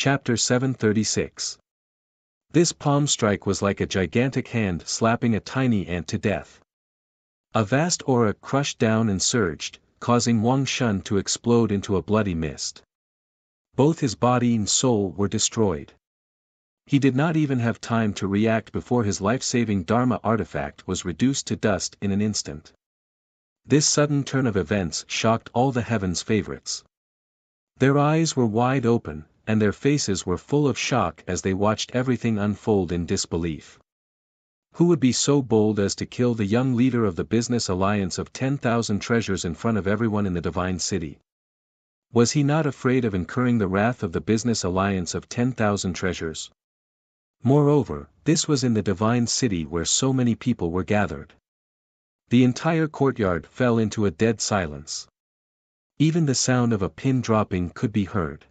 Chapter 736. This palm strike was like a gigantic hand slapping a tiny ant to death. A vast aura crushed down and surged, causing Wang Shun to explode into a bloody mist. Both his body and soul were destroyed. He did not even have time to react before his life-saving Dharma artifact was reduced to dust in an instant. This sudden turn of events shocked all the heavens' favorites. Their eyes were wide open, and their faces were full of shock as they watched everything unfold in disbelief. Who would be so bold as to kill the young leader of the business alliance of 10,000 treasures in front of everyone in the Divine City? Was he not afraid of incurring the wrath of the business alliance of 10,000 treasures? Moreover, this was in the Divine City where so many people were gathered. The entire courtyard fell into a dead silence. Even the sound of a pin dropping could be heard.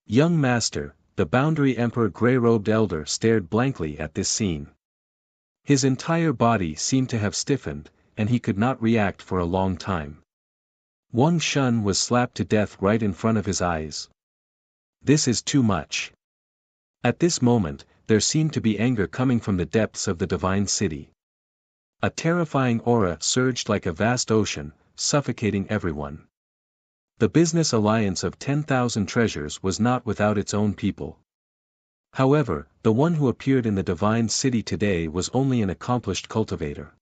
Young Master, the Boundary Emperor Grey-Robed Elder stared blankly at this scene. His entire body seemed to have stiffened, and he could not react for a long time. Wang Shun was slapped to death right in front of his eyes. This is too much. At this moment, there seemed to be anger coming from the depths of the Divine City. A terrifying aura surged like a vast ocean, suffocating everyone. The business alliance of 10,000 treasures was not without its own people. However, the one who appeared in the Divine City today was only an accomplished cultivator.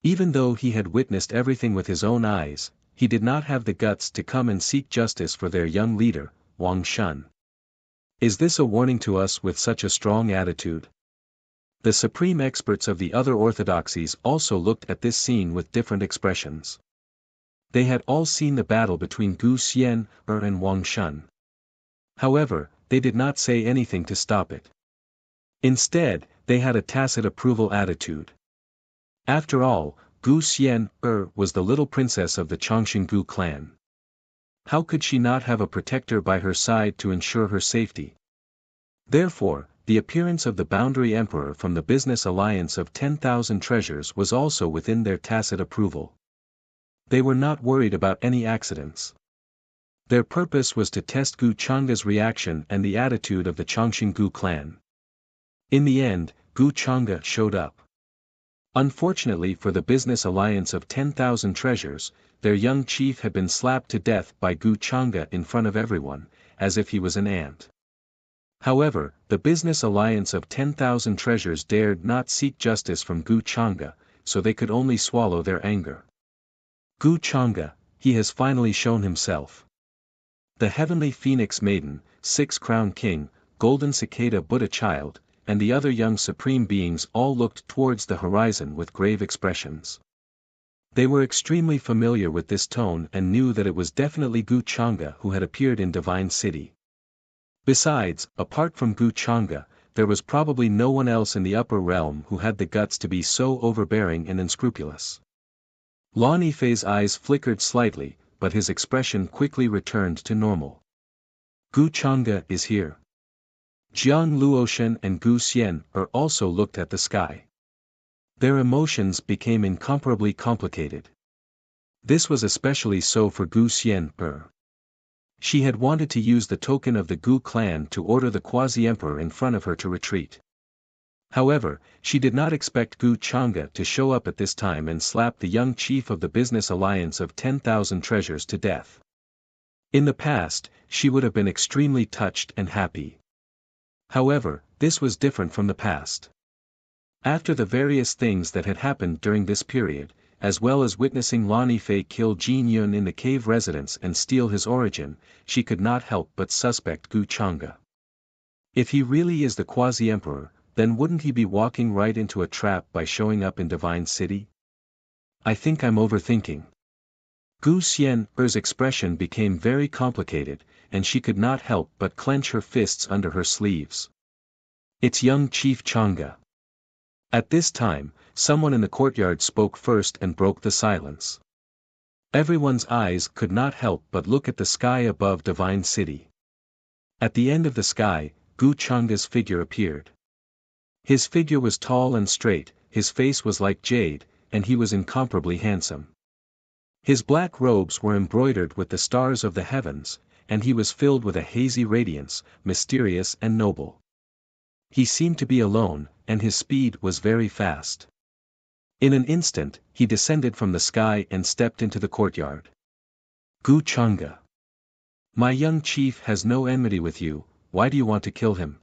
Even though he had witnessed everything with his own eyes, he did not have the guts to come and seek justice for their young leader, Wang Shun. Is this a warning to us with such a strong attitude? The supreme experts of the other orthodoxies also looked at this scene with different expressions. They had all seen the battle between Gu Xian and Wang Shun. However, they did not say anything to stop it. Instead, they had a tacit approval attitude. After all, Gu Xian was the little princess of the Chongqing clan. How could she not have a protector by her side to ensure her safety? Therefore, the appearance of the Boundary Emperor from the business alliance of 10,000 treasures was also within their tacit approval. They were not worried about any accidents. Their purpose was to test Gu Changa's reaction and the attitude of the Chongqing clan. In the end, Gu Changa showed up. Unfortunately for the business alliance of 10,000 treasures, their young chief had been slapped to death by Gu Changa in front of everyone, as if he was an ant. However, the business alliance of 10,000 treasures dared not seek justice from Gu Changa, so they could only swallow their anger. Gu Changa, he has finally shown himself. The Heavenly Phoenix Maiden, Six-Crown King, Golden Cicada Buddha Child, and the other young supreme beings all looked towards the horizon with grave expressions. They were extremely familiar with this tone and knew that it was definitely Gu Changa who had appeared in Divine City. Besides, apart from Gu Changa, there was probably no one else in the upper realm who had the guts to be so overbearing and unscrupulous. Lan Yifei's eyes flickered slightly, but his expression quickly returned to normal. Gu Changa is here. Jiang Luoshan and Gu Xian also looked at the sky. Their emotions became incomparably complicated. This was especially so for Gu Xian. She had wanted to use the token of the Gu clan to order the quasi-emperor in front of her to retreat. However, she did not expect Gu Changa to show up at this time and slap the young chief of the business alliance of 10,000 treasures to death. In the past, she would have been extremely touched and happy. However, this was different from the past. After the various things that had happened during this period, as well as witnessing Lan Yifei kill Jin Yun in the cave residence and steal his origin, she could not help but suspect Gu Changa. If he really is the quasi-emperor, then wouldn't he be walking right into a trap by showing up in Divine City? I think I'm overthinking. Gu Xian's expression became very complicated, and she could not help but clench her fists under her sleeves. It's young Chief Changa. At this time, someone in the courtyard spoke first and broke the silence. Everyone's eyes could not help but look at the sky above Divine City. At the end of the sky, Gu Changa's figure appeared. His figure was tall and straight, his face was like jade, and he was incomparably handsome. His black robes were embroidered with the stars of the heavens, and he was filled with a hazy radiance, mysterious and noble. He seemed to be alone, and his speed was very fast. In an instant, he descended from the sky and stepped into the courtyard. Gu Changa. My young chief has no enmity with you, why do you want to kill him?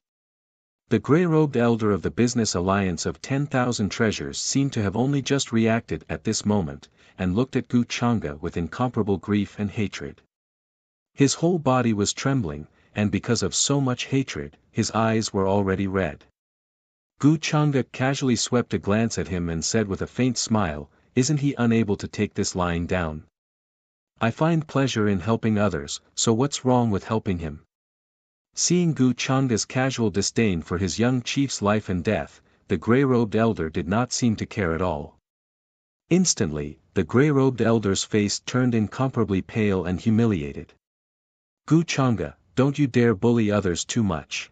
The gray-robed elder of the business alliance of 10,000 treasures seemed to have only just reacted at this moment, and looked at Gu Changa with incomparable grief and hatred. His whole body was trembling, and because of so much hatred, his eyes were already red. Gu Changa casually swept a glance at him and said with a faint smile, isn't he unable to take this lying down? I find pleasure in helping others, so what's wrong with helping him? Seeing Gu Changa's casual disdain for his young chief's life and death, the gray-robed elder did not seem to care at all. Instantly, the gray-robed elder's face turned incomparably pale and humiliated. Gu Changa, don't you dare bully others too much.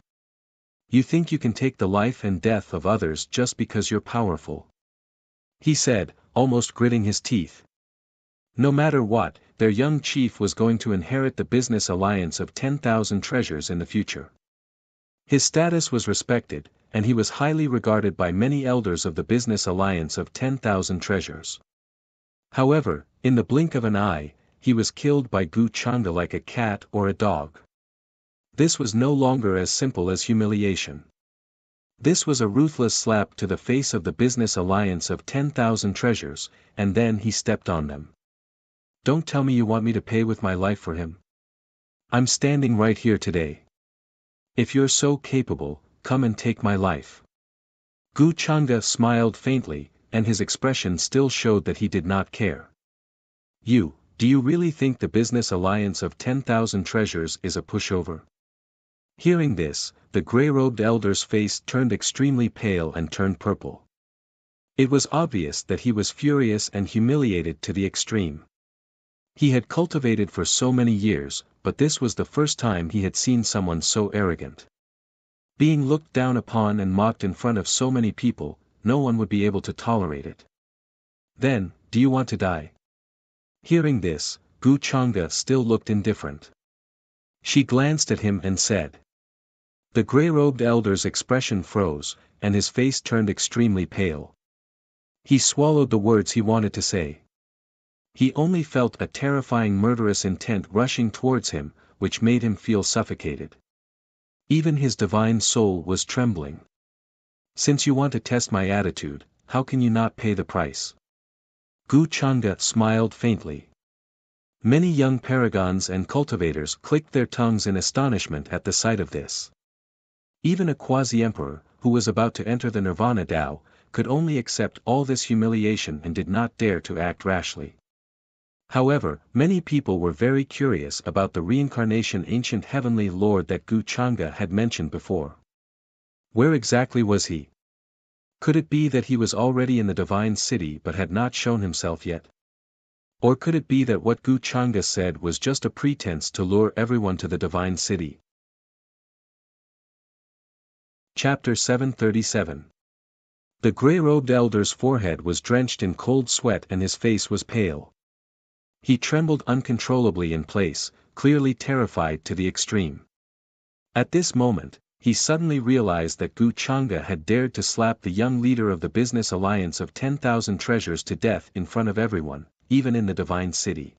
You think you can take the life and death of others just because you're powerful? He said, almost gritting his teeth. No matter what, their young chief was going to inherit the business alliance of 10,000 treasures in the future. His status was respected, and he was highly regarded by many elders of the business alliance of 10,000 treasures. However, in the blink of an eye, he was killed by Gu Changa like a cat or a dog. This was no longer as simple as humiliation. This was a ruthless slap to the face of the business alliance of 10,000 treasures, and then he stepped on them. Don't tell me you want me to pay with my life for him. I'm standing right here today. If you're so capable, come and take my life. Gu Changa smiled faintly, and his expression still showed that he did not care. Do you really think the business alliance of 10,000 treasures is a pushover? Hearing this, the gray-robed elder's face turned extremely pale and turned purple. It was obvious that he was furious and humiliated to the extreme. He had cultivated for so many years, but this was the first time he had seen someone so arrogant. Being looked down upon and mocked in front of so many people, no one would be able to tolerate it. Then, do you want to die? Hearing this, Gu Changa still looked indifferent. She glanced at him and said. The gray-robed elder's expression froze, and his face turned extremely pale. He swallowed the words he wanted to say. He only felt a terrifying murderous intent rushing towards him, which made him feel suffocated. Even his divine soul was trembling. Since you want to test my attitude, how can you not pay the price? Gu Changa smiled faintly. Many young paragons and cultivators clicked their tongues in astonishment at the sight of this. Even a quasi-emperor, who was about to enter the Nirvana Tao, could only accept all this humiliation and did not dare to act rashly. However, many people were very curious about the reincarnation ancient heavenly lord that Gu Changa had mentioned before. Where exactly was he? Could it be that he was already in the divine city but had not shown himself yet? Or could it be that what Gu Changa said was just a pretense to lure everyone to the divine city? Chapter 737. The gray-robed elder's forehead was drenched in cold sweat and his face was pale. He trembled uncontrollably in place, clearly terrified to the extreme. At this moment, he suddenly realized that Gu Changa had dared to slap the young leader of the business alliance of 10,000 treasures to death in front of everyone, even in the divine city.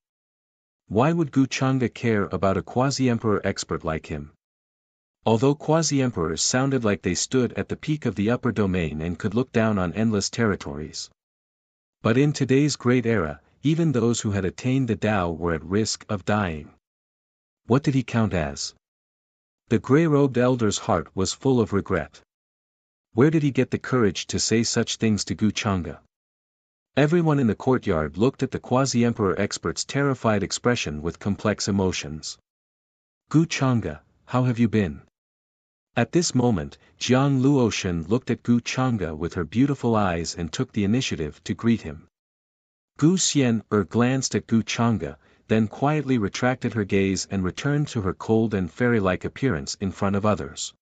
Why would Gu Changa care about a quasi-emperor expert like him? Although quasi-emperors sounded like they stood at the peak of the upper domain and could look down on endless territories. But in today's great era, even those who had attained the Tao were at risk of dying. What did he count as? The gray-robed elder's heart was full of regret. Where did he get the courage to say such things to Gu Changa? Everyone in the courtyard looked at the quasi-emperor expert's terrified expression with complex emotions. Gu Changa, how have you been? At this moment, Jiang Luoshan looked at Gu Changa with her beautiful eyes and took the initiative to greet him. Gu Xian glanced at Gu Changa, then quietly retracted her gaze and returned to her cold and fairy-like appearance in front of others.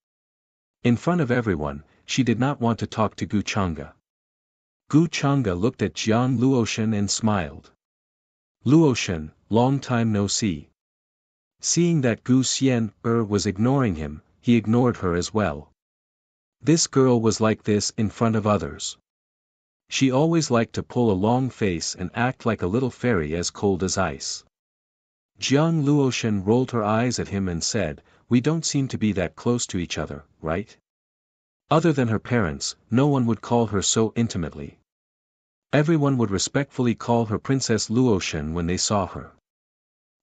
In front of everyone, she did not want to talk to Gu Changa. Gu Changa looked at Jiang Luoshan and smiled. Luoshan, long time no see. Seeing that Gu Xian was ignoring him, he ignored her as well. This girl was like this in front of others. She always liked to pull a long face and act like a little fairy as cold as ice. Jiang Luoshan rolled her eyes at him and said, "We don't seem to be that close to each other, right? Other than her parents, no one would call her so intimately. Everyone would respectfully call her Princess Luoshan when they saw her."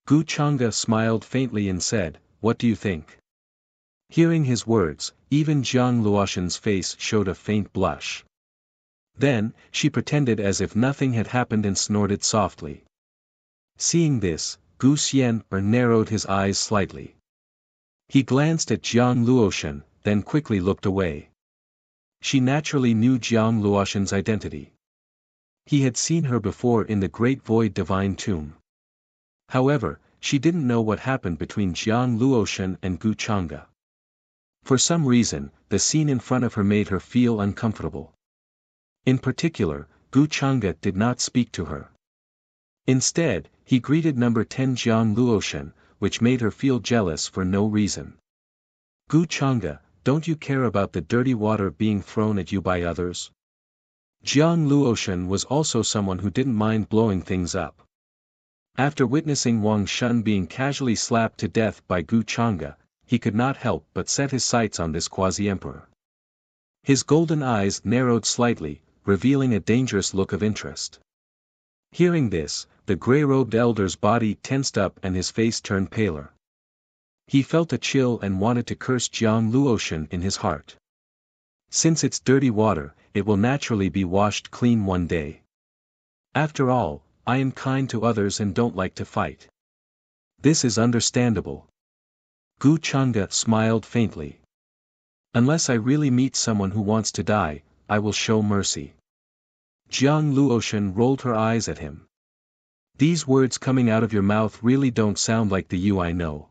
Gu Chang'e smiled faintly and said, "What do you think?" Hearing his words, even Jiang Luoshan's face showed a faint blush. Then, she pretended as if nothing had happened and snorted softly. Seeing this, Gu Xian narrowed his eyes slightly. He glanced at Jiang Luoshan, then quickly looked away. She naturally knew Jiang Luoshan's identity. He had seen her before in the Great Void Divine Tomb. However, she didn't know what happened between Jiang Luoshan and Gu Chang'e. For some reason, the scene in front of her made her feel uncomfortable. In particular, Gu Chang'e did not speak to her. Instead, he greeted number 10 Jiang Luoshan, which made her feel jealous for no reason. "Gu Chang'e, don't you care about the dirty water being thrown at you by others?" Jiang Luoshan was also someone who didn't mind blowing things up. After witnessing Wang Shun being casually slapped to death by Gu Chang'e, he could not help but set his sights on this quasi-emperor. His golden eyes narrowed slightly, revealing a dangerous look of interest. Hearing this, the gray-robed elder's body tensed up and his face turned paler. He felt a chill and wanted to curse Jiang Luoshan in his heart. Since it's dirty water, it will naturally be washed clean one day. After all, I am kind to others and don't like to fight. This is understandable. Gu Chang'e smiled faintly. Unless I really meet someone who wants to die, I will show mercy. Jiang Luoshan rolled her eyes at him. These words coming out of your mouth really don't sound like the you I know.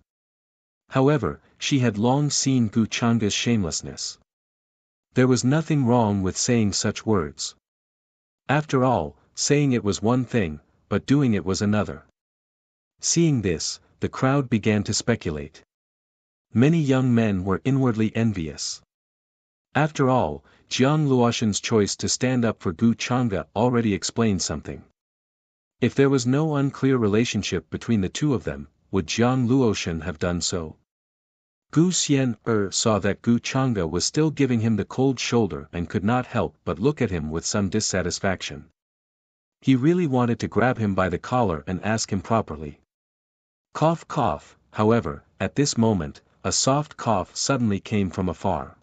However, she had long seen Gu Chang'e's shamelessness. There was nothing wrong with saying such words. After all, saying it was one thing, but doing it was another. Seeing this, the crowd began to speculate. Many young men were inwardly envious. After all, Jiang Luoshan's choice to stand up for Gu Chang'e already explained something. If there was no unclear relationship between the two of them, would Jiang Luoshan have done so? Gu Xian saw that Gu Chang'e was still giving him the cold shoulder and could not help but look at him with some dissatisfaction. He really wanted to grab him by the collar and ask him properly. Cough cough, however, at this moment, a soft cough suddenly came from afar.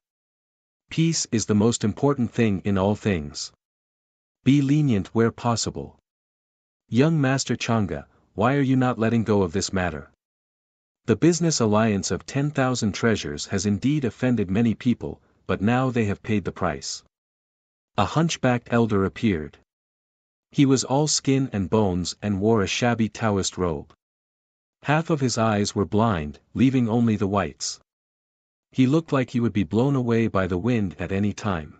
Peace is the most important thing in all things. Be lenient where possible. Young Master Chang'e, why are you not letting go of this matter? The business alliance of 10,000 treasures has indeed offended many people, but now they have paid the price. A hunchbacked elder appeared. He was all skin and bones and wore a shabby Taoist robe. Half of his eyes were blind, leaving only the whites. He looked like he would be blown away by the wind at any time.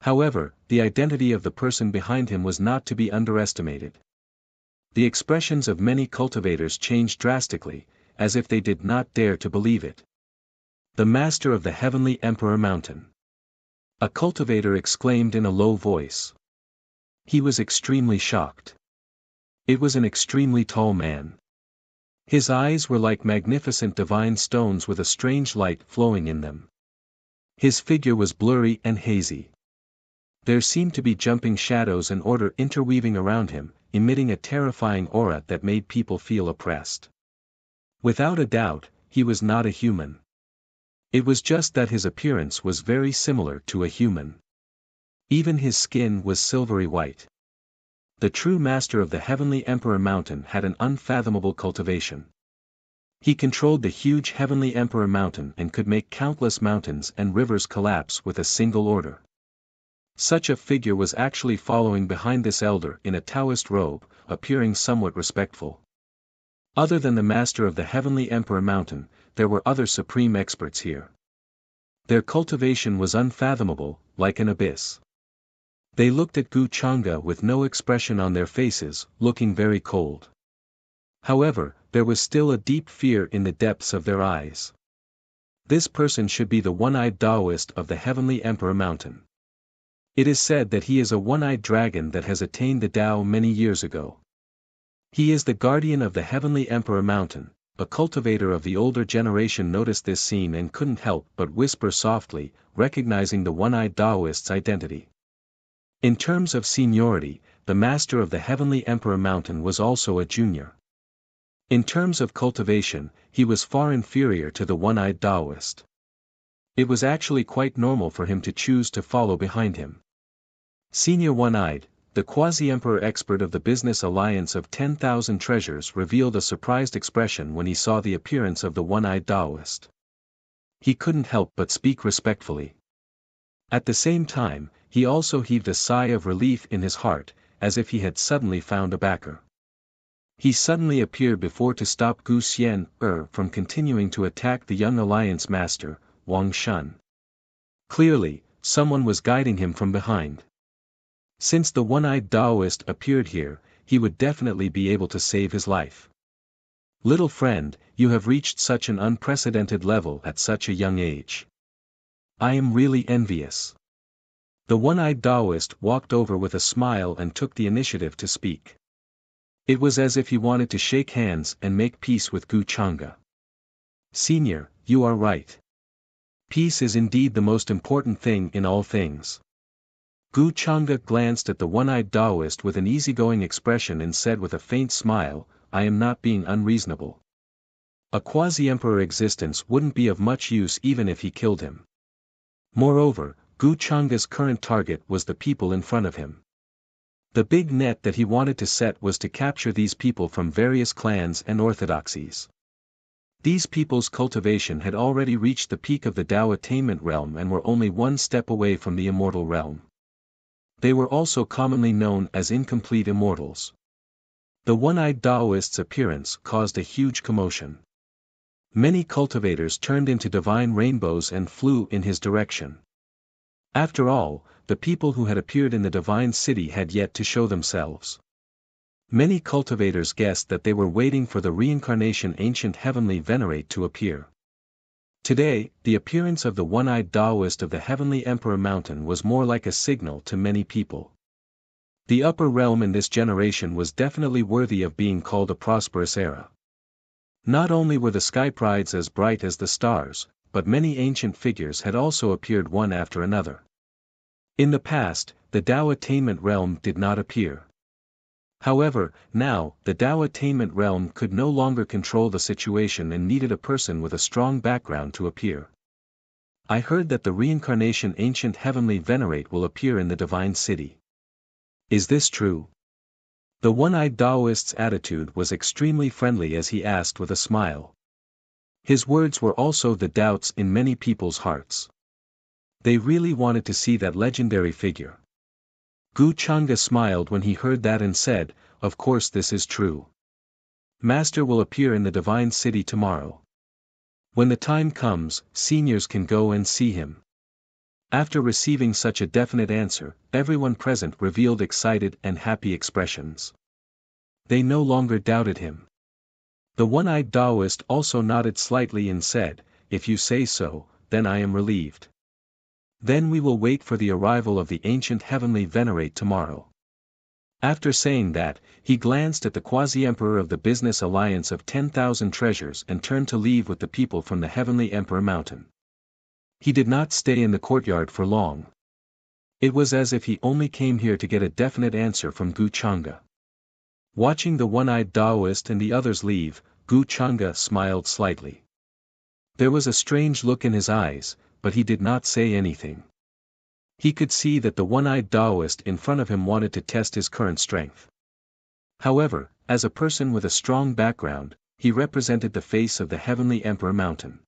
However, the identity of the person behind him was not to be underestimated. The expressions of many cultivators changed drastically, as if they did not dare to believe it. The master of the Heavenly Emperor Mountain. A cultivator exclaimed in a low voice. He was extremely shocked. It was an extremely tall man. His eyes were like magnificent divine stones with a strange light flowing in them. His figure was blurry and hazy. There seemed to be jumping shadows and order interweaving around him, emitting a terrifying aura that made people feel oppressed. Without a doubt, he was not a human. It was just that his appearance was very similar to a human. Even his skin was silvery white. The true master of the Heavenly Emperor Mountain had an unfathomable cultivation. He controlled the huge Heavenly Emperor Mountain and could make countless mountains and rivers collapse with a single order. Such a figure was actually following behind this elder in a Taoist robe, appearing somewhat respectful. Other than the master of the Heavenly Emperor Mountain, there were other supreme experts here. Their cultivation was unfathomable, like an abyss. They looked at Gu Chang'e with no expression on their faces, looking very cold. However, there was still a deep fear in the depths of their eyes. This person should be the one-eyed Taoist of the Heavenly Emperor Mountain. It is said that he is a one-eyed dragon that has attained the Tao many years ago. He is the guardian of the Heavenly Emperor Mountain. A cultivator of the older generation noticed this scene and couldn't help but whisper softly, recognizing the one-eyed Taoist's identity. In terms of seniority, the master of the Heavenly Emperor Mountain was also a junior. In terms of cultivation, he was far inferior to the one-eyed Taoist. It was actually quite normal for him to choose to follow behind him. Senior One-Eyed, the quasi-emperor expert of the business alliance of 10,000 treasures, revealed a surprised expression when he saw the appearance of the one-eyed Taoist. He couldn't help but speak respectfully. At the same time, he also heaved a sigh of relief in his heart, as if he had suddenly found a backer. He suddenly appeared before to stop Gu Xian from continuing to attack the young alliance master, Wang Shun. Clearly, someone was guiding him from behind. Since the one-eyed Taoist appeared here, he would definitely be able to save his life. Little friend, you have reached such an unprecedented level at such a young age. I am really envious. The one-eyed Taoist walked over with a smile and took the initiative to speak. It was as if he wanted to shake hands and make peace with Gu Chang'e. Senior, you are right. Peace is indeed the most important thing in all things. Gu Chang'e glanced at the one-eyed Taoist with an easygoing expression and said with a faint smile, I am not being unreasonable. A quasi-emperor existence wouldn't be of much use even if he killed him. Moreover, Gu Chang'e's current target was the people in front of him. The big net that he wanted to set was to capture these people from various clans and orthodoxies. These people's cultivation had already reached the peak of the Tao attainment realm and were only one step away from the immortal realm. They were also commonly known as incomplete immortals. The one-eyed Taoist's appearance caused a huge commotion. Many cultivators turned into divine rainbows and flew in his direction. After all, the people who had appeared in the divine city had yet to show themselves. Many cultivators guessed that they were waiting for the reincarnation ancient heavenly venerate to appear. Today, the appearance of the one-eyed Taoist of the Heavenly Emperor Mountain was more like a signal to many people. The upper realm in this generation was definitely worthy of being called a prosperous era. Not only were the sky prides as bright as the stars, but many ancient figures had also appeared one after another. In the past, the Tao attainment realm did not appear. However, now, the Tao attainment realm could no longer control the situation and needed a person with a strong background to appear. I heard that the reincarnation ancient heavenly venerate will appear in the divine city. Is this true? The one-eyed Taoist's attitude was extremely friendly as he asked with a smile. His words were also the doubts in many people's hearts. They really wanted to see that legendary figure. Gu Chang'e smiled when he heard that and said, of course this is true. Master will appear in the divine city tomorrow. When the time comes, seniors can go and see him. After receiving such a definite answer, everyone present revealed excited and happy expressions. They no longer doubted him. The one-eyed Taoist also nodded slightly and said, if you say so, then I am relieved. Then we will wait for the arrival of the ancient heavenly venerate tomorrow. After saying that, he glanced at the quasi-emperor of the business alliance of 10,000 treasures and turned to leave with the people from the Heavenly Emperor Mountain. He did not stay in the courtyard for long. It was as if he only came here to get a definite answer from Gu Chang'e. Watching the one-eyed Taoist and the others leave, Gu Chang'e smiled slightly. There was a strange look in his eyes, but he did not say anything. He could see that the one-eyed Taoist in front of him wanted to test his current strength. However, as a person with a strong background, he represented the face of the Heavenly Emperor Mountain.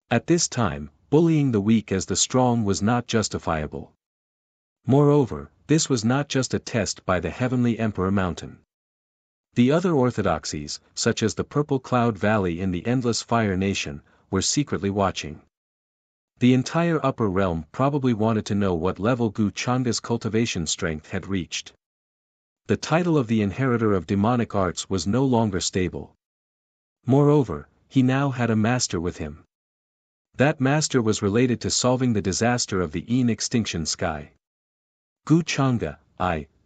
At this time, bullying the weak as the strong was not justifiable. Moreover, this was not just a test by the Heavenly Emperor Mountain. The other orthodoxies, such as the Purple Cloud Valley and the Endless Fire Nation, were secretly watching. The entire upper realm probably wanted to know what level Gu Chang'e's cultivation strength had reached. The title of the inheritor of demonic arts was no longer stable. Moreover, he now had a master with him. That master was related to solving the disaster of the Yin extinction sky. Gu Chang'e,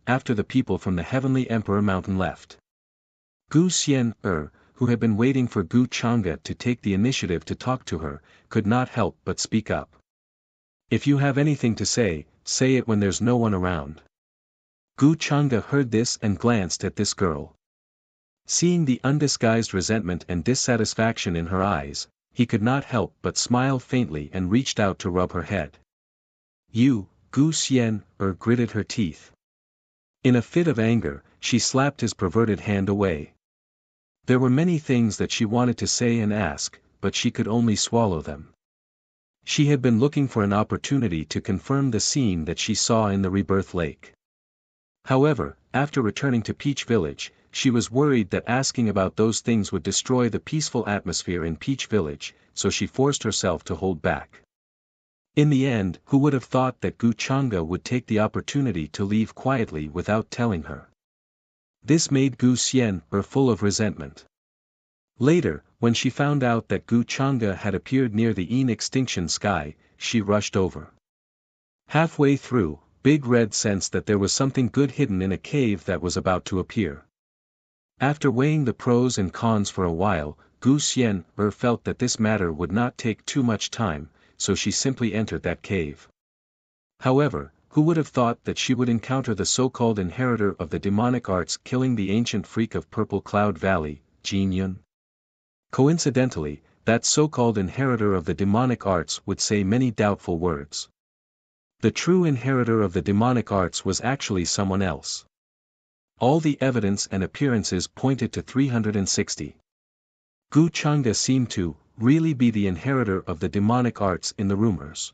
after the people from the Heavenly Emperor Mountain left. Gu Xian, who had been waiting for Gu Chang'e to take the initiative to talk to her, could not help but speak up. If you have anything to say, say it when there's no one around. Gu Chang'e heard this and glanced at this girl. Seeing the undisguised resentment and dissatisfaction in her eyes, he could not help but smile faintly and reached out to rub her head. You, Gu Xian, gritted her teeth. In a fit of anger, she slapped his perverted hand away. There were many things that she wanted to say and ask, but she could only swallow them. She had been looking for an opportunity to confirm the scene that she saw in the Rebirth Lake. However, after returning to Peach Village, she was worried that asking about those things would destroy the peaceful atmosphere in Peach Village, so she forced herself to hold back. In the end, who would have thought that Gu Chang'e would take the opportunity to leave quietly without telling her? This made Gu Xian full of resentment. Later, when she found out that Gu Chang'e had appeared near the Yin extinction sky, she rushed over. Halfway through, Big Red sensed that there was something good hidden in a cave that was about to appear. After weighing the pros and cons for a while, Gu Xian felt that this matter would not take too much time, so she simply entered that cave. However, who would have thought that she would encounter the so-called inheritor of the demonic arts killing the ancient freak of Purple Cloud Valley, Jin Yun? Coincidentally, that so-called inheritor of the demonic arts would say many doubtful words. The true inheritor of the demonic arts was actually someone else. All the evidence and appearances pointed to 360. Gu Chang'e seemed to really be the inheritor of the demonic arts in the rumors.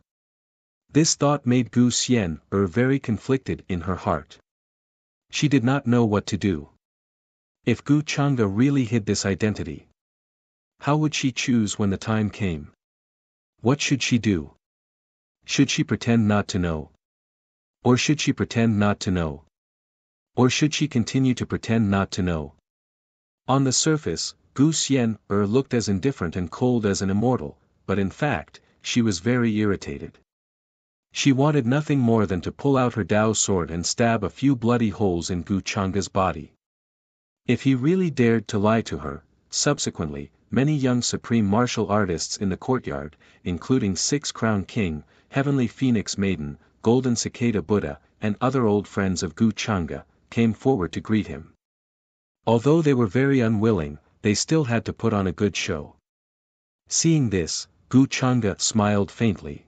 This thought made Gu Xian very conflicted in her heart. She did not know what to do. If Gu Chang'e really hid this identity, how would she choose when the time came? What should she do? Should she pretend not to know? Or should she pretend not to know? Or should she continue to pretend not to know? On the surface, Gu Xian looked as indifferent and cold as an immortal, but in fact, she was very irritated. She wanted nothing more than to pull out her Dao sword and stab a few bloody holes in Gu Chang'e's body. If he really dared to lie to her, subsequently, many young supreme martial artists in the courtyard, including Six Crown King, Heavenly Phoenix Maiden, Golden Cicada Buddha, and other old friends of Gu Chang'e, came forward to greet him. Although they were very unwilling, they still had to put on a good show. Seeing this, Gu Chang'e smiled faintly.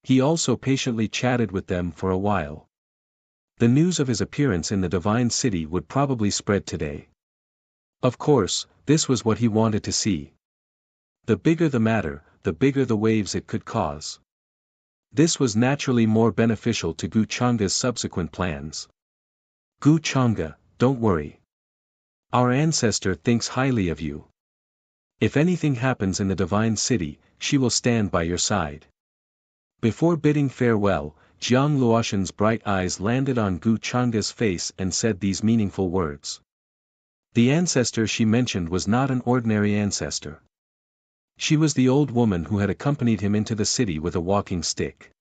He also patiently chatted with them for a while. The news of his appearance in the Divine City would probably spread today. Of course, this was what he wanted to see. The bigger the matter, the bigger the waves it could cause. This was naturally more beneficial to Gu Chang'e's subsequent plans. Gu Chang'e, don't worry. Our ancestor thinks highly of you. If anything happens in the Divine City, she will stand by your side. Before bidding farewell, Jiang Luoshan's bright eyes landed on Gu Chang'e's face and said these meaningful words. The ancestor she mentioned was not an ordinary ancestor. She was the old woman who had accompanied him into the city with a walking stick.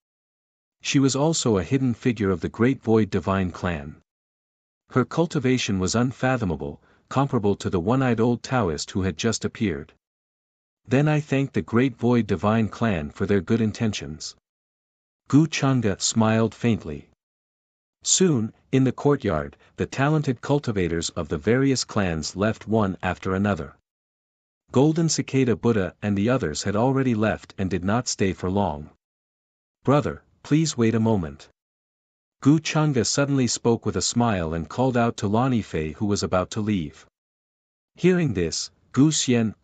She was also a hidden figure of the Great Void Divine Clan. Her cultivation was unfathomable, comparable to the one-eyed old Taoist who had just appeared. Then I thanked the Great Void Divine Clan for their good intentions. Gu Chang'e smiled faintly. Soon, in the courtyard, the talented cultivators of the various clans left one after another. Golden Cicada Buddha and the others had already left and did not stay for long. Brother, please wait a moment. Gu Chang'e suddenly spoke with a smile and called out to Lani Fei who was about to leave. Hearing this, Gu Xian,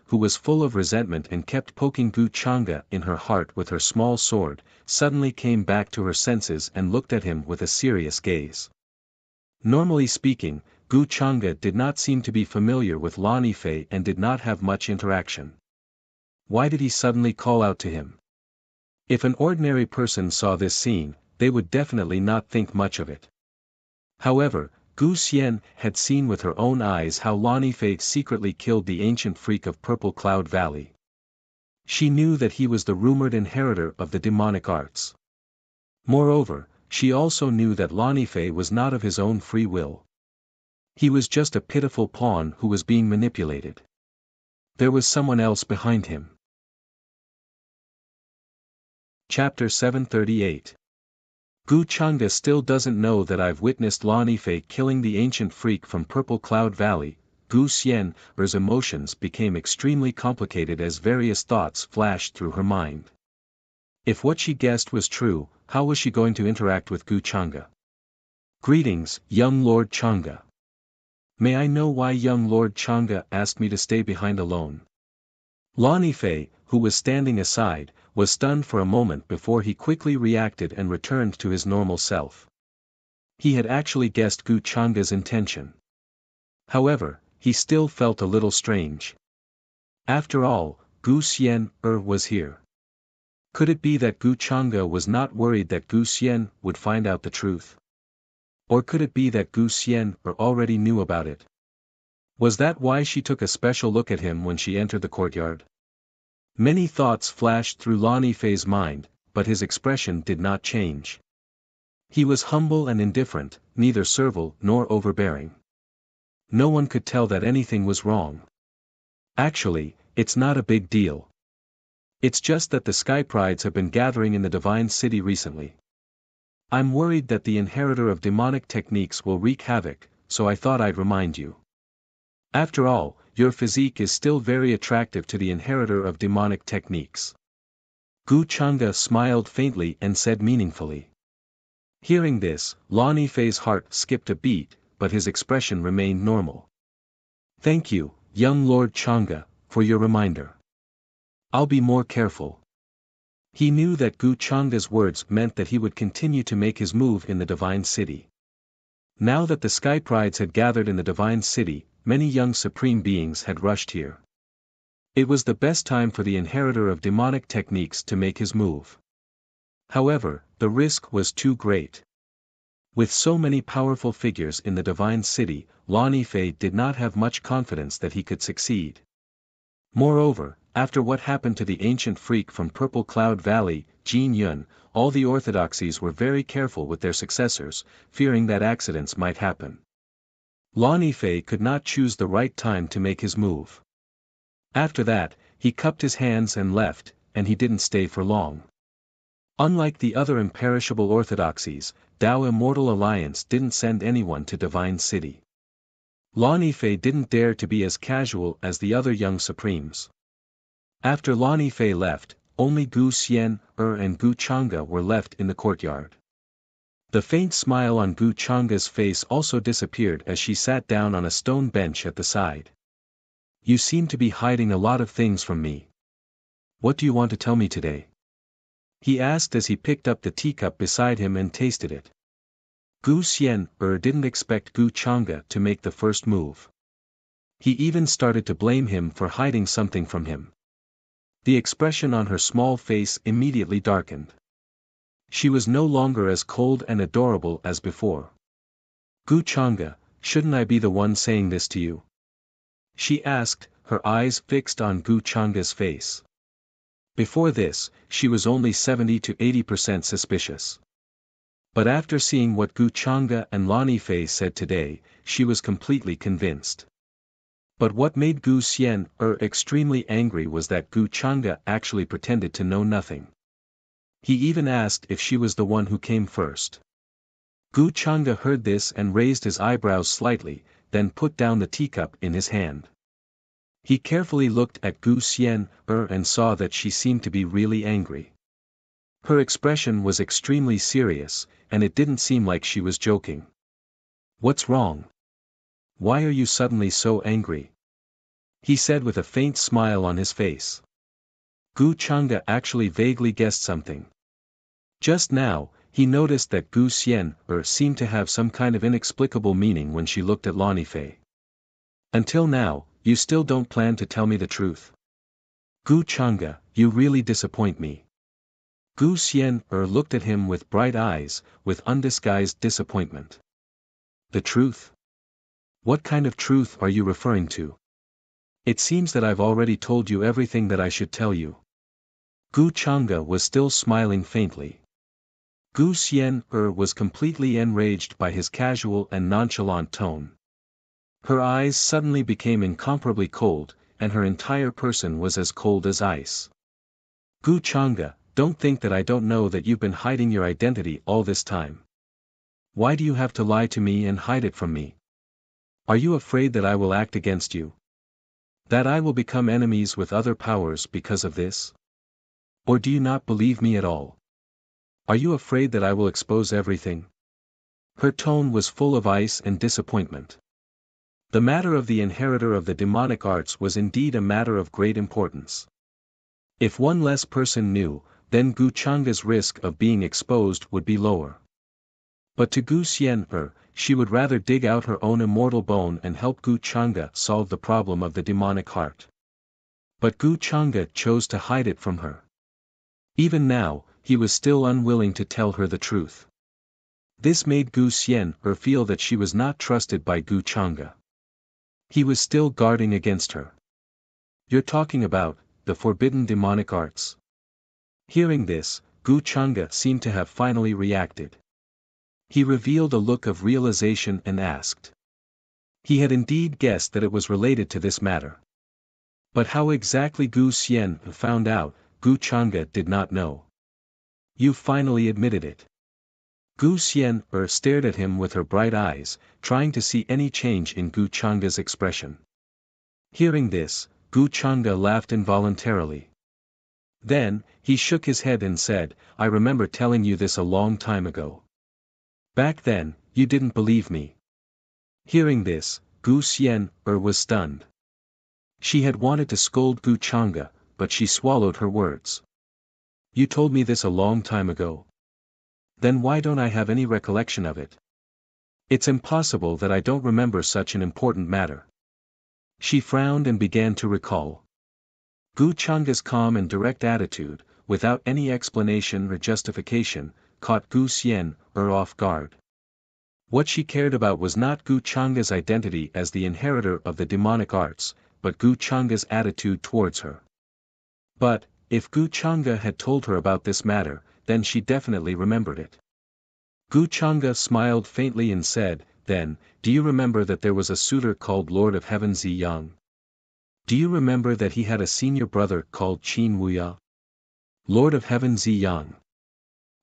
who was full of resentment and kept poking Gu Chang'e in her heart with her small sword, suddenly came back to her senses and looked at him with a serious gaze. Normally speaking, Gu Chang'e did not seem to be familiar with Lani Fei and did not have much interaction. Why did he suddenly call out to him? If an ordinary person saw this scene, they would definitely not think much of it. However, Gu Xian had seen with her own eyes how Lani Fei secretly killed the ancient freak of Purple Cloud Valley. She knew that he was the rumored inheritor of the demonic arts. Moreover, she also knew that Lani Fei was not of his own free will. He was just a pitiful pawn who was being manipulated. There was someone else behind him. Chapter 738. Gu Changde still doesn't know that I've witnessed Lani Fei killing the ancient freak from Purple Cloud Valley. Gu Xian's emotions became extremely complicated as various thoughts flashed through her mind. If what she guessed was true, how was she going to interact with Gu Changde? Greetings, young Lord Changde. May I know why young Lord Changde asked me to stay behind alone? Lani Fei, who was standing aside, was stunned for a moment before he quickly reacted and returned to his normal self. He had actually guessed Gu Changde's intention. However, he still felt a little strange. After all, Gu Xian was here. Could it be that Gu Changde was not worried that Gu Xian would find out the truth? Or could it be that Gu Xian already knew about it? Was that why she took a special look at him when she entered the courtyard? Many thoughts flashed through Lani Fei's mind, but his expression did not change. He was humble and indifferent, neither servile nor overbearing. No one could tell that anything was wrong. Actually, it's not a big deal. It's just that the Sky Prides have been gathering in the Divine City recently. I'm worried that the inheritor of demonic techniques will wreak havoc, so I thought I'd remind you. After all, your physique is still very attractive to the inheritor of demonic techniques. Gu Changde smiled faintly and said meaningfully. Hearing this, Lani Fei's heart skipped a beat, but his expression remained normal. Thank you, young Lord Changde, for your reminder. I'll be more careful. He knew that Gu Changde's words meant that he would continue to make his move in the Divine City. Now that the Sky Prides had gathered in the Divine City, many young supreme beings had rushed here. It was the best time for the inheritor of demonic techniques to make his move. However, the risk was too great. With so many powerful figures in the Divine City, Lani Fei did not have much confidence that he could succeed. Moreover, after what happened to the ancient freak from Purple Cloud Valley, Jin Yun, all the orthodoxies were very careful with their successors, fearing that accidents might happen. Lani Fei could not choose the right time to make his move. After that, he cupped his hands and left, and he didn't stay for long. Unlike the other imperishable orthodoxies, Tao Immortal Alliance didn't send anyone to Divine City. Lani Fei didn't dare to be as casual as the other young supremes. After Lani Fei left, only Gu Xian and Gu Changde were left in the courtyard. The faint smile on Gu Changde's face also disappeared as she sat down on a stone bench at the side. You seem to be hiding a lot of things from me. What do you want to tell me today? He asked as he picked up the teacup beside him and tasted it. Gu Xian didn't expect Gu Changde to make the first move. He even started to blame him for hiding something from him. The expression on her small face immediately darkened. She was no longer as cold and adorable as before. Gu Changde, shouldn't I be the one saying this to you? She asked, her eyes fixed on Gu Changde's face. Before this, she was only 70 to 80% suspicious. But after seeing what Gu Changde and Lani Fei said today, she was completely convinced. But what made Gu Xian extremely angry was that Gu Changde actually pretended to know nothing. He even asked if she was the one who came first. Gu Changde heard this and raised his eyebrows slightly, then put down the teacup in his hand. He carefully looked at Gu Xian and saw that she seemed to be really angry. Her expression was extremely serious, and it didn't seem like she was joking. What's wrong? Why are you suddenly so angry? He said with a faint smile on his face. Gu Changde actually vaguely guessed something. Just now, he noticed that Gu Xian seemed to have some kind of inexplicable meaning when she looked at Lani Fei. Until now, you still don't plan to tell me the truth. Gu Changde, you really disappoint me. Gu Xian looked at him with bright eyes, with undisguised disappointment. The truth? What kind of truth are you referring to? It seems that I've already told you everything that I should tell you. Gu Chang'e was still smiling faintly. Gu Xian was completely enraged by his casual and nonchalant tone. Her eyes suddenly became incomparably cold, and her entire person was as cold as ice. Gu Chang'e, don't think that I don't know that you've been hiding your identity all this time. Why do you have to lie to me and hide it from me? Are you afraid that I will act against you? That I will become enemies with other powers because of this? Or do you not believe me at all? Are you afraid that I will expose everything? Her tone was full of ice and disappointment. The matter of the inheritor of the demonic arts was indeed a matter of great importance. If one less person knew, then Gu Chang'e's risk of being exposed would be lower. But to Gu Xian, she would rather dig out her own immortal bone and help Gu Chang'e solve the problem of the demonic heart. But Gu Chang'e chose to hide it from her. Even now, he was still unwilling to tell her the truth. This made Gu Xian feel that she was not trusted by Gu Chang'e. He was still guarding against her. You're talking about the forbidden demonic arts. Hearing this, Gu Chang'e seemed to have finally reacted. He revealed a look of realization and asked. He had indeed guessed that it was related to this matter. But how exactly Gu Xian found out, Gu Chang'e did not know. You finally admitted it. Gu Xian stared at him with her bright eyes, trying to see any change in Gu Chang'e's expression. Hearing this, Gu Chang'e laughed involuntarily. Then, he shook his head and said, I remember telling you this a long time ago. Back then, you didn't believe me. Hearing this, Gu Xian was stunned. She had wanted to scold Gu Chang'e, but she swallowed her words. You told me this a long time ago. Then why don't I have any recollection of it? It's impossible that I don't remember such an important matter. She frowned and began to recall. Gu Chang'e's calm and direct attitude, without any explanation or justification, caught Gu Xian off guard. What she cared about was not Gu Chang'e's identity as the inheritor of the demonic arts, but Gu Chang'e's attitude towards her. But, if Gu Chang'e had told her about this matter, then she definitely remembered it. Gu Chang'e smiled faintly and said, then, do you remember that there was a suitor called Lord of Heaven Ziyang? Do you remember that he had a senior brother called Qin Wuya? Lord of Heaven Ziyang.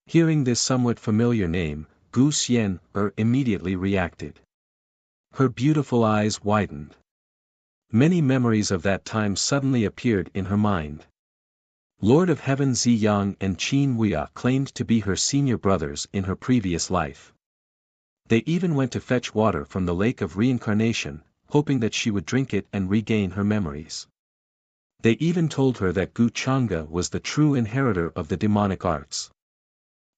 Hearing this somewhat familiar name, Gu Xian immediately reacted. Her beautiful eyes widened. Many memories of that time suddenly appeared in her mind. Lord of Heaven Ziyang and Qin Wuya claimed to be her senior brothers in her previous life. They even went to fetch water from the lake of reincarnation, hoping that she would drink it and regain her memories. They even told her that Gu Chang'e was the true inheritor of the demonic arts.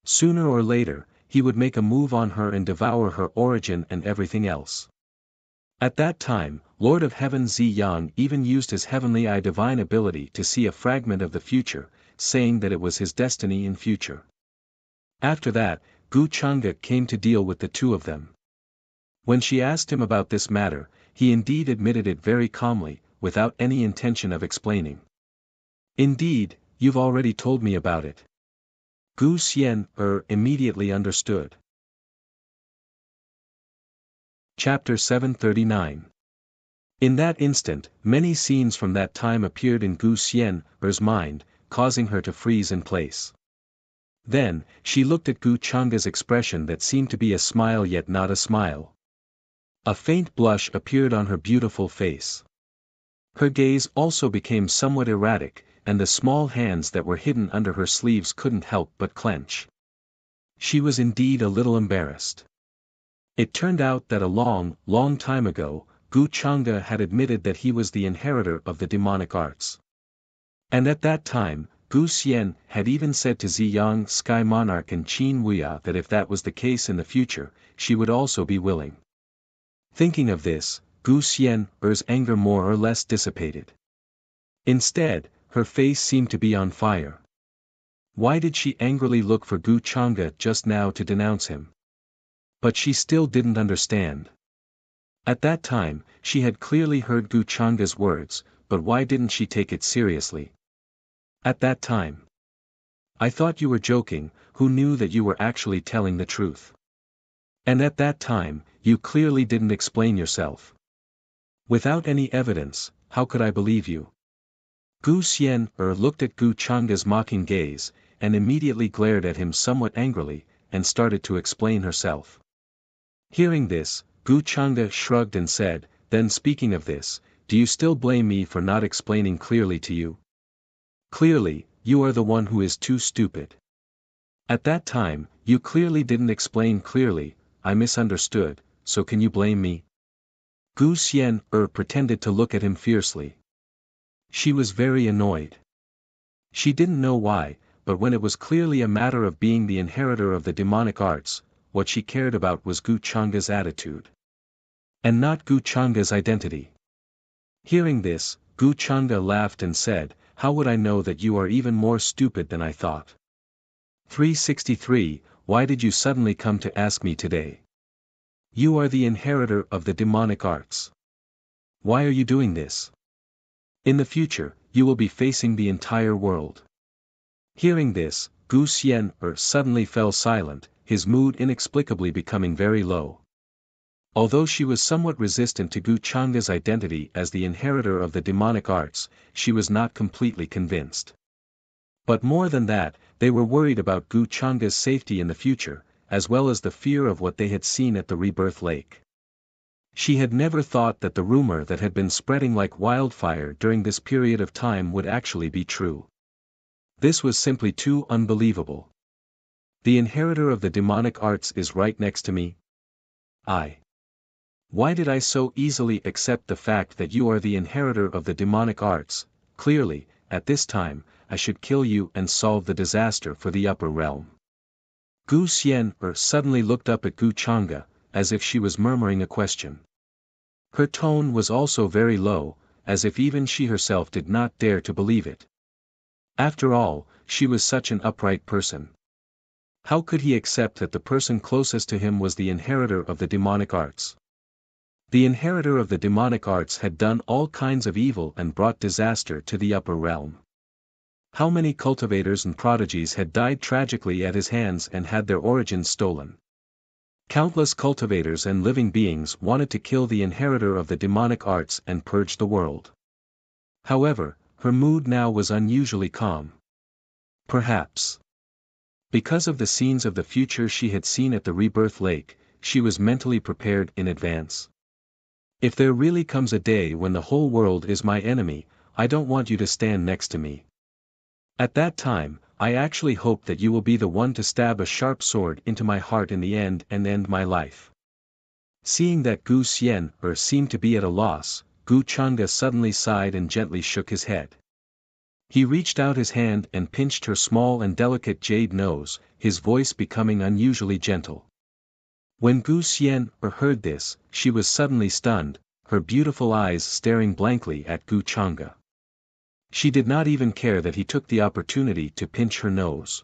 Sooner or later, he would make a move on her and devour her origin and everything else. At that time, Lord of Heaven Ziyang even used his heavenly eye divine ability to see a fragment of the future, saying that it was his destiny in future. After that, Gu Chang'e came to deal with the two of them. When she asked him about this matter, he indeed admitted it very calmly, without any intention of explaining. Indeed, you've already told me about it. Gu Xian immediately understood. Chapter 739. In that instant, many scenes from that time appeared in Gu Xian's mind, causing her to freeze in place. Then, she looked at Gu Chang'e's expression that seemed to be a smile yet not a smile. A faint blush appeared on her beautiful face. Her gaze also became somewhat erratic, and the small hands that were hidden under her sleeves couldn't help but clench. She was indeed a little embarrassed. It turned out that a long, long time ago, Gu Chang'e had admitted that he was the inheritor of the demonic arts. And at that time, Gu Xian had even said to Ziyang Sky Monarch and Qin Wuya that if that was the case in the future, she would also be willing. Thinking of this, Gu Xian's anger more or less dissipated. Instead, her face seemed to be on fire. Why did she angrily look for Gu Chang'e just now to denounce him? But she still didn't understand. At that time, she had clearly heard Gu Changa's words, but why didn't she take it seriously? At that time. I thought you were joking, who knew that you were actually telling the truth? And at that time, you clearly didn't explain yourself. Without any evidence, how could I believe you? Gu Xian looked at Gu Changa's mocking gaze, and immediately glared at him somewhat angrily, and started to explain herself. Hearing this, Gu Changa shrugged and said, then speaking of this, do you still blame me for not explaining clearly to you? Clearly, you are the one who is too stupid. At that time, you clearly didn't explain clearly, I misunderstood, so can you blame me? Gu Xian pretended to look at him fiercely. She was very annoyed. She didn't know why, but when it was clearly a matter of being the inheritor of the demonic arts, what she cared about was Gu Changa's attitude. And not Gu Changa's identity. Hearing this, Gu Changa laughed and said, how would I know that you are even more stupid than I thought? 363, why did you suddenly come to ask me today? You are the inheritor of the demonic arts. Why are you doing this? In the future, you will be facing the entire world. Hearing this, Gu Xian suddenly fell silent, his mood inexplicably becoming very low. Although she was somewhat resistant to Gu Changa's identity as the inheritor of the demonic arts, she was not completely convinced. But more than that, they were worried about Gu Changa's safety in the future, as well as the fear of what they had seen at the Rebirth Lake. She had never thought that the rumor that had been spreading like wildfire during this period of time would actually be true. This was simply too unbelievable. The inheritor of the demonic arts is right next to me? Why did I so easily accept the fact that you are the inheritor of the demonic arts? Clearly, at this time, I should kill you and solve the disaster for the upper realm. Gu Xian suddenly looked up at Gu Changa, as if she was murmuring a question. Her tone was also very low, as if even she herself did not dare to believe it. After all, she was such an upright person. How could he accept that the person closest to him was the inheritor of the demonic arts? The inheritor of the demonic arts had done all kinds of evil and brought disaster to the upper realm. How many cultivators and prodigies had died tragically at his hands and had their origins stolen? Countless cultivators and living beings wanted to kill the inheritor of the demonic arts and purge the world. However, her mood now was unusually calm. Perhaps because of the scenes of the future she had seen at the Rebirth Lake, she was mentally prepared in advance. If there really comes a day when the whole world is my enemy, I don't want you to stand next to me. At that time, I actually hope that you will be the one to stab a sharp sword into my heart in the end and end my life. Seeing that Gu Xian seemed to be at a loss, Gu Changa suddenly sighed and gently shook his head. He reached out his hand and pinched her small and delicate jade nose, his voice becoming unusually gentle. When Gu Xian heard this, she was suddenly stunned, her beautiful eyes staring blankly at Gu Changa. She did not even care that he took the opportunity to pinch her nose.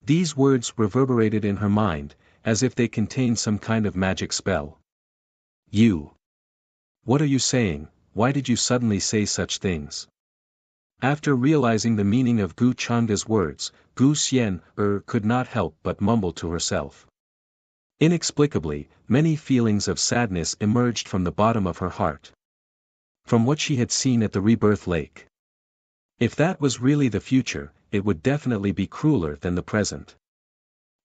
These words reverberated in her mind, as if they contained some kind of magic spell. You. What are you saying? Why did you suddenly say such things? After realizing the meaning of Gu Changa's words, Gu Xian could not help but mumble to herself. Inexplicably, many feelings of sadness emerged from the bottom of her heart. From what she had seen at the Rebirth Lake. If that was really the future, it would definitely be crueler than the present.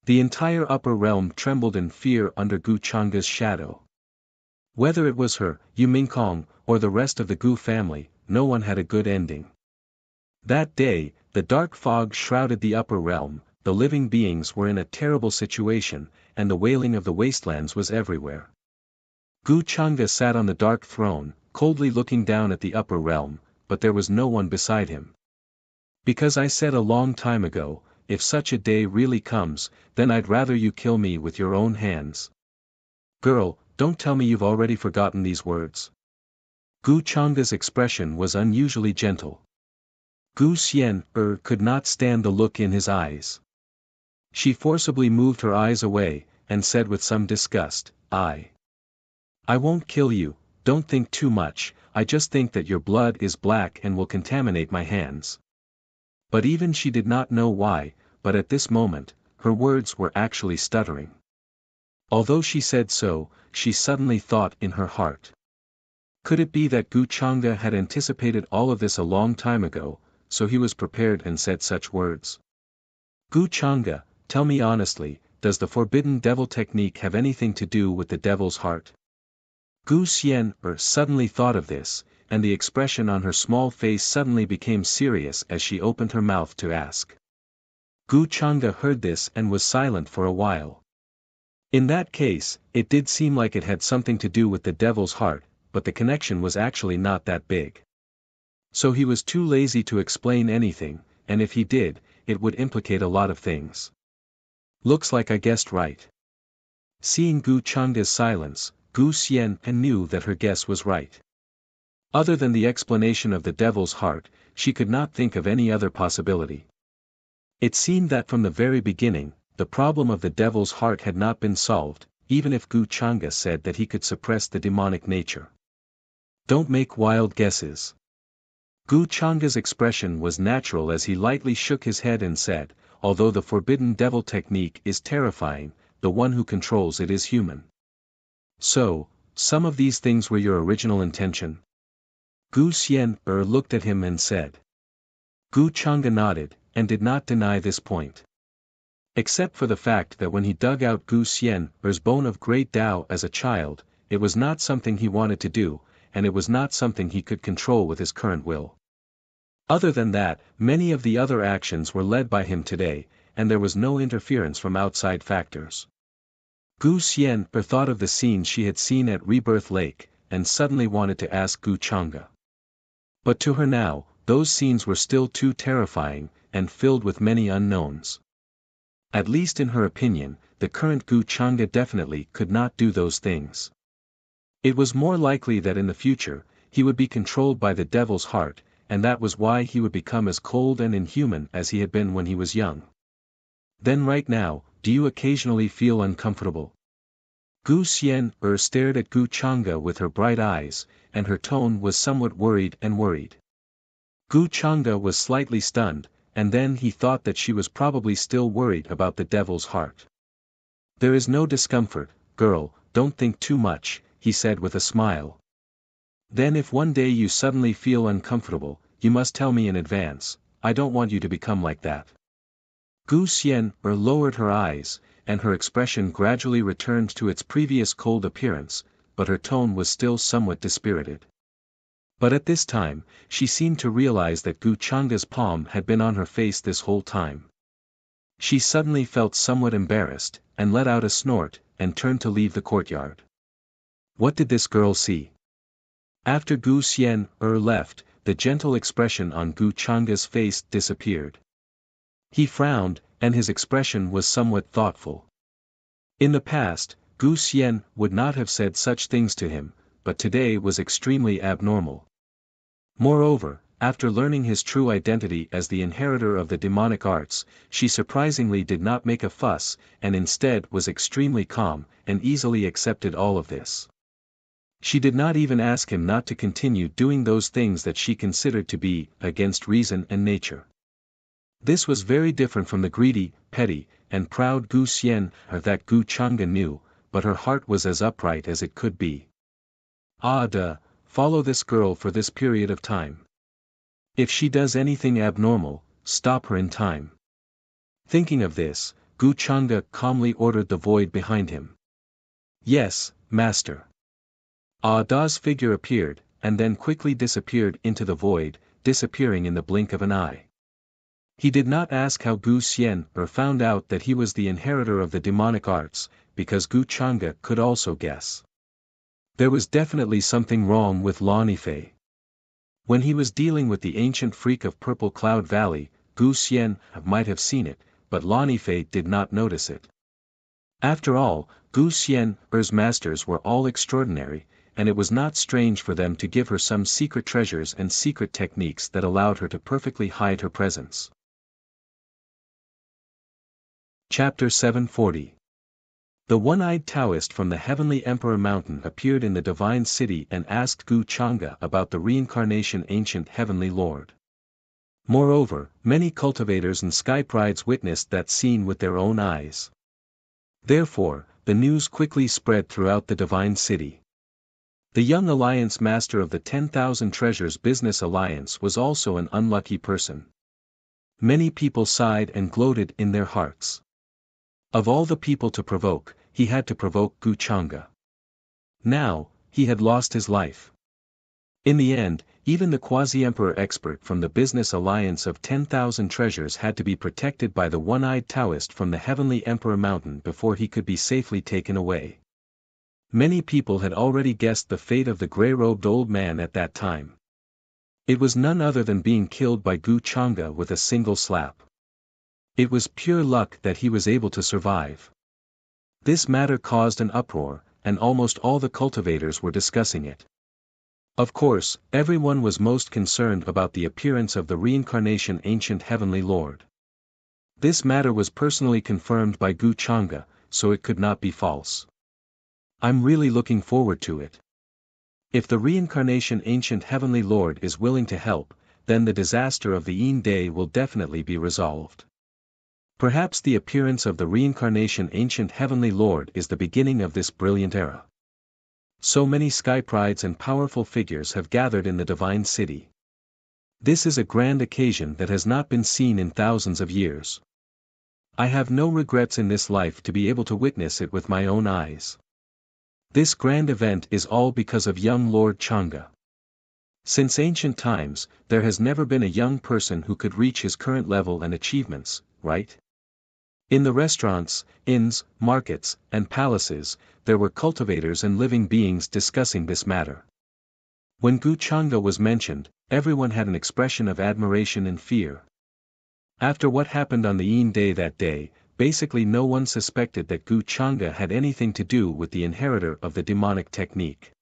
The entire upper realm trembled in fear under Gu Changa's shadow. Whether it was her, Yu Mingkong, or the rest of the Gu family, no one had a good ending. That day, the dark fog shrouded the upper realm, the living beings were in a terrible situation, and the wailing of the wastelands was everywhere. Gu Changa sat on the dark throne, coldly looking down at the upper realm, but there was no one beside him. Because I said a long time ago, if such a day really comes, then I'd rather you kill me with your own hands. Girl, don't tell me you've already forgotten these words. Gu Changa's expression was unusually gentle. Gu Xian could not stand the look in his eyes. She forcibly moved her eyes away, and said with some disgust, I won't kill you, don't think too much, I just think that your blood is black and will contaminate my hands. But even she did not know why, but at this moment, her words were actually stuttering. Although she said so, she suddenly thought in her heart. Could it be that Gu Changde had anticipated all of this a long time ago, so he was prepared and said such words? Gu Changde, tell me honestly, does the forbidden devil technique have anything to do with the devil's heart? Gu Xian suddenly thought of this, and the expression on her small face suddenly became serious as she opened her mouth to ask. Gu Changde heard this and was silent for a while. In that case, it did seem like it had something to do with the devil's heart, but the connection was actually not that big. So he was too lazy to explain anything, and if he did, it would implicate a lot of things. Looks like I guessed right. Seeing Gu Changde's silence, Gu Xian knew that her guess was right. Other than the explanation of the devil's heart, she could not think of any other possibility. It seemed that from the very beginning, the problem of the devil's heart had not been solved, even if Gu Changde said that he could suppress the demonic nature. Don't make wild guesses. Gu Changde's expression was natural as he lightly shook his head and said, although the forbidden devil technique is terrifying, the one who controls it is human. So, some of these things were your original intention? Gu Xian looked at him and said. Gu Changde nodded, and did not deny this point. Except for the fact that when he dug out Gu Xian's bone of great Tao as a child, it was not something he wanted to do, and it was not something he could control with his current will. Other than that, many of the other actions were led by him today, and there was no interference from outside factors. Gu Xian thought of the scenes she had seen at Rebirth Lake, and suddenly wanted to ask Gu Changde. But to her now, those scenes were still too terrifying, and filled with many unknowns. At least in her opinion, the current Gu Changde definitely could not do those things. It was more likely that in the future, he would be controlled by the devil's heart, and that was why he would become as cold and inhuman as he had been when he was young. Then right now, do you occasionally feel uncomfortable? Gu Xian stared at Gu Changde with her bright eyes, and her tone was somewhat worried. Gu Changde was slightly stunned, and then he thought that she was probably still worried about the devil's heart. There is no discomfort, girl, don't think too much, he said with a smile. Then if one day you suddenly feel uncomfortable, you must tell me in advance, I don't want you to become like that. Gu Xian lowered her eyes, and her expression gradually returned to its previous cold appearance, but her tone was still somewhat dispirited. But at this time, she seemed to realize that Gu Changde's palm had been on her face this whole time. She suddenly felt somewhat embarrassed, and let out a snort, and turned to leave the courtyard. What did this girl see? After Gu Xian left, the gentle expression on Gu Changde's face disappeared. He frowned, and his expression was somewhat thoughtful. In the past, Gu Xian would not have said such things to him, but today was extremely abnormal. Moreover, after learning his true identity as the inheritor of the demonic arts, she surprisingly did not make a fuss, and instead was extremely calm, and easily accepted all of this. She did not even ask him not to continue doing those things that she considered to be against reason and nature. This was very different from the greedy, petty, and proud Gu Xian that Gu Changde knew, but her heart was as upright as it could be. Follow this girl for this period of time. If she does anything abnormal, stop her in time. Thinking of this, Gu Changde calmly ordered the void behind him. Yes, master. Da's figure appeared, and then quickly disappeared into the void, disappearing in the blink of an eye. He did not ask how Gu Xian found out that he was the inheritor of the demonic arts, because Gu Changde could also guess. There was definitely something wrong with Lan Yifei. When he was dealing with the ancient freak of Purple Cloud Valley, Gu Xian might have seen it, but Lan Yifei did not notice it. After all, Gu Xian's masters were all extraordinary, and it was not strange for them to give her some secret treasures and secret techniques that allowed her to perfectly hide her presence. Chapter 740. The one-eyed Taoist from the Heavenly Emperor Mountain appeared in the Divine City and asked Gu Chang'e about the reincarnation ancient Heavenly Lord. Moreover, many cultivators and sky prides witnessed that scene with their own eyes. Therefore, the news quickly spread throughout the Divine City. The young alliance master of the 10,000 Treasures Business Alliance was also an unlucky person. Many people sighed and gloated in their hearts. Of all the people to provoke, he had to provoke Gu Chang'e. Now, he had lost his life. In the end, even the quasi-emperor expert from the Business Alliance of 10,000 Treasures had to be protected by the one-eyed Taoist from the Heavenly Emperor Mountain before he could be safely taken away. Many people had already guessed the fate of the grey-robed old man at that time. It was none other than being killed by Gu Chang'e with a single slap. It was pure luck that he was able to survive. This matter caused an uproar, and almost all the cultivators were discussing it. Of course, everyone was most concerned about the appearance of the reincarnation ancient Heavenly Lord. This matter was personally confirmed by Gu Chang'e, so it could not be false. I'm really looking forward to it. If the reincarnation ancient Heavenly Lord is willing to help, then the disaster of the Yin Day will definitely be resolved. Perhaps the appearance of the reincarnation ancient Heavenly Lord is the beginning of this brilliant era. So many sky prides and powerful figures have gathered in the Divine City. This is a grand occasion that has not been seen in thousands of years. I have no regrets in this life to be able to witness it with my own eyes. This grand event is all because of young Lord Chang'e. Since ancient times, there has never been a young person who could reach his current level and achievements, right? In the restaurants, inns, markets, and palaces, there were cultivators and living beings discussing this matter. When Gu Chang'e was mentioned, everyone had an expression of admiration and fear. After what happened on the Yin Day that day, basically no one suspected that Gu Chang'e had anything to do with the inheritor of the demonic technique.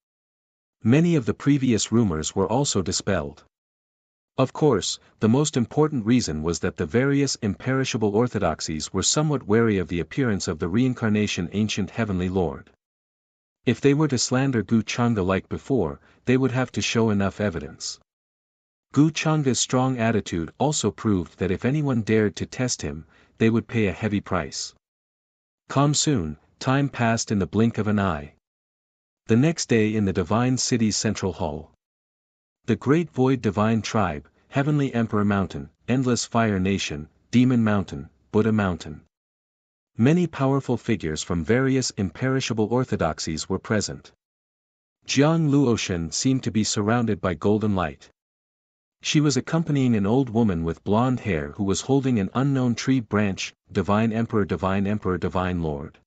Many of the previous rumors were also dispelled. Of course, the most important reason was that the various imperishable orthodoxies were somewhat wary of the appearance of the reincarnation ancient Heavenly Lord. If they were to slander Gu Chang'e like before, they would have to show enough evidence. Gu Chang'e's strong attitude also proved that if anyone dared to test him, they would pay a heavy price. Calm soon, time passed in the blink of an eye. The next day in the Divine City's Central Hall. The Great Void Divine Tribe, Heavenly Emperor Mountain, Endless Fire Nation, Demon Mountain, Buddha Mountain. Many powerful figures from various imperishable orthodoxies were present. Jiang Luoshan seemed to be surrounded by golden light. She was accompanying an old woman with blonde hair who was holding an unknown tree branch, Divine Emperor Divine Emperor Divine Lord.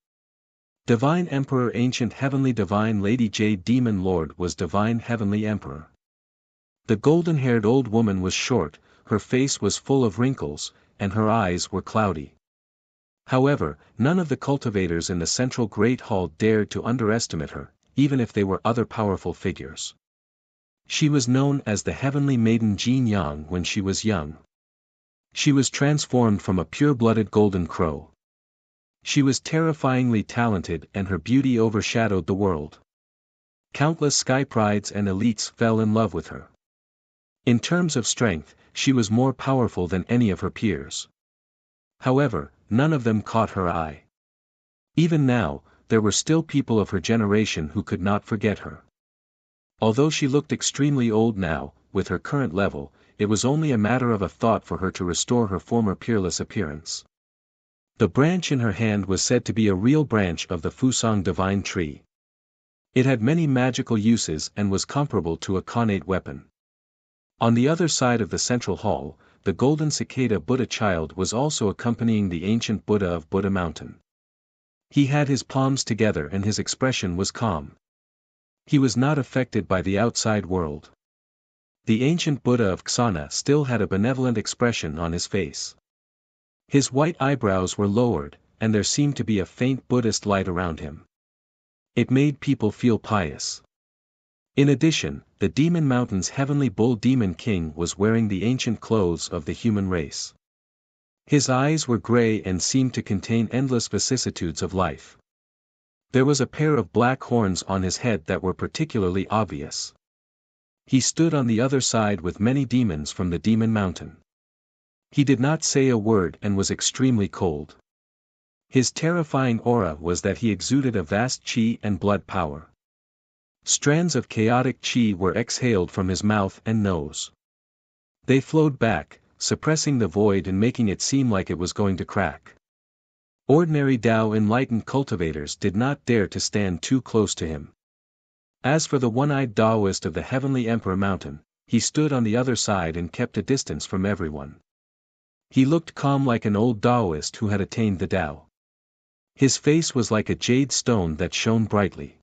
Divine Emperor Ancient Heavenly Divine Lady Jade Demon Lord was Divine Heavenly Emperor. The golden-haired old woman was short, her face was full of wrinkles, and her eyes were cloudy. However, none of the cultivators in the central Great Hall dared to underestimate her, even if they were other powerful figures. She was known as the Heavenly Maiden Jin Yang when she was young. She was transformed from a pure-blooded golden crow. She was terrifyingly talented and her beauty overshadowed the world. Countless sky prides and elites fell in love with her. In terms of strength, she was more powerful than any of her peers. However, none of them caught her eye. Even now, there were still people of her generation who could not forget her. Although she looked extremely old now, with her current level, it was only a matter of a thought for her to restore her former peerless appearance. The branch in her hand was said to be a real branch of the Fusang divine tree. It had many magical uses and was comparable to a connate weapon. On the other side of the central hall, the golden cicada Buddha child was also accompanying the ancient Buddha of Buddha Mountain. He had his palms together and his expression was calm. He was not affected by the outside world. The ancient Buddha of Ksana still had a benevolent expression on his face. His white eyebrows were lowered, and there seemed to be a faint Buddhist light around him. It made people feel pious. In addition, the Demon Mountain's heavenly bull Demon King was wearing the ancient clothes of the human race. His eyes were gray and seemed to contain endless vicissitudes of life. There was a pair of black horns on his head that were particularly obvious. He stood on the other side with many demons from the demon mountain. He did not say a word and was extremely cold. His terrifying aura was that he exuded a vast chi and blood power. Strands of chaotic chi were exhaled from his mouth and nose. They flowed back, suppressing the void and making it seem like it was going to crack. Ordinary Tao enlightened cultivators did not dare to stand too close to him. As for the one-eyed Taoist of the Heavenly Emperor Mountain, he stood on the other side and kept a distance from everyone. He looked calm like an old Taoist who had attained the Tao. His face was like a jade stone that shone brightly.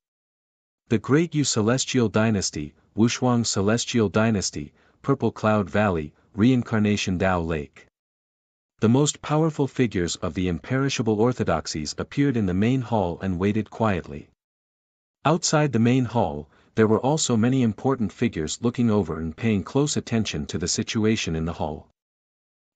The Great Yu Celestial Dynasty, Wuxia Celestial Dynasty, Purple Cloud Valley, Reincarnation Tao Lake. The most powerful figures of the imperishable orthodoxies appeared in the main hall and waited quietly. Outside the main hall, there were also many important figures looking over and paying close attention to the situation in the hall.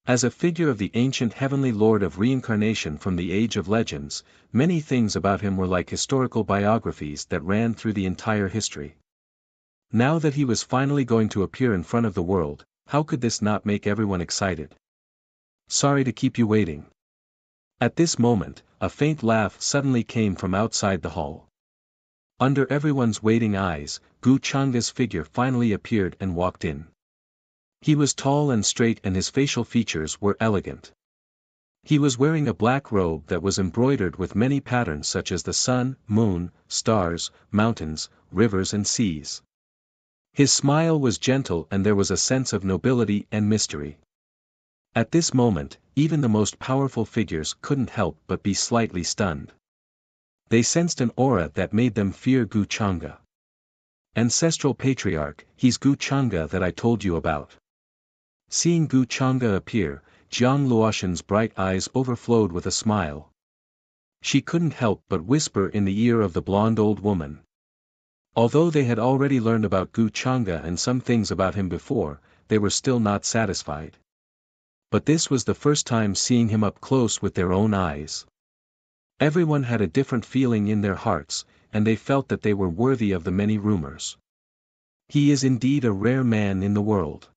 As a figure of the ancient heavenly lord of reincarnation from the age of legends, many things about him were like historical biographies that ran through the entire history. Now that he was finally going to appear in front of the world, how could this not make everyone excited? Sorry to keep you waiting. At this moment, a faint laugh suddenly came from outside the hall. Under everyone's waiting eyes, Gu Changa's figure finally appeared and walked in. He was tall and straight and his facial features were elegant. He was wearing a black robe that was embroidered with many patterns such as the sun, moon, stars, mountains, rivers and seas. His smile was gentle and there was a sense of nobility and mystery. At this moment, even the most powerful figures couldn't help but be slightly stunned. They sensed an aura that made them fear Gu Changa. Ancestral Patriarch, he's Gu Changa that I told you about. Seeing Gu Changa appear, Jiang Luoshan's bright eyes overflowed with a smile. She couldn't help but whisper in the ear of the blonde old woman. Although they had already learned about Gu Changa and some things about him before, they were still not satisfied. But this was the first time seeing him up close with their own eyes. Everyone had a different feeling in their hearts, and they felt that they were worthy of the many rumors. He is indeed a rare man in the world.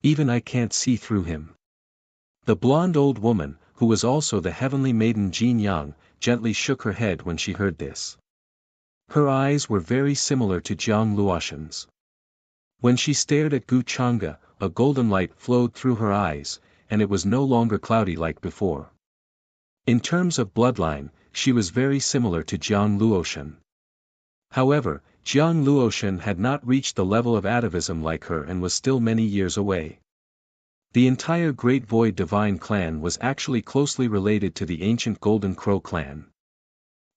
Even I can't see through him. The blonde old woman, who was also the heavenly maiden Jin Yang, gently shook her head when she heard this. Her eyes were very similar to Jiang Luoshan's. When she stared at Gu Changa, a golden light flowed through her eyes, and it was no longer cloudy like before. In terms of bloodline, she was very similar to Jiang Luoshan. However, Jiang Luoshan had not reached the level of atavism like her and was still many years away. The entire Great Void Divine clan was actually closely related to the ancient Golden Crow clan.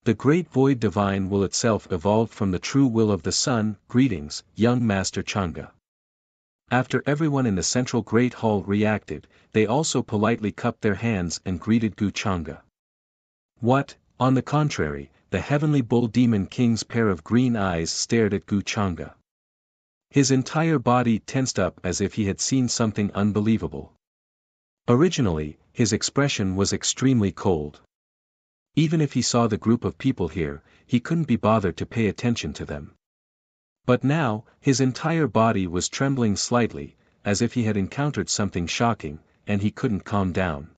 The Great Void Divine will itself evolved from the true will of the Sun. Greetings, young Master Changa. After everyone in the central Great Hall reacted, they also politely cupped their hands and greeted Gu Changa. What, on the contrary, the heavenly bull demon king's pair of green eyes stared at Gu Changa. His entire body tensed up as if he had seen something unbelievable. Originally, his expression was extremely cold. Even if he saw the group of people here, he couldn't be bothered to pay attention to them. But now, his entire body was trembling slightly, as if he had encountered something shocking, and he couldn't calm down.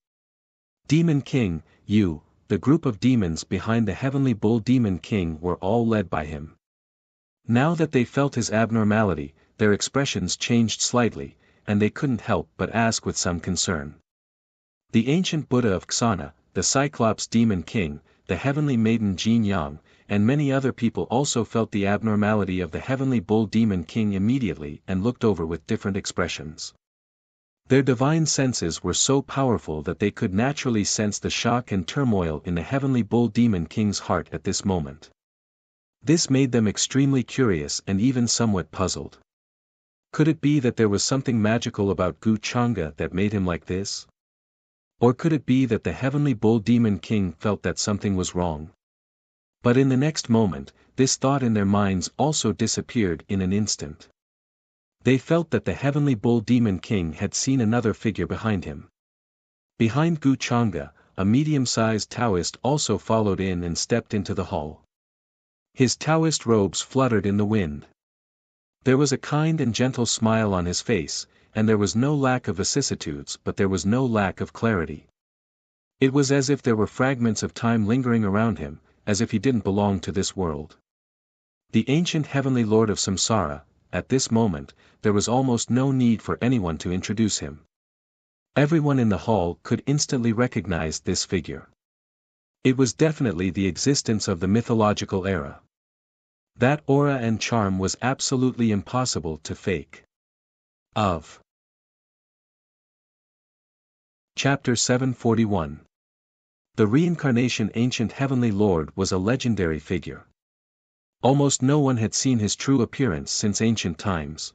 Demon King, you, the group of demons behind the heavenly bull demon king were all led by him. Now that they felt his abnormality, their expressions changed slightly, and they couldn't help but ask with some concern. The ancient Buddha of Xana, the Cyclops demon king, the heavenly maiden Jin Yang, and many other people also felt the abnormality of the heavenly bull demon king immediately and looked over with different expressions. Their divine senses were so powerful that they could naturally sense the shock and turmoil in the heavenly bull demon king's heart at this moment. This made them extremely curious and even somewhat puzzled. Could it be that there was something magical about Gu Changa that made him like this? Or could it be that the heavenly bull demon king felt that something was wrong? But in the next moment, this thought in their minds also disappeared in an instant. They felt that the heavenly bull demon king had seen another figure behind him. Behind Gu Changa, a medium-sized Taoist also followed in and stepped into the hall. His Taoist robes fluttered in the wind. There was a kind and gentle smile on his face, and there was no lack of vicissitudes, but there was no lack of clarity. It was as if there were fragments of time lingering around him, as if he didn't belong to this world. The ancient heavenly lord of Samsara, at this moment, there was almost no need for anyone to introduce him. Everyone in the hall could instantly recognize this figure. It was definitely the existence of the mythological era. That aura and charm was absolutely impossible to fake. Of Chapter 741. The reincarnation ancient heavenly lord was a legendary figure. Almost no one had seen his true appearance since ancient times.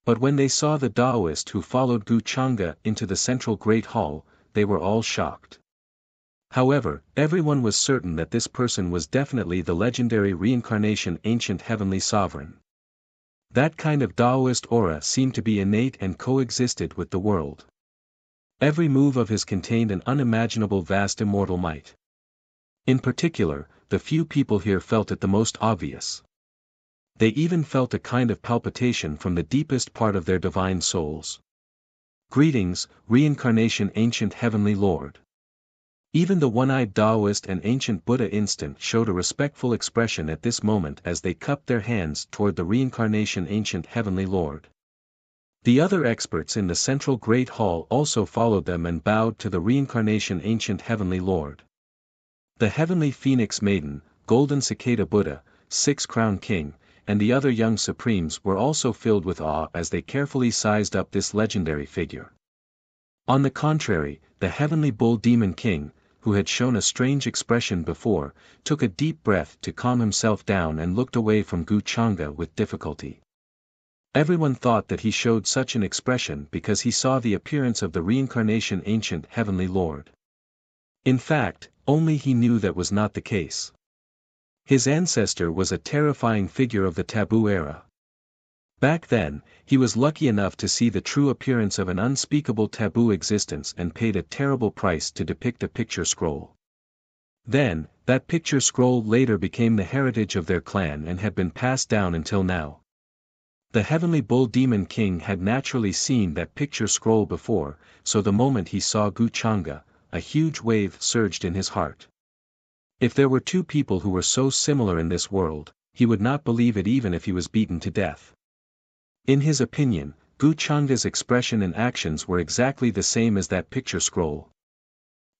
But when they saw the Taoist who followed Gu Chang'e into the central Great Hall, they were all shocked. However, everyone was certain that this person was definitely the legendary reincarnation ancient heavenly sovereign. That kind of Taoist aura seemed to be innate and coexisted with the world. Every move of his contained an unimaginable vast immortal might. In particular, the few people here felt it the most obvious. They even felt a kind of palpitation from the deepest part of their divine souls. Greetings, reincarnation ancient heavenly lord. Even the one-eyed Taoist and ancient Buddha instant showed a respectful expression at this moment as they cupped their hands toward the reincarnation ancient heavenly lord. The other experts in the central Great Hall also followed them and bowed to the reincarnation ancient heavenly lord. The heavenly phoenix maiden, golden cicada Buddha, six-crown king, and the other young supremes were also filled with awe as they carefully sized up this legendary figure. On the contrary, the heavenly bull demon king, who had shown a strange expression before, took a deep breath to calm himself down and looked away from Gu Chang'e with difficulty. Everyone thought that he showed such an expression because he saw the appearance of the reincarnation ancient heavenly lord. In fact, only he knew that was not the case. His ancestor was a terrifying figure of the taboo era. Back then, he was lucky enough to see the true appearance of an unspeakable taboo existence and paid a terrible price to depict a picture scroll. Then, that picture scroll later became the heritage of their clan and had been passed down until now. The heavenly bull demon king had naturally seen that picture scroll before, so the moment he saw Gu Chang'e, a huge wave surged in his heart. If there were two people who were so similar in this world, he would not believe it even if he was beaten to death. In his opinion, Gu Chang'e's expression and actions were exactly the same as that picture scroll.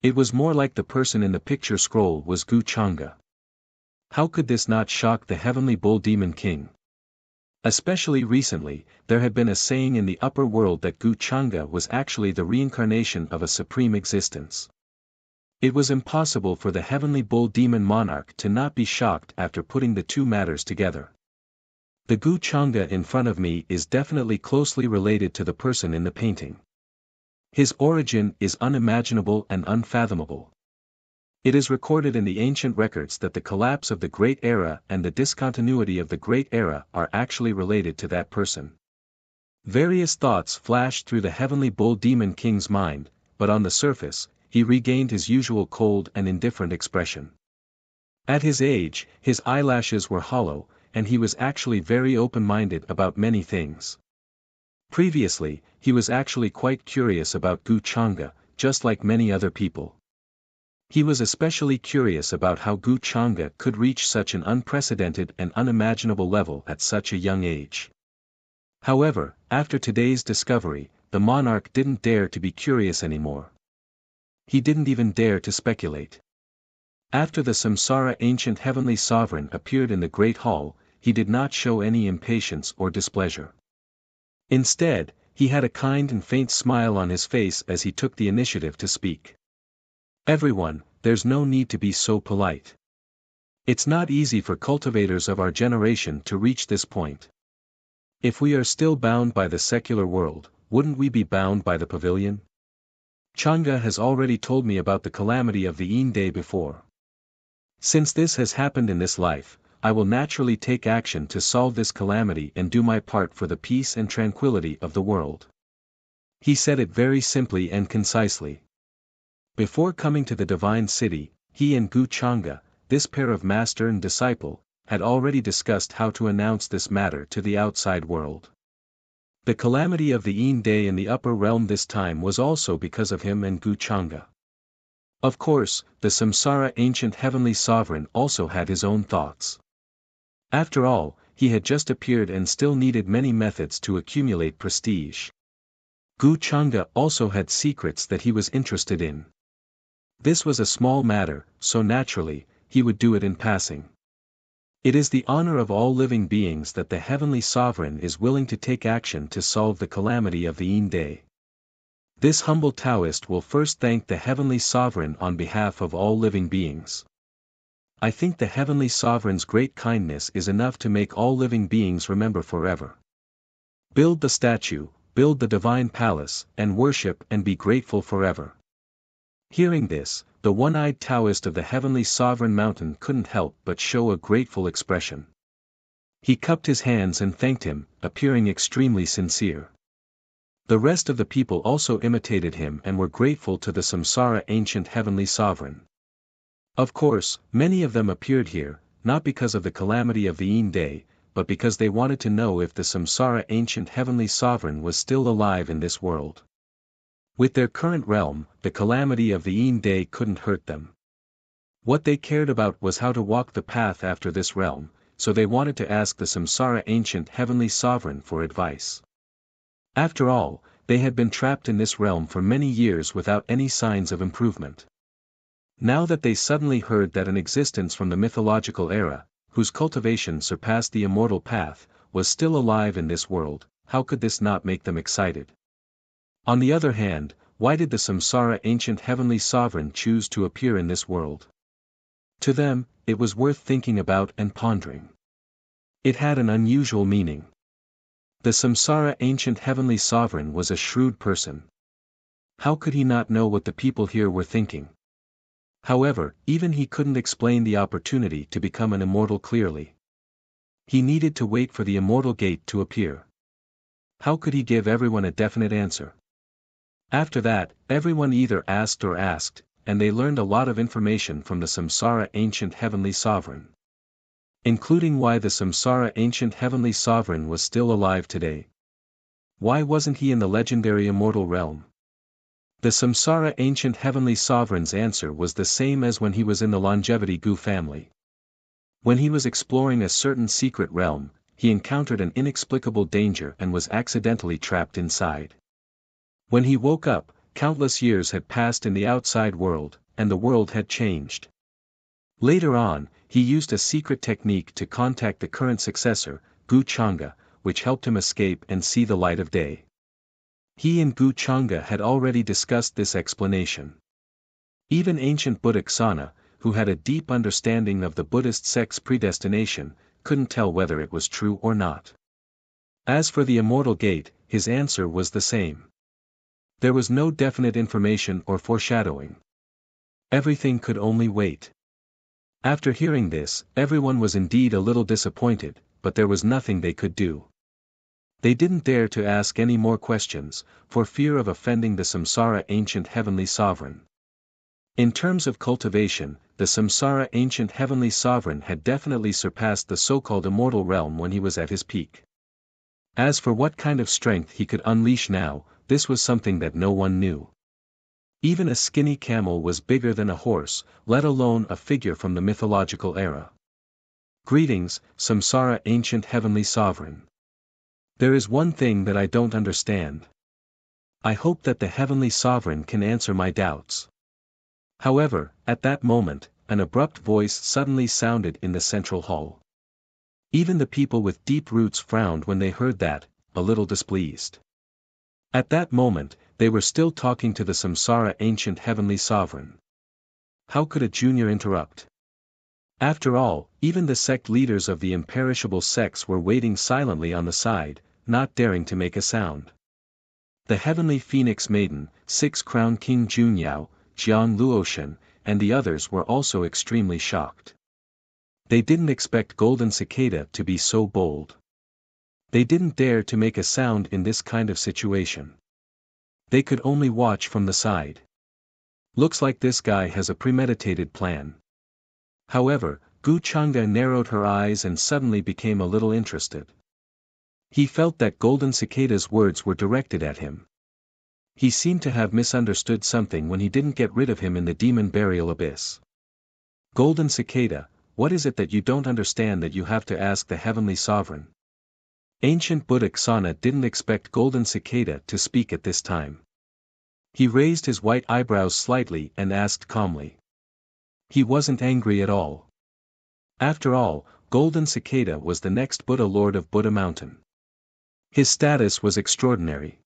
It was more like the person in the picture scroll was Gu Chang'e. How could this not shock the heavenly bull demon king? Especially recently, there had been a saying in the upper world that Gu Chang'e was actually the reincarnation of a supreme existence. It was impossible for the heavenly bull demon monarch to not be shocked after putting the two matters together. The Gu Chang'e in front of me is definitely closely related to the person in the painting. His origin is unimaginable and unfathomable. It is recorded in the ancient records that the collapse of the Great Era and the discontinuity of the Great Era are actually related to that person. Various thoughts flashed through the heavenly bull demon king's mind, but on the surface, he regained his usual cold and indifferent expression. At his age, his eyelashes were hollow, and he was actually very open-minded about many things. Previously, he was actually quite curious about Gu Chang'e, just like many other people. He was especially curious about how Gu Chang'e could reach such an unprecedented and unimaginable level at such a young age. However, after today's discovery, the monarch didn't dare to be curious anymore. He didn't even dare to speculate. After the Samsara ancient heavenly sovereign appeared in the Great Hall, he did not show any impatience or displeasure. Instead, he had a kind and faint smile on his face as he took the initiative to speak. Everyone, there's no need to be so polite. It's not easy for cultivators of our generation to reach this point. If we are still bound by the secular world, wouldn't we be bound by the pavilion? Chang'e has already told me about the calamity of the Yin day before. Since this has happened in this life, I will naturally take action to solve this calamity and do my part for the peace and tranquility of the world. He said it very simply and concisely. Before coming to the divine city, he and Gu Chang'e, this pair of master and disciple, had already discussed how to announce this matter to the outside world. The calamity of the Yin Day in the upper realm this time was also because of him and Gu Chang'e. Of course, the Samsara ancient heavenly sovereign also had his own thoughts. After all, he had just appeared and still needed many methods to accumulate prestige. Gu Chang'e also had secrets that he was interested in. This was a small matter, so naturally, he would do it in passing. It is the honor of all living beings that the heavenly sovereign is willing to take action to solve the calamity of the Yin Day. This humble Taoist will first thank the heavenly sovereign on behalf of all living beings. I think the heavenly sovereign's great kindness is enough to make all living beings remember forever. Build the statue, build the divine palace, and worship and be grateful forever. Hearing this, the one-eyed Taoist of the heavenly sovereign mountain couldn't help but show a grateful expression. He cupped his hands and thanked him, appearing extremely sincere. The rest of the people also imitated him and were grateful to the Samsara ancient heavenly sovereign. Of course, many of them appeared here, not because of the calamity of the Yin Day, but because they wanted to know if the Samsara ancient heavenly sovereign was still alive in this world. With their current realm, the calamity of the Yin Day couldn't hurt them. What they cared about was how to walk the path after this realm, so they wanted to ask the Samsara ancient heavenly sovereign for advice. After all, they had been trapped in this realm for many years without any signs of improvement. Now that they suddenly heard that an existence from the mythological era, whose cultivation surpassed the immortal path, was still alive in this world, how could this not make them excited? On the other hand, why did the Samsara ancient heavenly sovereign choose to appear in this world? To them, it was worth thinking about and pondering. It had an unusual meaning. The Samsara ancient heavenly sovereign was a shrewd person. How could he not know what the people here were thinking? However, even he couldn't explain the opportunity to become an immortal clearly. He needed to wait for the immortal gate to appear. How could he give everyone a definite answer? After that, everyone either asked or asked, and they learned a lot of information from the Samsara ancient heavenly sovereign. Including why the Samsara ancient heavenly sovereign was still alive today. Why wasn't he in the legendary immortal realm? The Samsara ancient heavenly sovereign's answer was the same as when he was in the longevity Gu family. When he was exploring a certain secret realm, he encountered an inexplicable danger and was accidentally trapped inside. When he woke up, countless years had passed in the outside world, and the world had changed. Later on, he used a secret technique to contact the current successor, Gu Chang'e, which helped him escape and see the light of day. He and Gu Chang'e had already discussed this explanation. Even ancient Buddhic Sana, who had a deep understanding of the Buddhist sect's predestination, couldn't tell whether it was true or not. As for the immortal gate, his answer was the same. There was no definite information or foreshadowing. Everything could only wait. After hearing this, everyone was indeed a little disappointed, but there was nothing they could do. They didn't dare to ask any more questions, for fear of offending the Samsara ancient heavenly sovereign. In terms of cultivation, the Samsara ancient heavenly sovereign had definitely surpassed the so-called immortal realm when he was at his peak. As for what kind of strength he could unleash now, this was something that no one knew. Even a skinny camel was bigger than a horse, let alone a figure from the mythological era. Greetings, Samsara ancient heavenly sovereign. There is one thing that I don't understand. I hope that the heavenly sovereign can answer my doubts. However, at that moment, an abrupt voice suddenly sounded in the central hall. Even the people with deep roots frowned when they heard that, a little displeased. At that moment, they were still talking to the Samsara ancient heavenly sovereign. How could a junior interrupt? After all, even the sect leaders of the imperishable sects were waiting silently on the side, not daring to make a sound. The heavenly phoenix maiden, six-crowned King Junyao, Jiang Luoshan, and the others were also extremely shocked. They didn't expect Golden Cicada to be so bold. They didn't dare to make a sound in this kind of situation. They could only watch from the side. Looks like this guy has a premeditated plan. However, Chang'e narrowed her eyes and suddenly became a little interested. He felt that Golden Cicada's words were directed at him. He seemed to have misunderstood something when he didn't get rid of him in the demon burial abyss. Golden Cicada, what is it that you don't understand that you have to ask the Heavenly Sovereign? Ancient Buddha Ksana didn't expect Golden Cicada to speak at this time. He raised his white eyebrows slightly and asked calmly. He wasn't angry at all. After all, Golden Cicada was the next Buddha Lord of Buddha Mountain. His status was extraordinary.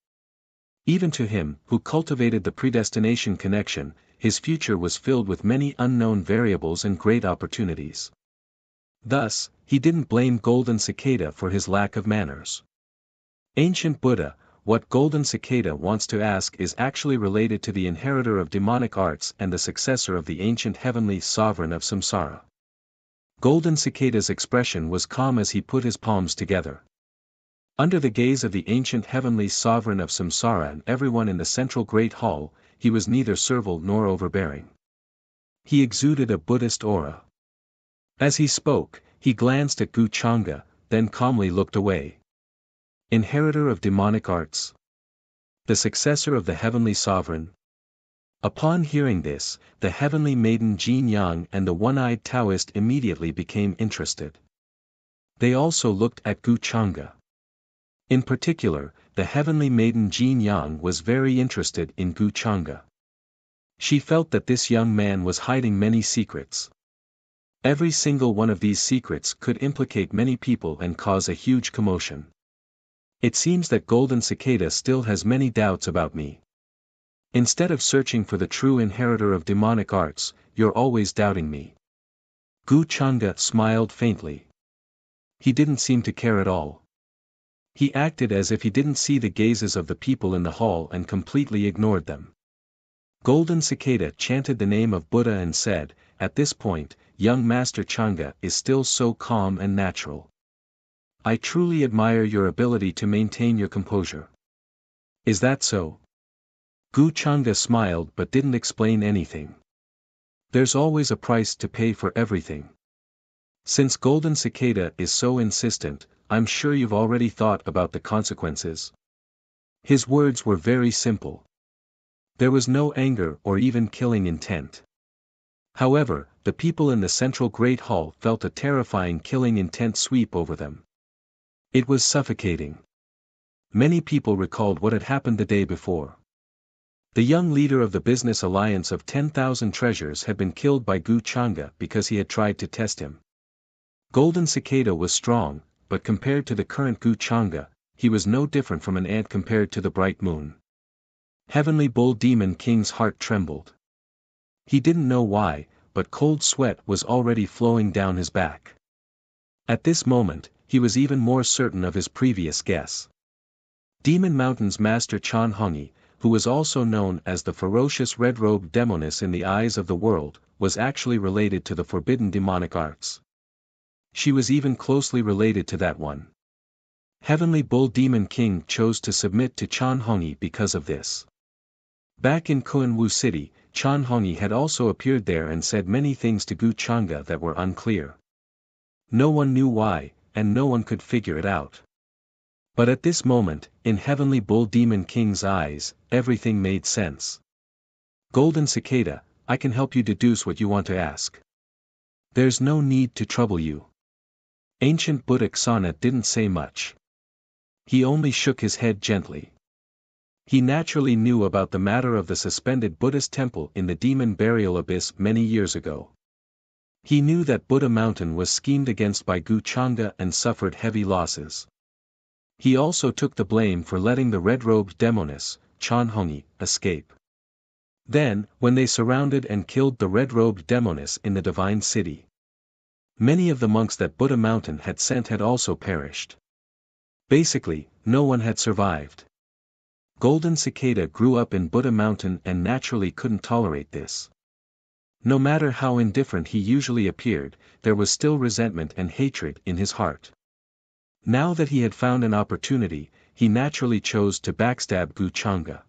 Even to him, who cultivated the predestination connection, his future was filled with many unknown variables and great opportunities. Thus, he didn't blame Golden Cicada for his lack of manners. Ancient Buddha, what Golden Cicada wants to ask is actually related to the inheritor of demonic arts and the successor of the ancient heavenly sovereign of samsara. Golden Cicada's expression was calm as he put his palms together. Under the gaze of the ancient heavenly sovereign of samsara and everyone in the central great hall, he was neither servile nor overbearing. He exuded a Buddhist aura. As he spoke, he glanced at Chang'e, then calmly looked away. Inheritor of demonic arts? The successor of the heavenly sovereign? Upon hearing this, the heavenly maiden Jin Yang and the one-eyed Taoist immediately became interested. They also looked at Chang'e. In particular, the heavenly maiden Jin Yang was very interested in Chang'e. She felt that this young man was hiding many secrets. Every single one of these secrets could implicate many people and cause a huge commotion. It seems that Golden Cicada still has many doubts about me. Instead of searching for the true inheritor of demonic arts, you're always doubting me. Chang'e smiled faintly. He didn't seem to care at all. He acted as if he didn't see the gazes of the people in the hall and completely ignored them. Golden Cicada chanted the name of Buddha and said, "At this point, young Master Chang'e is still so calm and natural. I truly admire your ability to maintain your composure." "Is that so?" Chang'e smiled but didn't explain anything. There's always a price to pay for everything. Since Golden Cicada is so insistent, I'm sure you've already thought about the consequences. His words were very simple. There was no anger or even killing intent. However, the people in the central Great Hall felt a terrifying killing intent sweep over them. It was suffocating. Many people recalled what had happened the day before. The young leader of the business alliance of 10,000 treasures had been killed by Chang'e because he had tried to test him. Golden Cicada was strong, but compared to the current Chang'e, he was no different from an ant compared to the bright moon. Heavenly Bull Demon King's heart trembled. He didn't know why, but cold sweat was already flowing down his back. At this moment, he was even more certain of his previous guess. Demon Mountain's master Chan Hongyi, who was also known as the ferocious red-robed demoness in the eyes of the world, was actually related to the forbidden demonic arts. She was even closely related to that one. Heavenly Bull Demon King chose to submit to Chan Hongyi because of this. Back in Kuan-Wu City, Chan Hongyi had also appeared there and said many things to Chang'e that were unclear. No one knew why, and no one could figure it out. But at this moment, in Heavenly Bull Demon King's eyes, everything made sense. Golden Cicada, I can help you deduce what you want to ask. There's no need to trouble you. Ancient Buddha Ksana didn't say much. He only shook his head gently. He naturally knew about the matter of the suspended Buddhist temple in the demon burial abyss many years ago. He knew that Buddha Mountain was schemed against by Chang'e and suffered heavy losses. He also took the blame for letting the red-robed demoness, Chan Hongyi, escape. Then, when they surrounded and killed the red-robed demoness in the divine city, many of the monks that Buddha Mountain had sent had also perished. Basically, no one had survived. Golden Cicada grew up in Buddha Mountain and naturally couldn't tolerate this. No matter how indifferent he usually appeared, there was still resentment and hatred in his heart. Now that he had found an opportunity, he naturally chose to backstab Chang'e.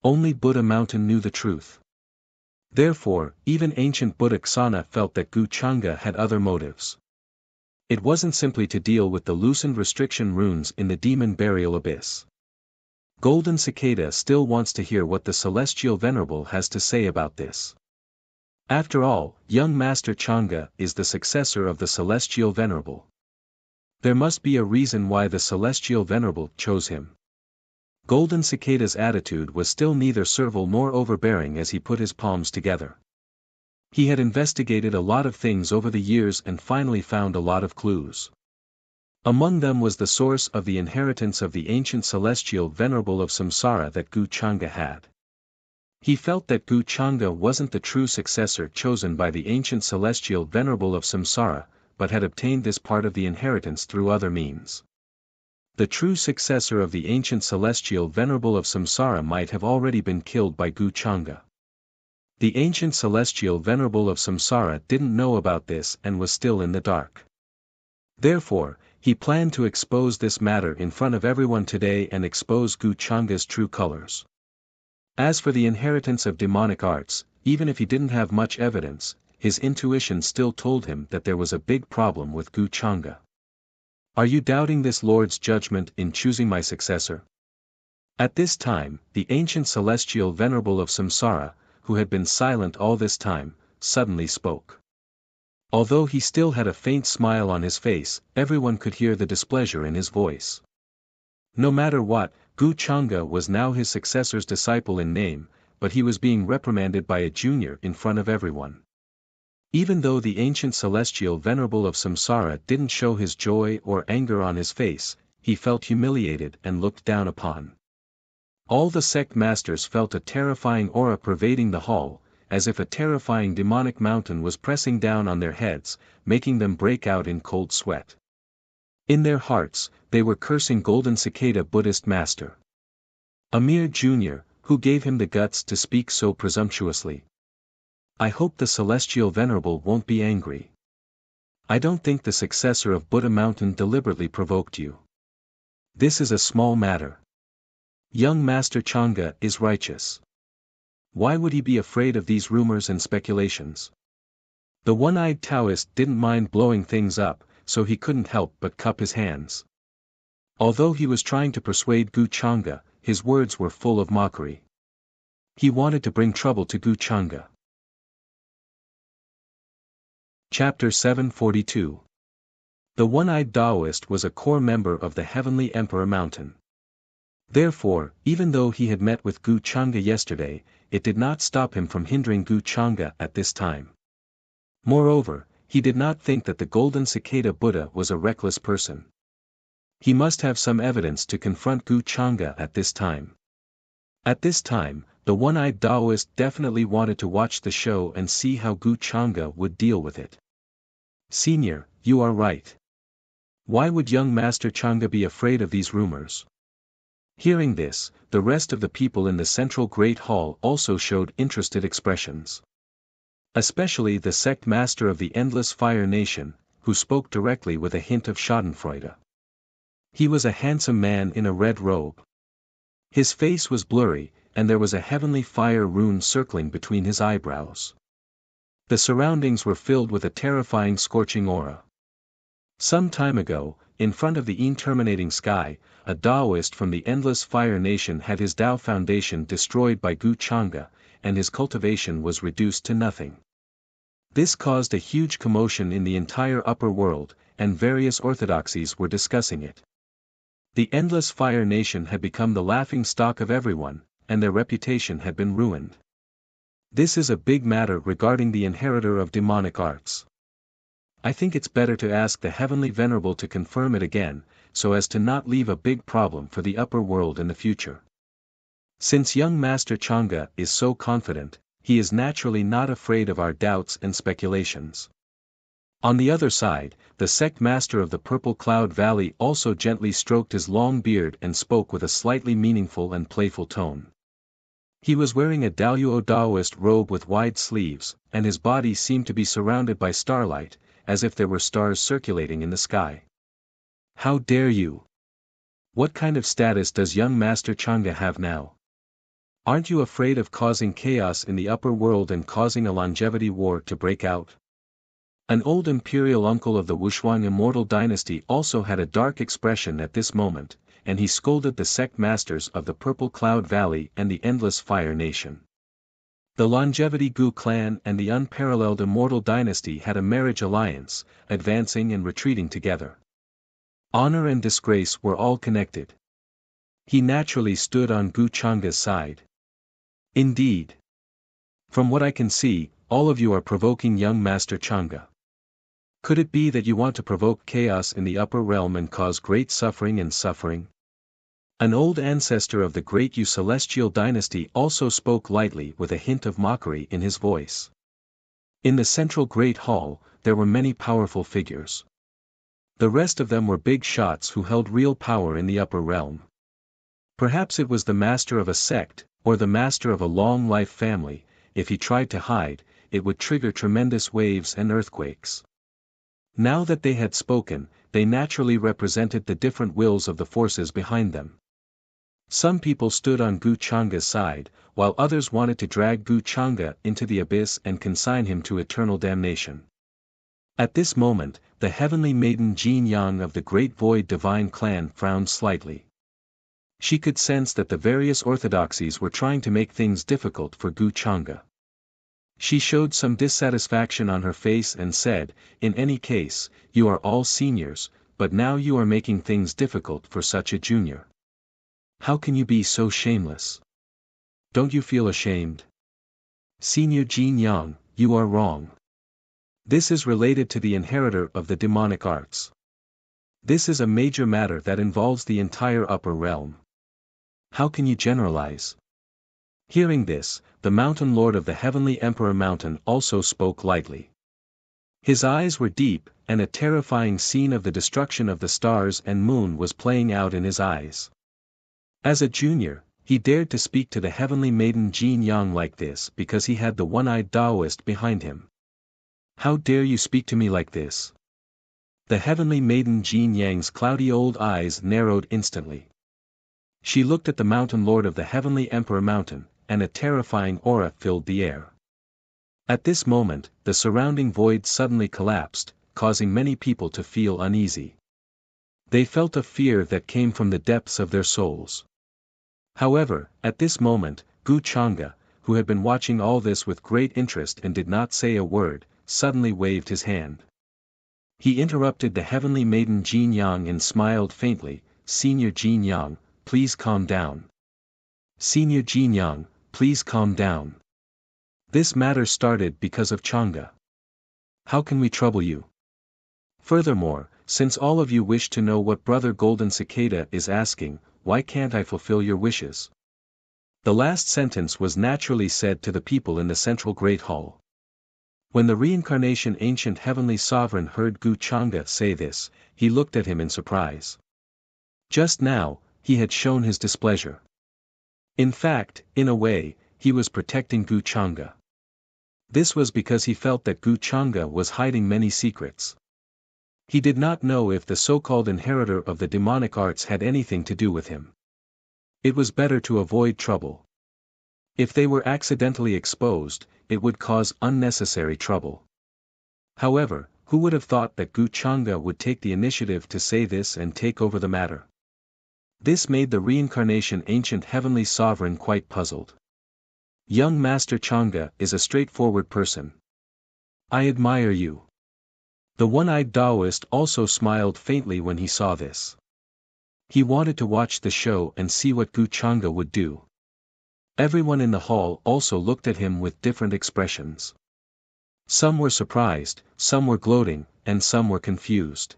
Only Buddha Mountain knew the truth. Therefore, even ancient Buddha Ksana felt that Gu Changa had other motives. It wasn't simply to deal with the loosened restriction runes in the demon burial abyss. Golden Cicada still wants to hear what the Celestial Venerable has to say about this. After all, young Master Changa is the successor of the Celestial Venerable. There must be a reason why the Celestial Venerable chose him. Golden Cicada's attitude was still neither servile nor overbearing as he put his palms together. He had investigated a lot of things over the years and finally found a lot of clues. Among them was the source of the inheritance of the ancient Celestial Venerable of Samsara that Gu Changa had. He felt that Gu Changa wasn't the true successor chosen by the ancient Celestial Venerable of Samsara, but had obtained this part of the inheritance through other means. The true successor of the ancient Celestial Venerable of Samsara might have already been killed by Gu Changa. The ancient Celestial Venerable of Samsara didn't know about this and was still in the dark. Therefore, he planned to expose this matter in front of everyone today and expose Gu Changa's true colors. As for the inheritance of demonic arts, even if he didn't have much evidence, his intuition still told him that there was a big problem with Gu Changa. Are you doubting this Lord's judgment in choosing my successor? At this time, the ancient Celestial Venerable of Samsara, who had been silent all this time, suddenly spoke. Although he still had a faint smile on his face, everyone could hear the displeasure in his voice. No matter what, Gu Changa was now his successor's disciple in name, but he was being reprimanded by a junior in front of everyone. Even though the ancient Celestial Venerable of Samsara didn't show his joy or anger on his face, he felt humiliated and looked down upon. All the sect masters felt a terrifying aura pervading the hall, as if a terrifying demonic mountain was pressing down on their heads, making them break out in cold sweat. In their hearts, they were cursing Golden Cicada Buddhist master. A mere junior, who gave him the guts to speak so presumptuously. I hope the Celestial Venerable won't be angry. I don't think the successor of Buddha Mountain deliberately provoked you. This is a small matter. Young Master Changa is righteous. Why would he be afraid of these rumors and speculations? The one-eyed Taoist didn't mind blowing things up, so he couldn't help but cup his hands. Although he was trying to persuade Gu Changa, his words were full of mockery. He wanted to bring trouble to Gu Changa. Chapter 742. The one-eyed Taoist was a core member of the Heavenly Emperor Mountain. Therefore, even though he had met with Gu Changa yesterday, it did not stop him from hindering Gu Changa at this time. Moreover, he did not think that the Golden Cicada Buddha was a reckless person. He must have some evidence to confront Gu Changa at this time. At this time, the one-eyed Taoist definitely wanted to watch the show and see how Gu Changa would deal with it. Senior, you are right. Why would young Master Changa be afraid of these rumors? Hearing this, the rest of the people in the central Great Hall also showed interested expressions. Especially the sect master of the Endless Fire Nation, who spoke directly with a hint of schadenfreude. He was a handsome man in a red robe. His face was blurry, and there was a heavenly fire rune circling between his eyebrows. The surroundings were filled with a terrifying scorching aura. Some time ago, in front of the interminating sky, a Taoist from the Endless Fire Nation had his Tao foundation destroyed by Gu Changa, and his cultivation was reduced to nothing. This caused a huge commotion in the entire upper world, and various orthodoxies were discussing it. The Endless Fire Nation had become the laughing stock of everyone, and their reputation had been ruined. This is a big matter regarding the inheritor of demonic arts. I think it's better to ask the Heavenly Venerable to confirm it again, so as to not leave a big problem for the upper world in the future. Since young Master Changa is so confident, he is naturally not afraid of our doubts and speculations. On the other side, the sect master of the Purple Cloud Valley also gently stroked his long beard and spoke with a slightly meaningful and playful tone. He was wearing a Daluo Taoist robe with wide sleeves, and his body seemed to be surrounded by starlight, as if there were stars circulating in the sky. How dare you? What kind of status does young Master Changa have now? Aren't you afraid of causing chaos in the upper world and causing a longevity war to break out? An old imperial uncle of the Wuxia immortal dynasty also had a dark expression at this moment, and he scolded the sect masters of the Purple Cloud Valley and the Endless Fire Nation. The Longevity Gu clan and the unparalleled immortal dynasty had a marriage alliance, advancing and retreating together. Honor and disgrace were all connected. He naturally stood on Gu Changa's side. Indeed. From what I can see, all of you are provoking young Master Changa. Could it be that you want to provoke chaos in the upper realm and cause great suffering and suffering? An old ancestor of the great Yu celestial dynasty also spoke lightly with a hint of mockery in his voice. In the central great hall, there were many powerful figures. The rest of them were big shots who held real power in the upper realm. Perhaps it was the master of a sect, or the master of a long-life family. If he tried to hide, it would trigger tremendous waves and earthquakes. Now that they had spoken, they naturally represented the different wills of the forces behind them. Some people stood on Gu Changa's side, while others wanted to drag Gu Changa into the abyss and consign him to eternal damnation. At this moment, the heavenly maiden Jin Yang of the Great Void Divine Clan frowned slightly. She could sense that the various orthodoxies were trying to make things difficult for Gu Changa. She showed some dissatisfaction on her face and said, "In any case, you are all seniors, but now you are making things difficult for such a junior. How can you be so shameless? Don't you feel ashamed? Senior Jin Yang, you are wrong. This is related to the inheritor of the demonic arts. This is a major matter that involves the entire upper realm. How can you generalize?" Hearing this, the Mountain Lord of the Heavenly Emperor Mountain also spoke lightly. His eyes were deep, and a terrifying scene of the destruction of the stars and moon was playing out in his eyes. As a junior, he dared to speak to the heavenly maiden Jin Yang like this because he had the one-eyed Taoist behind him. "How dare you speak to me like this?" The heavenly maiden Jin Yang's cloudy old eyes narrowed instantly. She looked at the Mountain Lord of the Heavenly Emperor Mountain, and a terrifying aura filled the air. At this moment, the surrounding void suddenly collapsed, causing many people to feel uneasy. They felt a fear that came from the depths of their souls. However, at this moment, Gu Changa, who had been watching all this with great interest and did not say a word, suddenly waved his hand. He interrupted the heavenly maiden Jin Yang and smiled faintly, "Senior Jin Yang, please calm down. Senior Jin Yang, please calm down. This matter started because of Changa. How can we trouble you? Furthermore, since all of you wish to know what Brother Golden Cicada is asking, why can't I fulfill your wishes?" The last sentence was naturally said to the people in the central Great Hall. When the reincarnation ancient heavenly sovereign heard Gu Changa say this, he looked at him in surprise. Just now, he had shown his displeasure. In fact, in a way, he was protecting Gu Changa. This was because he felt that Gu Changa was hiding many secrets. He did not know if the so-called inheritor of the demonic arts had anything to do with him. It was better to avoid trouble. If they were accidentally exposed, it would cause unnecessary trouble. However, who would have thought that Gu Changa would take the initiative to say this and take over the matter? This made the reincarnation ancient heavenly sovereign quite puzzled. Young Master Changa is a straightforward person. I admire you. The one-eyed Taoist also smiled faintly when he saw this. He wanted to watch the show and see what Gu Changa would do. Everyone in the hall also looked at him with different expressions. Some were surprised, some were gloating, and some were confused.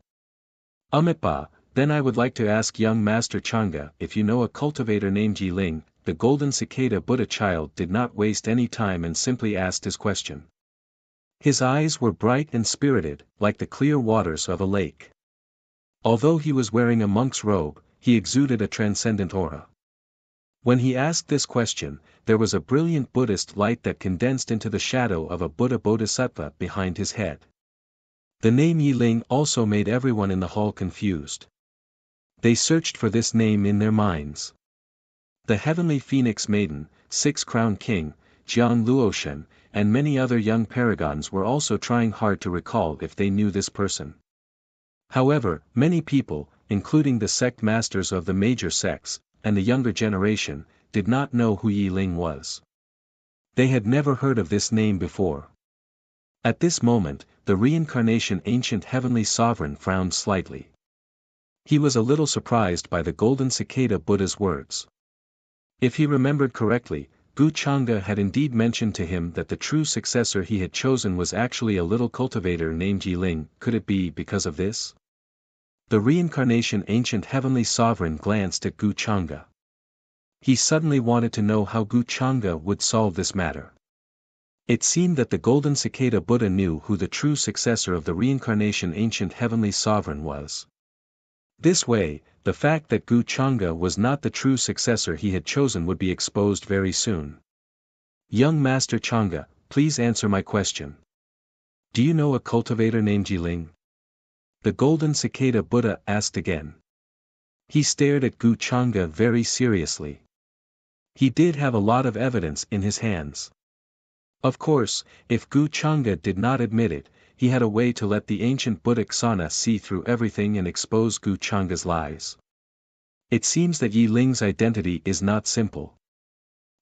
Amitba, then I would like to ask young Master Changa if you know a cultivator named Yi Ling. The Golden Cicada Buddha child did not waste any time and simply asked his question. His eyes were bright and spirited, like the clear waters of a lake. Although he was wearing a monk's robe, he exuded a transcendent aura. When he asked this question, there was a brilliant Buddhist light that condensed into the shadow of a Buddha Bodhisattva behind his head. The name Yi Ling also made everyone in the hall confused. They searched for this name in their minds. The heavenly phoenix maiden, six-crowned king, Jiang Luoshen, and many other young paragons were also trying hard to recall if they knew this person. However, many people, including the sect masters of the major sects, and the younger generation, did not know who Yi Ling was. They had never heard of this name before. At this moment, the reincarnation ancient heavenly sovereign frowned slightly. He was a little surprised by the golden cicada Buddha's words. If he remembered correctly, Gu Chang'e had indeed mentioned to him that the true successor he had chosen was actually a little cultivator named Yi Ling. Could it be because of this? The reincarnation ancient heavenly sovereign glanced at Gu Chang'e. He suddenly wanted to know how Gu Chang'e would solve this matter. It seemed that the golden cicada Buddha knew who the true successor of the reincarnation ancient heavenly sovereign was. This way, the fact that Gu Chang'e was not the true successor he had chosen would be exposed very soon. Young Master Chang'e, please answer my question. Do you know a cultivator named Yi Ling? The golden cicada Buddha asked again. He stared at Gu Chang'e very seriously. He did have a lot of evidence in his hands. Of course, if Gu Chang'e did not admit it, he had a way to let the ancient Buddhic Sana see through everything and expose Gu Chang'e's lies. It seems that Yi Ling's identity is not simple.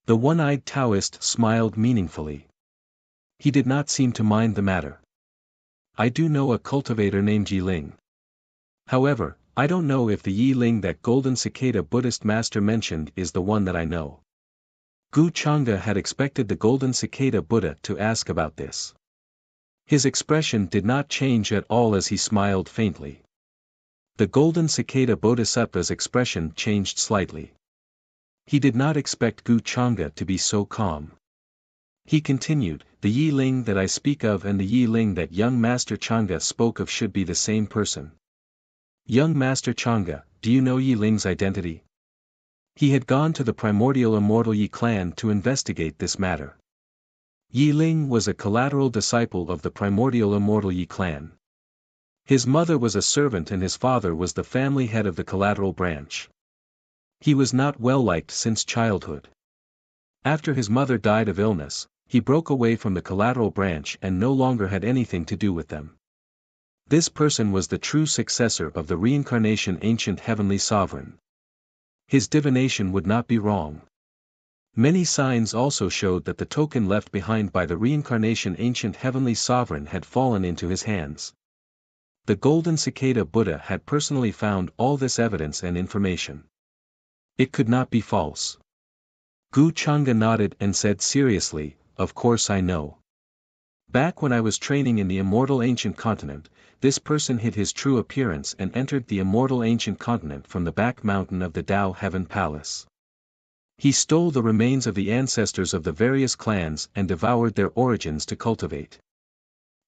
The one-eyed Taoist smiled meaningfully. He did not seem to mind the matter. I do know a cultivator named Yi Ling. However, I don't know if the Yi Ling that golden cicada Buddhist master mentioned is the one that I know. Gu Chang'e had expected the golden cicada Buddha to ask about this. His expression did not change at all as he smiled faintly. The golden cicada Bodhisattva's expression changed slightly. He did not expect Gu Chang'e to be so calm. He continued, the Yi Ling that I speak of and the Yi Ling that young Master Chang'e spoke of should be the same person. Young Master Chang'e, do you know Yi Ling's identity? He had gone to the primordial immortal Yi clan to investigate this matter. Yi Ling was a collateral disciple of the primordial immortal Yi clan. His mother was a servant and his father was the family head of the collateral branch. He was not well liked since childhood. After his mother died of illness, he broke away from the collateral branch and no longer had anything to do with them. This person was the true successor of the reincarnation ancient heavenly sovereign. His divination would not be wrong. Many signs also showed that the token left behind by the reincarnation ancient heavenly sovereign had fallen into his hands. The golden cicada Buddha had personally found all this evidence and information. It could not be false. Gu Chang'e nodded and said seriously, of course I know. Back when I was training in the immortal ancient continent, this person hid his true appearance and entered the immortal ancient continent from the back mountain of the Tao Heaven Palace. He stole the remains of the ancestors of the various clans and devoured their origins to cultivate.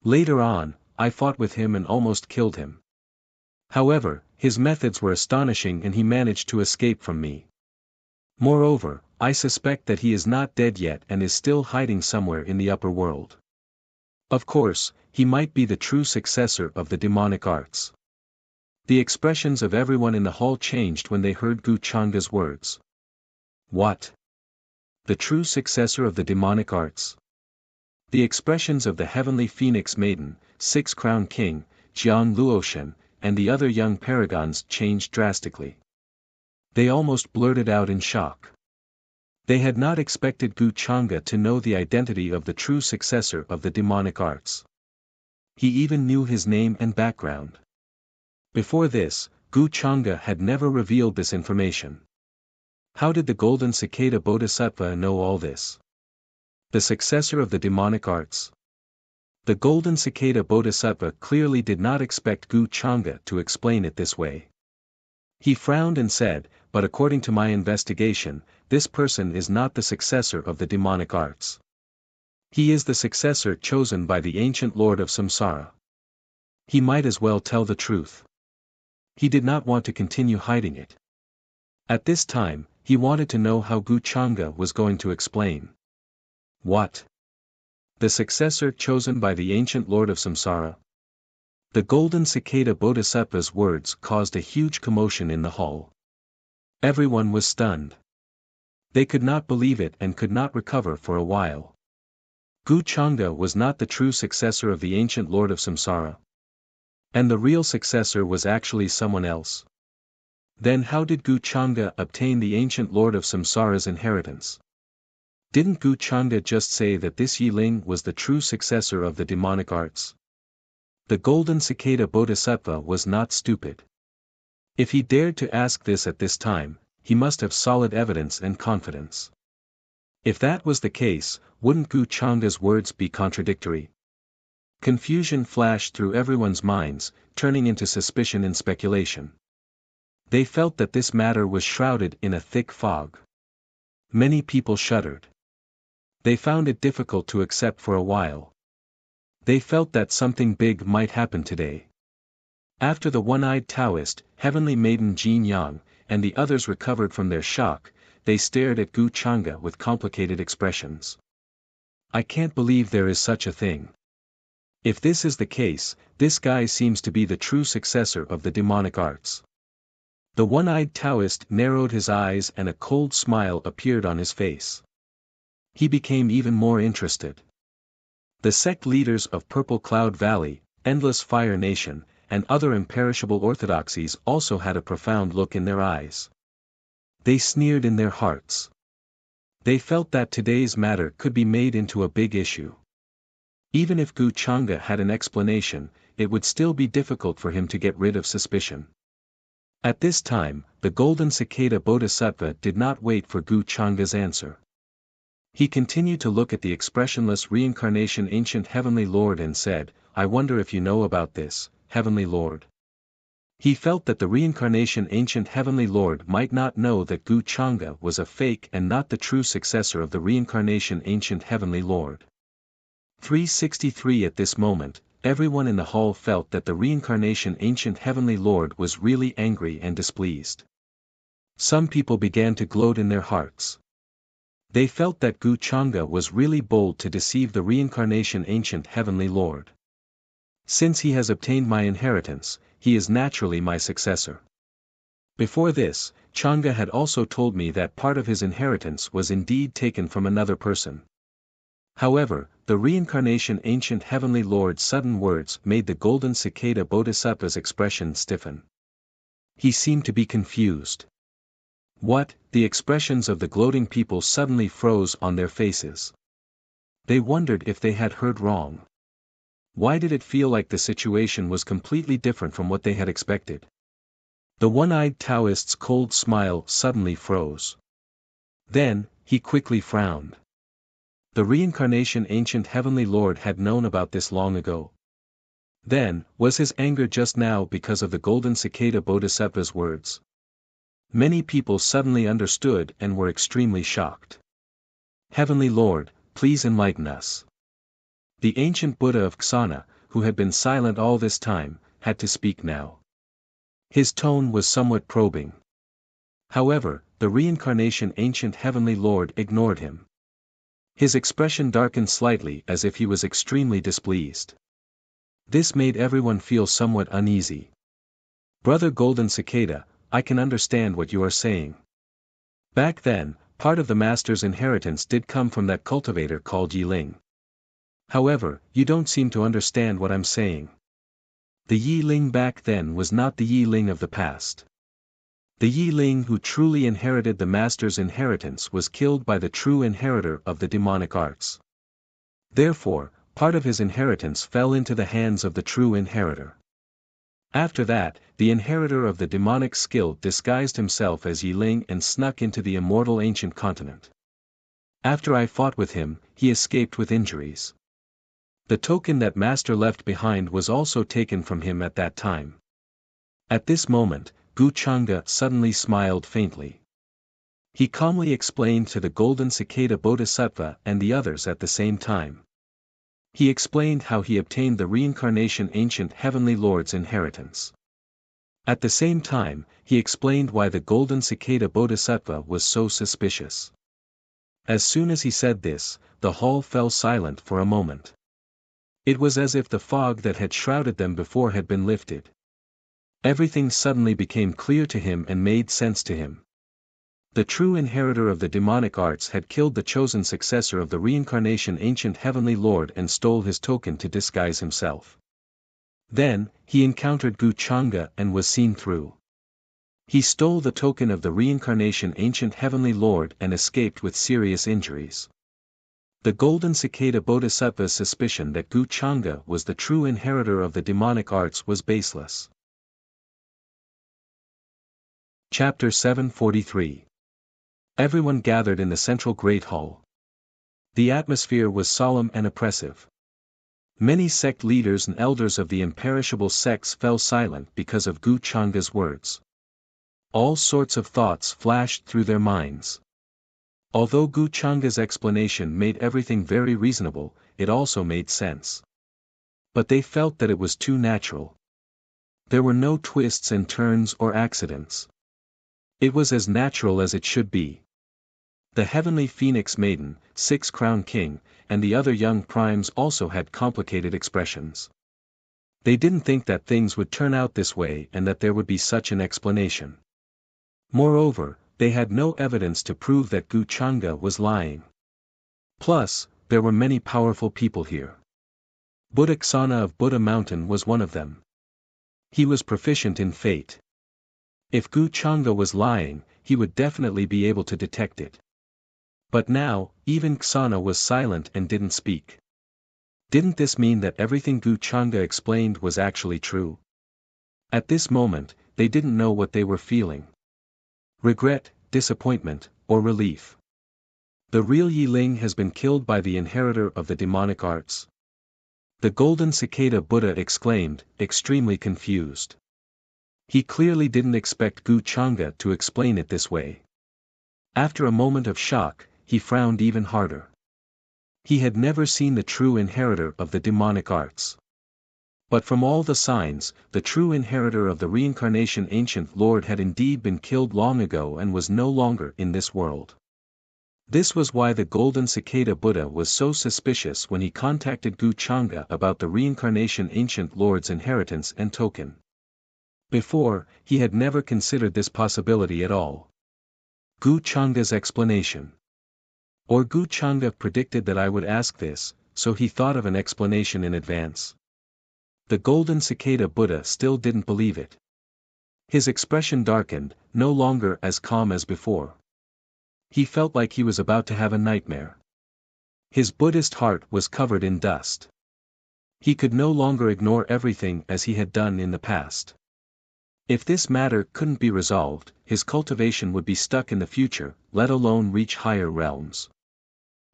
Later on, I fought with him and almost killed him. However, his methods were astonishing and he managed to escape from me. Moreover, I suspect that he is not dead yet and is still hiding somewhere in the upper world. Of course, he might be the true successor of the demonic arts. The expressions of everyone in the hall changed when they heard Gu Chang'e's words. What? The true successor of the demonic arts? The expressions of the heavenly phoenix maiden, six-crowned king, Jiang Luoshen, and the other young paragons changed drastically. They almost blurted out in shock. They had not expected Gu Chang'e to know the identity of the true successor of the demonic arts. He even knew his name and background. Before this, Gu Chang'e had never revealed this information. How did the golden cicada Bodhisattva know all this? The successor of the demonic arts? The golden cicada Bodhisattva clearly did not expect Gu Chang'e to explain it this way. He frowned and said, but according to my investigation, this person is not the successor of the demonic arts. He is the successor chosen by the ancient Lord of Samsara. He might as well tell the truth. He did not want to continue hiding it. At this time, he wanted to know how Gu Chang'e was going to explain. What? The successor chosen by the ancient Lord of Samsara? The golden cicada Bodhisattva's words caused a huge commotion in the hall. Everyone was stunned. They could not believe it and could not recover for a while. Gu Changde was not the true successor of the ancient lord of Samsara. And the real successor was actually someone else. Then how did Gu Changde obtain the ancient lord of Samsara's inheritance? Didn't Gu Changde just say that this Yi Ling was the true successor of the demonic arts? The golden cicada bodhisattva was not stupid. If he dared to ask this at this time, he must have solid evidence and confidence. If that was the case, wouldn't Gu Changde's words be contradictory? Confusion flashed through everyone's minds, turning into suspicion and speculation. They felt that this matter was shrouded in a thick fog. Many people shuddered. They found it difficult to accept for a while. They felt that something big might happen today. After the one-eyed Taoist, heavenly maiden Jin Yang, and the others recovered from their shock, they stared at Gu Changde with complicated expressions. I can't believe there is such a thing. If this is the case, this guy seems to be the true successor of the demonic arts. The one-eyed Taoist narrowed his eyes and a cold smile appeared on his face. He became even more interested. The sect leaders of Purple Cloud Valley, Endless Fire Nation, and other imperishable orthodoxies also had a profound look in their eyes. They sneered in their hearts. They felt that today's matter could be made into a big issue. Even if Gu Changde had an explanation, it would still be difficult for him to get rid of suspicion. At this time, the golden cicada bodhisattva did not wait for Gu Changde's answer. He continued to look at the expressionless reincarnation ancient heavenly lord and said, I wonder if you know about this, heavenly lord. He felt that the reincarnation ancient heavenly lord might not know that Gu Changde was a fake and not the true successor of the reincarnation ancient heavenly lord. 363 At this moment, everyone in the hall felt that the reincarnation ancient heavenly lord was really angry and displeased. Some people began to gloat in their hearts. They felt that Gu Changde was really bold to deceive the reincarnation ancient heavenly lord. Since he has obtained my inheritance, he is naturally my successor. Before this, Changde had also told me that part of his inheritance was indeed taken from another person. However, the reincarnation ancient heavenly lord's sudden words made the golden cicada bodhisattva's expression stiffen. He seemed to be confused. What? The expressions of the gloating people suddenly froze on their faces. They wondered if they had heard wrong. Why did it feel like the situation was completely different from what they had expected? The one-eyed Taoist's cold smile suddenly froze. Then, he quickly frowned. The reincarnation ancient heavenly lord had known about this long ago. Then, was his anger just now because of the golden cicada bodhisattva's words? Many people suddenly understood and were extremely shocked. Heavenly Lord, please enlighten us. The ancient Buddha of Ksana, who had been silent all this time, had to speak now. His tone was somewhat probing. However, the reincarnation ancient heavenly lord ignored him. His expression darkened slightly as if he was extremely displeased. This made everyone feel somewhat uneasy. Brother Golden Cicada, I can understand what you are saying. Back then, part of the master's inheritance did come from that cultivator called Yi Ling. However, you don't seem to understand what I'm saying. The Yi Ling back then was not the Yi Ling of the past. The Yi Ling who truly inherited the master's inheritance was killed by the true inheritor of the demonic arts. Therefore, part of his inheritance fell into the hands of the true inheritor. After that, the inheritor of the demonic skill disguised himself as Yi Ling and snuck into the immortal ancient continent. After I fought with him, he escaped with injuries. The token that master left behind was also taken from him at that time. At this moment, Gu Changde suddenly smiled faintly. He calmly explained to the golden cicada bodhisattva and the others at the same time. He explained how he obtained the reincarnation ancient heavenly lord's inheritance. At the same time, he explained why the golden cicada bodhisattva was so suspicious. As soon as he said this, the hall fell silent for a moment. It was as if the fog that had shrouded them before had been lifted. Everything suddenly became clear to him and made sense to him. The true inheritor of the demonic arts had killed the chosen successor of the reincarnation ancient heavenly lord and stole his token to disguise himself. Then, he encountered Gu Changa and was seen through. He stole the token of the reincarnation ancient heavenly lord and escaped with serious injuries. The golden cicada bodhisattva's suspicion that Gu Changa was the true inheritor of the demonic arts was baseless. Chapter 743. Everyone gathered in the central Great Hall. The atmosphere was solemn and oppressive. Many sect leaders and elders of the imperishable sects fell silent because of Gu Changa's words. All sorts of thoughts flashed through their minds. Although Gu Changa's explanation made everything very reasonable, it also made sense. But they felt that it was too natural. There were no twists and turns or accidents. It was as natural as it should be. The heavenly phoenix maiden, six-crown king, and the other young primes also had complicated expressions. They didn't think that things would turn out this way and that there would be such an explanation. Moreover, they had no evidence to prove that Gu Changa was lying. Plus, there were many powerful people here. Buddhaksana of Buddha Mountain was one of them. He was proficient in fate. If Gu Changa was lying, he would definitely be able to detect it. But now, even Ksana was silent and didn't speak. Didn't this mean that everything Gu Changa explained was actually true? At this moment, they didn't know what they were feeling. Regret, disappointment, or relief. The real Yi Ling has been killed by the inheritor of the demonic arts. The golden cicada Buddha exclaimed, extremely confused. He clearly didn't expect Gu Changa to explain it this way. After a moment of shock, he frowned even harder. He had never seen the true inheritor of the demonic arts. But from all the signs, the true inheritor of the reincarnation ancient lord had indeed been killed long ago and was no longer in this world. This was why the golden cicada Buddha was so suspicious when he contacted Gu Changa about the reincarnation ancient lord's inheritance and token. Before, he had never considered this possibility at all. Gu Changa's explanation. Or Gu Changa predicted that I would ask this, so he thought of an explanation in advance. The golden cicada Buddha still didn't believe it. His expression darkened, no longer as calm as before. He felt like he was about to have a nightmare. His Buddhist heart was covered in dust. He could no longer ignore everything as he had done in the past. If this matter couldn't be resolved, his cultivation would be stuck in the future, let alone reach higher realms.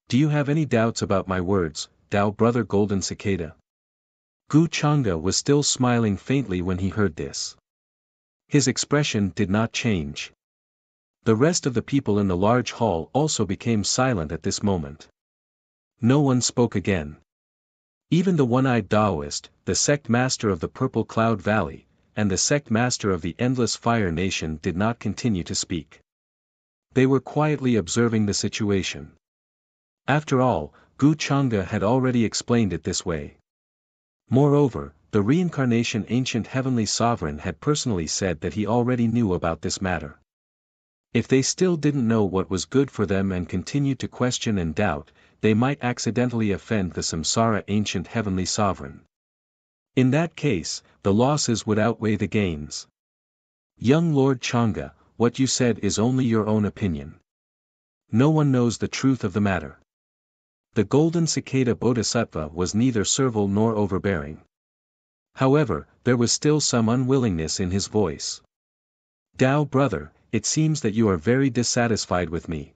Do you have any doubts about my words, Tao brother golden cicada? Gu Changa was still smiling faintly when he heard this. His expression did not change. The rest of the people in the large hall also became silent at this moment. No one spoke again. Even the one-eyed Taoist, the sect master of the Purple Cloud Valley, and the sect master of the Endless Fire Nation did not continue to speak. They were quietly observing the situation. After all, Gu Changa had already explained it this way. Moreover, the reincarnation ancient heavenly sovereign had personally said that he already knew about this matter. If they still didn't know what was good for them and continued to question and doubt, they might accidentally offend the samsara ancient heavenly sovereign. In that case, the losses would outweigh the gains. Young Lord Changa, what you said is only your own opinion. No one knows the truth of the matter. The golden cicada bodhisattva was neither servile nor overbearing. However, there was still some unwillingness in his voice. Tao brother, it seems that you are very dissatisfied with me.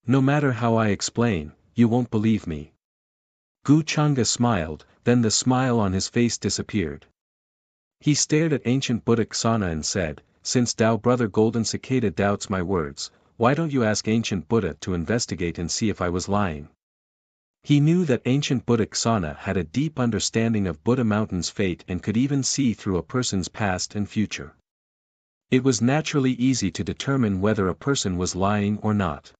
No matter how I explain, you won't believe me. Gu Changa smiled, then the smile on his face disappeared. He stared at ancient Buddha Ksana and said, since Tao brother golden cicada doubts my words, why don't you ask ancient Buddha to investigate and see if I was lying? He knew that ancient Buddha Ksana had a deep understanding of Buddha Mountain's fate and could even see through a person's past and future. It was naturally easy to determine whether a person was lying or not.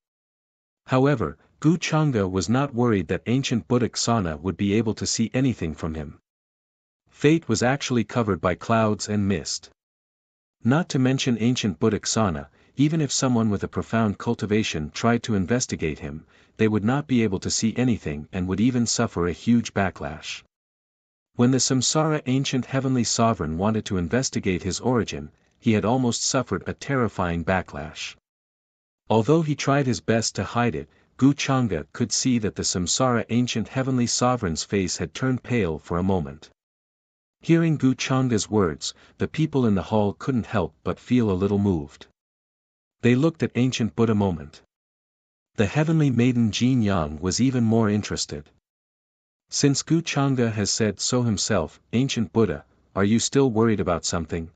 However, Gu Changa was not worried that ancient Buddha Ksana would be able to see anything from him. Fate was actually covered by clouds and mist. Not to mention ancient Buddha Ksana, even if someone with a profound cultivation tried to investigate him, they would not be able to see anything and would even suffer a huge backlash. When the Samsara ancient heavenly sovereign wanted to investigate his origin, he had almost suffered a terrifying backlash. Although he tried his best to hide it, Gu Changa could see that the Samsara ancient heavenly sovereign's face had turned pale for a moment. Hearing Gu Changa's words, the people in the hall couldn't help but feel a little moved. They looked at ancient Buddha a moment. The heavenly maiden Jin Yang was even more interested. Since Gu Changa has said so himself, ancient Buddha, are you still worried about something?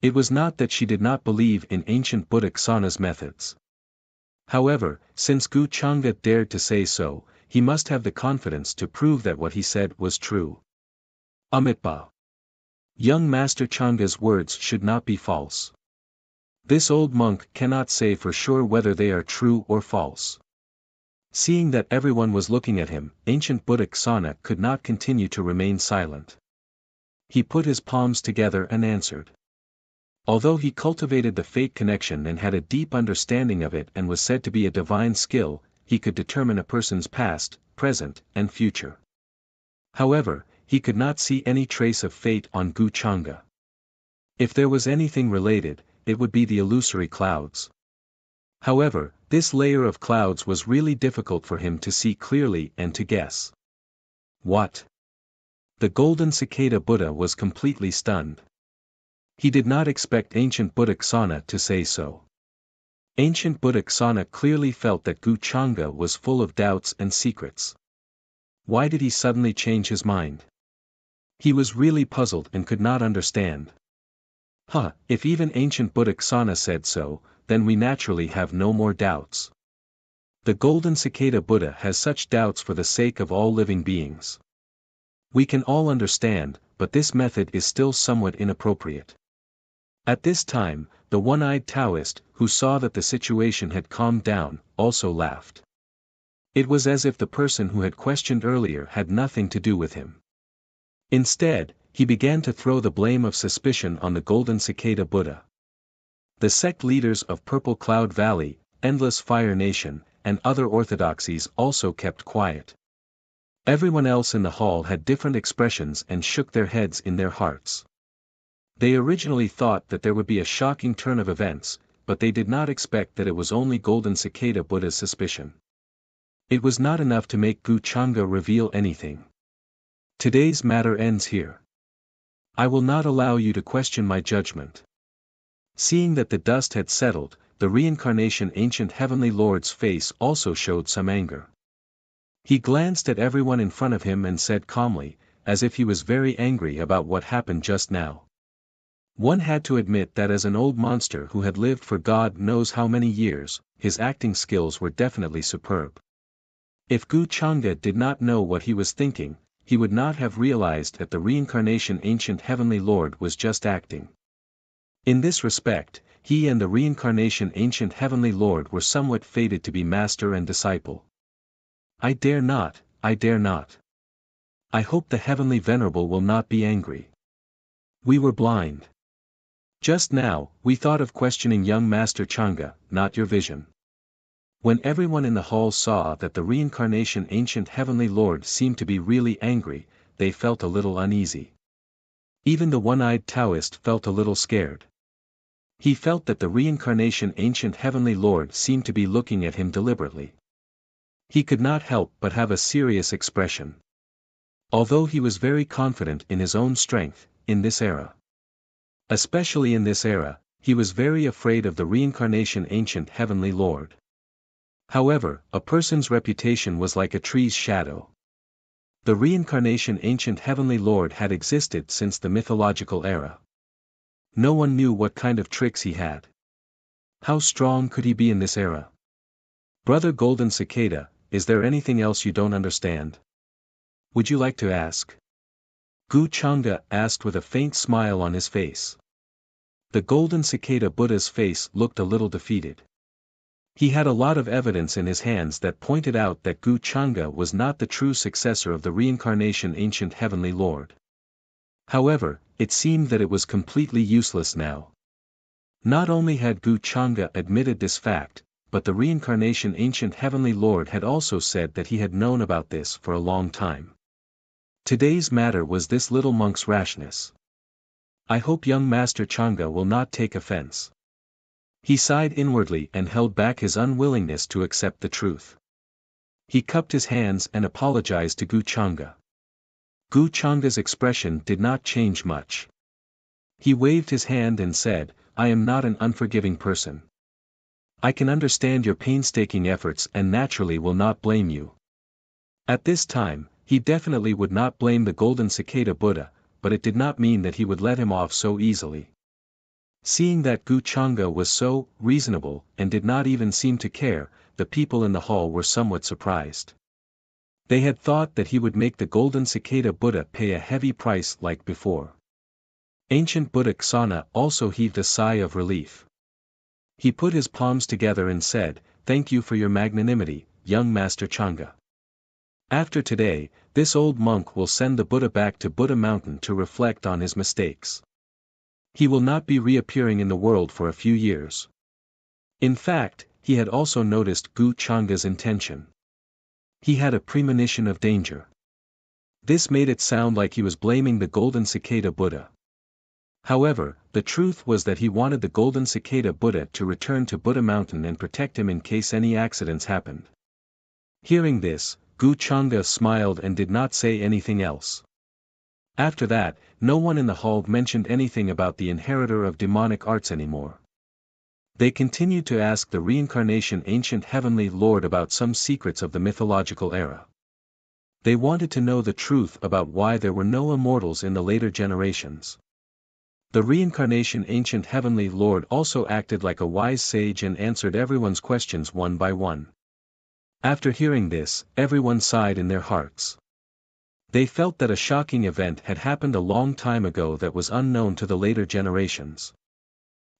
It was not that she did not believe in ancient Buddha Ksana's methods. However, since Gu Changa dared to say so, he must have the confidence to prove that what he said was true. Amitba. Young Master Changa's words should not be false. This old monk cannot say for sure whether they are true or false. Seeing that everyone was looking at him, ancient Buddha Ksana could not continue to remain silent. He put his palms together and answered. Although he cultivated the fate connection and had a deep understanding of it and was said to be a divine skill, he could determine a person's past, present, and future. However, he could not see any trace of fate on Gu Changa. If there was anything related, it would be the illusory clouds. However, this layer of clouds was really difficult for him to see clearly and to guess. What? The golden cicada Buddha was completely stunned. He did not expect ancient Buddha Ksana to say so. Ancient Buddha Ksana clearly felt that Gu Changa was full of doubts and secrets. Why did he suddenly change his mind? He was really puzzled and could not understand. If even ancient Buddha Ksana said so, then we naturally have no more doubts. The golden cicada Buddha has such doubts for the sake of all living beings. We can all understand, but this method is still somewhat inappropriate. At this time, the one-eyed Taoist, who saw that the situation had calmed down, also laughed. It was as if the person who had questioned earlier had nothing to do with him. Instead, he began to throw the blame of suspicion on the golden cicada Buddha. The sect leaders of Purple Cloud Valley, Endless Fire Nation, and other orthodoxies also kept quiet. Everyone else in the hall had different expressions and shook their heads in their hearts. They originally thought that there would be a shocking turn of events, but they did not expect that it was only golden cicada Buddha's suspicion. It was not enough to make Gu Changa reveal anything. Today's matter ends here. I will not allow you to question my judgment. Seeing that the dust had settled, the reincarnation ancient heavenly lord's face also showed some anger. He glanced at everyone in front of him and said calmly, as if he was very angry about what happened just now. One had to admit that as an old monster who had lived for God knows how many years, his acting skills were definitely superb. If Gu Changa did not know what he was thinking, he would not have realized that the reincarnation ancient heavenly lord was just acting. In this respect, he and the reincarnation ancient heavenly lord were somewhat fated to be master and disciple. I dare not, I dare not. I hope the heavenly venerable will not be angry. We were blind. Just now, we thought of questioning young Master Changa, not your vision. When everyone in the hall saw that the reincarnation ancient heavenly lord seemed to be really angry, they felt a little uneasy. Even the one-eyed Taoist felt a little scared. He felt that the reincarnation ancient heavenly lord seemed to be looking at him deliberately. He could not help but have a serious expression. Although he was very confident in his own strength, in this era. Especially in this era, he was very afraid of the reincarnation ancient heavenly lord. However, a person's reputation was like a tree's shadow. The reincarnation ancient heavenly lord had existed since the mythological era. No one knew what kind of tricks he had. How strong could he be in this era? Brother Golden Cicada, is there anything else you don't understand? Would you like to ask? Gu Changa asked with a faint smile on his face. The golden cicada Buddha's face looked a little defeated. He had a lot of evidence in his hands that pointed out that Gu Changa was not the true successor of the reincarnation ancient heavenly lord. However, it seemed that it was completely useless now. Not only had Gu Chang'e admitted this fact, but the reincarnation ancient heavenly lord had also said that he had known about this for a long time. Today's matter was this little monk's rashness. I hope young Master Chang'e will not take offense. He sighed inwardly and held back his unwillingness to accept the truth. He cupped his hands and apologized to Gu Chang'e. Gu Chang'e's expression did not change much. He waved his hand and said, I am not an unforgiving person. I can understand your painstaking efforts and naturally will not blame you. At this time, he definitely would not blame the golden cicada Buddha, but it did not mean that he would let him off so easily. Seeing that Gu Chang'e was so reasonable and did not even seem to care, the people in the hall were somewhat surprised. They had thought that he would make the golden cicada Buddha pay a heavy price like before. Ancient Buddha Ksana also heaved a sigh of relief. He put his palms together and said, Thank you for your magnanimity, young Master Chang'e. After today, this old monk will send the Buddha back to Buddha Mountain to reflect on his mistakes. He will not be reappearing in the world for a few years. In fact, he had also noticed Gu Chang'e's intention. He had a premonition of danger. This made it sound like he was blaming the golden cicada Buddha. However, the truth was that he wanted the golden cicada Buddha to return to Buddha Mountain and protect him in case any accidents happened. Hearing this, Gu Chang'e smiled and did not say anything else. After that, no one in the hall mentioned anything about the inheritor of demonic arts anymore. They continued to ask the reincarnation ancient heavenly lord about some secrets of the mythological era. They wanted to know the truth about why there were no immortals in the later generations. The reincarnation ancient heavenly lord also acted like a wise sage and answered everyone's questions one by one. After hearing this, everyone sighed in their hearts. They felt that a shocking event had happened a long time ago that was unknown to the later generations.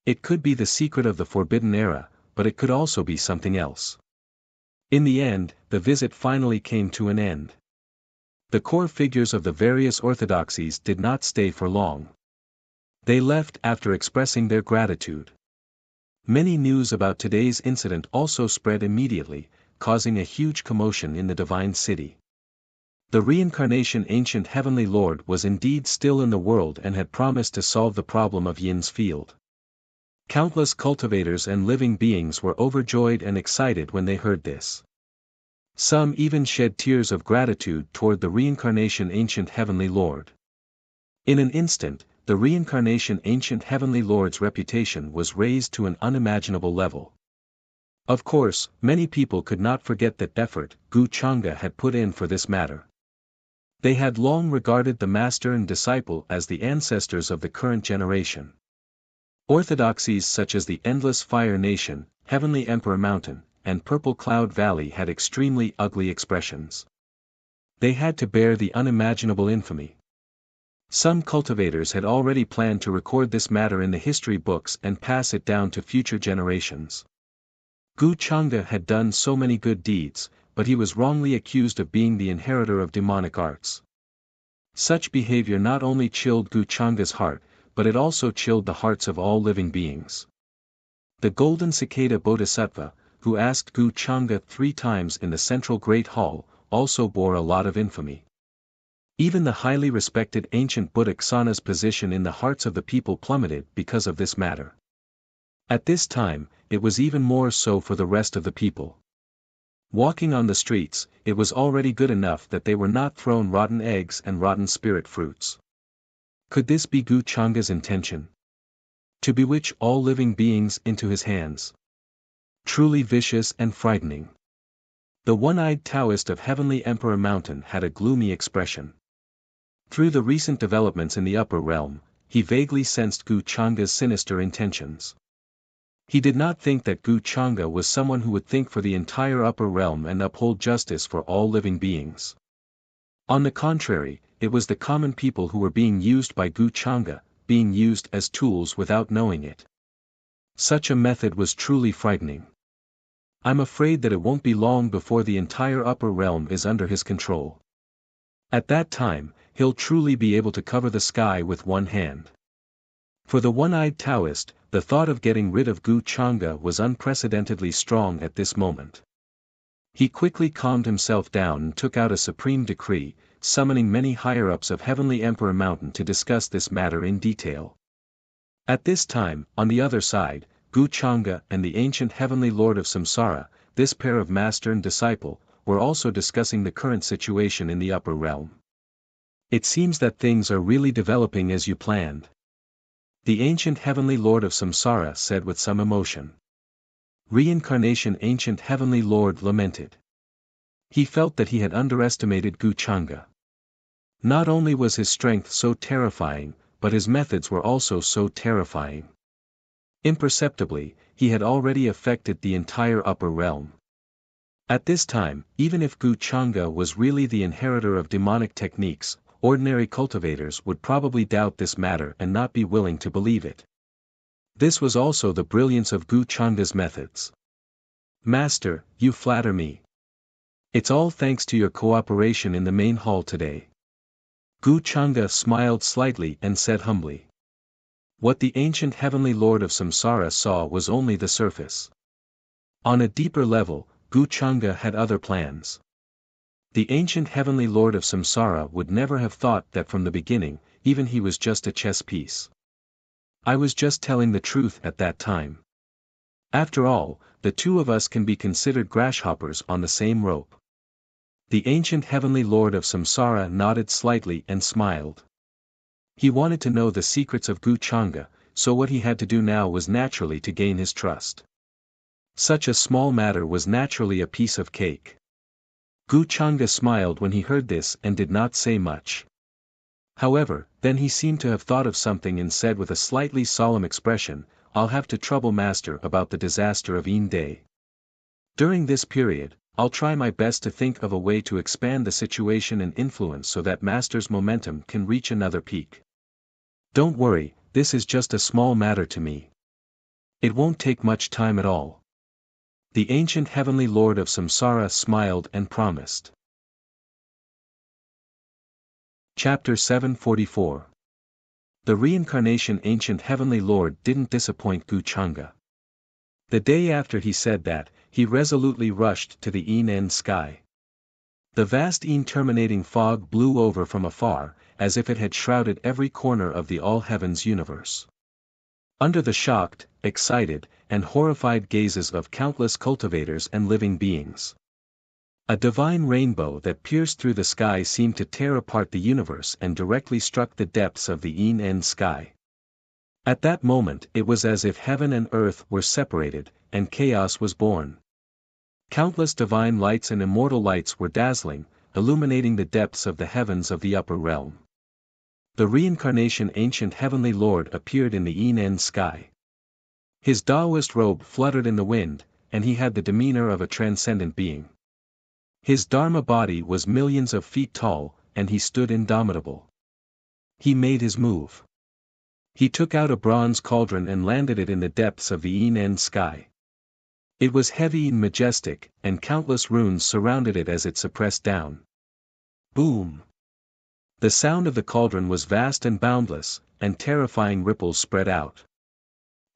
It could be the secret of the Forbidden Era, but it could also be something else. In the end, the visit finally came to an end. The core figures of the various orthodoxies did not stay for long. They left after expressing their gratitude. Many news about today's incident also spread immediately, causing a huge commotion in the divine city. The reincarnation ancient heavenly lord was indeed still in the world and had promised to solve the problem of Yin's field. Countless cultivators and living beings were overjoyed and excited when they heard this. Some even shed tears of gratitude toward the reincarnation ancient heavenly lord. In an instant, the reincarnation ancient heavenly lord's reputation was raised to an unimaginable level. Of course, many people could not forget the effort Gu Chang'e had put in for this matter. They had long regarded the master and disciple as the ancestors of the current generation. Orthodoxies such as the Endless Fire Nation, Heavenly Emperor Mountain, and Purple Cloud Valley had extremely ugly expressions. They had to bear the unimaginable infamy. Some cultivators had already planned to record this matter in the history books and pass it down to future generations. Gu Chang'e had done so many good deeds, but he was wrongly accused of being the inheritor of demonic arts. Such behavior not only chilled Gu Chang'e's heart, but it also chilled the hearts of all living beings. The golden cicada Bodhisattva, who asked Gu Chang'e 3 times in the central Great Hall, also bore a lot of infamy. Even the highly respected ancient Buddha Ksana's position in the hearts of the people plummeted because of this matter. At this time, it was even more so for the rest of the people. Walking on the streets, it was already good enough that they were not thrown rotten eggs and rotten spirit fruits. Could this be Gu Chang'e's intention? To bewitch all living beings into his hands. Truly vicious and frightening. The one-eyed Taoist of Heavenly Emperor Mountain had a gloomy expression. Through the recent developments in the upper realm, he vaguely sensed Gu Chang'e's sinister intentions. He did not think that Gu Chang'e was someone who would think for the entire upper realm and uphold justice for all living beings. On the contrary, it was the common people who were being used by Gu Chang'e, being used as tools without knowing it. Such a method was truly frightening. I'm afraid that it won't be long before the entire upper realm is under his control. At that time, he'll truly be able to cover the sky with one hand. For the one-eyed Taoist, the thought of getting rid of Gu Chang'e was unprecedentedly strong at this moment. He quickly calmed himself down and took out a supreme decree, summoning many higher-ups of Heavenly Emperor Mountain to discuss this matter in detail. At this time, on the other side, Gu Chang'e and the ancient Heavenly Lord of Samsara, this pair of master and disciple, were also discussing the current situation in the upper realm. It seems that things are really developing as you planned. The ancient Heavenly Lord of Samsara said with some emotion. Reincarnation ancient Heavenly Lord lamented. He felt that he had underestimated Gu Chang'e. Not only was his strength so terrifying, but his methods were also so terrifying. Imperceptibly, he had already affected the entire upper realm. At this time, even if Gu Chang'e was really the inheritor of demonic techniques, ordinary cultivators would probably doubt this matter and not be willing to believe it. This was also the brilliance of Gu Chang'e's methods. Master, you flatter me. It's all thanks to your cooperation in the main hall today. Gu Chang'e smiled slightly and said humbly. What the ancient Heavenly Lord of Samsara saw was only the surface. On a deeper level, Gu Chang'e had other plans. The ancient Heavenly Lord of Samsara would never have thought that from the beginning, even he was just a chess piece. I was just telling the truth at that time. After all, the two of us can be considered grasshoppers on the same rope. The ancient Heavenly Lord of Samsara nodded slightly and smiled. He wanted to know the secrets of Gu Chang'e, so what he had to do now was naturally to gain his trust. Such a small matter was naturally a piece of cake. Gu Chang'e smiled when he heard this and did not say much. However, then he seemed to have thought of something and said with a slightly solemn expression, I'll have to trouble Master about the disaster of Yin Day. During this period, I'll try my best to think of a way to expand the situation and influence so that Master's momentum can reach another peak. Don't worry, this is just a small matter to me. It won't take much time at all. The ancient Heavenly Lord of Samsara smiled and promised. Chapter 744. The reincarnation ancient Heavenly Lord didn't disappoint Gu Chang'e. The day after he said that, he resolutely rushed to the Yin sky. The vast Yin terminating fog blew over from afar, as if it had shrouded every corner of the all-heavens universe. Under the shocked, excited, and horrified gazes of countless cultivators and living beings, a divine rainbow that pierced through the sky seemed to tear apart the universe and directly struck the depths of the Yin sky. At that moment it was as if heaven and earth were separated, and chaos was born. Countless divine lights and immortal lights were dazzling, illuminating the depths of the heavens of the upper realm. The reincarnation ancient Heavenly Lord appeared in the Yin sky. His Taoist robe fluttered in the wind, and he had the demeanor of a transcendent being. His Dharma body was millions of feet tall, and he stood indomitable. He made his move. He took out a bronze cauldron and landed it in the depths of the Yin sky. It was heavy and majestic, and countless runes surrounded it as it suppressed down. Boom! The sound of the cauldron was vast and boundless, and terrifying ripples spread out.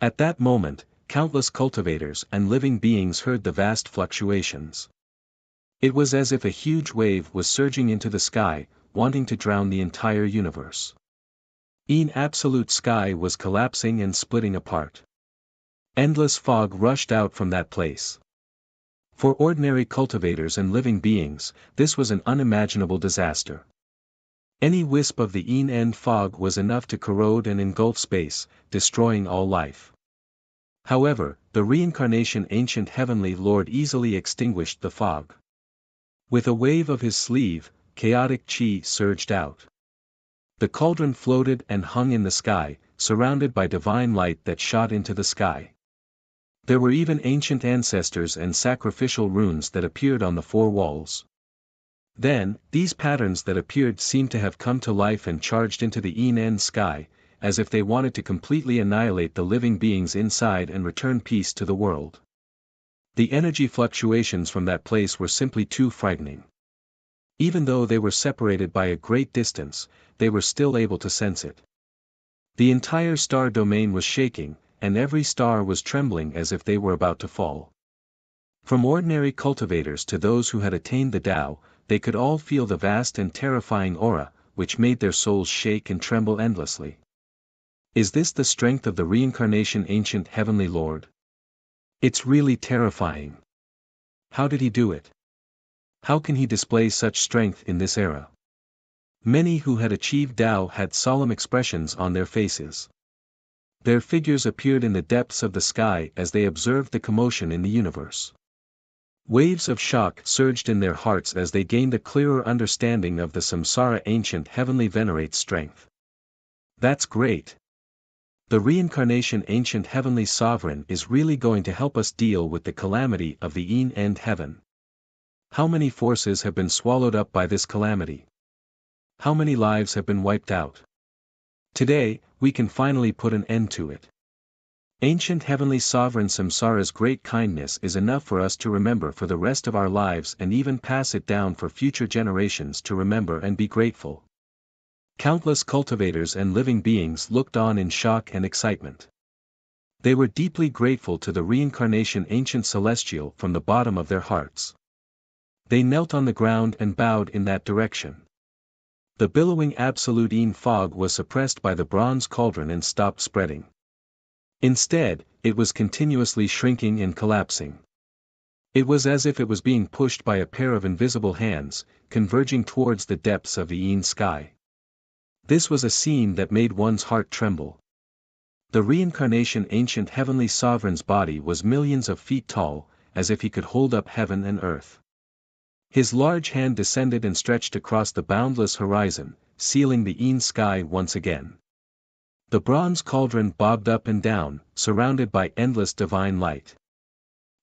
At that moment, countless cultivators and living beings heard the vast fluctuations. It was as if a huge wave was surging into the sky, wanting to drown the entire universe. Yin absolute sky was collapsing and splitting apart. Endless fog rushed out from that place. For ordinary cultivators and living beings, this was an unimaginable disaster. Any wisp of the Yin fog was enough to corrode and engulf space, destroying all life. However, the reincarnation ancient Heavenly Lord easily extinguished the fog. With a wave of his sleeve, chaotic chi surged out. The cauldron floated and hung in the sky, surrounded by divine light that shot into the sky. There were even ancient ancestors and sacrificial runes that appeared on the four walls. Then, these patterns that appeared seemed to have come to life and charged into the Yin sky, as if they wanted to completely annihilate the living beings inside and return peace to the world. The energy fluctuations from that place were simply too frightening. Even though they were separated by a great distance, they were still able to sense it. The entire star domain was shaking, and every star was trembling as if they were about to fall. From ordinary cultivators to those who had attained the Tao, they could all feel the vast and terrifying aura, which made their souls shake and tremble endlessly. Is this the strength of the reincarnation ancient heavenly Lord? It's really terrifying. How did he do it? How can he display such strength in this era? Many who had achieved Tao had solemn expressions on their faces. Their figures appeared in the depths of the sky as they observed the commotion in the universe. Waves of shock surged in their hearts as they gained a clearer understanding of the samsara ancient heavenly venerate's strength. That's great. The reincarnation ancient heavenly sovereign is really going to help us deal with the calamity of the end heaven. How many forces have been swallowed up by this calamity? How many lives have been wiped out? Today, we can finally put an end to it. Ancient heavenly sovereign samsara's great kindness is enough for us to remember for the rest of our lives and even pass it down for future generations to remember and be grateful. Countless cultivators and living beings looked on in shock and excitement. They were deeply grateful to the reincarnation ancient celestial from the bottom of their hearts. They knelt on the ground and bowed in that direction. The billowing absolute fog was suppressed by the bronze cauldron and stopped spreading. Instead, it was continuously shrinking and collapsing. It was as if it was being pushed by a pair of invisible hands, converging towards the depths of the sky. This was a scene that made one's heart tremble. The reincarnation ancient heavenly sovereign's body was millions of feet tall, as if he could hold up heaven and earth. His large hand descended and stretched across the boundless horizon, sealing the sky once again. The bronze cauldron bobbed up and down, surrounded by endless divine light.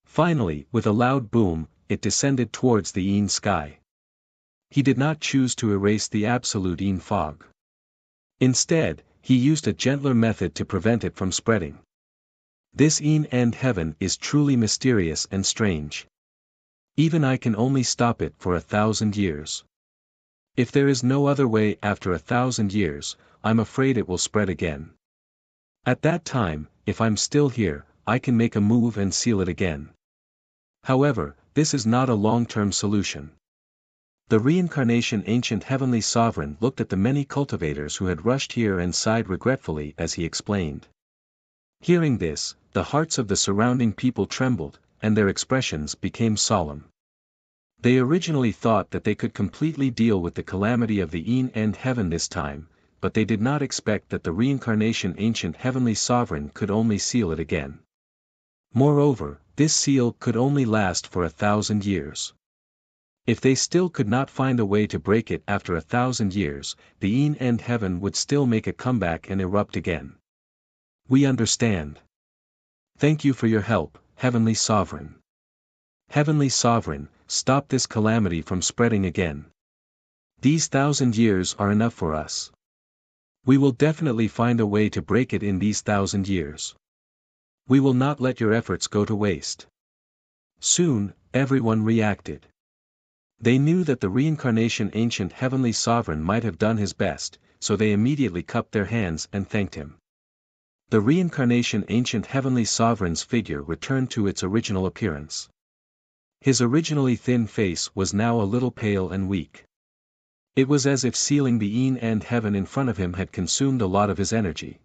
Finally, with a loud boom, it descended towards the sky. He did not choose to erase the absolute fog. Instead, he used a gentler method to prevent it from spreading. This end heaven is truly mysterious and strange. Even I can only stop it for 1,000 years. If there is no other way after 1,000 years, I'm afraid it will spread again. At that time, if I'm still here, I can make a move and seal it again. However, this is not a long-term solution. The reincarnation ancient heavenly sovereign looked at the many cultivators who had rushed here and sighed regretfully as he explained. Hearing this, the hearts of the surrounding people trembled, and their expressions became solemn. They originally thought that they could completely deal with the calamity of the end heaven this time, but they did not expect that the reincarnation ancient heavenly sovereign could only seal it again. Moreover, this seal could only last for 1,000 years. If they still could not find a way to break it after 1,000 years, the end heaven would still make a comeback and erupt again. We understand. Thank you for your help, Heavenly Sovereign. Heavenly Sovereign, stop this calamity from spreading again. These 1,000 years are enough for us. We will definitely find a way to break it in these 1,000 years. We will not let your efforts go to waste. Soon, everyone reacted. They knew that the reincarnation ancient heavenly sovereign might have done his best, so they immediately cupped their hands and thanked him. The reincarnation ancient heavenly sovereign's figure returned to its original appearance. His originally thin face was now a little pale and weak. It was as if sealing the end heaven in front of him had consumed a lot of his energy.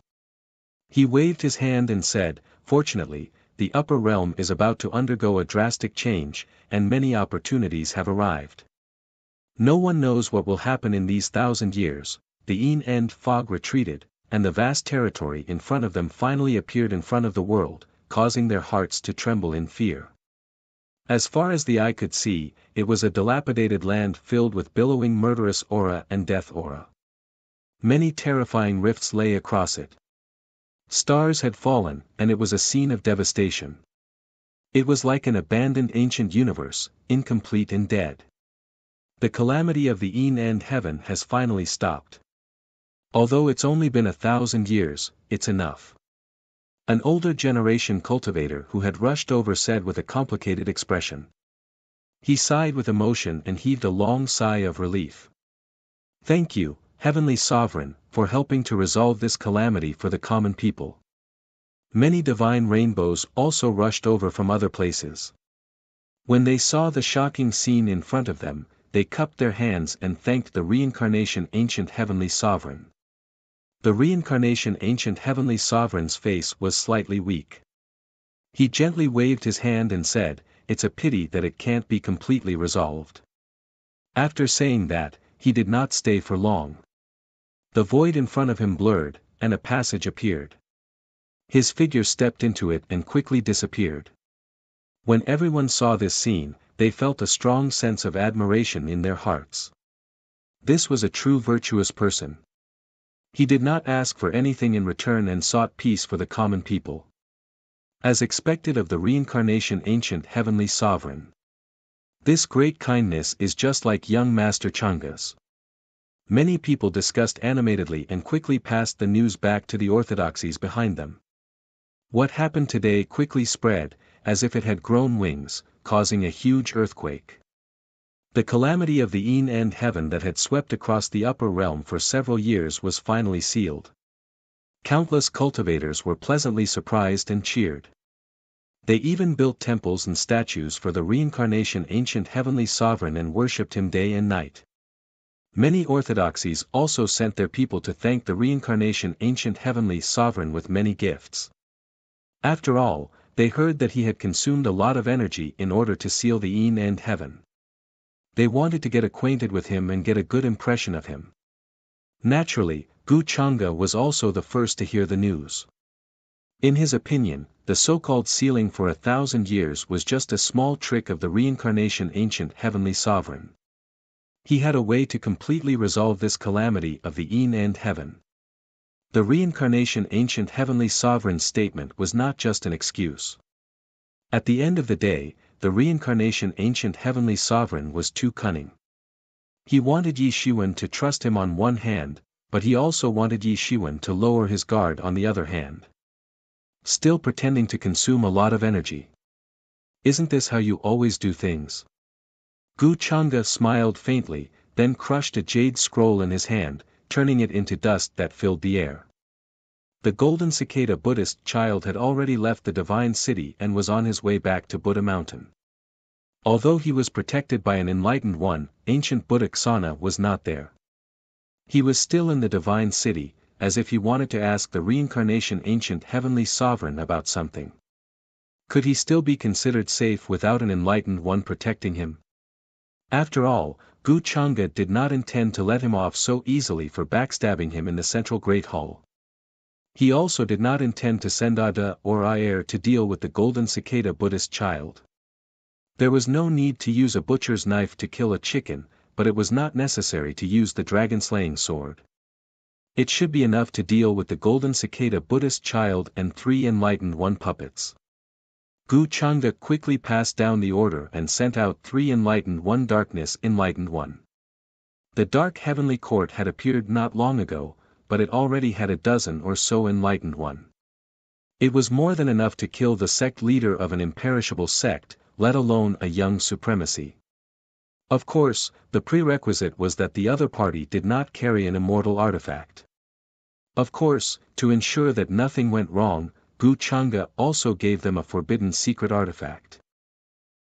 He waved his hand and said, "Fortunately, the upper realm is about to undergo a drastic change, and many opportunities have arrived. No one knows what will happen in these 1,000 years." The end fog retreated, and the vast territory in front of them finally appeared in front of the world, causing their hearts to tremble in fear. As far as the eye could see, it was a dilapidated land filled with billowing murderous aura and death aura. Many terrifying rifts lay across it. Stars had fallen, and it was a scene of devastation. It was like an abandoned ancient universe, incomplete and dead. The calamity of the end heaven has finally stopped. Although it's only been 1,000 years, it's enough. An older generation cultivator who had rushed over said with a complicated expression. He sighed with emotion and heaved a long sigh of relief. "Thank you, Heavenly Sovereign, for helping to resolve this calamity for the common people. Many divine rainbows also rushed over from other places. When they saw the shocking scene in front of them, they cupped their hands and thanked the reincarnation ancient Heavenly Sovereign. The reincarnation ancient Heavenly Sovereign's face was slightly weak. He gently waved his hand and said, "It's a pity that it can't be completely resolved." After saying that, he did not stay for long. The void in front of him blurred, and a passage appeared. His figure stepped into it and quickly disappeared. When everyone saw this scene, they felt a strong sense of admiration in their hearts. This was a true virtuous person. He did not ask for anything in return and sought peace for the common people. As expected of the reincarnation ancient Heavenly Sovereign. This great kindness is just like young Master Changa's. Many people discussed animatedly and quickly passed the news back to the orthodoxies behind them. What happened today quickly spread, as if it had grown wings, causing a huge earthquake. The calamity of the end heaven that had swept across the upper realm for several years was finally sealed. Countless cultivators were pleasantly surprised and cheered. They even built temples and statues for the reincarnation ancient Heavenly Sovereign and worshipped him day and night. Many orthodoxies also sent their people to thank the reincarnation ancient Heavenly Sovereign with many gifts. After all, they heard that he had consumed a lot of energy in order to seal the end heaven. They wanted to get acquainted with him and get a good impression of him. Naturally, Gu Changa was also the first to hear the news. In his opinion, the so-called sealing for 1,000 years was just a small trick of the reincarnation ancient Heavenly Sovereign. He had a way to completely resolve this calamity of the end heaven. The reincarnation ancient Heavenly Sovereign's statement was not just an excuse. At the end of the day, the reincarnation ancient Heavenly Sovereign was too cunning. He wanted Yi Shiwen to trust him on one hand, but he also wanted Yi Shiwen to lower his guard on the other hand. Still pretending to consume a lot of energy. Isn't this how you always do things? Gu Changa smiled faintly, then crushed a jade scroll in his hand, turning it into dust that filled the air. The golden cicada Buddhist child had already left the divine city and was on his way back to Buddha Mountain. Although he was protected by an enlightened one, ancient Buddha Ksana was not there. He was still in the divine city, as if he wanted to ask the reincarnation ancient Heavenly Sovereign about something. Could he still be considered safe without an enlightened one protecting him? After all, Gu Changa did not intend to let him off so easily for backstabbing him in the central Great Hall. He also did not intend to send Ada or Ayer to deal with the golden cicada Buddhist child. There was no need to use a butcher's knife to kill a chicken, but it was not necessary to use the dragon-slaying sword. It should be enough to deal with the golden cicada Buddhist child and 3 enlightened one puppets. Gu Changa quickly passed down the order and sent out 3 enlightened one darkness enlightened one. The dark heavenly court had appeared not long ago, but it already had a dozen or so enlightened one. It was more than enough to kill the sect leader of an imperishable sect, let alone a young supremacy. Of course, the prerequisite was that the other party did not carry an immortal artifact. Of course, to ensure that nothing went wrong, Gu Changa also gave them a forbidden secret artifact.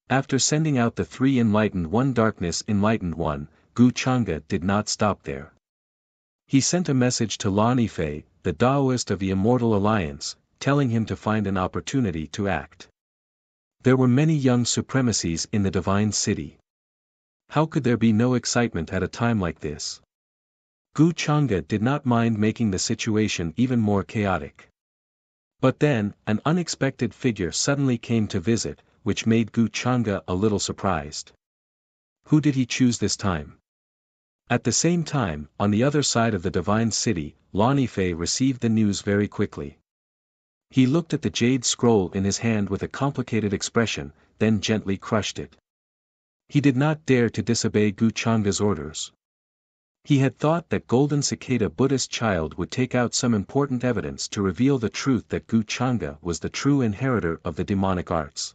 After sending out the 3 enlightened one darkness enlightened one, Gu Changa did not stop there. He sent a message to Lani Fei, the Taoist of the Immortal Alliance, telling him to find an opportunity to act. There were many young supremacies in the divine city. How could there be no excitement at a time like this? Gu Changa did not mind making the situation even more chaotic. But then, an unexpected figure suddenly came to visit, which made Gu Changa a little surprised. Who did he choose this time? At the same time, on the other side of the divine city, Lani Fei received the news very quickly. He looked at the jade scroll in his hand with a complicated expression, then gently crushed it. He did not dare to disobey Gu Changa's orders. He had thought that golden cicada Buddhist child would take out some important evidence to reveal the truth that Gu Changa was the true inheritor of the demonic arts.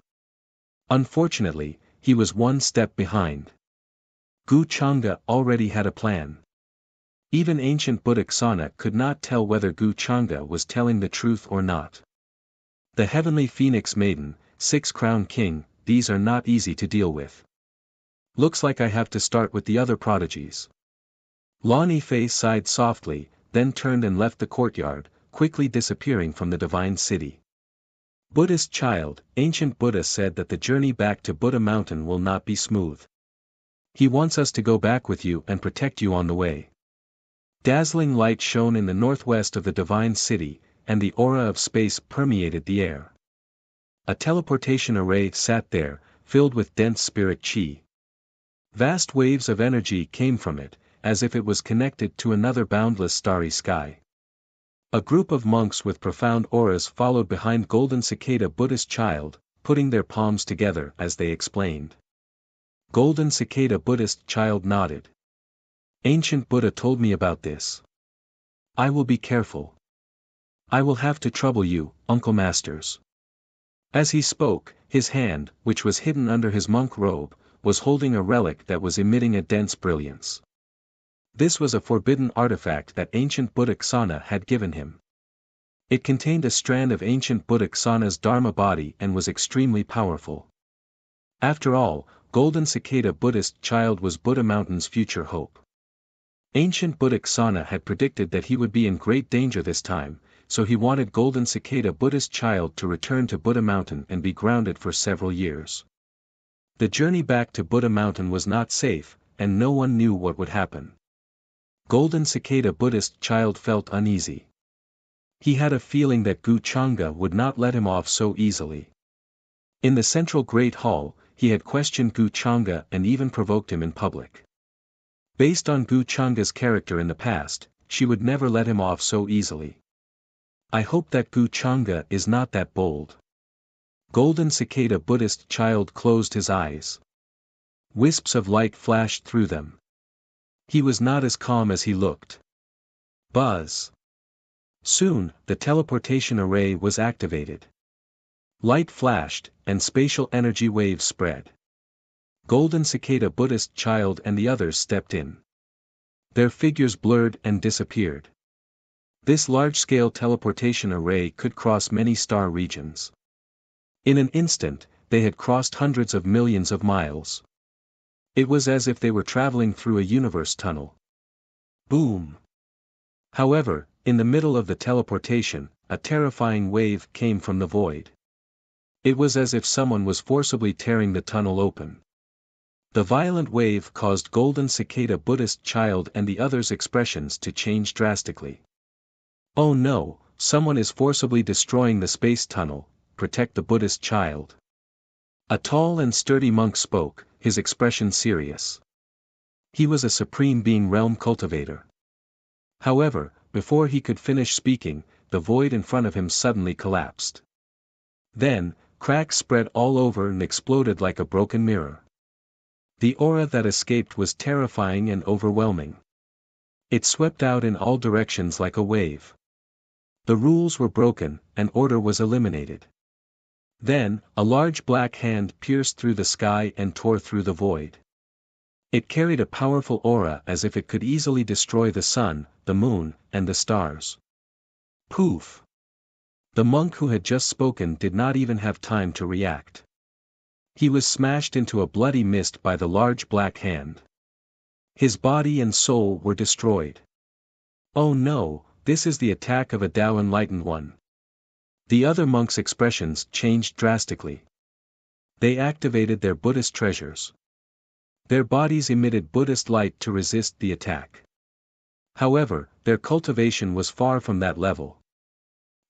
Unfortunately, he was one step behind. Gu Changa already had a plan. Even ancient Buddhic Sana could not tell whether Gu Changa was telling the truth or not. The heavenly phoenix maiden, 6-crown king, these are not easy to deal with. Looks like I have to start with the other prodigies. Lani Fei sighed softly, then turned and left the courtyard, quickly disappearing from the divine city. Buddhist child, ancient Buddha said that the journey back to Buddha Mountain will not be smooth. He wants us to go back with you and protect you on the way. Dazzling light shone in the northwest of the divine city, and the aura of space permeated the air. A teleportation array sat there, filled with dense spirit chi. Vast waves of energy came from it, as if it was connected to another boundless starry sky. A group of monks with profound auras followed behind Golden Cicada Buddhist child, putting their palms together as they explained. Golden Cicada Buddhist child nodded. Ancient Buddha told me about this. I will be careful. I will have to trouble you, Uncle Masters. As he spoke, his hand, which was hidden under his monk robe, was holding a relic that was emitting a dense brilliance. This was a forbidden artifact that ancient Buddhic Sana had given him. It contained a strand of ancient Buddhic Sana's Dharma body and was extremely powerful. After all, Golden Cicada Buddhist child was Buddha Mountain's future hope. Ancient Buddhic Sana had predicted that he would be in great danger this time, so he wanted Golden Cicada Buddhist child to return to Buddha Mountain and be grounded for several years. The journey back to Buddha Mountain was not safe, and no one knew what would happen. Golden Cicada Buddhist child felt uneasy. He had a feeling that Gu Changa would not let him off so easily. In the central Great Hall, he had questioned Gu Changa and even provoked him in public. Based on Gu Changa's character in the past, she would never let him off so easily. I hope that Gu Changa is not that bold. Golden Cicada Buddhist child closed his eyes. Wisps of light flashed through them. He was not as calm as he looked. Buzz. Soon, the teleportation array was activated. Light flashed, and spatial energy waves spread. Golden Cicada Buddhist child and the others stepped in. Their figures blurred and disappeared. This large-scale teleportation array could cross many star regions. In an instant, they had crossed hundreds of millions of miles. It was as if they were traveling through a universe tunnel. Boom! However, in the middle of the teleportation, a terrifying wave came from the void. It was as if someone was forcibly tearing the tunnel open. The violent wave caused Golden Cicada Buddhist child and the others' expressions to change drastically. Oh no, someone is forcibly destroying the space tunnel, protect the Buddhist child. A tall and sturdy monk spoke, his expression serious. He was a supreme being realm cultivator. However, before he could finish speaking, the void in front of him suddenly collapsed. Then, cracks spread all over and exploded like a broken mirror. The aura that escaped was terrifying and overwhelming. It swept out in all directions like a wave. The rules were broken, and order was eliminated. Then, a large black hand pierced through the sky and tore through the void. It carried a powerful aura as if it could easily destroy the sun, the moon, and the stars. Poof! The monk who had just spoken did not even have time to react. He was smashed into a bloody mist by the large black hand. His body and soul were destroyed. Oh no, this is the attack of a Tao enlightened one. The other monks' expressions changed drastically. They activated their Buddhist treasures. Their bodies emitted Buddhist light to resist the attack. However, their cultivation was far from that level.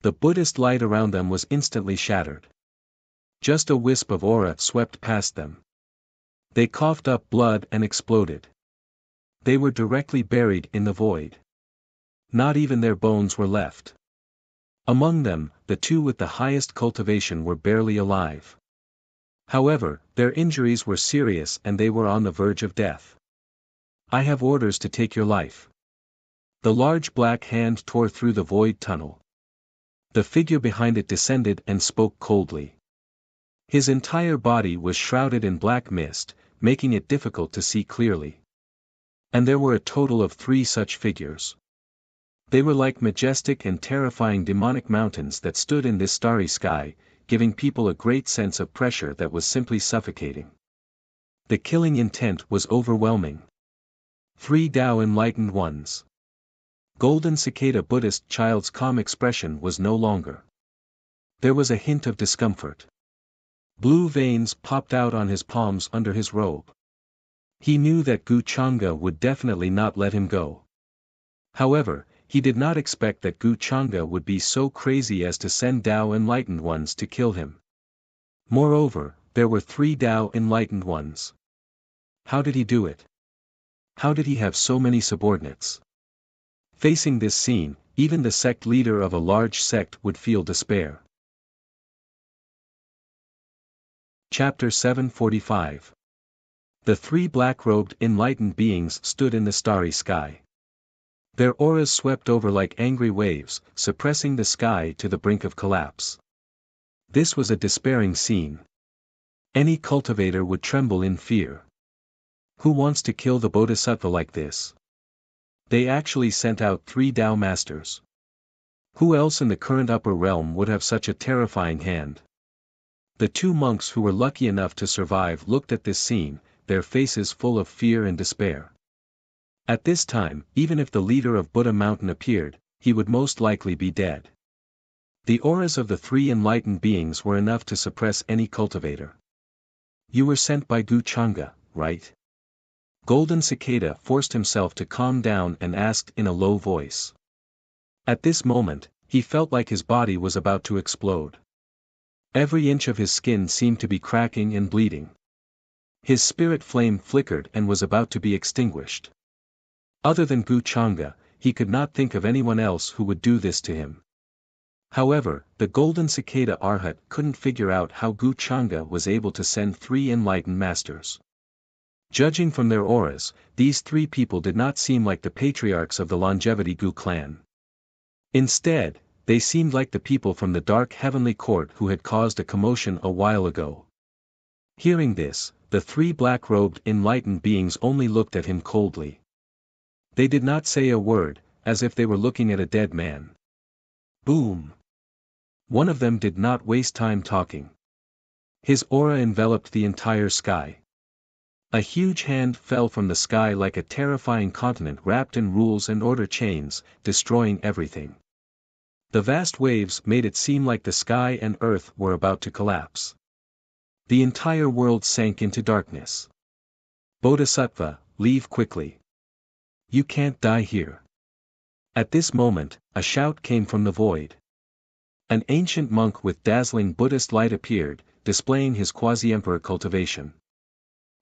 The Buddhist light around them was instantly shattered. Just a wisp of aura swept past them. They coughed up blood and exploded. They were directly buried in the void. Not even their bones were left. Among them, the two with the highest cultivation were barely alive. However, their injuries were serious and they were on the verge of death. I have orders to take your life. The large black hand tore through the void tunnel. The figure behind it descended and spoke coldly. His entire body was shrouded in black mist, making it difficult to see clearly. And there were a total of 3 such figures. They were like majestic and terrifying demonic mountains that stood in this starry sky, giving people a great sense of pressure that was simply suffocating. The killing intent was overwhelming. 3 Tao enlightened ones. Golden cicada Buddhist child's calm expression was no longer. There was a hint of discomfort. Blue veins popped out on his palms under his robe. He knew that Gu Changa would definitely not let him go. However, he did not expect that Gu Changa would be so crazy as to send Tao enlightened ones to kill him. Moreover, there were 3 Tao enlightened ones. How did he do it? How did he have so many subordinates? Facing this scene, even the sect leader of a large sect would feel despair. Chapter 745. The 3 black-robed enlightened beings stood in the starry sky. Their auras swept over like angry waves, suppressing the sky to the brink of collapse. This was a despairing scene. Any cultivator would tremble in fear. Who wants to kill the bodhisattva like this? They actually sent out 3 Tao masters. Who else in the current upper realm would have such a terrifying hand? The 2 monks who were lucky enough to survive looked at this scene, their faces full of fear and despair. At this time, even if the leader of Buddha Mountain appeared, he would most likely be dead. The auras of the 3 enlightened beings were enough to suppress any cultivator. You were sent by Gu Changa, right? Golden Cicada forced himself to calm down and asked in a low voice. At this moment, he felt like his body was about to explode. Every inch of his skin seemed to be cracking and bleeding. His spirit flame flickered and was about to be extinguished. Other than Gu Changa, he could not think of anyone else who would do this to him. However, the Golden Cicada Arhat couldn't figure out how Gu Changa was able to send 3 enlightened masters. Judging from their auras, these 3 people did not seem like the patriarchs of the Longevity Gu clan. Instead, they seemed like the people from the dark heavenly court who had caused a commotion a while ago. Hearing this, the 3 black-robed enlightened beings only looked at him coldly. They did not say a word, as if they were looking at a dead man. Boom! One of them did not waste time talking. His aura enveloped the entire sky. A huge hand fell from the sky like a terrifying continent wrapped in rules and order chains, destroying everything. The vast waves made it seem like the sky and earth were about to collapse. The entire world sank into darkness. Bodhisattva, leave quickly. You can't die here. At this moment, a shout came from the void. An ancient monk with dazzling Buddhist light appeared, displaying his quasi-emperor cultivation.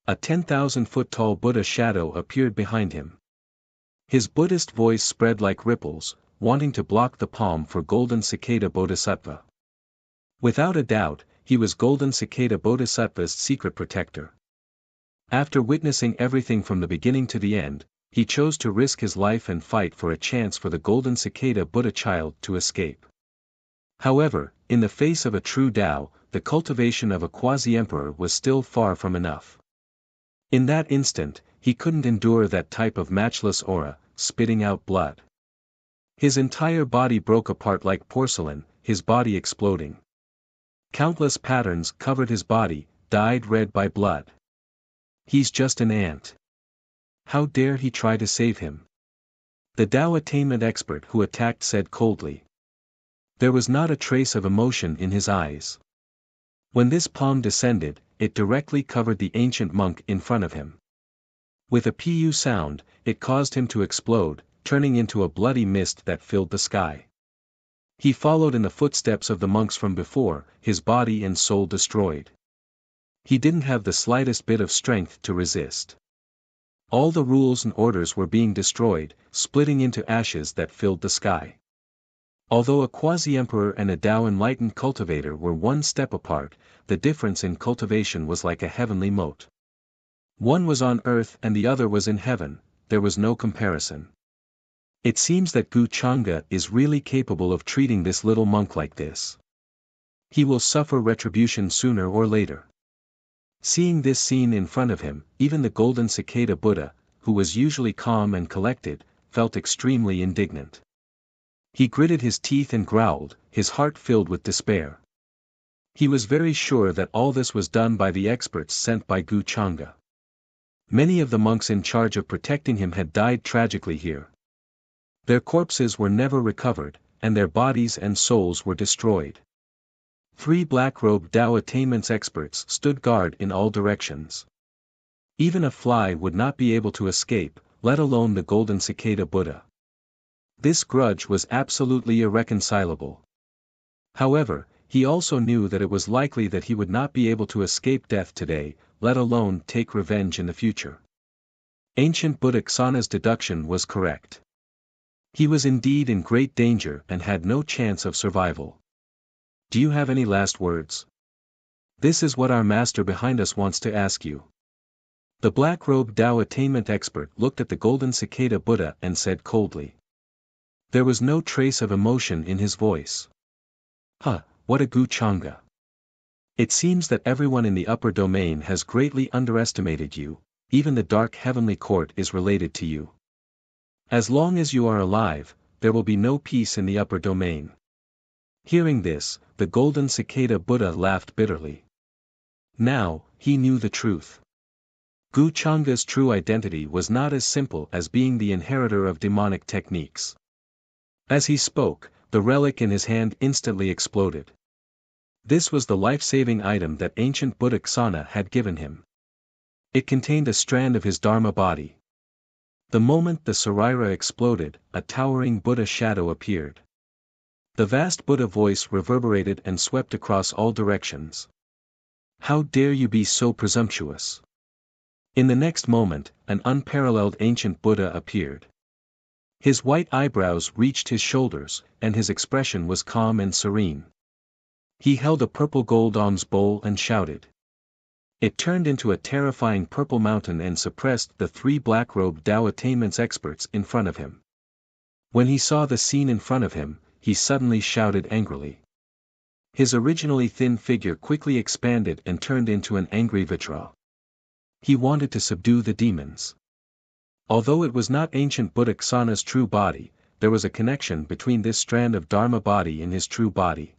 A 10,000-foot-tall Buddha shadow appeared behind him. His Buddhist voice spread like ripples, wanting to block the palm for Golden Cicada Bodhisattva. Without a doubt, he was Golden Cicada Bodhisattva's secret protector. After witnessing everything from the beginning to the end, he chose to risk his life and fight for a chance for the Golden Cicada Buddha child to escape. However, in the face of a true Tao, the cultivation of a quasi-emperor was still far from enough. In that instant, he couldn't endure that type of matchless aura, spitting out blood. His entire body broke apart like porcelain, his body exploding. Countless patterns covered his body, dyed red by blood. He's just an ant. How dare he try to save him? The Tao attainment expert who attacked said coldly. There was not a trace of emotion in his eyes. When this palm descended, it directly covered the ancient monk in front of him. With a pu sound, it caused him to explode, turning into a bloody mist that filled the sky. He followed in the footsteps of the monks from before, his body and soul destroyed. He didn't have the slightest bit of strength to resist. All the rules and orders were being destroyed, splitting into ashes that filled the sky. Although a quasi-emperor and a Tao enlightened cultivator were one step apart, the difference in cultivation was like a heavenly moat. One was on earth and the other was in heaven, there was no comparison. It seems that Gu Changa is really capable of treating this little monk like this. He will suffer retribution sooner or later. Seeing this scene in front of him, even the Golden Cicada Buddha, who was usually calm and collected, felt extremely indignant. He gritted his teeth and growled, his heart filled with despair. He was very sure that all this was done by the experts sent by Gu Chang'e. Many of the monks in charge of protecting him had died tragically here. Their corpses were never recovered, and their bodies and souls were destroyed. 3 black-robed Tao attainments experts stood guard in all directions. Even a fly would not be able to escape, let alone the golden cicada Buddha. This grudge was absolutely irreconcilable. However, he also knew that it was likely that he would not be able to escape death today, let alone take revenge in the future. Ancient Buddha Xana's deduction was correct. He was indeed in great danger and had no chance of survival. Do you have any last words? This is what our master behind us wants to ask you. The black-robed Tao attainment expert looked at the golden cicada Buddha and said coldly. There was no trace of emotion in his voice. What a Gu Chang'e. It seems that everyone in the upper domain has greatly underestimated you, even the dark heavenly court is related to you. As long as you are alive, there will be no peace in the upper domain. Hearing this, the golden cicada Buddha laughed bitterly. Now, he knew the truth. Gu Chang'e's true identity was not as simple as being the inheritor of demonic techniques. As he spoke, the relic in his hand instantly exploded. This was the life-saving item that ancient Buddha Xana had given him. It contained a strand of his Dharma body. The moment the Sarira exploded, a towering Buddha shadow appeared. The vast Buddha voice reverberated and swept across all directions. How dare you be so presumptuous? In the next moment, an unparalleled ancient Buddha appeared. His white eyebrows reached his shoulders, and his expression was calm and serene. He held a purple gold alms bowl and shouted. It turned into a terrifying purple mountain and suppressed the 3 black-robed Tao attainments experts in front of him. When he saw the scene in front of him, he suddenly shouted angrily. His originally thin figure quickly expanded and turned into an angry vitriol. He wanted to subdue the demons. Although it was not ancient Buddha Xana's true body, there was a connection between this strand of Dharma body and his true body.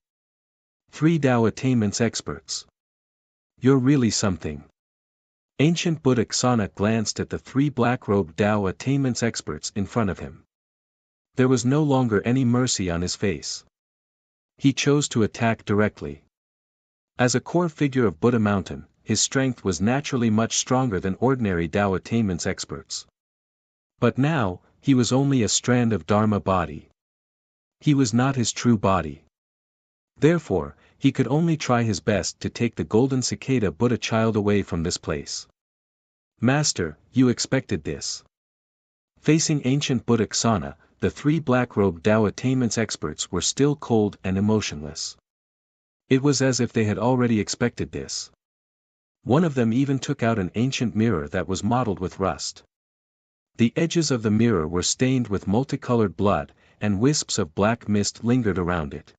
3 Tao attainments experts. You're really something. Ancient Buddha Xana glanced at the 3 black-robed Tao attainments experts in front of him. There was no longer any mercy on his face. He chose to attack directly. As a core figure of Buddha Mountain, his strength was naturally much stronger than ordinary Tao attainments experts. But now, he was only a strand of Dharma body. He was not his true body. Therefore, he could only try his best to take the golden cicada Buddha child away from this place. Master, you expected this. Facing ancient Buddha Xana, the 3 black-robed Tao attainments experts were still cold and emotionless. It was as if they had already expected this. One of them even took out an ancient mirror that was mottled with rust. The edges of the mirror were stained with multicolored blood, and wisps of black mist lingered around it.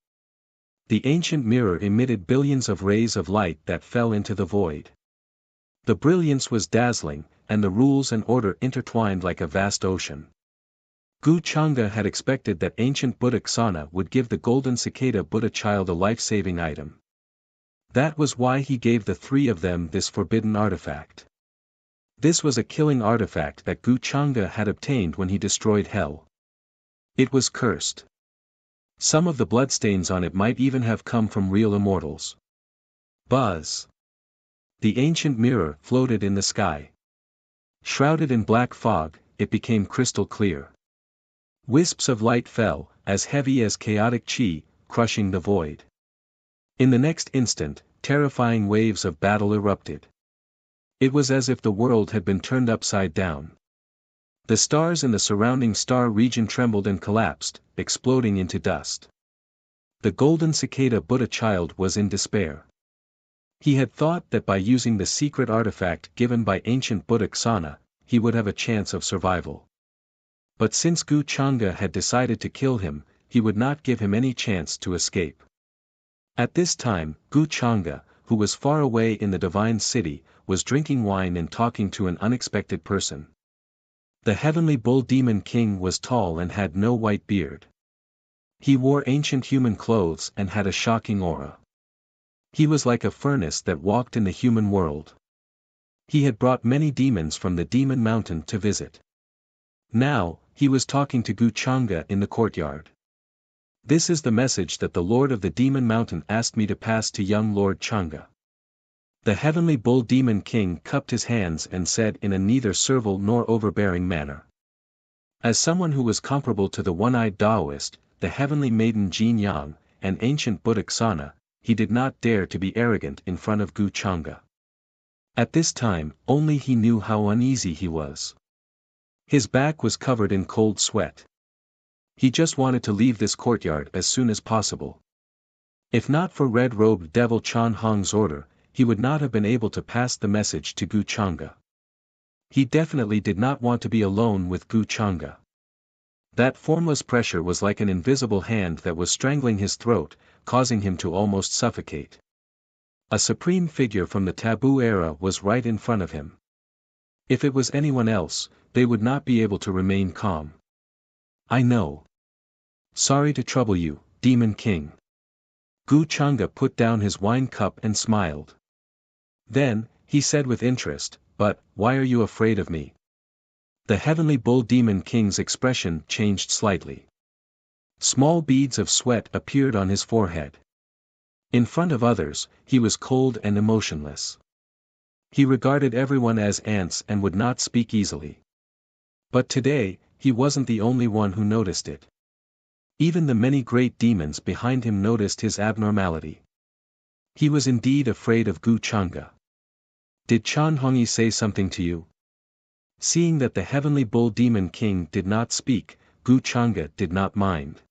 The ancient mirror emitted billions of rays of light that fell into the void. The brilliance was dazzling, and the rules and order intertwined like a vast ocean. Gu Chang'e had expected that ancient Buddha Xana would give the golden cicada Buddha child a life-saving item. That was why he gave the 3 of them this forbidden artifact. This was a killing artifact that Gu Chang'e had obtained when he destroyed hell. It was cursed. Some of the bloodstains on it might even have come from real immortals. Buzz! The ancient mirror floated in the sky. Shrouded in black fog, it became crystal clear. Wisps of light fell, as heavy as chaotic chi, crushing the void. In the next instant, terrifying waves of battle erupted. It was as if the world had been turned upside down. The stars in the surrounding star region trembled and collapsed, exploding into dust. The golden cicada Buddha child was in despair. He had thought that by using the secret artifact given by ancient Buddha Xana, he would have a chance of survival. But since Gu Chang'e had decided to kill him, he would not give him any chance to escape. At this time, Gu Chang'e, who was far away in the divine city, was drinking wine and talking to an unexpected person. The heavenly bull demon king was tall and had no white beard. He wore ancient human clothes and had a shocking aura. He was like a furnace that walked in the human world. He had brought many demons from the demon mountain to visit. Now, he was talking to Guchanga in the courtyard. This is the message that the Lord of the Demon Mountain asked me to pass to young Lord Changa. The heavenly bull demon king cupped his hands and said in a neither servile nor overbearing manner. As someone who was comparable to the one-eyed Taoist, the heavenly maiden Jin Yang, and ancient Buddhic Sana, he did not dare to be arrogant in front of Guchanga. At this time, only he knew how uneasy he was. His back was covered in cold sweat. He just wanted to leave this courtyard as soon as possible. If not for red-robed devil Chan Hong's order, he would not have been able to pass the message to Guchanga. He definitely did not want to be alone with Guchanga. That formless pressure was like an invisible hand that was strangling his throat, causing him to almost suffocate. A supreme figure from the taboo era was right in front of him. If it was anyone else, they would not be able to remain calm. I know. Sorry to trouble you, Demon King. Guchanga put down his wine cup and smiled. Then, he said with interest, but, why are you afraid of me? The heavenly bull demon king's expression changed slightly. Small beads of sweat appeared on his forehead. In front of others, he was cold and emotionless. He regarded everyone as ants and would not speak easily. But today, he wasn't the only one who noticed it. Even the many great demons behind him noticed his abnormality. He was indeed afraid of Guchanga. Did Chan Hongyi say something to you? Seeing that the heavenly bull demon king did not speak, Guchanga did not mind.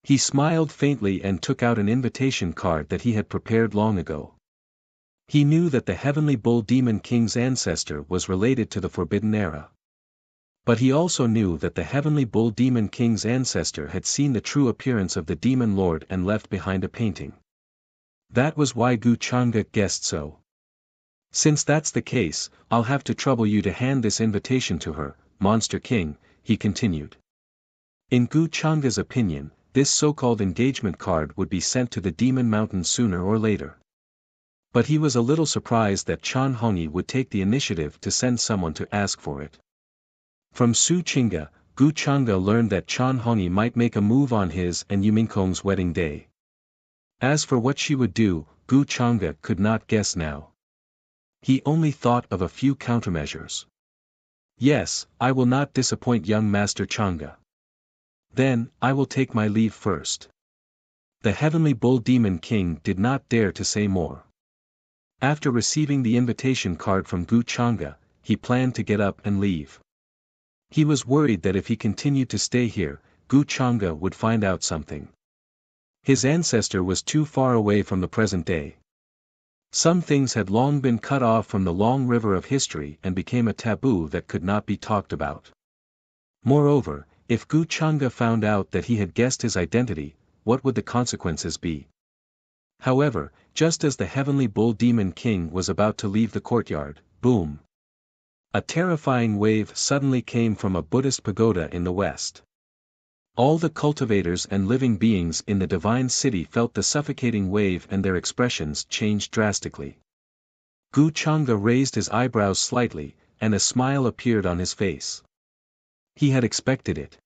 He smiled faintly and took out an invitation card that he had prepared long ago. He knew that the heavenly bull demon king's ancestor was related to the Forbidden Era. But he also knew that the heavenly bull demon king's ancestor had seen the true appearance of the demon lord and left behind a painting. That was why Guchanga guessed so. Since that's the case, I'll have to trouble you to hand this invitation to her, Monster King, he continued. In Guchanga's opinion, this so-called engagement card would be sent to the Demon Mountain sooner or later. But he was a little surprised that Chan Hongyi would take the initiative to send someone to ask for it. From Su Chinga, Guchanga learned that Chan Hongyi might make a move on his and Yumingkong's wedding day. As for what she would do, Guchanga could not guess now. He only thought of a few countermeasures. Yes, I will not disappoint young Master Changa. Then, I will take my leave first. The heavenly bull demon king did not dare to say more. After receiving the invitation card from Guchanga, he planned to get up and leave. He was worried that if he continued to stay here, Guchanga would find out something. His ancestor was too far away from the present day. Some things had long been cut off from the long river of history and became a taboo that could not be talked about. Moreover, if Guchanga found out that he had guessed his identity, what would the consequences be? However, just as the heavenly bull demon king was about to leave the courtyard, boom! A terrifying wave suddenly came from a Buddhist pagoda in the west. All the cultivators and living beings in the divine city felt the suffocating wave and their expressions changed drastically. Guchanga raised his eyebrows slightly, and a smile appeared on his face. He had expected it.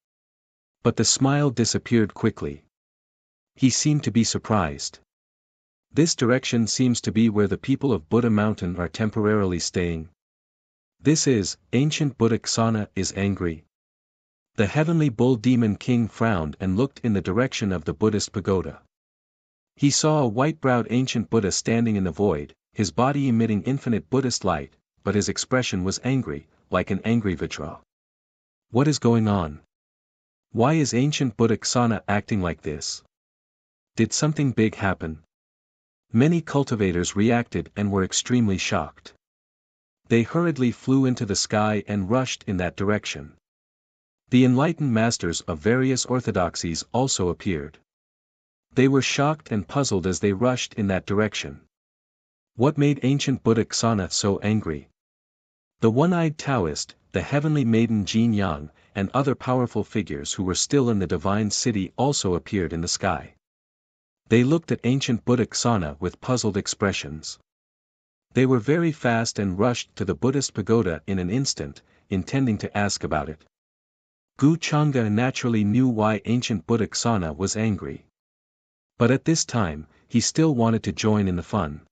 But the smile disappeared quickly. He seemed to be surprised. This direction seems to be where the people of Buddha Mountain are temporarily staying. This is, ancient Buddhic Sana is angry. The heavenly bull demon king frowned and looked in the direction of the Buddhist pagoda. He saw a white-browed ancient Buddha standing in the void, his body emitting infinite Buddhist light, but his expression was angry, like an angry Vajra. What is going on? Why is ancient Buddhic Sana acting like this? Did something big happen? Many cultivators reacted and were extremely shocked. They hurriedly flew into the sky and rushed in that direction. The enlightened masters of various orthodoxies also appeared. They were shocked and puzzled as they rushed in that direction. What made ancient Buddhic Sana so angry? The one-eyed Taoist, the heavenly maiden Jin Yang, and other powerful figures who were still in the divine city also appeared in the sky. They looked at ancient Buddha Ksana with puzzled expressions. They were very fast and rushed to the Buddhist pagoda in an instant, intending to ask about it. Gu Changa naturally knew why ancient Buddha Ksana was angry. But at this time, he still wanted to join in the fun.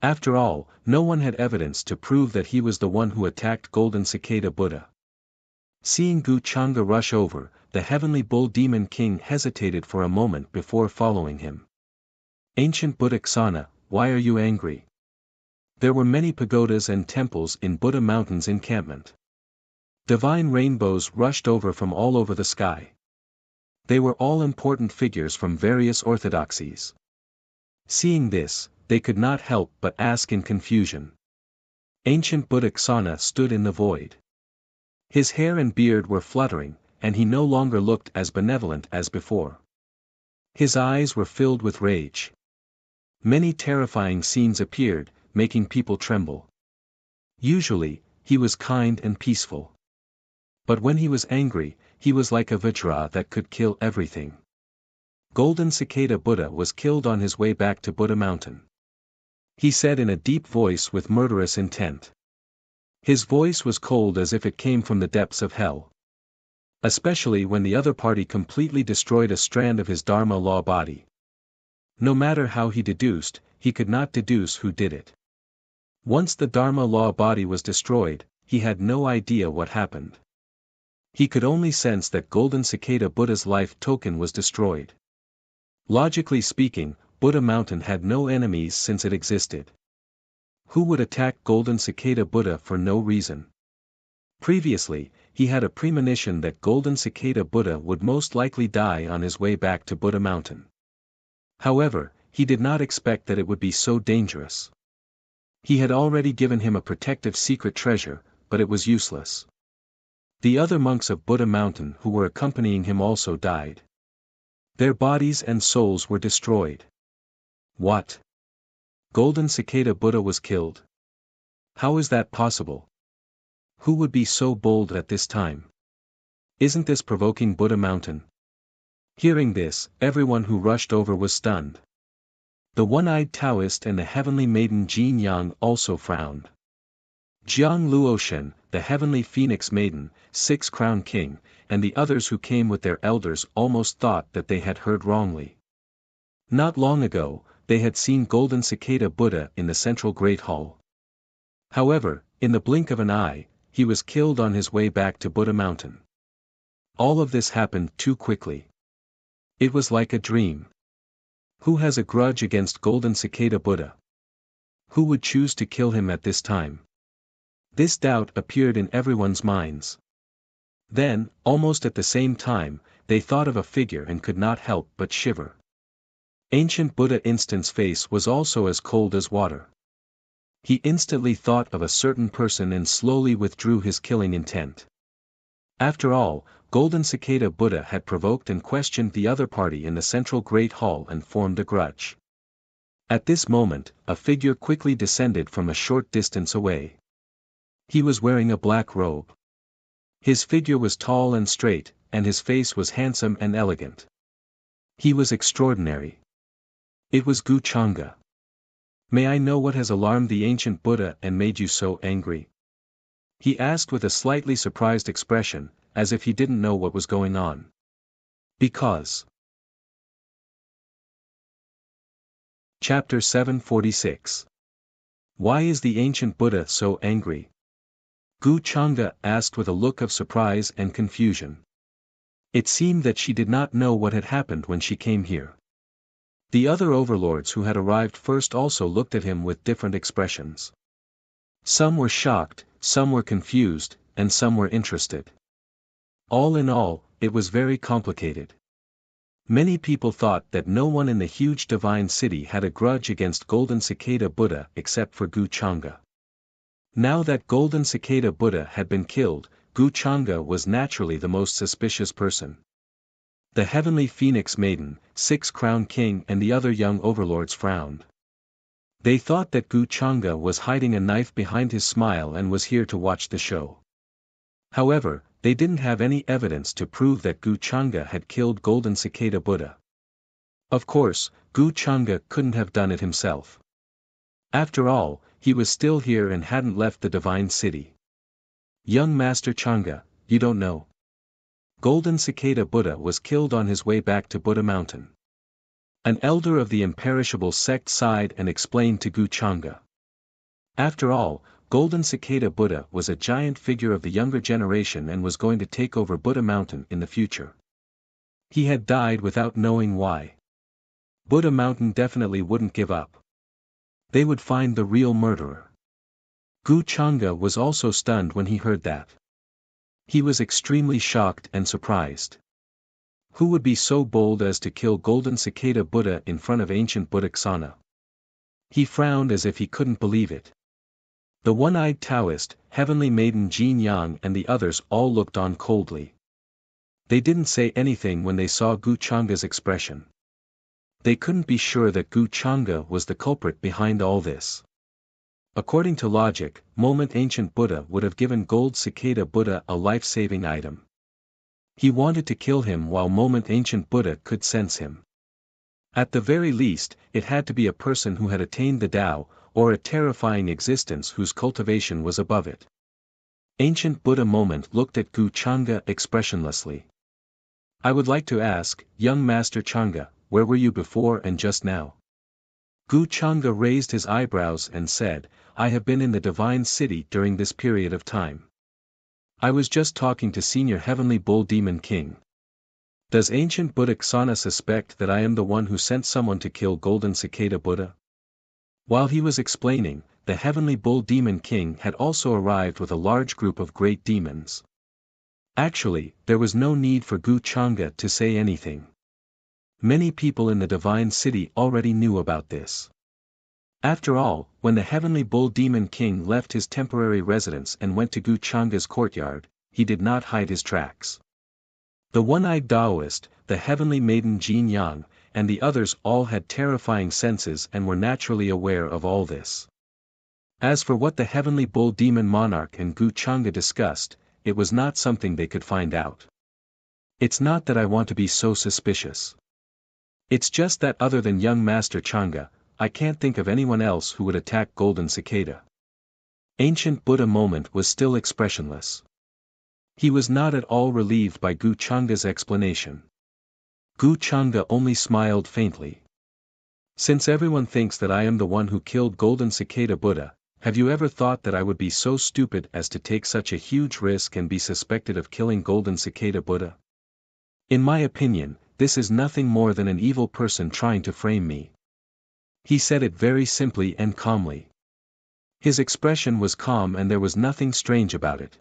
After all, no one had evidence to prove that he was the one who attacked Golden Cicada Buddha. Seeing Gu Changa rush over, the heavenly bull demon king hesitated for a moment before following him. Ancient Buddha Ksana, why are you angry? There were many pagodas and temples in Buddha Mountain's encampment. Divine rainbows rushed over from all over the sky. They were all important figures from various orthodoxies. Seeing this, they could not help but ask in confusion. Ancient Buddha Ksana stood in the void. His hair and beard were fluttering, and he no longer looked as benevolent as before. His eyes were filled with rage. Many terrifying scenes appeared, making people tremble. Usually, he was kind and peaceful. But when he was angry, he was like a Vajra that could kill everything. Golden Cicada Buddha was killed on his way back to Buddha Mountain. He said in a deep voice with murderous intent. His voice was cold as if it came from the depths of hell. Especially when the other party completely destroyed a strand of his Dharma law body. No matter how he deduced, he could not deduce who did it. Once the Dharma law body was destroyed, he had no idea what happened. He could only sense that Golden Cicada Buddha's life token was destroyed. Logically speaking, Buddha Mountain had no enemies since it existed. Who would attack Golden Cicada Buddha for no reason? Previously, he had a premonition that Golden Cicada Buddha would most likely die on his way back to Buddha Mountain. However, he did not expect that it would be so dangerous. He had already given him a protective secret treasure, but it was useless. The other monks of Buddha Mountain who were accompanying him also died. Their bodies and souls were destroyed. What? Golden Cicada Buddha was killed? How is that possible? Who would be so bold at this time? Isn't this provoking Buddha Mountain? Hearing this, everyone who rushed over was stunned. The one-eyed Taoist and the heavenly maiden Jin Yang also frowned. Jiang Luoshen, the heavenly phoenix maiden, six-crown king, and the others who came with their elders almost thought that they had heard wrongly. Not long ago, they had seen Golden Cicada Buddha in the central Great Hall. However, in the blink of an eye, he was killed on his way back to Buddha Mountain. All of this happened too quickly. It was like a dream. Who has a grudge against Golden Cicada Buddha? Who would choose to kill him at this time? This doubt appeared in everyone's minds. Then, almost at the same time, they thought of a figure and could not help but shiver. Ancient Buddha Instant's face was also as cold as water. He instantly thought of a certain person and slowly withdrew his killing intent. After all, Golden Cicada Buddha had provoked and questioned the other party in the central Great Hall and formed a grudge. At this moment, a figure quickly descended from a short distance away. He was wearing a black robe. His figure was tall and straight, and his face was handsome and elegant. He was extraordinary. It was Gu Changa. May I know what has alarmed the ancient Buddha and made you so angry? He asked with a slightly surprised expression, as if he didn't know what was going on. Because. Chapter 746. Why is the ancient Buddha so angry? Gu Changa asked with a look of surprise and confusion. It seemed that she did not know what had happened when she came here. The other overlords who had arrived first also looked at him with different expressions. Some were shocked, some were confused, and some were interested. All in all, it was very complicated. Many people thought that no one in the huge divine city had a grudge against Golden Cicada Buddha except for Gu Changa. Now that Golden Cicada Buddha had been killed, Gu Changa was naturally the most suspicious person. The heavenly phoenix maiden, six-crown king and the other young overlords frowned. They thought that Gu Changa was hiding a knife behind his smile and was here to watch the show. However, they didn't have any evidence to prove that Gu Changa had killed Golden Cicada Buddha. Of course, Gu Changa couldn't have done it himself. After all, he was still here and hadn't left the divine city. Young Master Changa, you don't know. Golden Cicada Buddha was killed on his way back to Buddha Mountain. An elder of the imperishable sect sighed and explained to Gu Changa. After all, Golden Cicada Buddha was a giant figure of the younger generation and was going to take over Buddha Mountain in the future. He had died without knowing why. Buddha Mountain definitely wouldn't give up. They would find the real murderer. Gu Changa was also stunned when he heard that. He was extremely shocked and surprised. Who would be so bold as to kill Golden Cicada Buddha in front of ancient Buddhaksana? He frowned as if he couldn't believe it. The one-eyed Taoist, Heavenly Maiden Jean Yang and the others all looked on coldly. They didn't say anything when they saw Gu Changa's expression. They couldn't be sure that Gu Changa was the culprit behind all this. According to logic, moment ancient Buddha would have given Gold Cicada Buddha a life-saving item. He wanted to kill him while moment ancient Buddha could sense him. At the very least, it had to be a person who had attained the Tao, or a terrifying existence whose cultivation was above it. Ancient Buddha moment looked at Gu Changa expressionlessly. I would like to ask, young Master Changa, where were you before and just now? Gu Changa raised his eyebrows and said, I have been in the divine city during this period of time. I was just talking to Senior Heavenly Bull Demon King. Does ancient Buddhaksana suspect that I am the one who sent someone to kill Golden Cicada Buddha? While he was explaining, the Heavenly Bull Demon King had also arrived with a large group of great demons. Actually, there was no need for Gu Changa to say anything. Many people in the divine city already knew about this. After all, when the Heavenly Bull Demon King left his temporary residence and went to Gu Changa's courtyard, he did not hide his tracks. The one-eyed Taoist, the Heavenly Maiden Jean Yang, and the others all had terrifying senses and were naturally aware of all this. As for what the Heavenly Bull Demon Monarch and Gu Changa discussed, it was not something they could find out. It's not that I want to be so suspicious. It's just that other than young Master Changa, I can't think of anyone else who would attack Golden Cicada. Ancient Buddha moment was still expressionless. He was not at all relieved by Gu Changa's explanation. Gu Changa only smiled faintly. Since everyone thinks that I am the one who killed Golden Cicada Buddha, have you ever thought that I would be so stupid as to take such a huge risk and be suspected of killing Golden Cicada Buddha? In my opinion, this is nothing more than an evil person trying to frame me. He said it very simply and calmly. His expression was calm and there was nothing strange about it.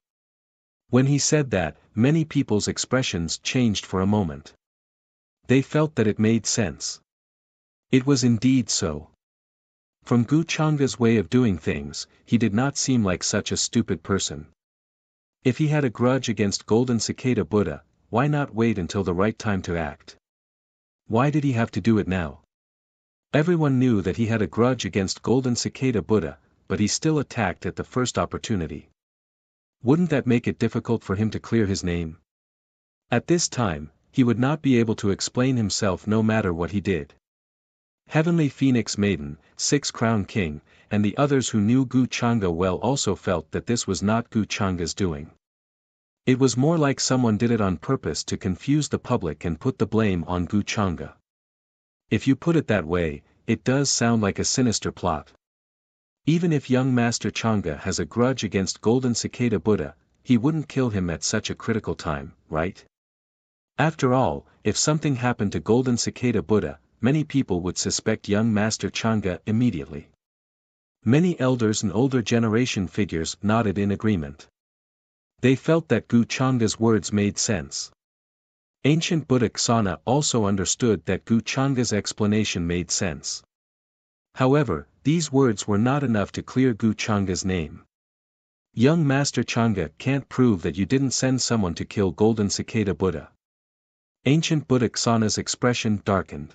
When he said that, many people's expressions changed for a moment. They felt that it made sense. It was indeed so. From Gu Changa's way of doing things, he did not seem like such a stupid person. If he had a grudge against Golden Cicada Buddha, why not wait until the right time to act? Why did he have to do it now? Everyone knew that he had a grudge against Golden Cicada Buddha, but he still attacked at the first opportunity. Wouldn't that make it difficult for him to clear his name? At this time, he would not be able to explain himself no matter what he did. Heavenly Phoenix Maiden, Six Crown King, and the others who knew Gu Changa well also felt that this was not Gu Changa's doing. It was more like someone did it on purpose to confuse the public and put the blame on Gu Changa. If you put it that way, it does sound like a sinister plot. Even if young Master Changa has a grudge against Golden Cicada Buddha, he wouldn't kill him at such a critical time, right? After all, if something happened to Golden Cicada Buddha, many people would suspect young Master Changa immediately. Many elders and older generation figures nodded in agreement. They felt that Gu Changa's words made sense. Ancient Buddhaksana also understood that Gu Changa's explanation made sense. However, these words were not enough to clear Gu Changa's name. Young Master Changa can't prove that you didn't send someone to kill Golden Cicada Buddha. Ancient Buddhaksana's expression darkened.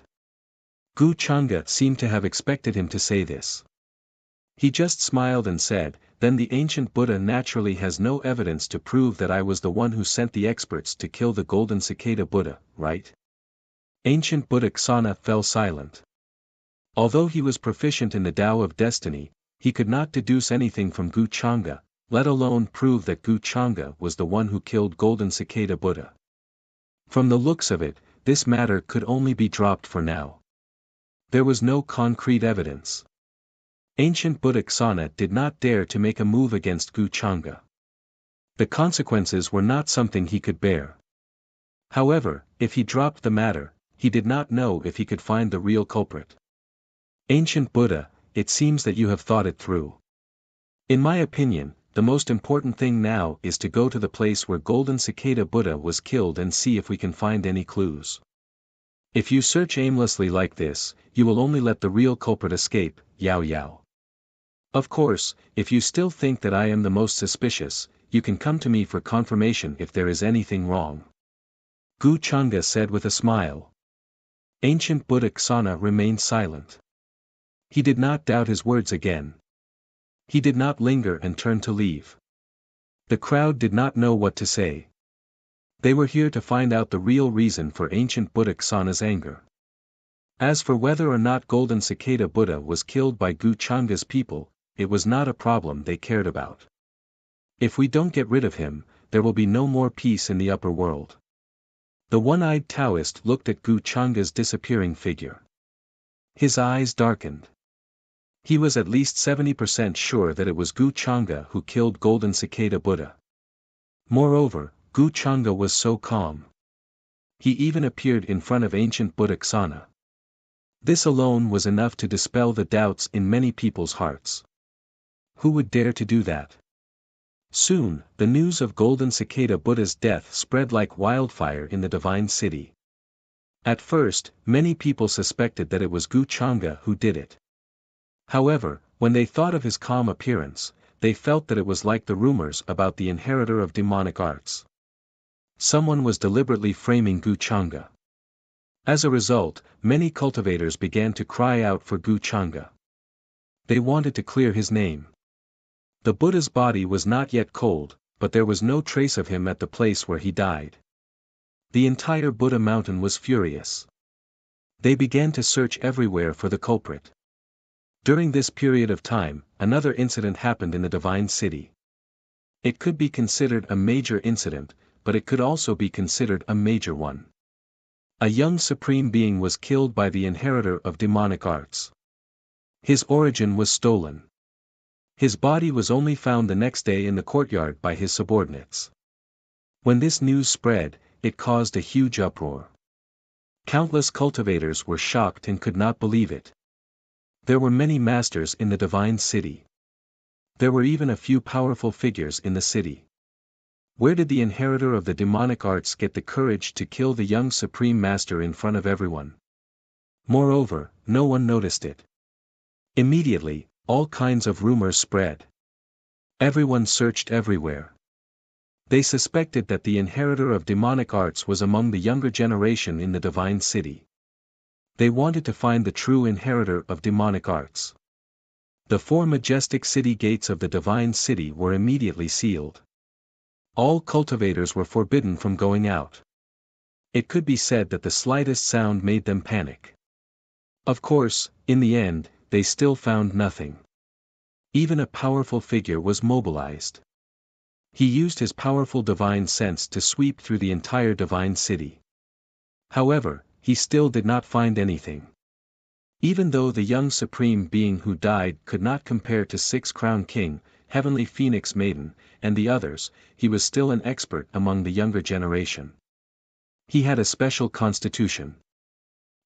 Gu Changa seemed to have expected him to say this. He just smiled and said, then the ancient Buddha naturally has no evidence to prove that I was the one who sent the experts to kill the golden cicada Buddha, right? Ancient Buddha Ksana fell silent. Although he was proficient in the Tao of Destiny, he could not deduce anything from Gu Changa, let alone prove that Gu Changa was the one who killed golden cicada Buddha. From the looks of it, this matter could only be dropped for now. There was no concrete evidence. Ancient Buddha Ksana did not dare to make a move against Gu Changa. The consequences were not something he could bear. However, if he dropped the matter, he did not know if he could find the real culprit. Ancient Buddha, it seems that you have thought it through. In my opinion, the most important thing now is to go to the place where golden cicada Buddha was killed and see if we can find any clues. If you search aimlessly like this, you will only let the real culprit escape, Yao Yao. Of course, if you still think that I am the most suspicious, you can come to me for confirmation if there is anything wrong. Gu Changa said with a smile. Ancient Buddha Ksana remained silent. He did not doubt his words again. He did not linger and turn to leave. The crowd did not know what to say. They were here to find out the real reason for ancient Buddha Ksana's anger. As for whether or not golden cicada Buddha was killed by Gu Changa's people, it was not a problem they cared about. If we don't get rid of him, there will be no more peace in the upper world. The one-eyed Taoist looked at Gu Changa's disappearing figure. His eyes darkened. He was at least 70% sure that it was Gu Changa who killed golden cicada Buddha. Moreover, Gu Changa was so calm. He even appeared in front of ancient Buddha Ksana. This alone was enough to dispel the doubts in many people's hearts. Who would dare to do that? Soon, the news of golden cicada Buddha's death spread like wildfire in the divine city. At first, many people suspected that it was Gu Changa who did it. However, when they thought of his calm appearance, they felt that it was like the rumors about the inheritor of demonic arts. Someone was deliberately framing Gu Changa. As a result, many cultivators began to cry out for Gu Changa. They wanted to clear his name. The Buddha's body was not yet cold, but there was no trace of him at the place where he died. The entire Buddha mountain was furious. They began to search everywhere for the culprit. During this period of time, another incident happened in the divine city. It could be considered a major incident, but it could also be considered a major one. A young supreme being was killed by the inheritor of demonic arts. His origin was stolen. His body was only found the next day in the courtyard by his subordinates. When this news spread, it caused a huge uproar. Countless cultivators were shocked and could not believe it. There were many masters in the divine city. There were even a few powerful figures in the city. Where did the inheritor of the demonic arts get the courage to kill the young supreme master in front of everyone? Moreover, no one noticed it. Immediately, all kinds of rumors spread. Everyone searched everywhere. They suspected that the inheritor of demonic arts was among the younger generation in the divine city. They wanted to find the true inheritor of demonic arts. The 4 majestic city gates of the divine city were immediately sealed. All cultivators were forbidden from going out. It could be said that the slightest sound made them panic. Of course, in the end, they still found nothing. Even a powerful figure was mobilized. He used his powerful divine sense to sweep through the entire divine city. However, he still did not find anything. Even though the young supreme being who died could not compare to 6-crown king, heavenly phoenix maiden, and the others, he was still an expert among the younger generation. He had a special constitution.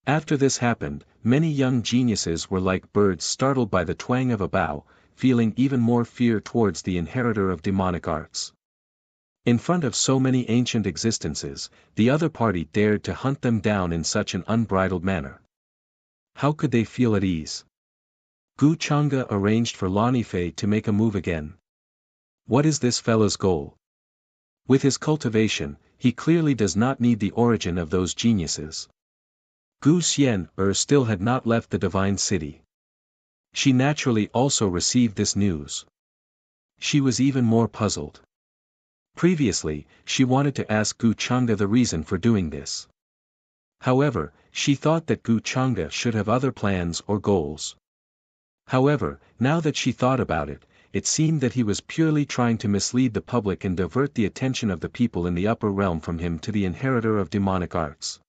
After this happened, many young geniuses were like birds startled by the twang of a bow, feeling even more fear towards the inheritor of demonic arts. In front of so many ancient existences, the other party dared to hunt them down in such an unbridled manner. How could they feel at ease? Gu Changa arranged for Lanifei to make a move again. What is this fellow's goal? With his cultivation, he clearly does not need the origin of those geniuses. Gu Xian still had not left the divine city. She naturally also received this news. She was even more puzzled. Previously, she wanted to ask Gu Chang'e the reason for doing this. However, she thought that Gu Chang'e should have other plans or goals. However, now that she thought about it, it seemed that he was purely trying to mislead the public and divert the attention of the people in the upper realm from him to the inheritor of demonic arts.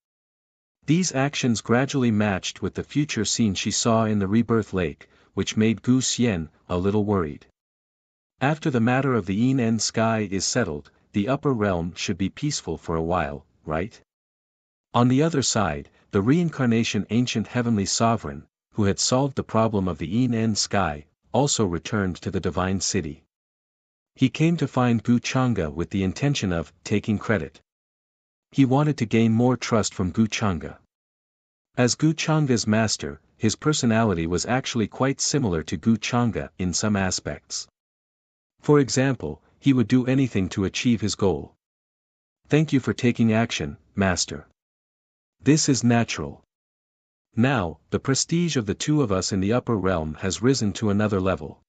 These actions gradually matched with the future scene she saw in the rebirth lake, which made Gu Xian a little worried. After the matter of the Yin sky is settled, the upper realm should be peaceful for a while, right? On the other side, the reincarnation ancient heavenly sovereign, who had solved the problem of the Yin sky, also returned to the divine city. He came to find Gu Chang'e with the intention of taking credit. He wanted to gain more trust from Gu Chang'e. As Gu Chang'e's master, his personality was actually quite similar to Gu Chang'e in some aspects. For example, he would do anything to achieve his goal. Thank you for taking action, master. This is natural. Now, the prestige of the two of us in the upper realm has risen to another level.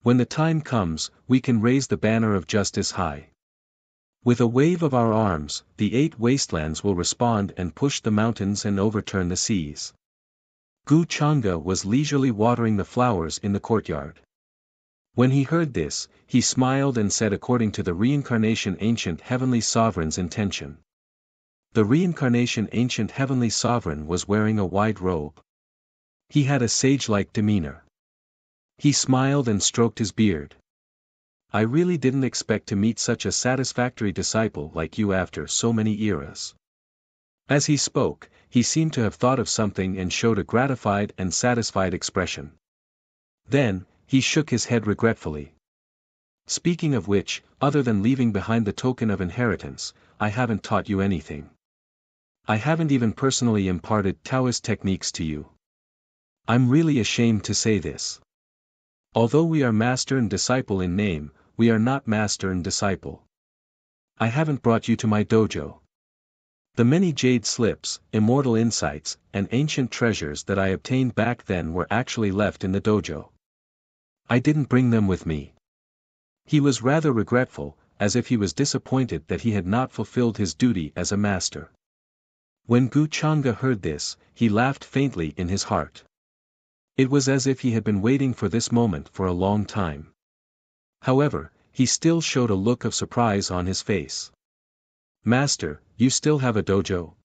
When the time comes, we can raise the banner of justice high. With a wave of our arms, the 8 wastelands will respond and push the mountains and overturn the seas. Gu Chang'e was leisurely watering the flowers in the courtyard. When he heard this, he smiled and said according to the reincarnation ancient heavenly sovereign's intention. The reincarnation ancient heavenly sovereign was wearing a wide robe. He had a sage-like demeanor. He smiled and stroked his beard. I really didn't expect to meet such a satisfactory disciple like you after so many eras. As he spoke, he seemed to have thought of something and showed a gratified and satisfied expression. Then, he shook his head regretfully. Speaking of which, other than leaving behind the token of inheritance, I haven't taught you anything. I haven't even personally imparted Taoist techniques to you. I'm really ashamed to say this. Although we are master and disciple in name, we are not master and disciple. I haven't brought you to my dojo. The many jade slips, immortal insights, and ancient treasures that I obtained back then were actually left in the dojo. I didn't bring them with me. He was rather regretful, as if he was disappointed that he had not fulfilled his duty as a master. When Gu Chang'e heard this, he laughed faintly in his heart. It was as if he had been waiting for this moment for a long time. However, he still showed a look of surprise on his face. Master, you still have a dojo?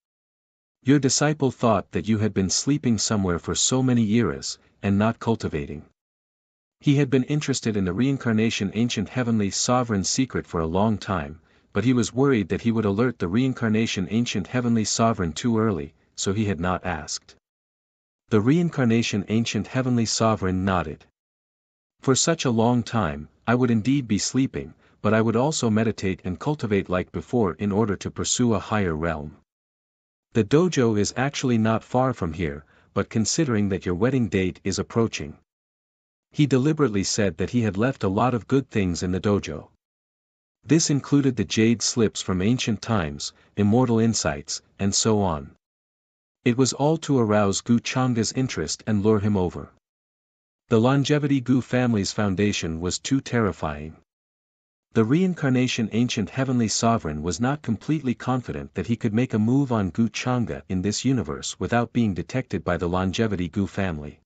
Your disciple thought that you had been sleeping somewhere for so many eras, and not cultivating. He had been interested in the reincarnation ancient heavenly sovereign's secret for a long time, but he was worried that he would alert the reincarnation ancient heavenly sovereign too early, so he had not asked. The reincarnation ancient heavenly sovereign nodded. For such a long time, I would indeed be sleeping, but I would also meditate and cultivate like before in order to pursue a higher realm. The dojo is actually not far from here, but considering that your wedding date is approaching. He deliberately said that he had left a lot of good things in the dojo. This included the jade slips from ancient times, immortal insights, and so on. It was all to arouse Gu Chang'e's interest and lure him over. The longevity Gu family's foundation was too terrifying. The reincarnation ancient heavenly sovereign was not completely confident that he could make a move on Gu Chang'e in this universe without being detected by the longevity Gu family.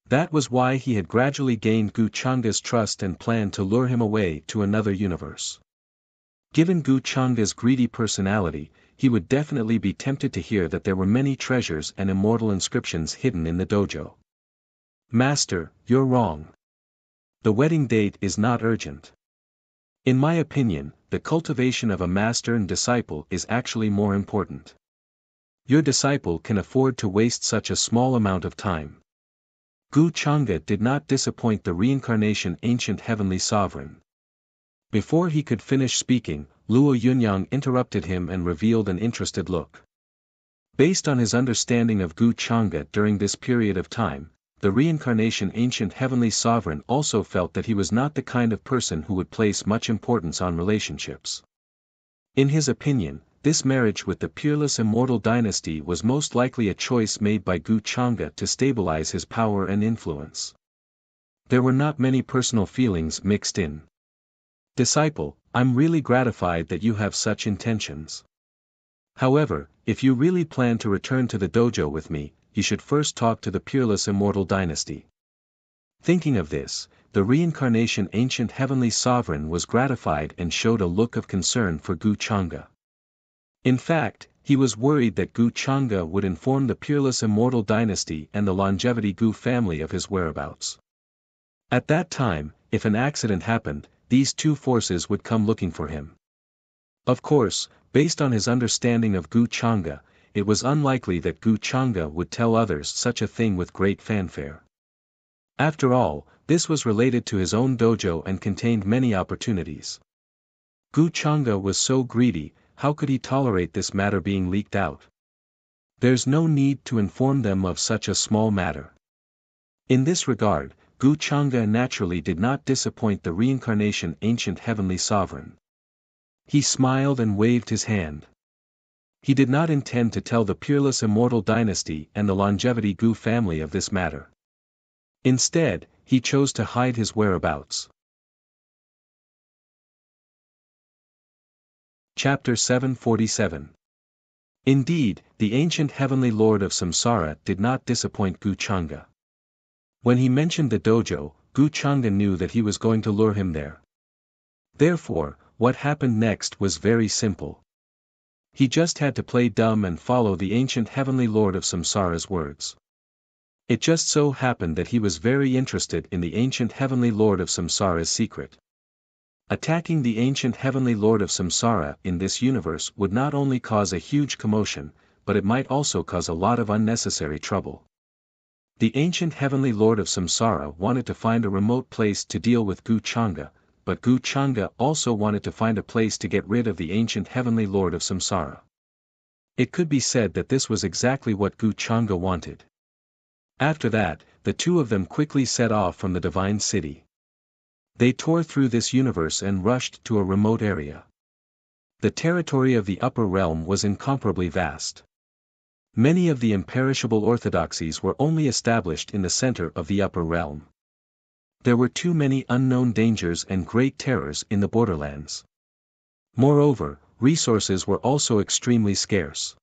That was why he had gradually gained Gu Chang'e's trust and planned to lure him away to another universe. Given Gu Chang'e's greedy personality, he would definitely be tempted to hear that there were many treasures and immortal inscriptions hidden in the dojo. Master, you're wrong. The wedding date is not urgent. In my opinion, the cultivation of a master and disciple is actually more important. Your disciple can afford to waste such a small amount of time. Gu Chang'e did not disappoint the reincarnation ancient heavenly sovereign. Before he could finish speaking, Luo Yunyang interrupted him and revealed an interested look. Based on his understanding of Gu Chang'e during this period of time, the reincarnation ancient heavenly sovereign also felt that he was not the kind of person who would place much importance on relationships. In his opinion, this marriage with the peerless immortal dynasty was most likely a choice made by Gu Chang'e to stabilize his power and influence. There were not many personal feelings mixed in. Disciple, I'm really gratified that you have such intentions. However, if you really plan to return to the dojo with me, you should first talk to the peerless immortal dynasty. Thinking of this, the reincarnation ancient heavenly sovereign was gratified and showed a look of concern for Gu Chang'e. In fact, he was worried that Gu Chang'e would inform the peerless immortal dynasty and the longevity Gu family of his whereabouts. At that time, if an accident happened, these two forces would come looking for him. Of course, based on his understanding of Gu Chang'e, it was unlikely that Gu Chang'e would tell others such a thing with great fanfare. After all, this was related to his own dojo and contained many opportunities. Gu Chang'e was so greedy, how could he tolerate this matter being leaked out? There's no need to inform them of such a small matter. In this regard, Gu Chang'e naturally did not disappoint the reincarnation ancient heavenly sovereign. He smiled and waved his hand. He did not intend to tell the peerless immortal dynasty and the longevity Gu family of this matter. Instead, he chose to hide his whereabouts. Chapter 747. Indeed, the ancient heavenly lord of Samsara did not disappoint Gu Chang'e. When he mentioned the dojo, Gu Chang'e knew that he was going to lure him there. Therefore, what happened next was very simple. He just had to play dumb and follow the ancient heavenly lord of Samsara's words. It just so happened that he was very interested in the ancient heavenly lord of Samsara's secret. Attacking the ancient heavenly lord of Samsara in this universe would not only cause a huge commotion, but it might also cause a lot of unnecessary trouble. The ancient heavenly lord of Samsara wanted to find a remote place to deal with Gu Chang'e, but Gu Chang'e also wanted to find a place to get rid of the ancient heavenly lord of Samsara. It could be said that this was exactly what Gu Chang'e wanted. After that, the two of them quickly set off from the divine city. They tore through this universe and rushed to a remote area. The territory of the upper realm was incomparably vast. Many of the imperishable orthodoxies were only established in the center of the upper realm. There were too many unknown dangers and great terrors in the borderlands. Moreover, resources were also extremely scarce.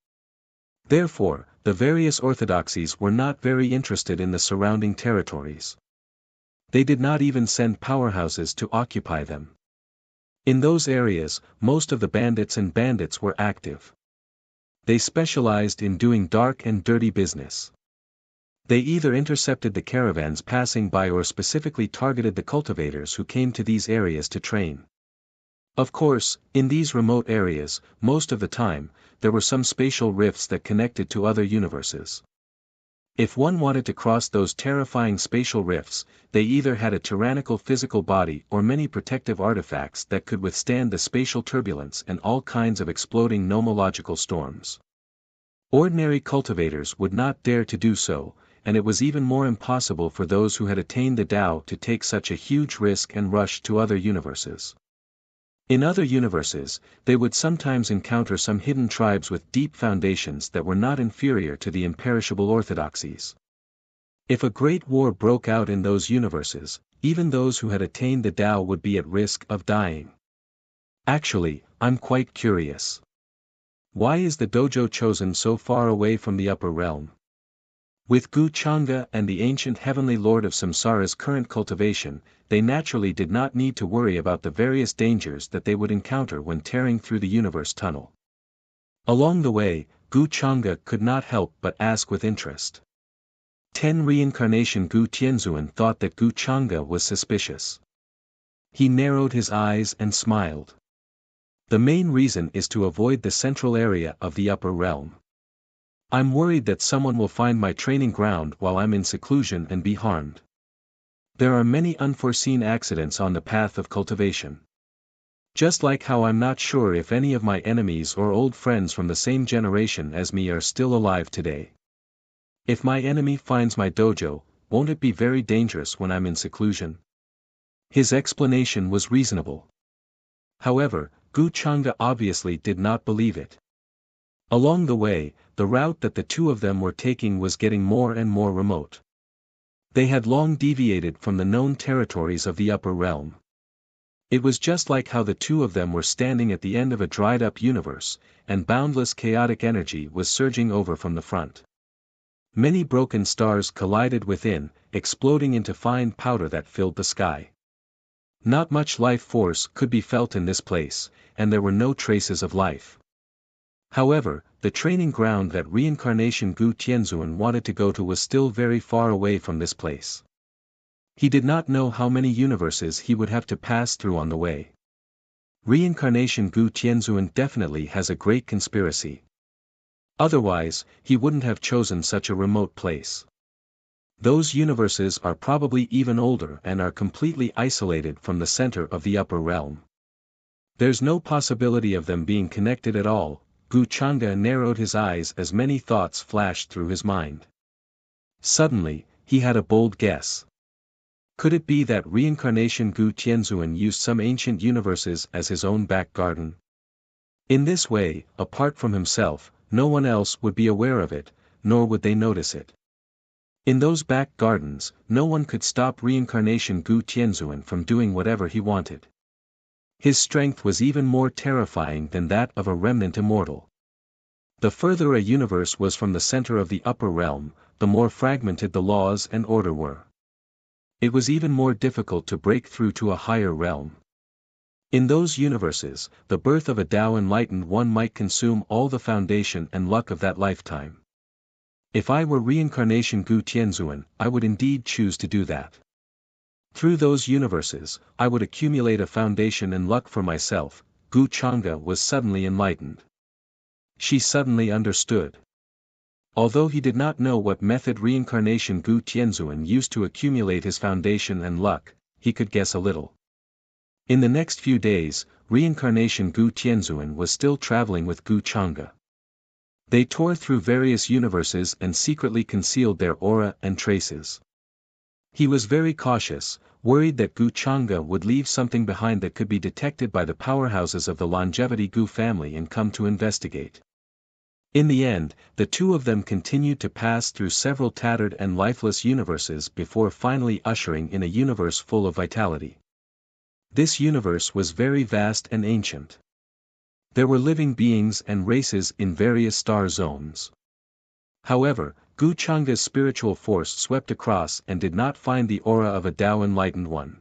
Therefore, the various orthodoxies were not very interested in the surrounding territories. They did not even send powerhouses to occupy them. In those areas, most of the bandits were active. They specialized in doing dark and dirty business. They either intercepted the caravans passing by or specifically targeted the cultivators who came to these areas to train. Of course, in these remote areas, most of the time, there were some spatial rifts that connected to other universes. If one wanted to cross those terrifying spatial rifts, they either had a tyrannical physical body or many protective artifacts that could withstand the spatial turbulence and all kinds of exploding nomological storms. Ordinary cultivators would not dare to do so, and it was even more impossible for those who had attained the Tao to take such a huge risk and rush to other universes. In other universes, they would sometimes encounter some hidden tribes with deep foundations that were not inferior to the imperishable orthodoxies. If a great war broke out in those universes, even those who had attained the Tao would be at risk of dying. Actually, I'm quite curious. Why is the dojo chosen so far away from the upper realm? With Gu Chang'e and the ancient heavenly lord of Samsara's current cultivation, they naturally did not need to worry about the various dangers that they would encounter when tearing through the universe tunnel. Along the way, Gu Chang'e could not help but ask with interest. 10 Reincarnation Gu Tianzuan thought that Gu Chang'e was suspicious. He narrowed his eyes and smiled. The main reason is to avoid the central area of the upper realm. I'm worried that someone will find my training ground while I'm in seclusion and be harmed. There are many unforeseen accidents on the path of cultivation. Just like how I'm not sure if any of my enemies or old friends from the same generation as me are still alive today. If my enemy finds my dojo, won't it be very dangerous when I'm in seclusion? His explanation was reasonable. However, Gu Chang'e obviously did not believe it. Along the way, the route that the two of them were taking was getting more and more remote. They had long deviated from the known territories of the upper realm. It was just like how the two of them were standing at the end of a dried-up universe, and boundless chaotic energy was surging over from the front. Many broken stars collided within, exploding into fine powder that filled the sky. Not much life force could be felt in this place, and there were no traces of life. However, the training ground that Reincarnation Gu Tianzun wanted to go to was still very far away from this place. He did not know how many universes he would have to pass through on the way. Reincarnation Gu Tianzun definitely has a great conspiracy. Otherwise, he wouldn't have chosen such a remote place. Those universes are probably even older and are completely isolated from the center of the upper realm. There's no possibility of them being connected at all. Gu Chang'e narrowed his eyes as many thoughts flashed through his mind. Suddenly, he had a bold guess. Could it be that Reincarnation Gu Tianzun used some ancient universes as his own back garden? In this way, apart from himself, no one else would be aware of it, nor would they notice it. In those back gardens, no one could stop Reincarnation Gu Tianzun from doing whatever he wanted. His strength was even more terrifying than that of a remnant immortal. The further a universe was from the center of the upper realm, the more fragmented the laws and order were. It was even more difficult to break through to a higher realm. In those universes, the birth of a Tao enlightened one might consume all the foundation and luck of that lifetime. If I were Reincarnation Gu Tianzun, I would indeed choose to do that. Through those universes, I would accumulate a foundation and luck for myself. Gu Chang'e was suddenly enlightened. She suddenly understood. Although he did not know what method Reincarnation Gu Tianzun used to accumulate his foundation and luck, he could guess a little. In the next few days, Reincarnation Gu Tianzun was still traveling with Gu Chang'e. They tore through various universes and secretly concealed their aura and traces. He was very cautious, worried that Gu Chang'e would leave something behind that could be detected by the powerhouses of the longevity Gu family and come to investigate. In the end, the two of them continued to pass through several tattered and lifeless universes before finally ushering in a universe full of vitality. This universe was very vast and ancient. There were living beings and races in various star zones. However, Gu Chang'e's spiritual force swept across and did not find the aura of a Tao enlightened one.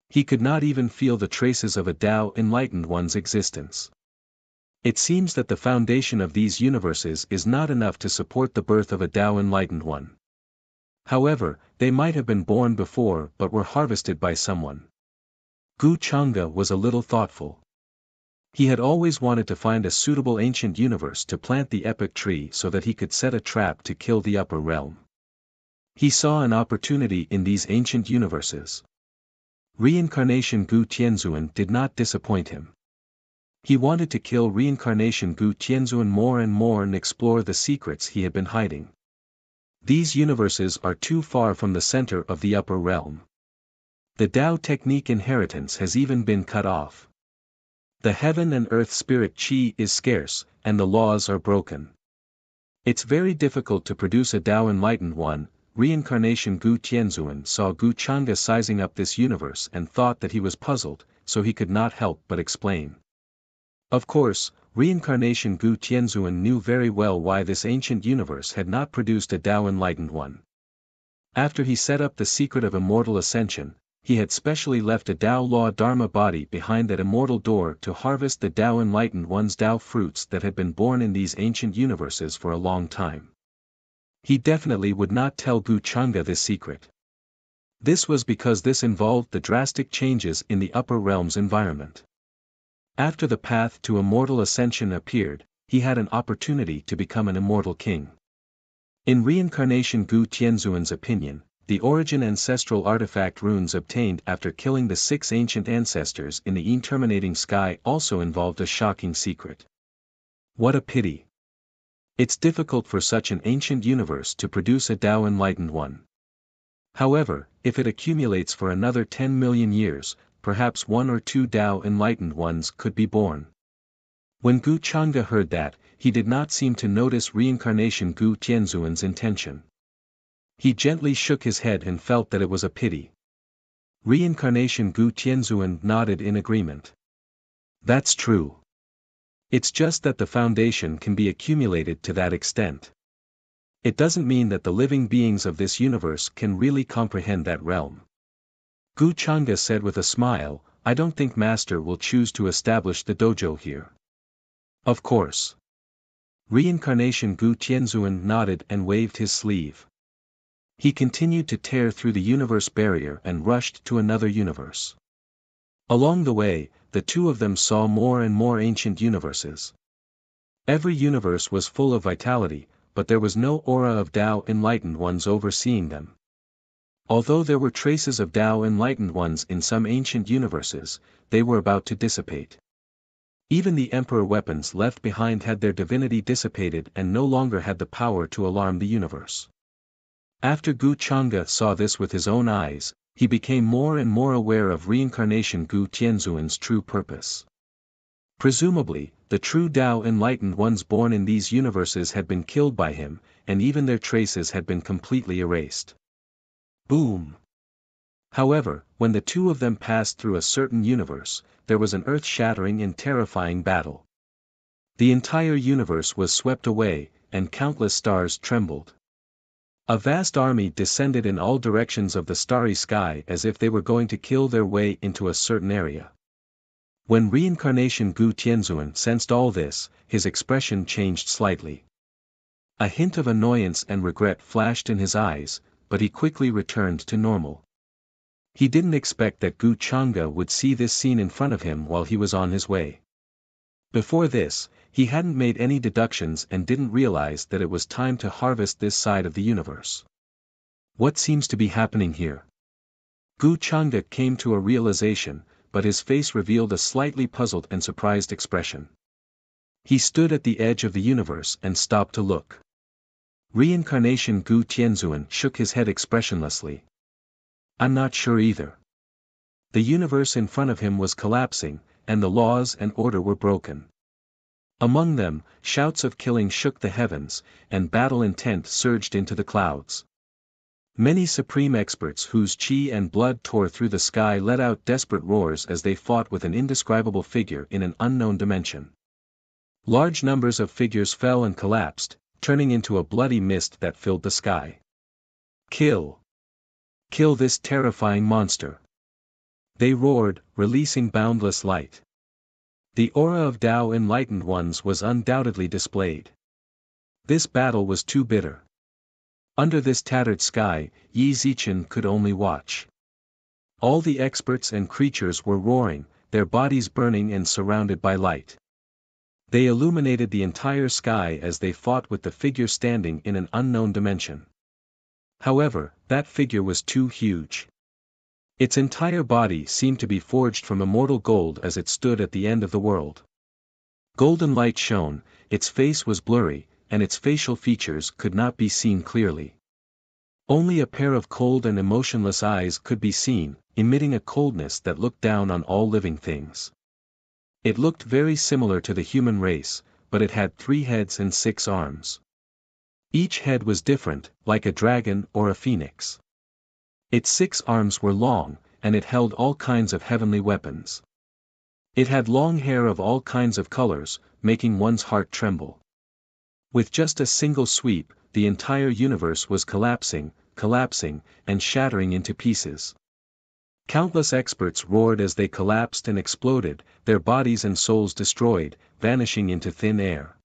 He could not even feel the traces of a Tao enlightened one's existence. It seems that the foundation of these universes is not enough to support the birth of a Tao enlightened one. However, they might have been born before but were harvested by someone. Gu Chang'e was a little thoughtful. He had always wanted to find a suitable ancient universe to plant the epic tree so that he could set a trap to kill the upper realm. He saw an opportunity in these ancient universes. Reincarnation Gu Tianzun did not disappoint him. He wanted to kill Reincarnation Gu Tianzun more and more and explore the secrets he had been hiding. These universes are too far from the center of the upper realm. The Tao technique inheritance has even been cut off. The heaven and earth spirit qi is scarce, and the laws are broken. It's very difficult to produce a Tao enlightened one. Reincarnation Gu Tianzun saw Gu Chang'e sizing up this universe and thought that he was puzzled, so he could not help but explain. Of course, Reincarnation Gu Tianzun knew very well why this ancient universe had not produced a Tao enlightened one. After he set up the secret of immortal ascension, he had specially left a Tao Law Dharma body behind that immortal door to harvest the Tao enlightened one's Tao fruits that had been born in these ancient universes for a long time. He definitely would not tell Gu Chang'e this secret. This was because this involved the drastic changes in the upper realm's environment. After the path to immortal ascension appeared, he had an opportunity to become an immortal king. In Reincarnation Gu Tianzun's opinion, the origin ancestral artifact runes obtained after killing the 6 ancient ancestors in the interminating sky also involved a shocking secret. What a pity! It's difficult for such an ancient universe to produce a Tao enlightened one. However, if it accumulates for another 10 million years, perhaps 1 or 2 Tao enlightened ones could be born. When Gu Changge heard that, he did not seem to notice reincarnation Gu Tianzuan's intention. He gently shook his head and felt that it was a pity. Reincarnation Gu Tianzuan nodded in agreement. That's true. It's just that the foundation can be accumulated to that extent. It doesn't mean that the living beings of this universe can really comprehend that realm. Gu Changge said with a smile, I don't think Master will choose to establish the dojo here. Of course. Reincarnation Gu Tianzuan nodded and waved his sleeve. He continued to tear through the universe barrier and rushed to another universe. Along the way, the two of them saw more and more ancient universes. Every universe was full of vitality, but there was no aura of Tao enlightened ones overseeing them. Although there were traces of Tao enlightened ones in some ancient universes, they were about to dissipate. Even the emperor weapons left behind had their divinity dissipated and no longer had the power to alarm the universe. After Gu Changge saw this with his own eyes, he became more and more aware of reincarnation Gu Tianzuan's true purpose. Presumably, the true Tao enlightened ones born in these universes had been killed by him, and even their traces had been completely erased. Boom! However, when the two of them passed through a certain universe, there was an earth-shattering and terrifying battle. The entire universe was swept away, and countless stars trembled. A vast army descended in all directions of the starry sky as if they were going to kill their way into a certain area. When reincarnation Gu Tianzuan sensed all this, his expression changed slightly. A hint of annoyance and regret flashed in his eyes, but he quickly returned to normal. He didn't expect that Gu Changge would see this scene in front of him while he was on his way. Before this, he hadn't made any deductions and didn't realize that it was time to harvest this side of the universe. What seems to be happening here? Gu Changge came to a realization, but his face revealed a slightly puzzled and surprised expression. He stood at the edge of the universe and stopped to look. Reincarnation Gu Tianzuan shook his head expressionlessly. I'm not sure either. The universe in front of him was collapsing, and the laws and order were broken. Among them, shouts of killing shook the heavens, and battle intent surged into the clouds. Many supreme experts whose chi and blood tore through the sky let out desperate roars as they fought with an indescribable figure in an unknown dimension. Large numbers of figures fell and collapsed, turning into a bloody mist that filled the sky. Kill! Kill this terrifying monster! They roared, releasing boundless light. The aura of Tao enlightened ones was undoubtedly displayed. This battle was too bitter. Under this tattered sky, Yi Zichen could only watch. All the experts and creatures were roaring, their bodies burning and surrounded by light. They illuminated the entire sky as they fought with the figure standing in an unknown dimension. However, that figure was too huge. Its entire body seemed to be forged from immortal gold as it stood at the end of the world. Golden light shone, its face was blurry, and its facial features could not be seen clearly. Only a pair of cold and emotionless eyes could be seen, emitting a coldness that looked down on all living things. It looked very similar to the human race, but it had 3 heads and 6 arms. Each head was different, like a dragon or a phoenix. Its 6 arms were long, and it held all kinds of heavenly weapons. It had long hair of all kinds of colors, making one's heart tremble. With just a single sweep, the entire universe was collapsing, and shattering into pieces. Countless experts roared as they collapsed and exploded, their bodies and souls destroyed, vanishing into thin air.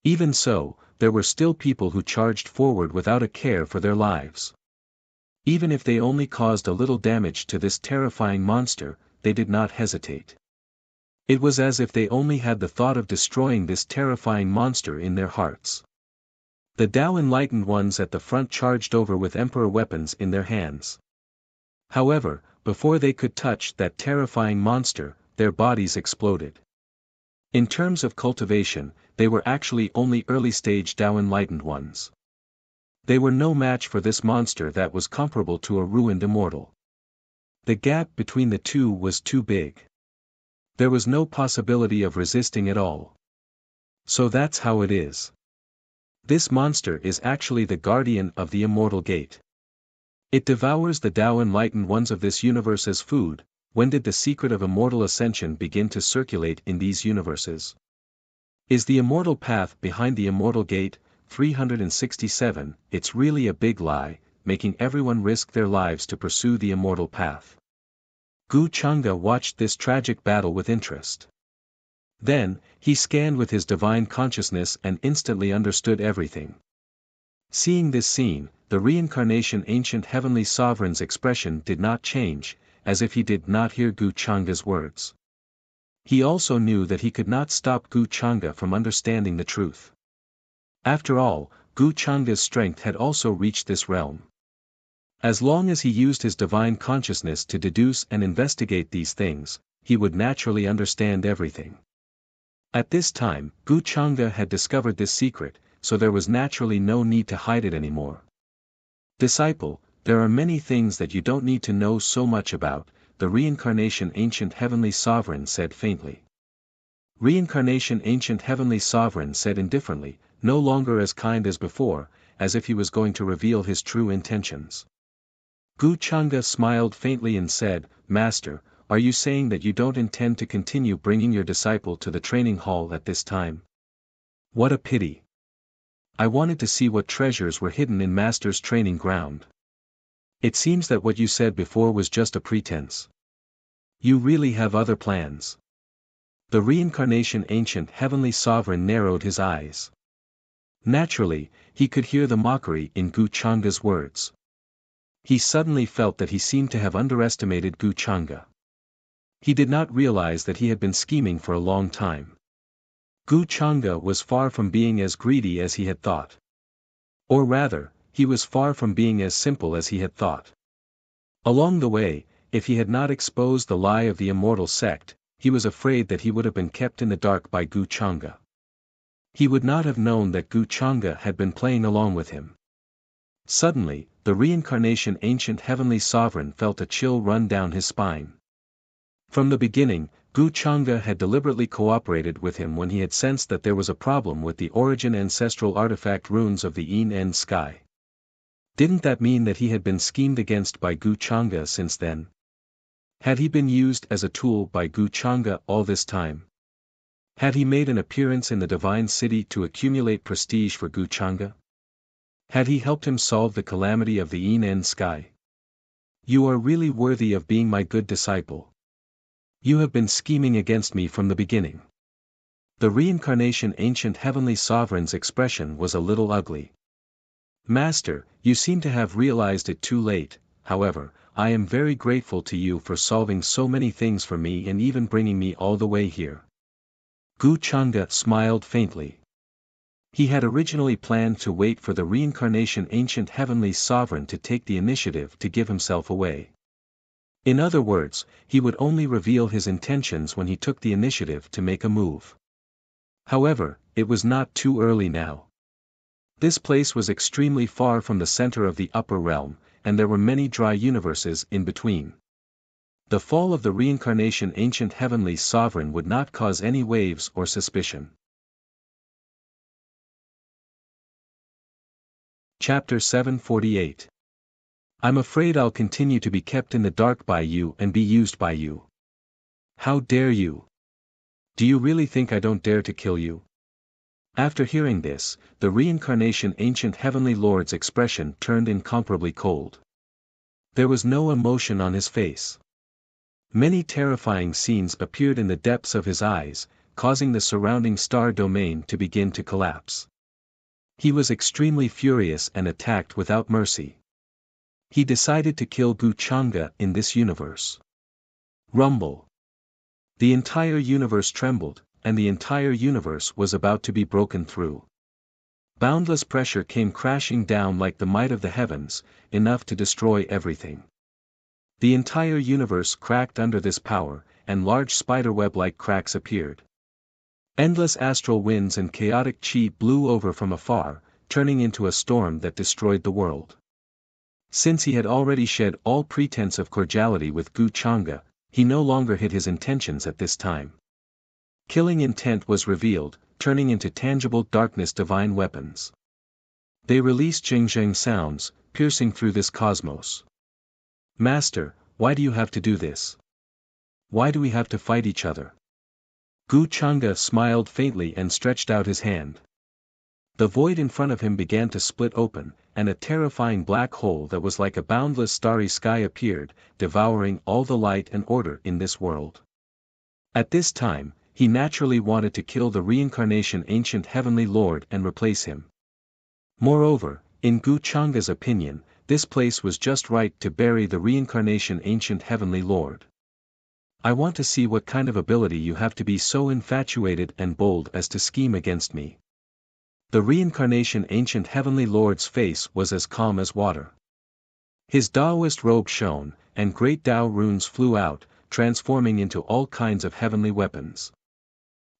Even so, there were still people who charged forward without a care for their lives. Even if they only caused a little damage to this terrifying monster, they did not hesitate. It was as if they only had the thought of destroying this terrifying monster in their hearts. The Tao enlightened ones at the front charged over with emperor weapons in their hands. However, before they could touch that terrifying monster, their bodies exploded. In terms of cultivation, they were actually only early-stage Tao enlightened ones. They were no match for this monster that was comparable to a ruined immortal. The gap between the two was too big. There was no possibility of resisting at all. So that's how it is. This monster is actually the guardian of the immortal gate. It devours the Tao enlightened ones of this universe as food. When did the secret of immortal ascension begin to circulate in these universes? Is the immortal path behind the immortal gate? 367. It's really a big lie, making everyone risk their lives to pursue the immortal path. Gu Chang'e watched this tragic battle with interest. Then, he scanned with his divine consciousness and instantly understood everything. Seeing this scene, the reincarnation ancient heavenly sovereign's expression did not change, as if he did not hear Gu Chang'e's words. He also knew that he could not stop Gu Chang'e from understanding the truth. After all, Gu Chang'e's strength had also reached this realm. As long as he used his divine consciousness to deduce and investigate these things, he would naturally understand everything. At this time, Gu Chang'e had discovered this secret, so there was naturally no need to hide it anymore. Disciple, there are many things that you don't need to know so much about, the reincarnation ancient heavenly sovereign said faintly. Reincarnation ancient heavenly sovereign said indifferently, no longer as kind as before, as if he was going to reveal his true intentions. Gu Chang'e smiled faintly and said, Master, are you saying that you don't intend to continue bringing your disciple to the training hall at this time? What a pity. I wanted to see what treasures were hidden in Master's training ground. It seems that what you said before was just a pretense. You really have other plans. The reincarnation ancient heavenly sovereign narrowed his eyes. Naturally, he could hear the mockery in Gu Chang'e's words. He suddenly felt that he seemed to have underestimated Gu Chang'e. He did not realize that he had been scheming for a long time. Gu Chang'e was far from being as greedy as he had thought. Or rather, he was far from being as simple as he had thought. Along the way, if he had not exposed the lie of the immortal sect, he was afraid that he would have been kept in the dark by Gu Chang'e. He would not have known that Gu Chang'e had been playing along with him. Suddenly, the reincarnation ancient heavenly sovereign felt a chill run down his spine. From the beginning, Gu Chang'e had deliberately cooperated with him when he had sensed that there was a problem with the origin ancestral artifact runes of the Yin sky. Didn't that mean that he had been schemed against by Gu Chang'e since then? Had he been used as a tool by Gu Chang'e all this time? Had he made an appearance in the divine city to accumulate prestige for Gu Chang'e? Had he helped him solve the calamity of the Yin sky? You are really worthy of being my good disciple. You have been scheming against me from the beginning. The reincarnation ancient heavenly sovereign's expression was a little ugly. Master, you seem to have realized it too late. However, I am very grateful to you for solving so many things for me and even bringing me all the way here. Gu Chang'e smiled faintly. He had originally planned to wait for the reincarnation ancient heavenly sovereign to take the initiative to give himself away. In other words, he would only reveal his intentions when he took the initiative to make a move. However, it was not too early now. This place was extremely far from the center of the upper realm, and there were many dry universes in between. The fall of the reincarnation ancient heavenly sovereign would not cause any waves or suspicion. Chapter 748. I'm afraid I'll continue to be kept in the dark by you and be used by you. How dare you? Do you really think I don't dare to kill you? After hearing this, the reincarnation ancient heavenly lord's expression turned incomparably cold. There was no emotion on his face. Many terrifying scenes appeared in the depths of his eyes, causing the surrounding star domain to begin to collapse. He was extremely furious and attacked without mercy. He decided to kill Gu Chang'e in this universe. Rumble. The entire universe trembled, and the entire universe was about to be broken through. Boundless pressure came crashing down like the might of the heavens, enough to destroy everything. The entire universe cracked under this power, and large spiderweb-like cracks appeared. Endless astral winds and chaotic chi blew over from afar, turning into a storm that destroyed the world. Since he had already shed all pretense of cordiality with Gu Chang'e, He no longer hid his intentions at this time. Killing intent was revealed, turning into tangible darkness divine weapons. They released jing-jing sounds, piercing through this cosmos. Master, why do you have to do this? Why do we have to fight each other? Gu Changa smiled faintly and stretched out his hand. The void in front of him began to split open, and a terrifying black hole that was like a boundless starry sky appeared, devouring all the light and order in this world. At this time, he naturally wanted to kill the reincarnation ancient heavenly lord and replace him. Moreover, in Gu Changa's opinion, this place was just right to bury the reincarnation ancient heavenly lord. I want to see what kind of ability you have to be so infatuated and bold as to scheme against me. The reincarnation ancient heavenly lord's face was as calm as water. His Taoist robe shone, and great Tao runes flew out, transforming into all kinds of heavenly weapons.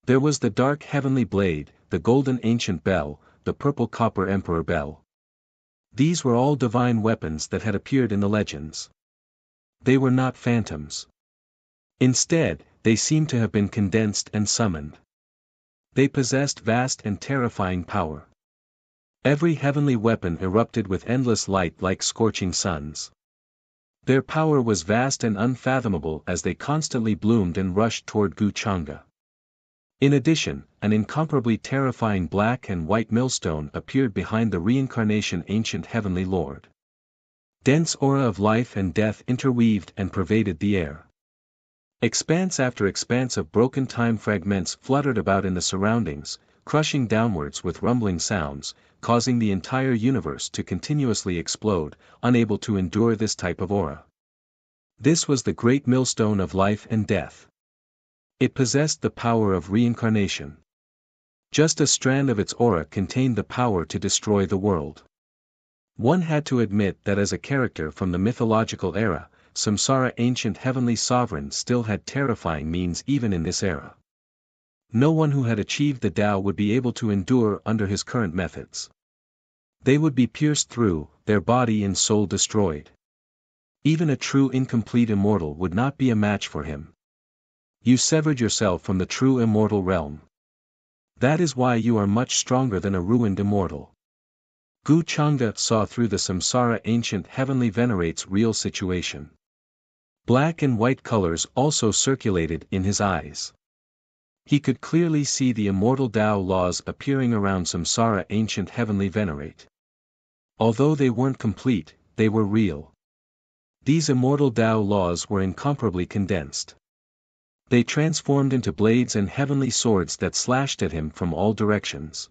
There was the dark heavenly blade, the golden ancient bell, the purple copper emperor bell. These were all divine weapons that had appeared in the legends. They were not phantoms. Instead, they seemed to have been condensed and summoned. They possessed vast and terrifying power. Every heavenly weapon erupted with endless light like scorching suns. Their power was vast and unfathomable as they constantly bloomed and rushed toward Gu Changa. In addition, an incomparably terrifying black and white millstone appeared behind the reincarnation ancient heavenly lord. Dense aura of life and death interweaved and pervaded the air. Expanse after expanse of broken time fragments fluttered about in the surroundings, crushing downwards with rumbling sounds, causing the entire universe to continuously explode, unable to endure this type of aura. This was the great millstone of life and death. It possessed the power of reincarnation. Just a strand of its aura contained the power to destroy the world. One had to admit that as a character from the mythological era, Samsara ancient heavenly sovereign still had terrifying means even in this era. No one who had achieved the Tao would be able to endure under his current methods. They would be pierced through, their body and soul destroyed. Even a true incomplete immortal would not be a match for him. You severed yourself from the true immortal realm. That is why you are much stronger than a ruined immortal. Gu Changa saw through the Samsara ancient heavenly venerate's real situation. Black and white colors also circulated in his eyes. He could clearly see the immortal Tao laws appearing around Samsara ancient heavenly venerate. Although they weren't complete, they were real. These immortal Tao laws were incomparably condensed. They transformed into blades and heavenly swords that slashed at him from all directions.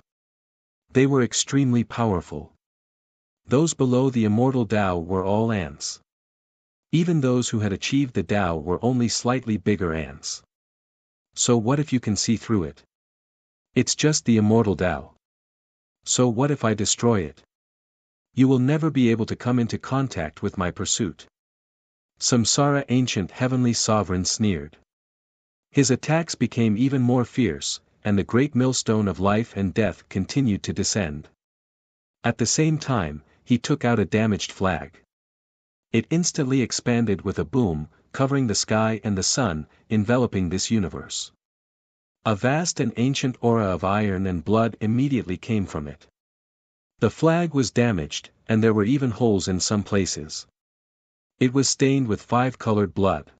They were extremely powerful. Those below the immortal Tao were all ants. Even those who had achieved the Tao were only slightly bigger ants. So what if you can see through it? It's just the immortal Tao. So what if I destroy it? You will never be able to come into contact with my pursuit. Samsara ancient heavenly sovereign sneered. His attacks became even more fierce, and the great millstone of life and death continued to descend. At the same time, he took out a damaged flag. It instantly expanded with a boom, covering the sky and the sun, enveloping this universe. A vast and ancient aura of iron and blood immediately came from it. The flag was damaged, and there were even holes in some places. It was stained with 5-colored blood.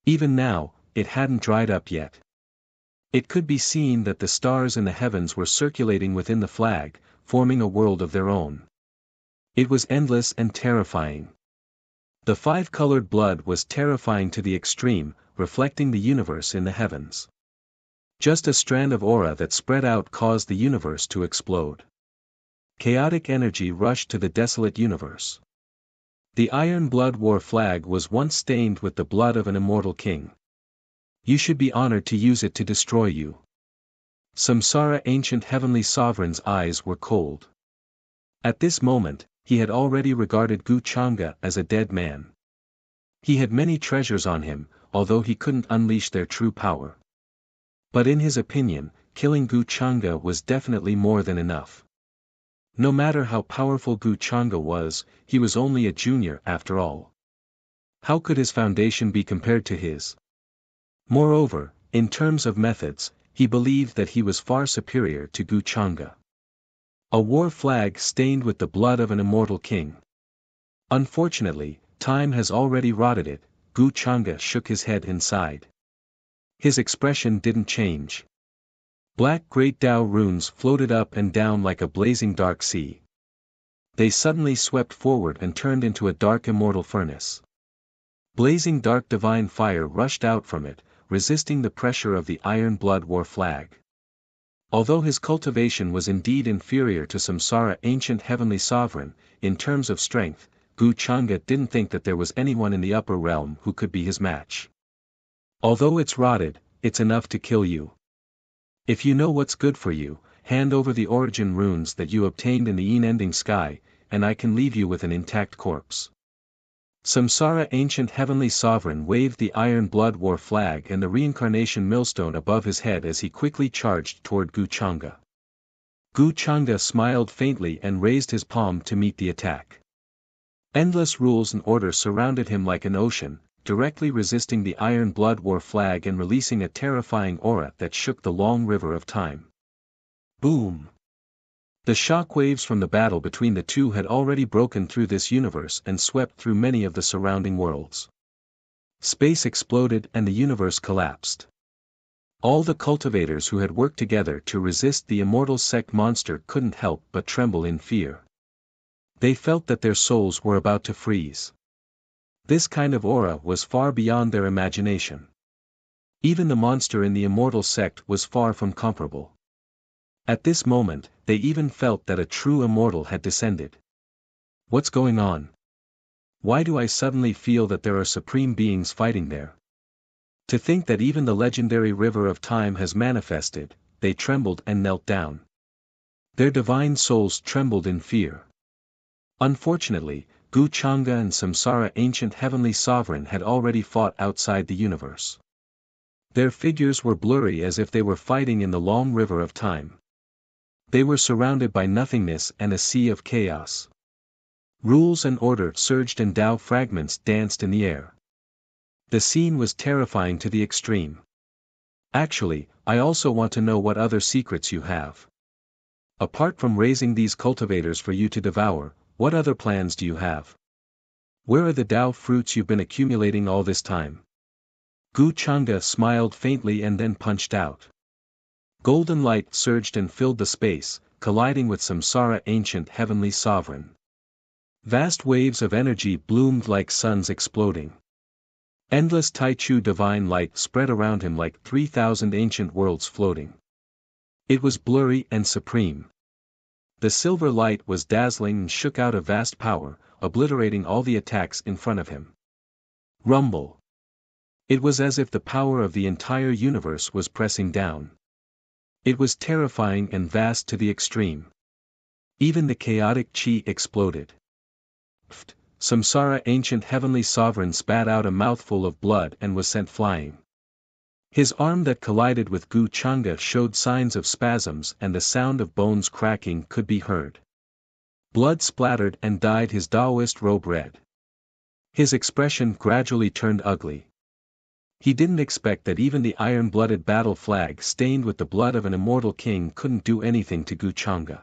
Even now, it hadn't dried up yet. It could be seen that the stars in the heavens were circulating within the flag, forming a world of their own. It was endless and terrifying. The 5-colored blood was terrifying to the extreme, reflecting the universe in the heavens. Just a strand of aura that spread out caused the universe to explode. Chaotic energy rushed to the desolate universe. The Iron Blood War flag was once stained with the blood of an immortal king. You should be honored to use it to destroy you. Samsara ancient heavenly sovereign's eyes were cold. At this moment, he had already regarded Gu Changa as a dead man. He had many treasures on him, although he couldn't unleash their true power. But in his opinion, killing Gu Changa was definitely more than enough. No matter how powerful Gu Changa was, he was only a junior after all. How could his foundation be compared to his? Moreover, in terms of methods, he believed that he was far superior to Gu Chang'e. A war flag stained with the blood of an immortal king. Unfortunately, time has already rotted it. Gu Chang'e shook his head and sighed. His expression didn't change. Black great Tao runes floated up and down like a blazing dark sea. They suddenly swept forward and turned into a dark immortal furnace. Blazing dark divine fire rushed out from it, resisting the pressure of the iron blood war flag. Although his cultivation was indeed inferior to Samsara ancient heavenly sovereign, in terms of strength, Gu Chang'e didn't think that there was anyone in the upper realm who could be his match. Although it's rotted, it's enough to kill you. If you know what's good for you, hand over the origin runes that you obtained in the unending sky, and I can leave you with an intact corpse. Samsara ancient heavenly sovereign waved the iron blood war flag and the reincarnation millstone above his head as he quickly charged toward Gu Chang'e. Gu Chang'e smiled faintly and raised his palm to meet the attack. Endless rules and order surrounded him like an ocean, directly resisting the iron blood war flag and releasing a terrifying aura that shook the long river of time. Boom! The shock waves from the battle between the two had already broken through this universe and swept through many of the surrounding worlds. Space exploded and the universe collapsed. All the cultivators who had worked together to resist the immortal sect monster couldn't help but tremble in fear. They felt that their souls were about to freeze. This kind of aura was far beyond their imagination. Even the monster in the immortal sect was far from comparable. At this moment, they even felt that a true immortal had descended. What's going on? Why do I suddenly feel that there are supreme beings fighting there? To think that even the legendary river of time has manifested, they trembled and knelt down. Their divine souls trembled in fear. Unfortunately, Gu Chang'e and Samsara ancient heavenly sovereign had already fought outside the universe. Their figures were blurry as if they were fighting in the long river of time. They were surrounded by nothingness and a sea of chaos. Rules and order surged and Tao fragments danced in the air. The scene was terrifying to the extreme. Actually, I also want to know what other secrets you have. Apart from raising these cultivators for you to devour, what other plans do you have? Where are the Tao fruits you've been accumulating all this time? Gu Chang'e smiled faintly and then punched out. Golden light surged and filled the space, colliding with Samsara ancient heavenly sovereign. Vast waves of energy bloomed like suns exploding. Endless Taichu divine light spread around him like 3,000 ancient worlds floating. It was blurry and supreme. The silver light was dazzling and shook out a vast power, obliterating all the attacks in front of him. Rumble. It was as if the power of the entire universe was pressing down. It was terrifying and vast to the extreme. Even the chaotic chi exploded. Pfft! Samsara ancient heavenly sovereign spat out a mouthful of blood and was sent flying. His arm that collided with Gu Chang'e showed signs of spasms and the sound of bones cracking could be heard. Blood splattered and dyed his Taoist robe red. His expression gradually turned ugly. He didn't expect that even the iron-blooded battle flag stained with the blood of an immortal king couldn't do anything to Gu Chang'e.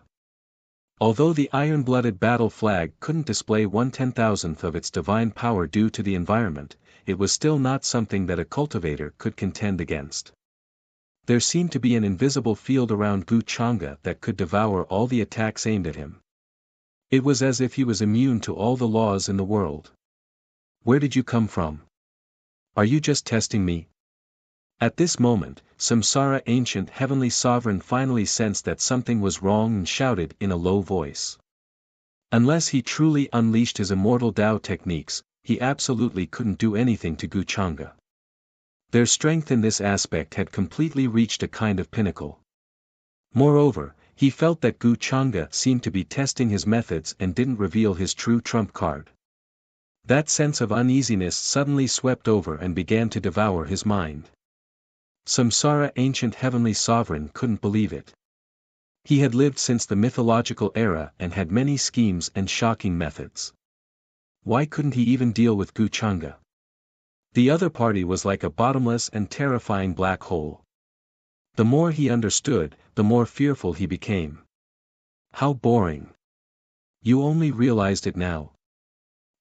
Although the iron-blooded battle flag couldn't display 1/10,000th of its divine power due to the environment, it was still not something that a cultivator could contend against. There seemed to be an invisible field around Gu Chang'e that could devour all the attacks aimed at him. It was as if he was immune to all the laws in the world. Where did you come from? Are you just testing me? At this moment, Samsara ancient heavenly sovereign finally sensed that something was wrong and shouted in a low voice. Unless he truly unleashed his immortal Tao techniques, he absolutely couldn't do anything to Gu Chang'e. Their strength in this aspect had completely reached a kind of pinnacle. Moreover, he felt that Gu Chang'e seemed to be testing his methods and didn't reveal his true trump card. That sense of uneasiness suddenly swept over and began to devour his mind. Samsara ancient heavenly sovereign couldn't believe it. He had lived since the mythological era and had many schemes and shocking methods. Why couldn't he even deal with Gu Chang'e? The other party was like a bottomless and terrifying black hole. The more he understood, the more fearful he became. How boring. You only realized it now.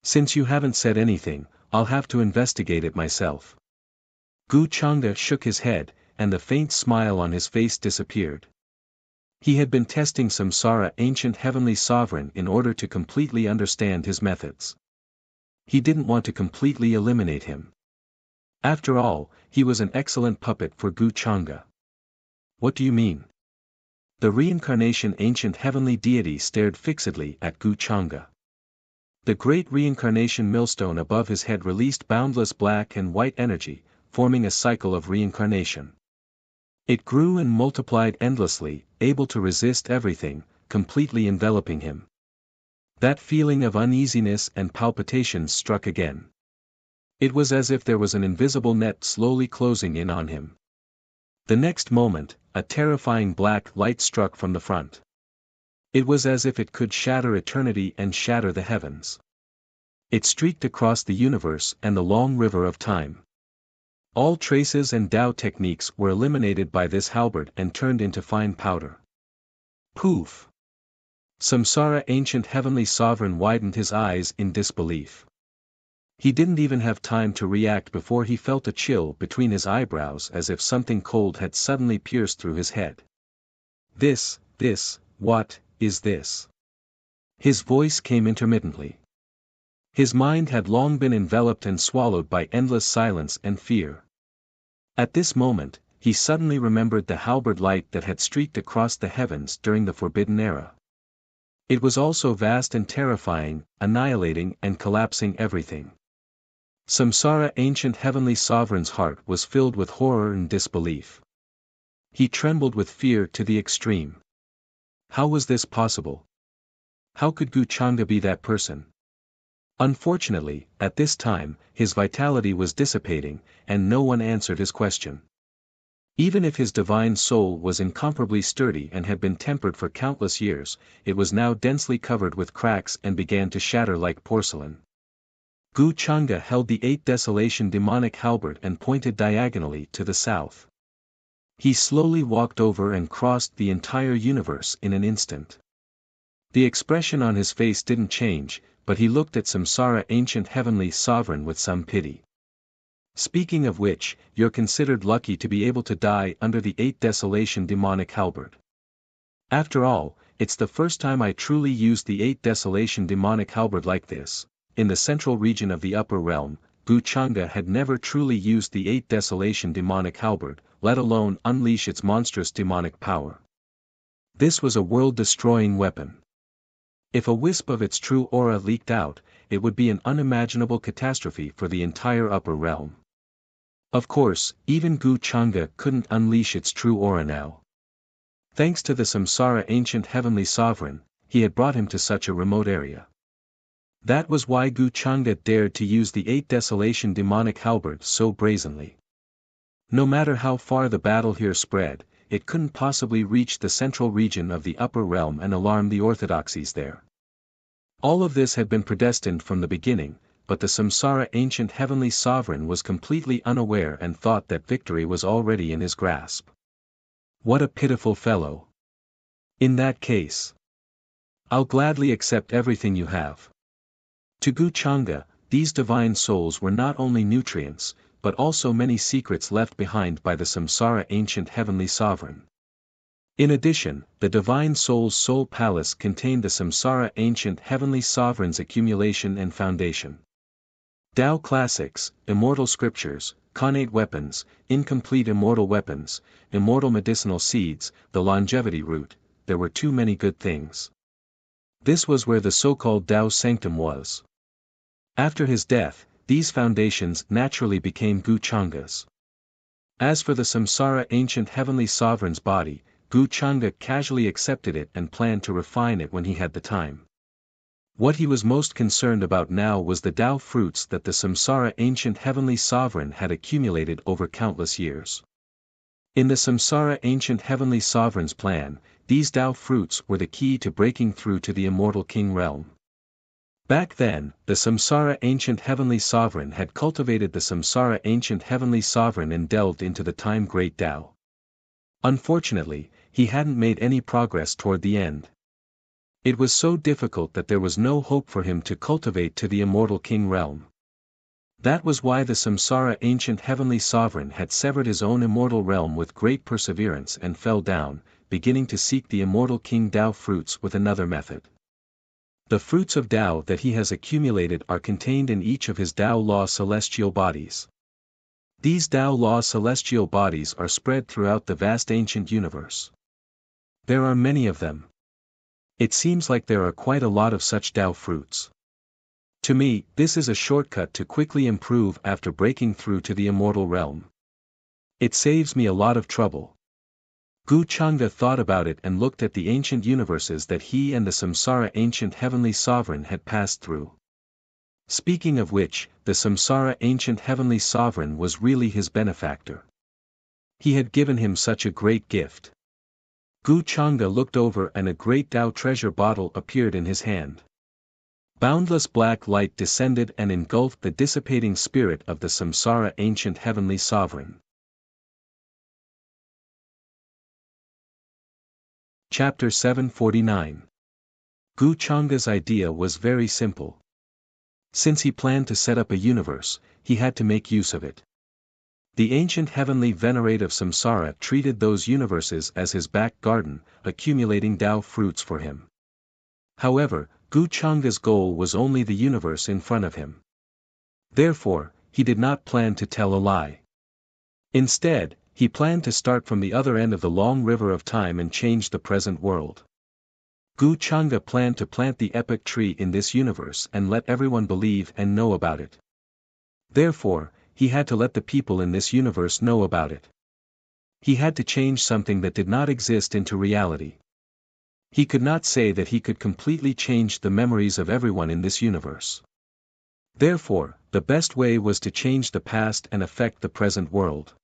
Since you haven't said anything, I'll have to investigate it myself. Gu Changde shook his head, and the faint smile on his face disappeared. He had been testing Samsara, ancient heavenly sovereign, in order to completely understand his methods. He didn't want to completely eliminate him. After all, he was an excellent puppet for Gu Changde. What do you mean? The reincarnation ancient heavenly deity stared fixedly at Gu Changde. The great reincarnation millstone above his head released boundless black and white energy, forming a cycle of reincarnation. It grew and multiplied endlessly, able to resist everything, completely enveloping him. That feeling of uneasiness and palpitation struck again. It was as if there was an invisible net slowly closing in on him. The next moment, a terrifying black light struck from the front. It was as if it could shatter eternity and shatter the heavens. It streaked across the universe and the long river of time. All traces and Tao techniques were eliminated by this halberd and turned into fine powder. Poof! Samsara, ancient heavenly sovereign, widened his eyes in disbelief. He didn't even have time to react before he felt a chill between his eyebrows, as if something cold had suddenly pierced through his head. What is this? His voice came intermittently. His mind had long been enveloped and swallowed by endless silence and fear. At this moment, he suddenly remembered the halberd light that had streaked across the heavens during the Forbidden Era. It was also vast and terrifying, annihilating and collapsing everything. Samsara, ancient heavenly sovereign's heart was filled with horror and disbelief. He trembled with fear to the extreme. How was this possible? How could Gu Changde be that person? Unfortunately, at this time, his vitality was dissipating, and no one answered his question. Even if his divine soul was incomparably sturdy and had been tempered for countless years, it was now densely covered with cracks and began to shatter like porcelain. Gu Changde held the 8 Desolation demonic halberd and pointed diagonally to the south. He slowly walked over and crossed the entire universe in an instant. The expression on his face didn't change, but he looked at Samsara, ancient heavenly sovereign, with some pity. Speaking of which, you're considered lucky to be able to die under the 8 Desolation demonic halberd. After all, it's the first time I truly used the 8 Desolation demonic halberd like this. In the central region of the upper realm, Gu Changde had never truly used the 8 Desolation demonic halberd, let alone unleash its monstrous demonic power. This was a world-destroying weapon. If a wisp of its true aura leaked out, it would be an unimaginable catastrophe for the entire upper realm. Of course, even Gu Changde couldn't unleash its true aura now. Thanks to the Samsara, ancient heavenly sovereign, he had brought him to such a remote area. That was why Gu Changde dared to use the 8 Desolation demonic halberd so brazenly. No matter how far the battle here spread, it couldn't possibly reach the central region of the upper realm and alarm the orthodoxies there. All of this had been predestined from the beginning, but the Samsara, ancient heavenly sovereign, was completely unaware and thought that victory was already in his grasp. What a pitiful fellow. In that case, I'll gladly accept everything you have. To Gu Changde, these divine souls were not only nutrients, but also many secrets left behind by the Samsara, ancient heavenly sovereign. In addition, the divine soul's soul palace contained the Samsara, ancient heavenly sovereign's accumulation and foundation. Tao classics, immortal scriptures, connate weapons, incomplete immortal weapons, immortal medicinal seeds, the longevity root, there were too many good things. This was where the so-called Tao sanctum was. After his death, these foundations naturally became Gu Changde's. As for the Samsara, ancient heavenly sovereign's body, Gu Changde casually accepted it and planned to refine it when he had the time. What he was most concerned about now was the Tao fruits that the Samsara, ancient heavenly sovereign had accumulated over countless years. In the Samsara, ancient heavenly sovereign's plan, these Tao fruits were the key to breaking through to the immortal king realm. Back then, the Samsara ancient heavenly sovereign had cultivated the Samsara ancient heavenly sovereign and delved into the time great Tao. Unfortunately, he hadn't made any progress toward the end. It was so difficult that there was no hope for him to cultivate to the immortal king realm. That was why the Samsara ancient heavenly sovereign had severed his own immortal realm with great perseverance and fell down, beginning to seek the immortal king Tao fruits with another method. The fruits of Tao that he has accumulated are contained in each of his Tao Law celestial bodies. These Tao Law celestial bodies are spread throughout the vast ancient universe. There are many of them. It seems like there are quite a lot of such Tao fruits. To me, this is a shortcut to quickly improve after breaking through to the immortal realm. It saves me a lot of trouble. Gu Changda thought about it and looked at the ancient universes that he and the Samsara ancient heavenly sovereign had passed through. Speaking of which, the Samsara ancient heavenly sovereign was really his benefactor. He had given him such a great gift. Gu Changda looked over and a great Tao treasure bottle appeared in his hand. Boundless black light descended and engulfed the dissipating spirit of the Samsara ancient heavenly sovereign. Chapter 749. Gu Changda's idea was very simple. Since he planned to set up a universe, he had to make use of it. The ancient heavenly venerate of Samsara treated those universes as his back garden, accumulating Tao fruits for him. However, Gu Changda's goal was only the universe in front of him. Therefore, he did not plan to tell a lie. Instead, he planned to start from the other end of the long river of time and change the present world. Gu Changda planned to plant the epic tree in this universe and let everyone believe and know about it. Therefore, he had to let the people in this universe know about it. He had to change something that did not exist into reality. He could not say that he could completely change the memories of everyone in this universe. Therefore, the best way was to change the past and affect the present world.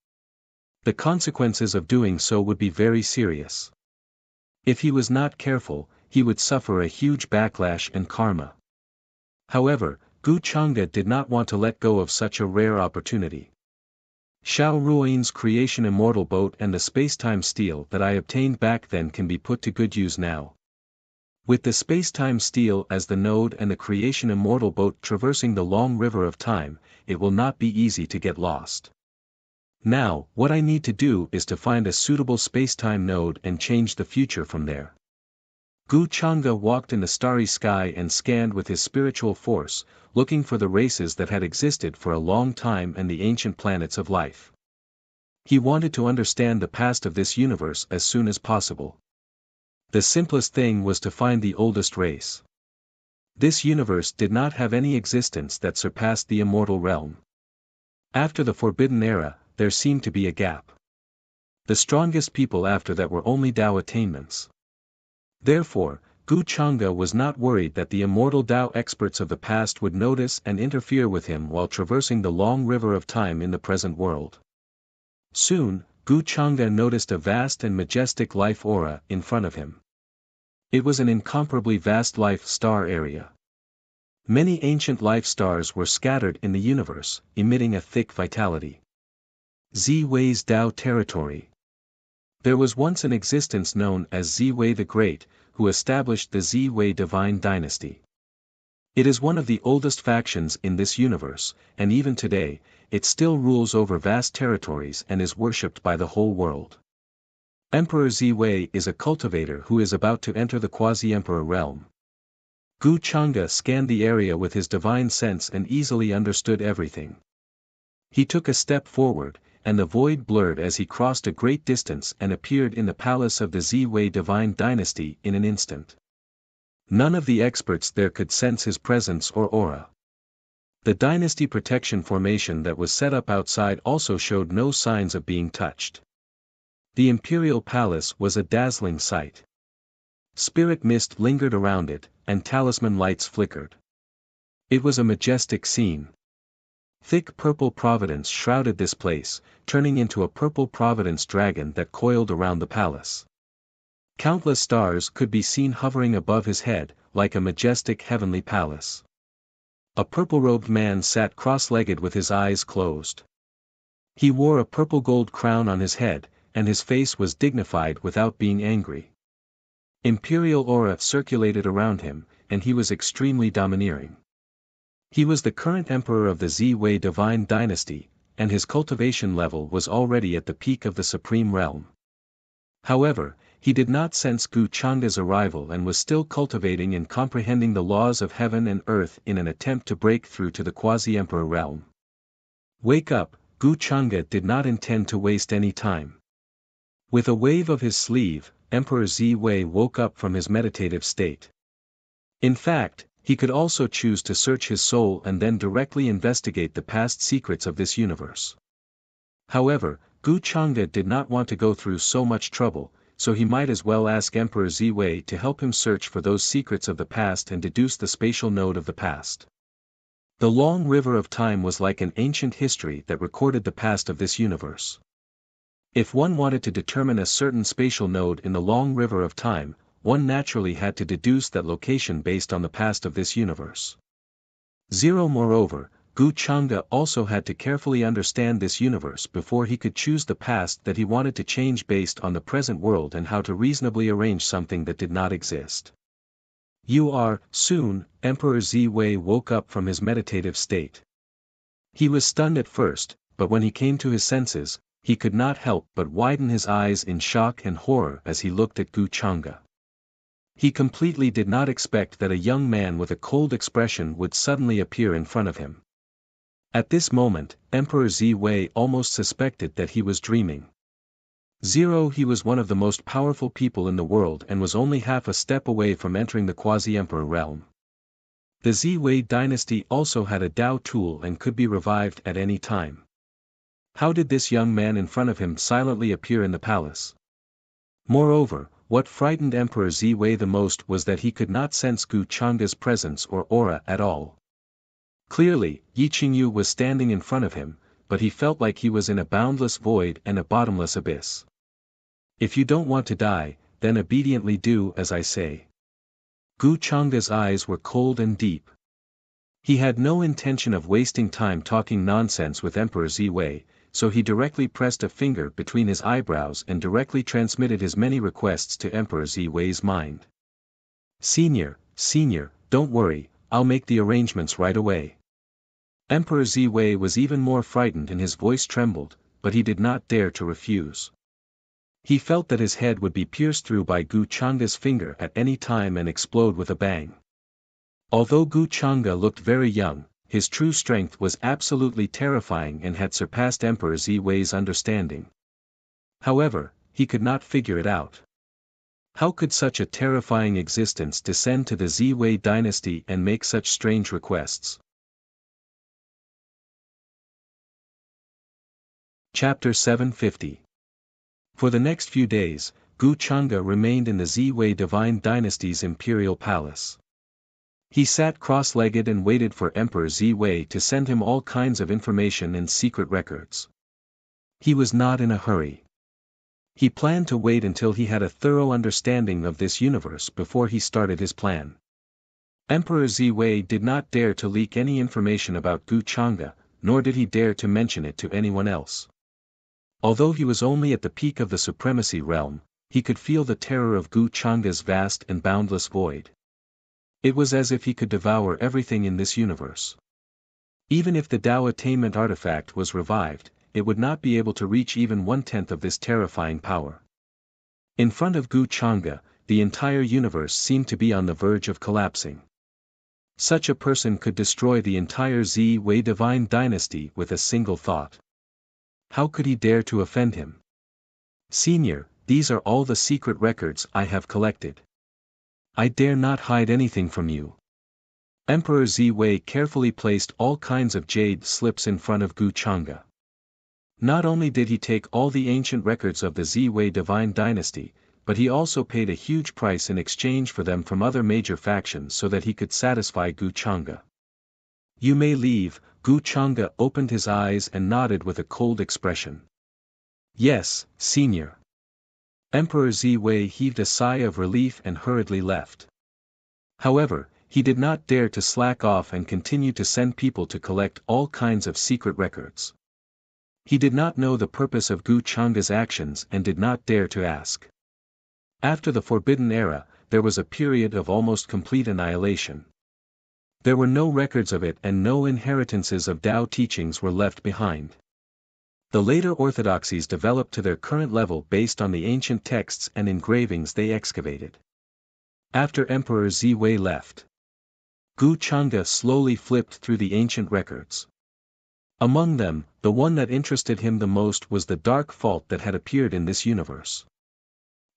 The consequences of doing so would be very serious. If he was not careful, he would suffer a huge backlash and karma. However, Gu Changda did not want to let go of such a rare opportunity. Xiao Ruoyin's creation immortal boat and the spacetime steel that I obtained back then can be put to good use now. With the spacetime steel as the node and the creation immortal boat traversing the long river of time, it will not be easy to get lost. Now, what I need to do is to find a suitable spacetime node and change the future from there. Gu Changda walked in the starry sky and scanned with his spiritual force, looking for the races that had existed for a long time and the ancient planets of life. He wanted to understand the past of this universe as soon as possible. The simplest thing was to find the oldest race. This universe did not have any existence that surpassed the immortal realm. After the Forbidden Era, there seemed to be a gap. The strongest people after that were only Tao attainments. Therefore, Gu Changda was not worried that the immortal Tao experts of the past would notice and interfere with him while traversing the long river of time in the present world. Soon, Gu Changda noticed a vast and majestic life aura in front of him. It was an incomparably vast life star area. Many ancient life stars were scattered in the universe, emitting a thick vitality. Ziwei's Tao territory. There was once an existence known as Ziwei the Great, who established the Ziwei divine dynasty. It is one of the oldest factions in this universe, and even today, it still rules over vast territories and is worshipped by the whole world. Emperor Ziwei is a cultivator who is about to enter the quasi-emperor realm. Gu Changda scanned the area with his divine sense and easily understood everything. He took a step forward, and the void blurred as he crossed a great distance and appeared in the palace of the Ziwei divine dynasty in an instant. None of the experts there could sense his presence or aura. The dynasty protection formation that was set up outside also showed no signs of being touched. The imperial palace was a dazzling sight. Spirit mist lingered around it, and talisman lights flickered. It was a majestic scene. Thick purple providence shrouded this place, turning into a purple providence dragon that coiled around the palace. Countless stars could be seen hovering above his head, like a majestic heavenly palace. A purple-robed man sat cross-legged with his eyes closed. He wore a purple-gold crown on his head, and his face was dignified without being angry. Imperial aura circulated around him, and he was extremely domineering. He was the current emperor of the Ziwei divine dynasty, and his cultivation level was already at the peak of the supreme realm. However, he did not sense Gu Changa's arrival and was still cultivating and comprehending the laws of heaven and earth in an attempt to break through to the quasi-emperor realm. Wake up, Gu Changa did not intend to waste any time. With a wave of his sleeve, Emperor Ziwei woke up from his meditative state. In fact, he could also choose to search his soul and then directly investigate the past secrets of this universe. However, Gu Changa did not want to go through so much trouble, so he might as well ask Emperor Ziwei to help him search for those secrets of the past and deduce the spatial node of the past. The long river of time was like an ancient history that recorded the past of this universe. If one wanted to determine a certain spatial node in the long river of time, one naturally had to deduce that location based on the past of this universe. Moreover, Gu Changa also had to carefully understand this universe before he could choose the past that he wanted to change based on the present world and how to reasonably arrange something that did not exist. Soon, Emperor Ziwei woke up from his meditative state. He was stunned at first, but when he came to his senses, he could not help but widen his eyes in shock and horror as he looked at Gu Changa. He completely did not expect that a young man with a cold expression would suddenly appear in front of him. At this moment, Emperor Ziwei almost suspected that he was dreaming. He was one of the most powerful people in the world and was only half a step away from entering the quasi-emperor realm. The Ziwei dynasty also had a Dao tool and could be revived at any time. How did this young man in front of him silently appear in the palace? Moreover, what frightened Emperor Ziwei the most was that he could not sense Gu Changa's presence or aura at all. Clearly, Yi Qingyu was standing in front of him, but he felt like he was in a boundless void and a bottomless abyss. If you don't want to die, then obediently do as I say. Gu Changa's eyes were cold and deep. He had no intention of wasting time talking nonsense with Emperor Ziwei, so he directly pressed a finger between his eyebrows and directly transmitted his many requests to Emperor Ziwei's mind. Senior, don't worry, I'll make the arrangements right away. Emperor Ziwei was even more frightened and his voice trembled, but he did not dare to refuse. He felt that his head would be pierced through by Gu Changa's finger at any time and explode with a bang. Although Gu Changa looked very young, his true strength was absolutely terrifying and had surpassed Emperor Ziwei's understanding. However, he could not figure it out. How could such a terrifying existence descend to the Ziwei dynasty and make such strange requests? Chapter 750. For the next few days, Gu Changa remained in the Ziwei divine dynasty's imperial palace. He sat cross-legged and waited for Emperor Ziwei to send him all kinds of information and secret records. He was not in a hurry. He planned to wait until he had a thorough understanding of this universe before he started his plan. Emperor Ziwei did not dare to leak any information about Gu Changa, nor did he dare to mention it to anyone else. Although he was only at the peak of the supremacy realm, he could feel the terror of Gu Changa's vast and boundless void. It was as if he could devour everything in this universe. Even if the Dao attainment artifact was revived, it would not be able to reach even 1/10 of this terrifying power. In front of Gu Changa, the entire universe seemed to be on the verge of collapsing. Such a person could destroy the entire Ziwei divine dynasty with a single thought. How could he dare to offend him? Senior, these are all the secret records I have collected. I dare not hide anything from you. Emperor Ziwei carefully placed all kinds of jade slips in front of Gu Changa. Not only did he take all the ancient records of the Ziwei divine dynasty, but he also paid a huge price in exchange for them from other major factions so that he could satisfy Gu Changa. You may leave. Gu Changa opened his eyes and nodded with a cold expression. Yes, senior. Emperor Ziwei heaved a sigh of relief and hurriedly left. However, he did not dare to slack off and continue to send people to collect all kinds of secret records. He did not know the purpose of Gu Changa's actions and did not dare to ask. After the Forbidden Era, there was a period of almost complete annihilation. There were no records of it and no inheritances of Tao teachings were left behind. The later orthodoxies developed to their current level based on the ancient texts and engravings they excavated. After Emperor Ziwei left, Gu Changa slowly flipped through the ancient records. Among them, the one that interested him the most was the dark fault that had appeared in this universe.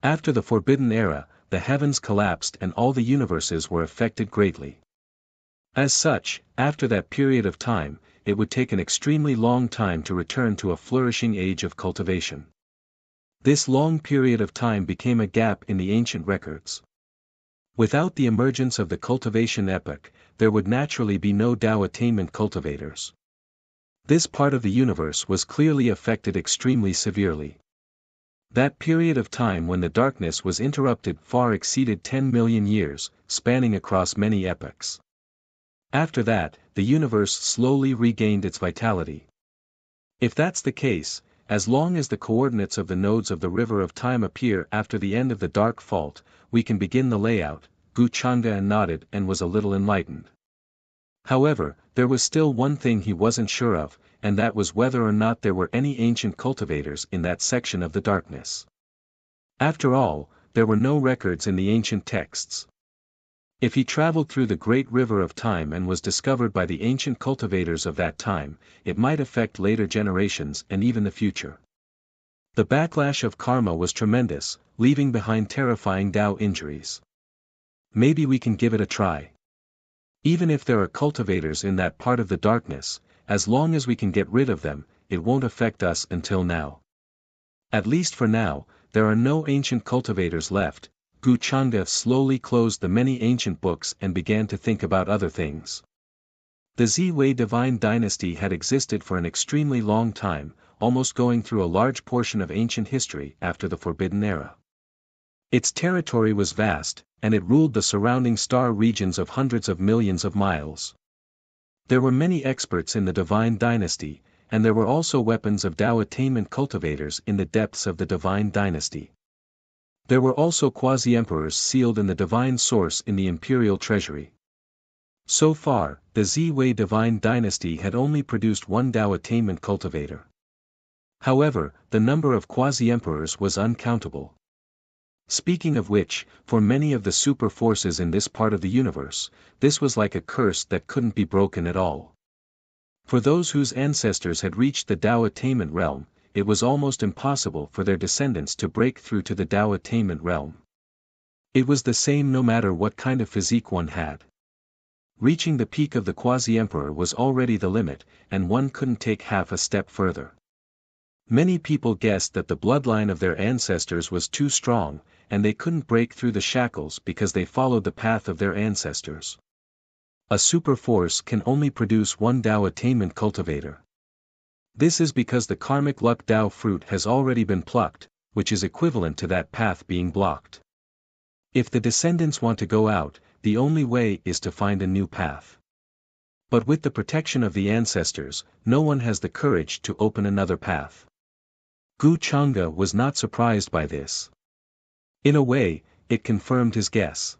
After the Forbidden Era, the heavens collapsed and all the universes were affected greatly. As such, after that period of time, it would take an extremely long time to return to a flourishing age of cultivation. This long period of time became a gap in the ancient records. Without the emergence of the cultivation epoch, there would naturally be no Tao attainment cultivators. This part of the universe was clearly affected extremely severely. That period of time when the darkness was interrupted far exceeded 10 million years, spanning across many epochs. After that, the universe slowly regained its vitality. If that's the case, as long as the coordinates of the nodes of the river of time appear after the end of the dark fault, we can begin the layout. Gu Changa nodded and was a little enlightened. However, there was still one thing he wasn't sure of, and that was whether or not there were any ancient cultivators in that section of the darkness. After all, there were no records in the ancient texts. If he traveled through the great river of time and was discovered by the ancient cultivators of that time, it might affect later generations and even the future. The backlash of karma was tremendous, leaving behind terrifying Tao injuries. Maybe we can give it a try. Even if there are cultivators in that part of the darkness, as long as we can get rid of them, it won't affect us until now. At least for now, there are no ancient cultivators left. Gu Changa slowly closed the many ancient books and began to think about other things. The Ziwei divine dynasty had existed for an extremely long time, almost going through a large portion of ancient history after the Forbidden Era. Its territory was vast, and it ruled the surrounding star regions of hundreds of millions of miles. There were many experts in the divine dynasty, and there were also weapons of Tao attainment cultivators in the depths of the divine dynasty. There were also quasi-emperors sealed in the divine source in the imperial treasury. So far, the Ziwei divine dynasty had only produced one Tao attainment cultivator. However, the number of quasi-emperors was uncountable. Speaking of which, for many of the super forces in this part of the universe, this was like a curse that couldn't be broken at all. For those whose ancestors had reached the Tao attainment realm, it was almost impossible for their descendants to break through to the Tao attainment realm. It was the same no matter what kind of physique one had. Reaching the peak of the quasi-emperor was already the limit, and one couldn't take half a step further. Many people guessed that the bloodline of their ancestors was too strong, and they couldn't break through the shackles because they followed the path of their ancestors. A super force can only produce one Tao attainment cultivator. This is because the karmic luck Tao fruit has already been plucked, which is equivalent to that path being blocked. If the descendants want to go out, the only way is to find a new path. But with the protection of the ancestors, no one has the courage to open another path. Gu Changa was not surprised by this. In a way, it confirmed his guess.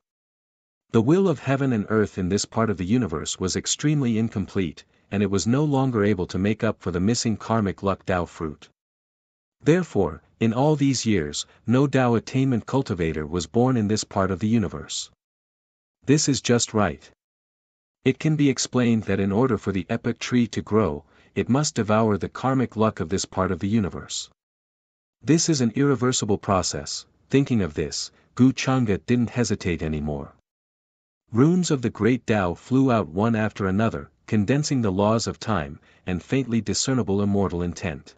The will of heaven and earth in this part of the universe was extremely incomplete, and it was no longer able to make up for the missing karmic luck Tao fruit. Therefore, in all these years, no Tao attainment cultivator was born in this part of the universe. This is just right. It can be explained that in order for the epoch tree to grow, it must devour the karmic luck of this part of the universe. This is an irreversible process. Thinking of this, Gu Changa didn't hesitate anymore. Runes of the great Tao flew out one after another, condensing the laws of time, and faintly discernible immortal intent.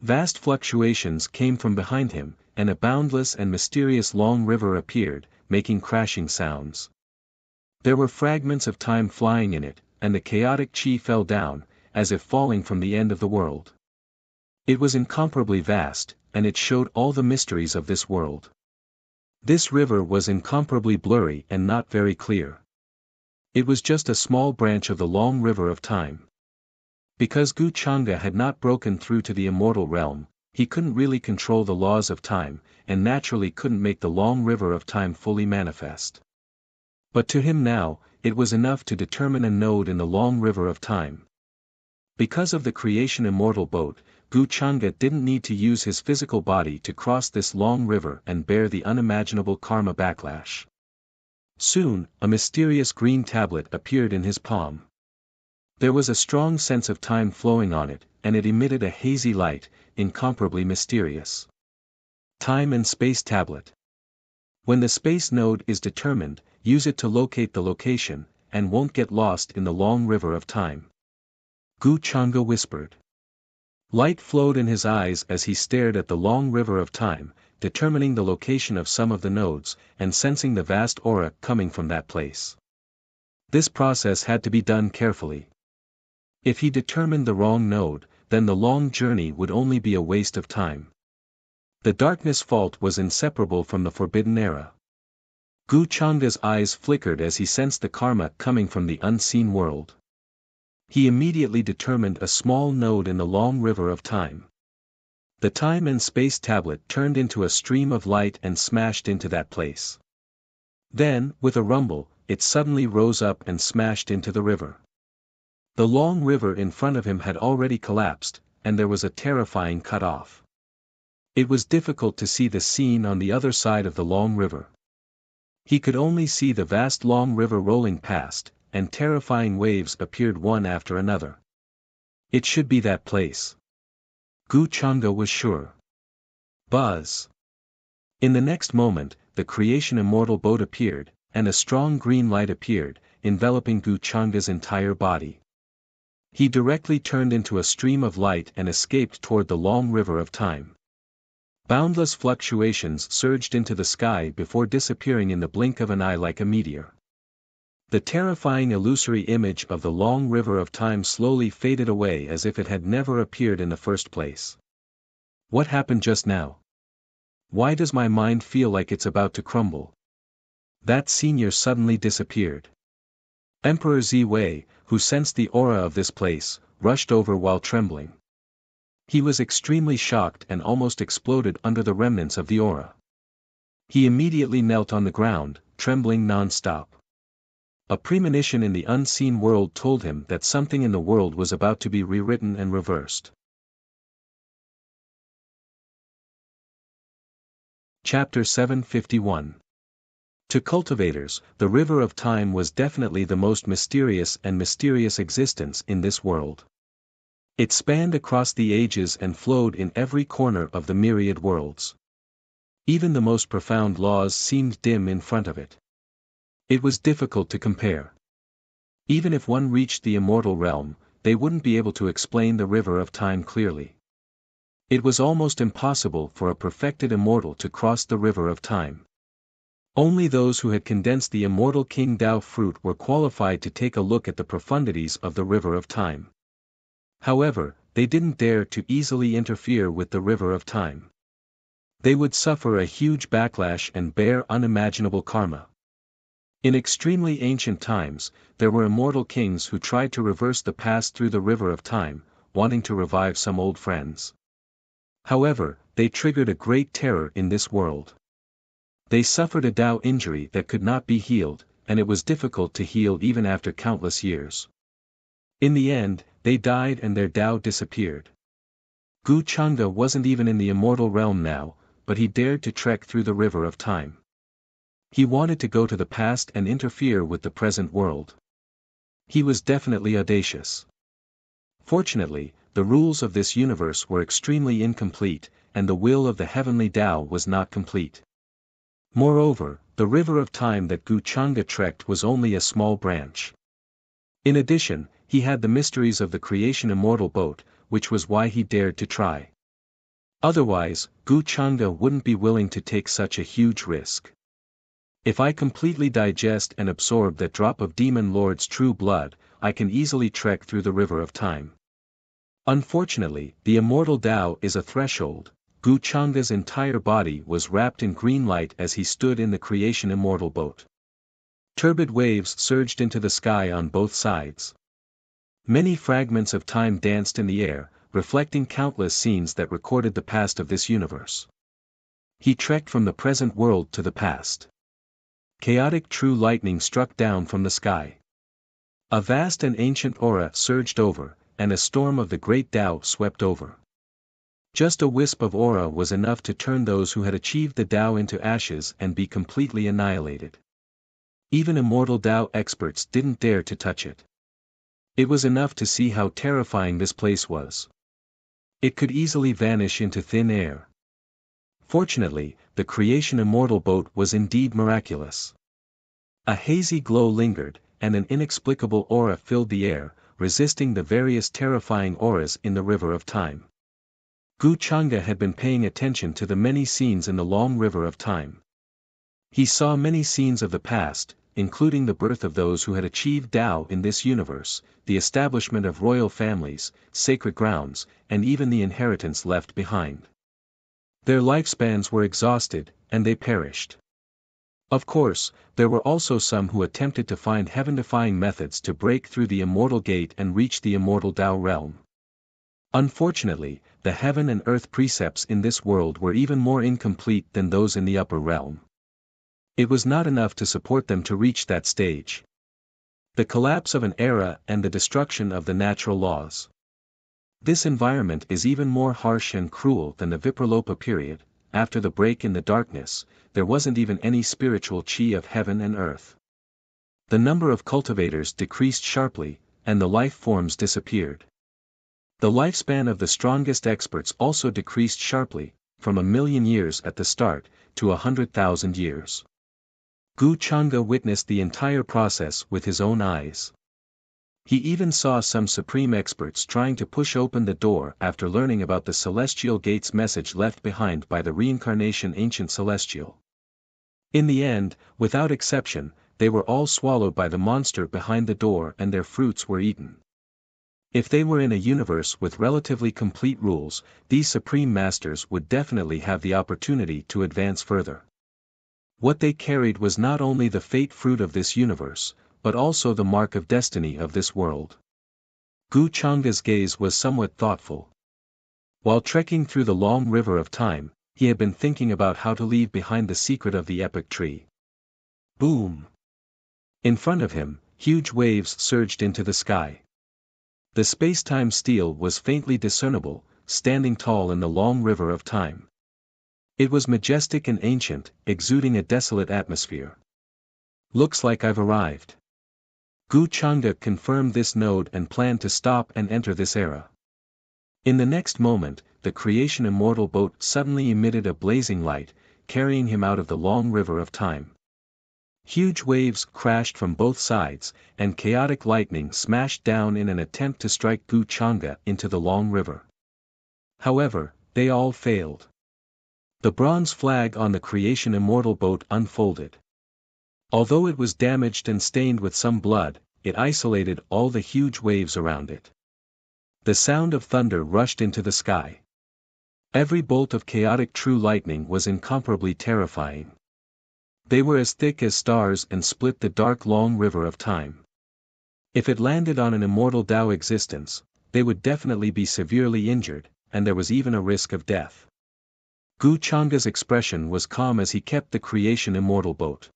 Vast fluctuations came from behind him, and a boundless and mysterious long river appeared, making crashing sounds. There were fragments of time flying in it, and the chaotic chi fell down, as if falling from the end of the world. It was incomparably vast, and it showed all the mysteries of this world. This river was incomparably blurry and not very clear. It was just a small branch of the long river of time. Because Gu Chang'e had not broken through to the immortal realm, he couldn't really control the laws of time, and naturally couldn't make the long river of time fully manifest. But to him now, it was enough to determine a node in the long river of time. Because of the creation immortal boat, Gu Chang'e didn't need to use his physical body to cross this long river and bear the unimaginable karma backlash. Soon, a mysterious green tablet appeared in his palm. There was a strong sense of time flowing on it, and it emitted a hazy light, incomparably mysterious. Time and Space Tablet. When the space node is determined, use it to locate the location, and won't get lost in the long river of time. Gu Chang'e whispered. Light flowed in his eyes as he stared at the long river of time, determining the location of some of the nodes, and sensing the vast aura coming from that place. This process had to be done carefully. If he determined the wrong node, then the long journey would only be a waste of time. The darkness fault was inseparable from the forbidden era. Gu Chang'e's eyes flickered as he sensed the karma coming from the unseen world. He immediately determined a small node in the long river of time. The time and space tablet turned into a stream of light and smashed into that place. Then, with a rumble, it suddenly rose up and smashed into the river. The long river in front of him had already collapsed, and there was a terrifying cut-off. It was difficult to see the scene on the other side of the long river. He could only see the vast long river rolling past, and terrifying waves appeared one after another. It should be that place. Gu Chang'e was sure. Buzz. In the next moment, the creation immortal boat appeared, and a strong green light appeared, enveloping Gu Chang'e's entire body. He directly turned into a stream of light and escaped toward the long river of time. Boundless fluctuations surged into the sky before disappearing in the blink of an eye like a meteor. The terrifying illusory image of the long river of time slowly faded away as if it had never appeared in the first place. What happened just now? Why does my mind feel like it's about to crumble? That senior suddenly disappeared. Emperor Ziwei, who sensed the aura of this place, rushed over while trembling. He was extremely shocked and almost exploded under the remnants of the aura. He immediately knelt on the ground, trembling non-stop. A premonition in the unseen world told him that something in the world was about to be rewritten and reversed. Chapter 751. To cultivators, the river of time was definitely the most mysterious existence in this world. It spanned across the ages and flowed in every corner of the myriad worlds. Even the most profound laws seemed dim in front of it. It was difficult to compare. Even if one reached the immortal realm, they wouldn't be able to explain the river of time clearly. It was almost impossible for a perfected immortal to cross the river of time. Only those who had condensed the immortal King Dao fruit were qualified to take a look at the profundities of the river of time. However, they didn't dare to easily interfere with the river of time. They would suffer a huge backlash and bear unimaginable karma. In extremely ancient times, there were immortal kings who tried to reverse the past through the river of time, wanting to revive some old friends. However, they triggered a great terror in this world. They suffered a Dao injury that could not be healed, and it was difficult to heal even after countless years. In the end, they died and their Dao disappeared. Gu Chang'e wasn't even in the immortal realm now, but he dared to trek through the river of time. He wanted to go to the past and interfere with the present world. He was definitely audacious. Fortunately, the rules of this universe were extremely incomplete, and the will of the heavenly Tao was not complete. Moreover, the river of time that Gu Chang'e trekked was only a small branch. In addition, he had the mysteries of the creation immortal boat, which was why he dared to try. Otherwise, Gu Chang'e wouldn't be willing to take such a huge risk. If I completely digest and absorb that drop of Demon Lord's true blood, I can easily trek through the river of time. Unfortunately, the immortal Tao is a threshold. Gu Chang'e's entire body was wrapped in green light as he stood in the creation immortal boat. Turbid waves surged into the sky on both sides. Many fragments of time danced in the air, reflecting countless scenes that recorded the past of this universe. He trekked from the present world to the past. Chaotic true lightning struck down from the sky. A vast and ancient aura surged over, and a storm of the great Tao swept over. Just a wisp of aura was enough to turn those who had achieved the Tao into ashes and be completely annihilated. Even immortal Tao experts didn't dare to touch it. It was enough to see how terrifying this place was. It could easily vanish into thin air. Fortunately, the creation immortal boat was indeed miraculous. A hazy glow lingered, and an inexplicable aura filled the air, resisting the various terrifying auras in the river of time. Gu Changa had been paying attention to the many scenes in the long river of time. He saw many scenes of the past, including the birth of those who had achieved Tao in this universe, the establishment of royal families, sacred grounds, and even the inheritance left behind. Their lifespans were exhausted, and they perished. Of course, there were also some who attempted to find heaven-defying methods to break through the immortal gate and reach the immortal Tao realm. Unfortunately, the heaven and earth precepts in this world were even more incomplete than those in the upper realm. It was not enough to support them to reach that stage. The collapse of an era and the destruction of the natural laws. This environment is even more harsh and cruel than the Vipralopa period. After the break in the darkness, there wasn't even any spiritual chi of heaven and earth. The number of cultivators decreased sharply, and the life forms disappeared. The lifespan of the strongest experts also decreased sharply, from 1,000,000 years at the start, to 100,000 years. Gu Changa witnessed the entire process with his own eyes. He even saw some supreme experts trying to push open the door after learning about the Celestial Gate's message left behind by the reincarnation Ancient Celestial. In the end, without exception, they were all swallowed by the monster behind the door and their fruits were eaten. If they were in a universe with relatively complete rules, these supreme masters would definitely have the opportunity to advance further. What they carried was not only the fate fruit of this universe, but also the mark of destiny of this world. Gu Changa's gaze was somewhat thoughtful. While trekking through the long river of time, he had been thinking about how to leave behind the secret of the epic tree. Boom! In front of him, huge waves surged into the sky. The space-time steel was faintly discernible, standing tall in the long river of time. It was majestic and ancient, exuding a desolate atmosphere. Looks like I've arrived. Gu Changa confirmed this node and planned to stop and enter this era. In the next moment, the creation immortal boat suddenly emitted a blazing light, carrying him out of the long river of time. Huge waves crashed from both sides, and chaotic lightning smashed down in an attempt to strike Gu Changa into the long river. However, they all failed. The bronze flag on the creation immortal boat unfolded. Although it was damaged and stained with some blood, it isolated all the huge waves around it. The sound of thunder rushed into the sky. Every bolt of chaotic true lightning was incomparably terrifying. They were as thick as stars and split the dark long river of time. If it landed on an immortal Tao existence, they would definitely be severely injured, and there was even a risk of death. Gu Changa's expression was calm as he kept the creation immortal boat.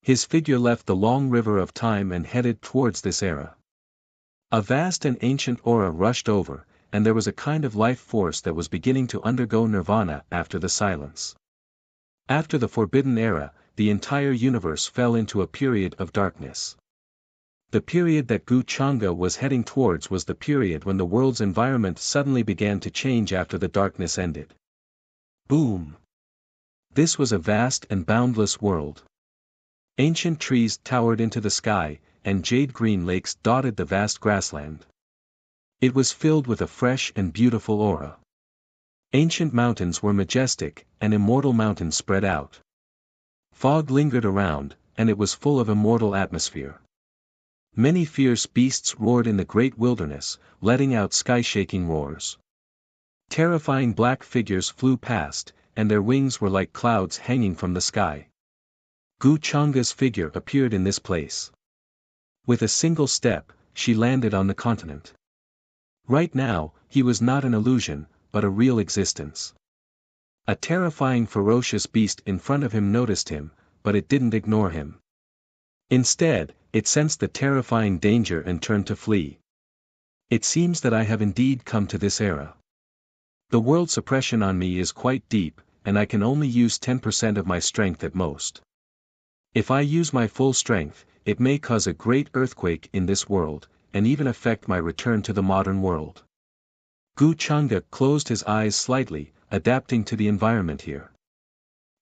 His figure left the long river of time and headed towards this era. A vast and ancient aura rushed over, and there was a kind of life force that was beginning to undergo nirvana after the silence. After the Forbidden Era, the entire universe fell into a period of darkness. The period that Gu Changa was heading towards was the period when the world's environment suddenly began to change after the darkness ended. Boom! This was a vast and boundless world. Ancient trees towered into the sky, and jade-green lakes dotted the vast grassland. It was filled with a fresh and beautiful aura. Ancient mountains were majestic, and immortal mountains spread out. Fog lingered around, and it was full of immortal atmosphere. Many fierce beasts roared in the great wilderness, letting out sky-shaking roars. Terrifying black figures flew past, and their wings were like clouds hanging from the sky. Gu Changa's figure appeared in this place. With a single step, she landed on the continent. Right now, he was not an illusion, but a real existence. A terrifying ferocious beast in front of him noticed him, but it didn't ignore him. Instead, it sensed the terrifying danger and turned to flee. It seems that I have indeed come to this era. The world suppression on me is quite deep, and I can only use 10% of my strength at most. If I use my full strength, it may cause a great earthquake in this world, and even affect my return to the modern world. Gu Changa closed his eyes slightly, adapting to the environment here.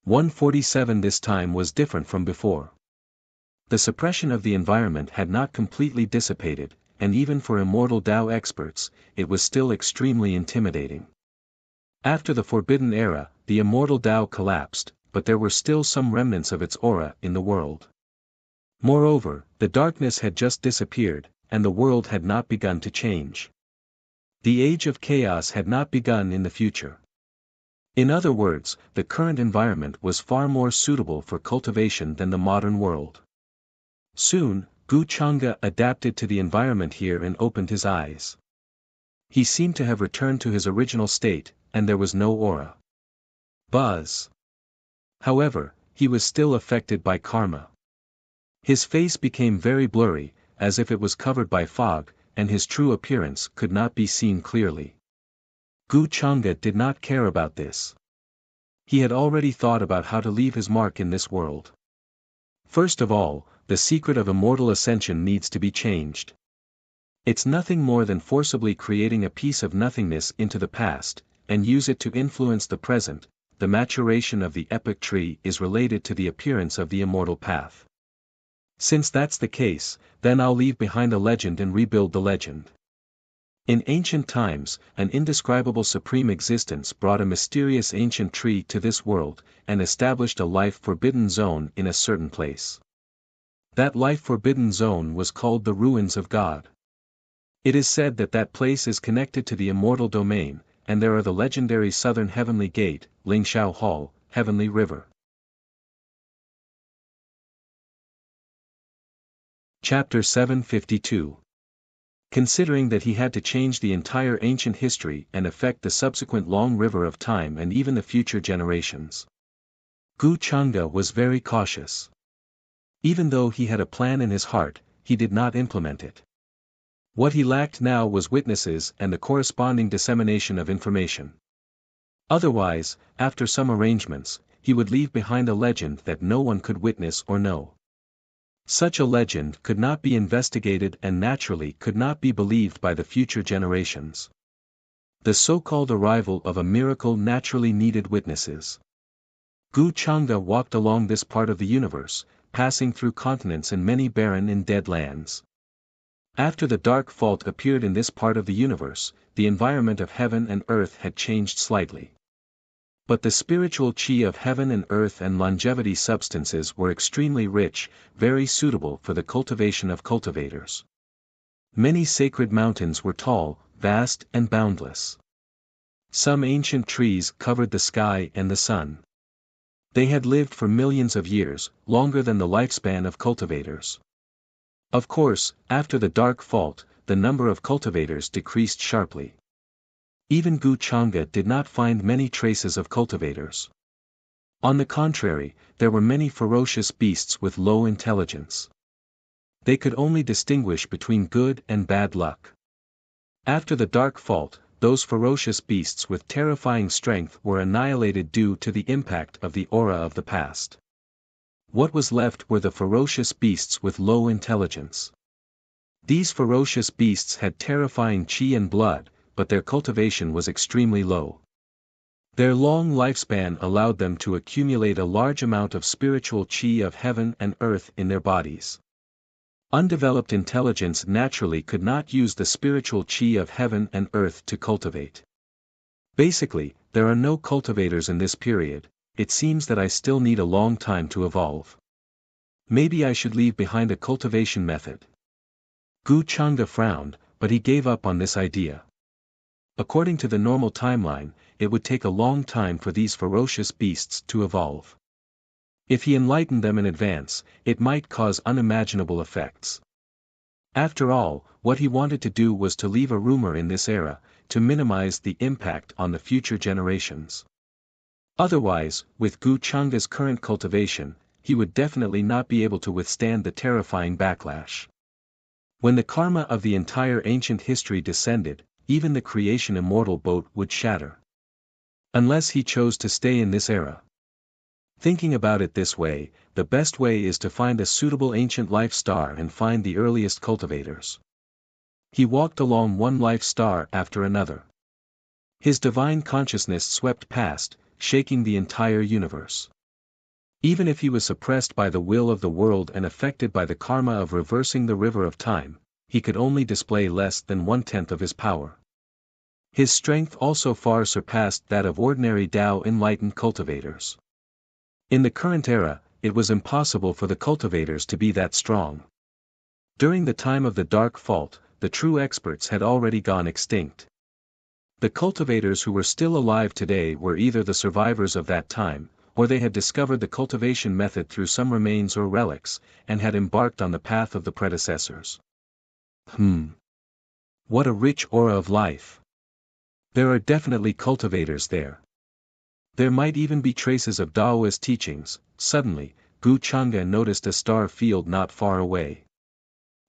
147 This time was different from before. The suppression of the environment had not completely dissipated, and even for immortal Tao experts, it was still extremely intimidating. After the Forbidden Era, the immortal Tao collapsed, but there were still some remnants of its aura in the world. Moreover, the darkness had just disappeared, and the world had not begun to change. The age of chaos had not begun in the future. In other words, the current environment was far more suitable for cultivation than the modern world. Soon, Gu Changa adapted to the environment here and opened his eyes. He seemed to have returned to his original state, and there was no aura. Buzz. However, he was still affected by karma. His face became very blurry, as if it was covered by fog, and his true appearance could not be seen clearly. Gu Changa did not care about this. He had already thought about how to leave his mark in this world. First of all, the secret of immortal ascension needs to be changed. It's nothing more than forcibly creating a piece of nothingness into the past, and use it to influence the present. The maturation of the epic tree is related to the appearance of the immortal path. Since that's the case, then I'll leave behind a legend and rebuild the legend. In ancient times, an indescribable supreme existence brought a mysterious ancient tree to this world, and established a life-forbidden zone in a certain place. That life-forbidden zone was called the Ruins of God. It is said that that place is connected to the immortal domain, and there are the legendary Southern Heavenly Gate, Lingxiao Hall, Heavenly River. Chapter 752. Considering that he had to change the entire ancient history and affect the subsequent long river of time and even the future generations, Gu Changa was very cautious. Even though he had a plan in his heart, he did not implement it. What he lacked now was witnesses and the corresponding dissemination of information. Otherwise, after some arrangements, he would leave behind a legend that no one could witness or know. Such a legend could not be investigated and naturally could not be believed by the future generations. The so-called arrival of a miracle naturally needed witnesses. Gu Changa walked along this part of the universe, passing through continents and many barren and dead lands. After the dark fault appeared in this part of the universe, the environment of heaven and earth had changed slightly. But the spiritual qi of heaven and earth and longevity substances were extremely rich, very suitable for the cultivation of cultivators. Many sacred mountains were tall, vast and boundless. Some ancient trees covered the sky and the sun. They had lived for millions of years, longer than the lifespan of cultivators. Of course, after the dark fault, the number of cultivators decreased sharply. Even Gu Changa did not find many traces of cultivators. On the contrary, there were many ferocious beasts with low intelligence. They could only distinguish between good and bad luck. After the dark fault, those ferocious beasts with terrifying strength were annihilated due to the impact of the aura of the past. What was left were the ferocious beasts with low intelligence. These ferocious beasts had terrifying qi and blood, but their cultivation was extremely low. Their long lifespan allowed them to accumulate a large amount of spiritual qi of heaven and earth in their bodies. Undeveloped intelligence naturally could not use the spiritual qi of heaven and earth to cultivate. Basically, there are no cultivators in this period. It seems that I still need a long time to evolve. Maybe I should leave behind a cultivation method. Gu Changa frowned, but he gave up on this idea. According to the normal timeline, it would take a long time for these ferocious beasts to evolve. If he enlightened them in advance, it might cause unimaginable effects. After all, what he wanted to do was to leave a rumor in this era, to minimize the impact on the future generations. Otherwise, with Gu Changa's current cultivation, he would definitely not be able to withstand the terrifying backlash. When the karma of the entire ancient history descended, even the creation immortal boat would shatter. Unless he chose to stay in this era. Thinking about it this way, the best way is to find a suitable ancient life star and find the earliest cultivators. He walked along one life star after another. His divine consciousness swept past, shaking the entire universe. Even if he was suppressed by the will of the world and affected by the karma of reversing the river of time, he could only display less than 1/10 of his power. His strength also far surpassed that of ordinary Tao enlightened cultivators. In the current era, it was impossible for the cultivators to be that strong. During the time of the Dark Fault, the true experts had already gone extinct. The cultivators who were still alive today were either the survivors of that time, or they had discovered the cultivation method through some remains or relics, and had embarked on the path of the predecessors. What a rich aura of life. There are definitely cultivators there. There might even be traces of Taoist teachings. Suddenly, Gu Changa noticed a star field not far away.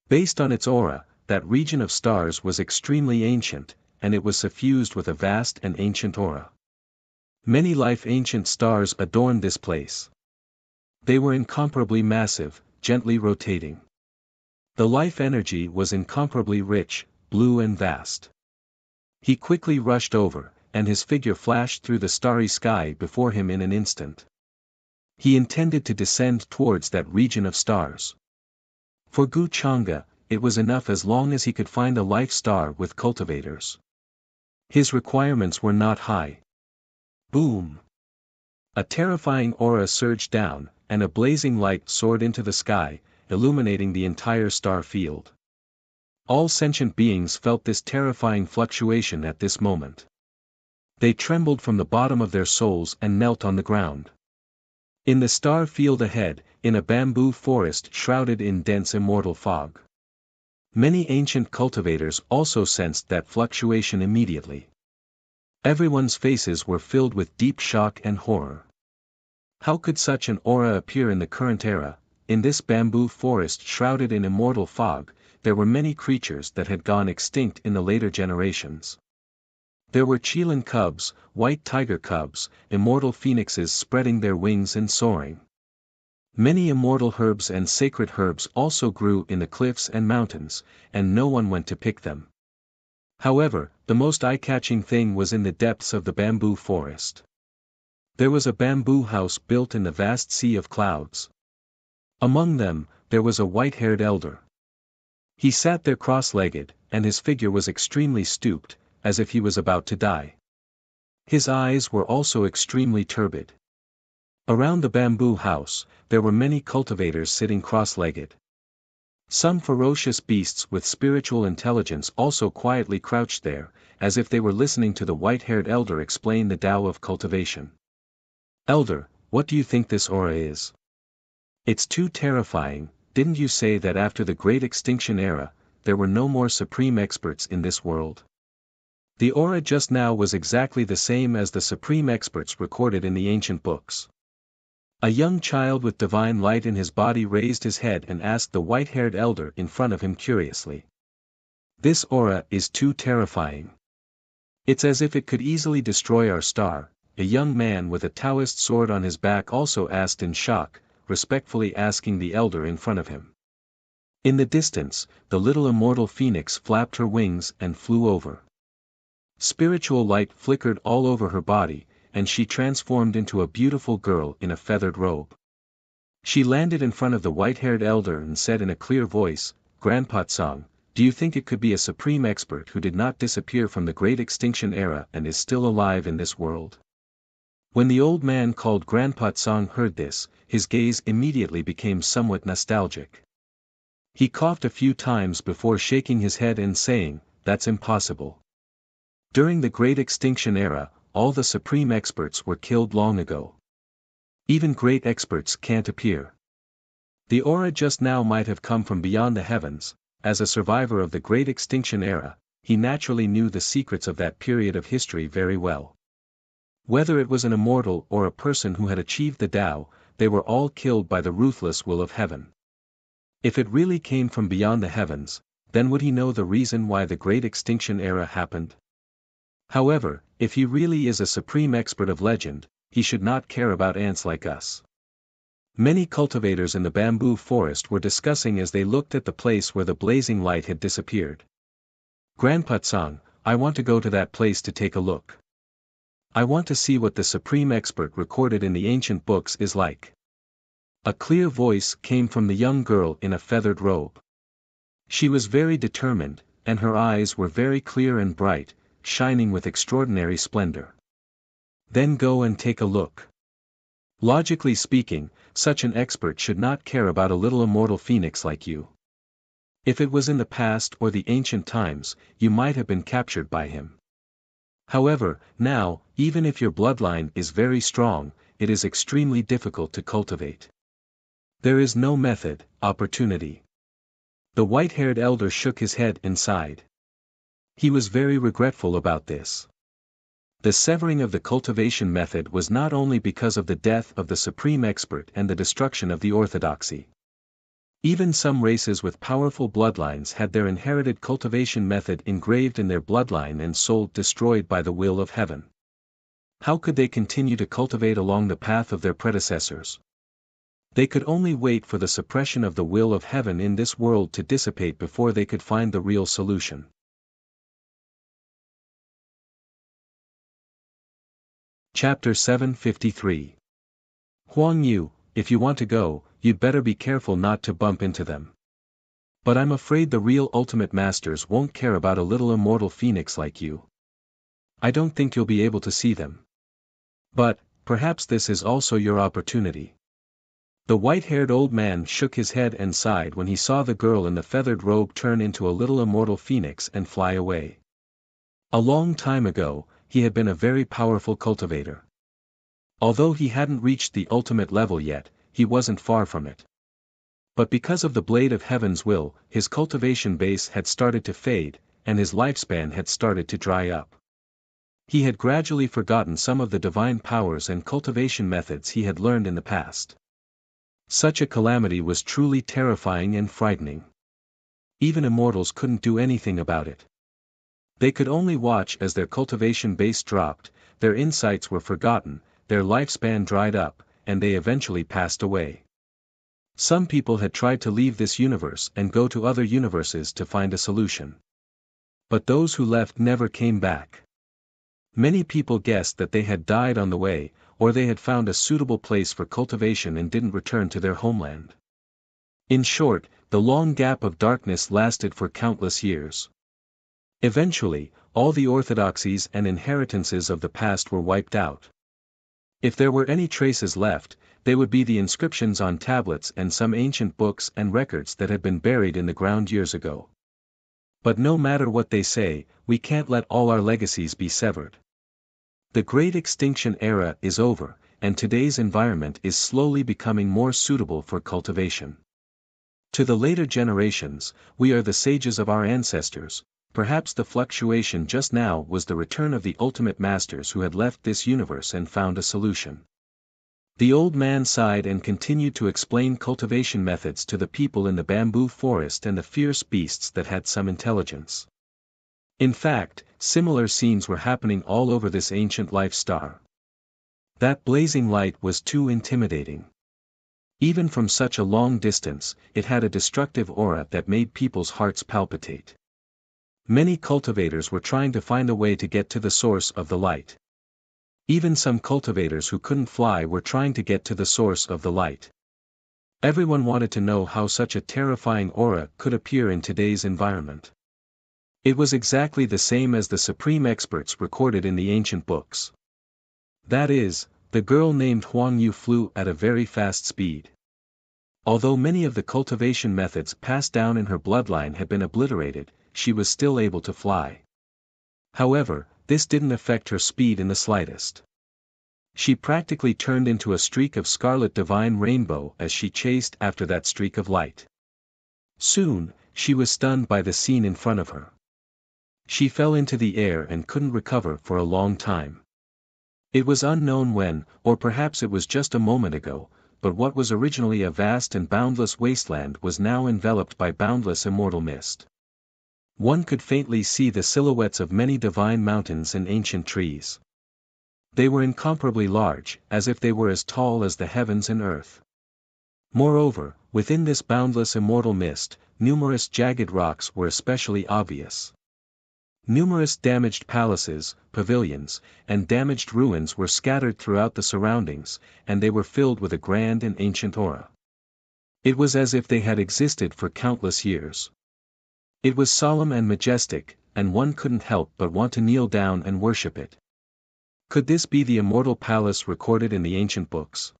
Based on its aura, that region of stars was extremely ancient, and it was suffused with a vast and ancient aura. Many life-ancient stars adorned this place. They were incomparably massive, gently rotating. The life energy was incomparably rich, blue and vast. He quickly rushed over, and his figure flashed through the starry sky before him in an instant. He intended to descend towards that region of stars. For Gu Changa, it was enough as long as he could find a life star with cultivators. His requirements were not high. Boom! A terrifying aura surged down, and a blazing light soared into the sky, illuminating the entire star field. All sentient beings felt this terrifying fluctuation at this moment. They trembled from the bottom of their souls and knelt on the ground. In the star field ahead, in a bamboo forest shrouded in dense immortal fog. Many ancient cultivators also sensed that fluctuation immediately. Everyone's faces were filled with deep shock and horror. How could such an aura appear in the current era? In this bamboo forest shrouded in immortal fog, there were many creatures that had gone extinct in the later generations. There were Chilan cubs, white tiger cubs, immortal phoenixes spreading their wings and soaring. Many immortal herbs and sacred herbs also grew in the cliffs and mountains, and no one went to pick them. However, the most eye-catching thing was in the depths of the bamboo forest. There was a bamboo house built in the vast sea of clouds. Among them, there was a white-haired elder. He sat there cross-legged, and his figure was extremely stooped, as if he was about to die. His eyes were also extremely turbid. Around the bamboo house, there were many cultivators sitting cross-legged. Some ferocious beasts with spiritual intelligence also quietly crouched there, as if they were listening to the white-haired elder explain the Tao of cultivation. Elder, what do you think this aura is? It's too terrifying. Didn't you say that after the Great Extinction Era, there were no more supreme experts in this world? The aura just now was exactly the same as the supreme experts recorded in the ancient books. A young child with divine light in his body raised his head and asked the white-haired elder in front of him curiously. This aura is too terrifying. It's as if it could easily destroy our star. A young man with a Taoist sword on his back also asked in shock, respectfully asking the elder in front of him. In the distance, the little immortal phoenix flapped her wings and flew over. Spiritual light flickered all over her body, and she transformed into a beautiful girl in a feathered robe. She landed in front of the white-haired elder and said in a clear voice, "Grandpa Tsang, do you think it could be a supreme expert who did not disappear from the Great Extinction Era and is still alive in this world?" When the old man called Grandpa Tsang heard this, his gaze immediately became somewhat nostalgic. He coughed a few times before shaking his head and saying, "That's impossible. During the Great Extinction Era, all the supreme experts were killed long ago. Even great experts can't appear. The aura just now might have come from beyond the heavens. As a survivor of the Great Extinction era, he naturally knew the secrets of that period of history very well. Whether it was an immortal or a person who had achieved the Tao, they were all killed by the ruthless will of heaven. If it really came from beyond the heavens, then would he know the reason why the Great Extinction era happened? However, if he really is a supreme expert of legend, he should not care about ants like us. Many cultivators in the bamboo forest were discussing as they looked at the place where the blazing light had disappeared. Grandpa-san, I want to go to that place to take a look. I want to see what the supreme expert recorded in the ancient books is like. A clear voice came from the young girl in a feathered robe. She was very determined, and her eyes were very clear and bright, shining with extraordinary splendor. Then go and take a look. Logically speaking, such an expert should not care about a little immortal phoenix like you. If it was in the past or the ancient times, you might have been captured by him. However, now, even if your bloodline is very strong, it is extremely difficult to cultivate. There is no method, opportunity. The white-haired elder shook his head and sighed. He was very regretful about this. The severing of the cultivation method was not only because of the death of the supreme expert and the destruction of the orthodoxy. Even some races with powerful bloodlines had their inherited cultivation method engraved in their bloodline and soul destroyed by the will of heaven. How could they continue to cultivate along the path of their predecessors? They could only wait for the suppression of the will of heaven in this world to dissipate before they could find the real solution. Chapter 753. Huang Yu, if you want to go, you'd better be careful not to bump into them. But I'm afraid the real ultimate masters won't care about a little immortal phoenix like you. I don't think you'll be able to see them. But, perhaps this is also your opportunity. The white-haired old man shook his head and sighed when he saw the girl in the feathered robe turn into a little immortal phoenix and fly away. A long time ago, he had been a very powerful cultivator. Although he hadn't reached the ultimate level yet, he wasn't far from it. But because of the blade of heaven's will, his cultivation base had started to fade, and his lifespan had started to dry up. He had gradually forgotten some of the divine powers and cultivation methods he had learned in the past. Such a calamity was truly terrifying and frightening. Even immortals couldn't do anything about it. They could only watch as their cultivation base dropped, their insights were forgotten, their lifespan dried up, and they eventually passed away. Some people had tried to leave this universe and go to other universes to find a solution. But those who left never came back. Many people guessed that they had died on the way, or they had found a suitable place for cultivation and didn't return to their homeland. In short, the long gap of darkness lasted for countless years. Eventually, all the orthodoxies and inheritances of the past were wiped out. If there were any traces left, they would be the inscriptions on tablets and some ancient books and records that had been buried in the ground years ago. But no matter what they say, we can't let all our legacies be severed. The Great Extinction era is over, and today's environment is slowly becoming more suitable for cultivation. To the later generations, we are the sages of our ancestors. Perhaps the fluctuation just now was the return of the ultimate masters who had left this universe and found a solution. The old man sighed and continued to explain cultivation methods to the people in the bamboo forest and the fierce beasts that had some intelligence. In fact, similar scenes were happening all over this ancient life star. That blazing light was too intimidating. Even from such a long distance, it had a destructive aura that made people's hearts palpitate. Many cultivators were trying to find a way to get to the source of the light. Even some cultivators who couldn't fly were trying to get to the source of the light. Everyone wanted to know how such a terrifying aura could appear in today's environment. It was exactly the same as the supreme experts recorded in the ancient books. That is, the girl named Huang Yu flew at a very fast speed. Although many of the cultivation methods passed down in her bloodline had been obliterated, she was still able to fly. However, this didn't affect her speed in the slightest. She practically turned into a streak of scarlet divine rainbow as she chased after that streak of light. Soon, she was stunned by the scene in front of her. She fell into the air and couldn't recover for a long time. It was unknown when, or perhaps it was just a moment ago, but what was originally a vast and boundless wasteland was now enveloped by boundless immortal mist. One could faintly see the silhouettes of many divine mountains and ancient trees. They were incomparably large, as if they were as tall as the heavens and earth. Moreover, within this boundless immortal mist, numerous jagged rocks were especially obvious. Numerous damaged palaces, pavilions, and damaged ruins were scattered throughout the surroundings, and they were filled with a grand and ancient aura. It was as if they had existed for countless years. It was solemn and majestic, and one couldn't help but want to kneel down and worship it. Could this be the immortal palace recorded in the ancient books?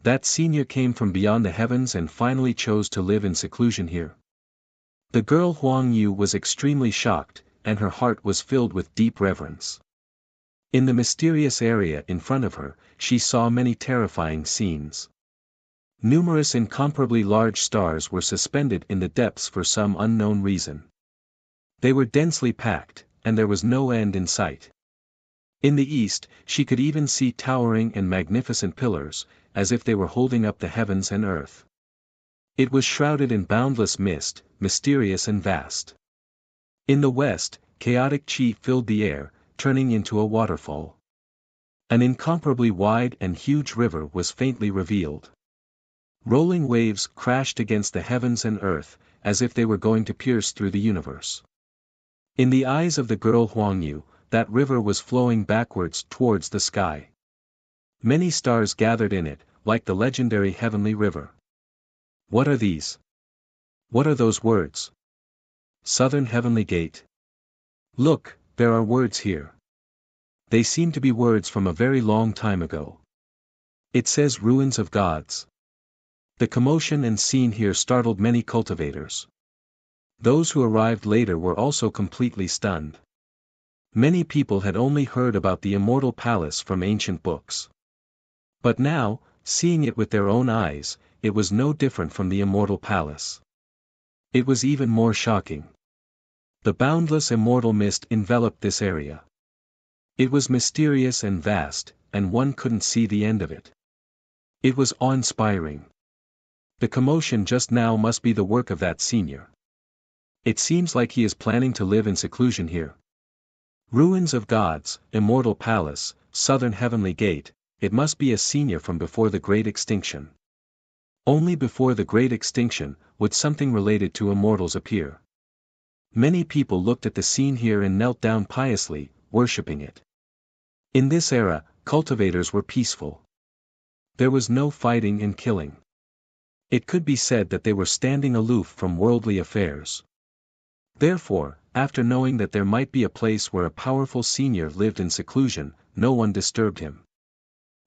That senior came from beyond the heavens and finally chose to live in seclusion here. The girl Huang Yu was extremely shocked, and her heart was filled with deep reverence. In the mysterious area in front of her, she saw many terrifying scenes. Numerous incomparably large stars were suspended in the depths for some unknown reason. They were densely packed, and there was no end in sight. In the east, she could even see towering and magnificent pillars, as if they were holding up the heavens and earth. It was shrouded in boundless mist, mysterious and vast. In the west, chaotic chi filled the air, turning into a waterfall. An incomparably wide and huge river was faintly revealed. Rolling waves crashed against the heavens and earth, as if they were going to pierce through the universe. In the eyes of the girl Huang Yu, that river was flowing backwards towards the sky. Many stars gathered in it, like the legendary heavenly river. What are these? What are those words? Southern Heavenly Gate. Look, there are words here. They seem to be words from a very long time ago. It says Ruins of Gods. The commotion and scene here startled many cultivators. Those who arrived later were also completely stunned. Many people had only heard about the immortal palace from ancient books. But now, seeing it with their own eyes, it was no different from the immortal palace. It was even more shocking. The boundless immortal mist enveloped this area. It was mysterious and vast, and one couldn't see the end of it. It was awe-inspiring. The commotion just now must be the work of that senior. It seems like he is planning to live in seclusion here. Ruins of Gods, Immortal Palace, Southern Heavenly Gate, it must be a senior from before the Great Extinction. Only before the Great Extinction would something related to immortals appear. Many people looked at the scene here and knelt down piously, worshipping it. In this era, cultivators were peaceful. There was no fighting and killing. It could be said that they were standing aloof from worldly affairs. Therefore, after knowing that there might be a place where a powerful senior lived in seclusion, no one disturbed him.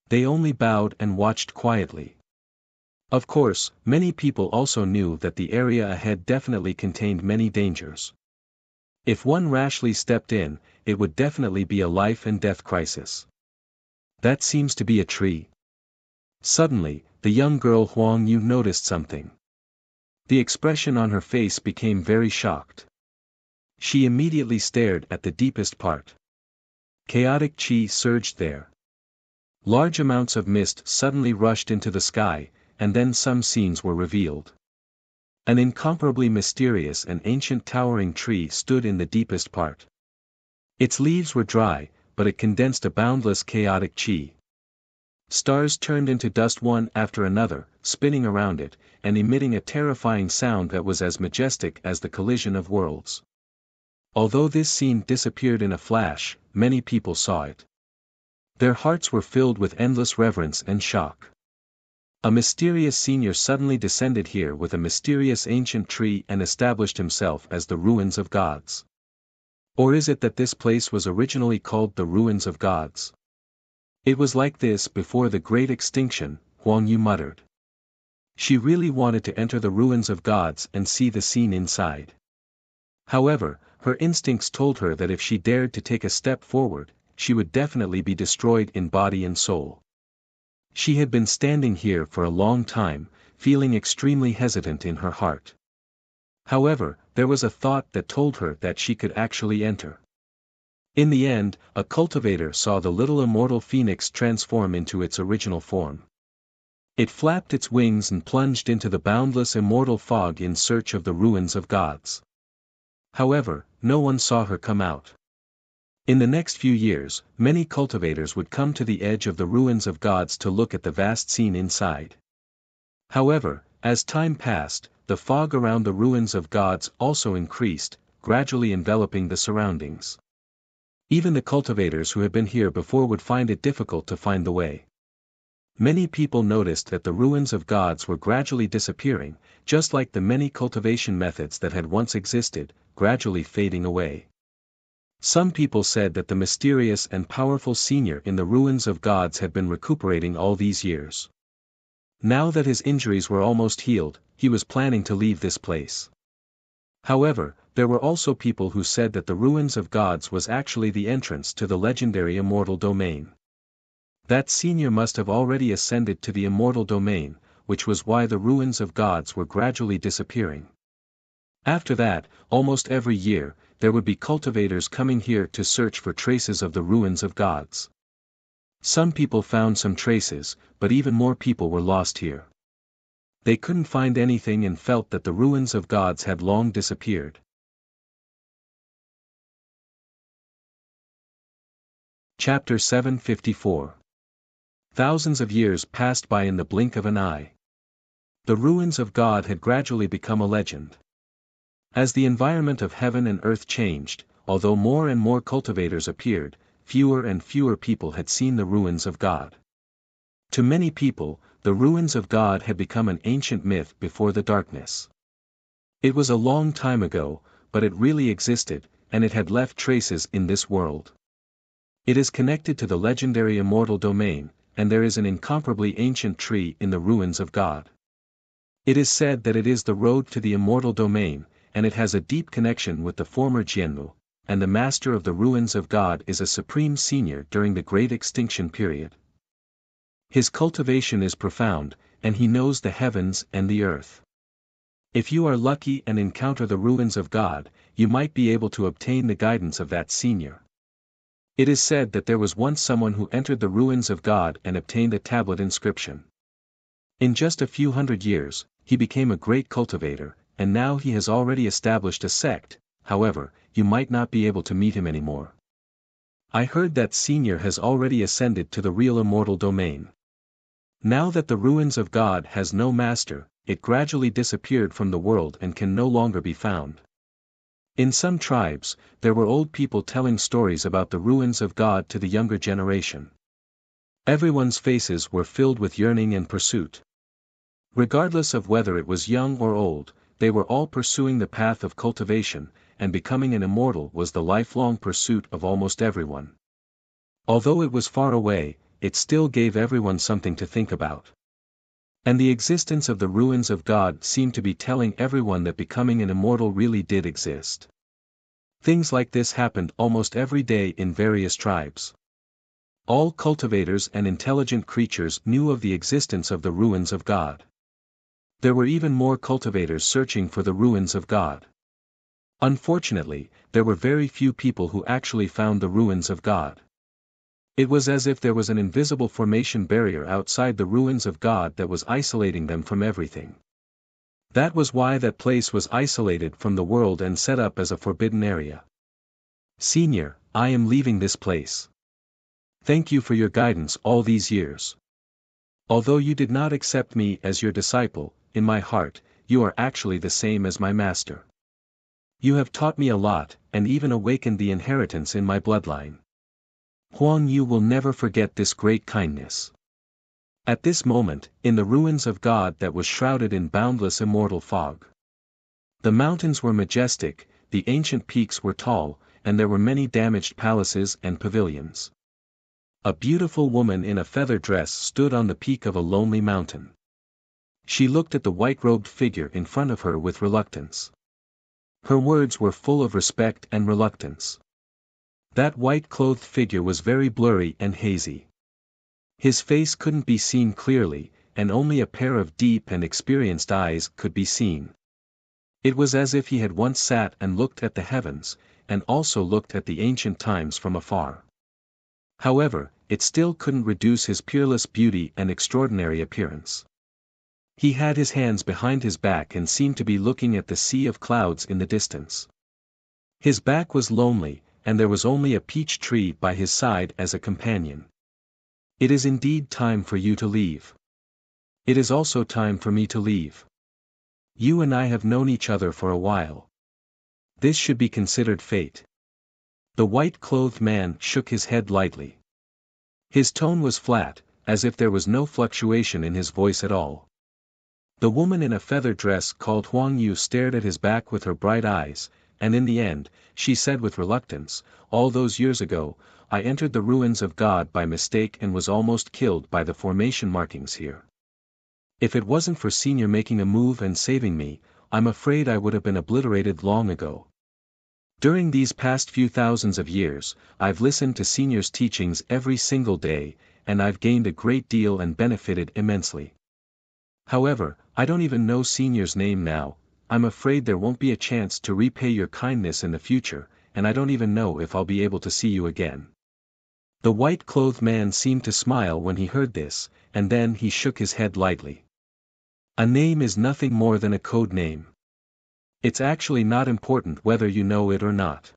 They only bowed and watched quietly. Of course, many people also knew that the area ahead definitely contained many dangers. If one rashly stepped in, it would definitely be a life and death crisis. That seems to be a tree. Suddenly, the young girl Huang Yu noticed something. The expression on her face became very shocked. She immediately stared at the deepest part. Chaotic chi surged there. Large amounts of mist suddenly rushed into the sky, and then some scenes were revealed. An incomparably mysterious and ancient towering tree stood in the deepest part. Its leaves were dry, but it condensed a boundless chaotic chi. Stars turned into dust one after another, spinning around it, and emitting a terrifying sound that was as majestic as the collision of worlds. Although this scene disappeared in a flash, many people saw it. Their hearts were filled with endless reverence and shock. A mysterious senior suddenly descended here with a mysterious ancient tree and established himself as the Ruins of Gods. Or is it that this place was originally called the Ruins of Gods? It was like this before the Great Extinction, Huang Yu muttered. She really wanted to enter the Ruins of Gods and see the scene inside. However, her instincts told her that if she dared to take a step forward, she would definitely be destroyed in body and soul. She had been standing here for a long time, feeling extremely hesitant in her heart. However, there was a thought that told her that she could actually enter. In the end, a cultivator saw the little immortal phoenix transform into its original form. It flapped its wings and plunged into the boundless immortal fog in search of the ruins of gods. However, no one saw her come out. In the next few years, many cultivators would come to the edge of the ruins of gods to look at the vast scene inside. However, as time passed, the fog around the ruins of gods also increased, gradually enveloping the surroundings. Even the cultivators who had been here before would find it difficult to find the way. Many people noticed that the ruins of gods were gradually disappearing, just like the many cultivation methods that had once existed, gradually fading away. Some people said that the mysterious and powerful senior in the ruins of gods had been recuperating all these years. Now that his injuries were almost healed, he was planning to leave this place. However, there were also people who said that the ruins of gods was actually the entrance to the legendary immortal domain. That senior must have already ascended to the immortal domain, which was why the ruins of gods were gradually disappearing. After that, almost every year, there would be cultivators coming here to search for traces of the ruins of gods. Some people found some traces, but even more people were lost here. They couldn't find anything and felt that the ruins of gods had long disappeared. Chapter 754. Thousands of years passed by in the blink of an eye. The ruins of God had gradually become a legend. As the environment of heaven and earth changed, although more and more cultivators appeared, fewer and fewer people had seen the ruins of God. To many people, the ruins of God had become an ancient myth before the darkness. It was a long time ago, but it really existed, and it had left traces in this world. It is connected to the legendary immortal domain, and there is an incomparably ancient tree in the ruins of God. It is said that it is the road to the immortal domain, and it has a deep connection with the former Jianmu, and the master of the ruins of God is a supreme senior during the Great Extinction period. His cultivation is profound, and he knows the heavens and the earth. If you are lucky and encounter the ruins of God, you might be able to obtain the guidance of that senior. It is said that there was once someone who entered the ruins of God and obtained a tablet inscription. In just a few hundred years, he became a great cultivator, and now he has already established a sect. However, you might not be able to meet him anymore. I heard that senior has already ascended to the real immortal domain. Now that the ruins of God has no master, it gradually disappeared from the world and can no longer be found. In some tribes, there were old people telling stories about the ruins of God to the younger generation. Everyone's faces were filled with yearning and pursuit. Regardless of whether it was young or old, they were all pursuing the path of cultivation, and becoming an immortal was the lifelong pursuit of almost everyone. Although it was far away, it still gave everyone something to think about. And the existence of the ruins of God seemed to be telling everyone that becoming an immortal really did exist. Things like this happened almost every day in various tribes. All cultivators and intelligent creatures knew of the existence of the ruins of God. There were even more cultivators searching for the ruins of God. Unfortunately, there were very few people who actually found the ruins of God. It was as if there was an invisible formation barrier outside the ruins of God that was isolating them from everything. That was why that place was isolated from the world and set up as a forbidden area. Senior, I am leaving this place. Thank you for your guidance all these years. Although you did not accept me as your disciple, in my heart, you are actually the same as my master. You have taught me a lot, and even awakened the inheritance in my bloodline. Huang Yu will never forget this great kindness. At this moment, in the ruins of God that was shrouded in boundless immortal fog. The mountains were majestic, the ancient peaks were tall, and there were many damaged palaces and pavilions. A beautiful woman in a feather dress stood on the peak of a lonely mountain. She looked at the white-robed figure in front of her with reluctance. Her words were full of respect and reluctance. That white-clothed figure was very blurry and hazy. His face couldn't be seen clearly, and only a pair of deep and experienced eyes could be seen. It was as if he had once sat and looked at the heavens, and also looked at the ancient times from afar. However, it still couldn't reduce his peerless beauty and extraordinary appearance. He had his hands behind his back and seemed to be looking at the sea of clouds in the distance. His back was lonely, and there was only a peach tree by his side as a companion. It is indeed time for you to leave. It is also time for me to leave. You and I have known each other for a while. This should be considered fate. The white-clothed man shook his head lightly. His tone was flat, as if there was no fluctuation in his voice at all. The woman in a feather dress called Huang Yu stared at his back with her bright eyes, and in the end, she said with reluctance, "All those years ago, I entered the ruins of God by mistake and was almost killed by the formation markings here. If it wasn't for Senior making a move and saving me, I'm afraid I would have been obliterated long ago. During these past few thousands of years, I've listened to Senior's teachings every single day, and I've gained a great deal and benefited immensely. However, I don't even know Senior's name now. I'm afraid there won't be a chance to repay your kindness in the future, and I don't even know if I'll be able to see you again." The white-clothed man seemed to smile when he heard this, and then he shook his head lightly. A name is nothing more than a code name. It's actually not important whether you know it or not.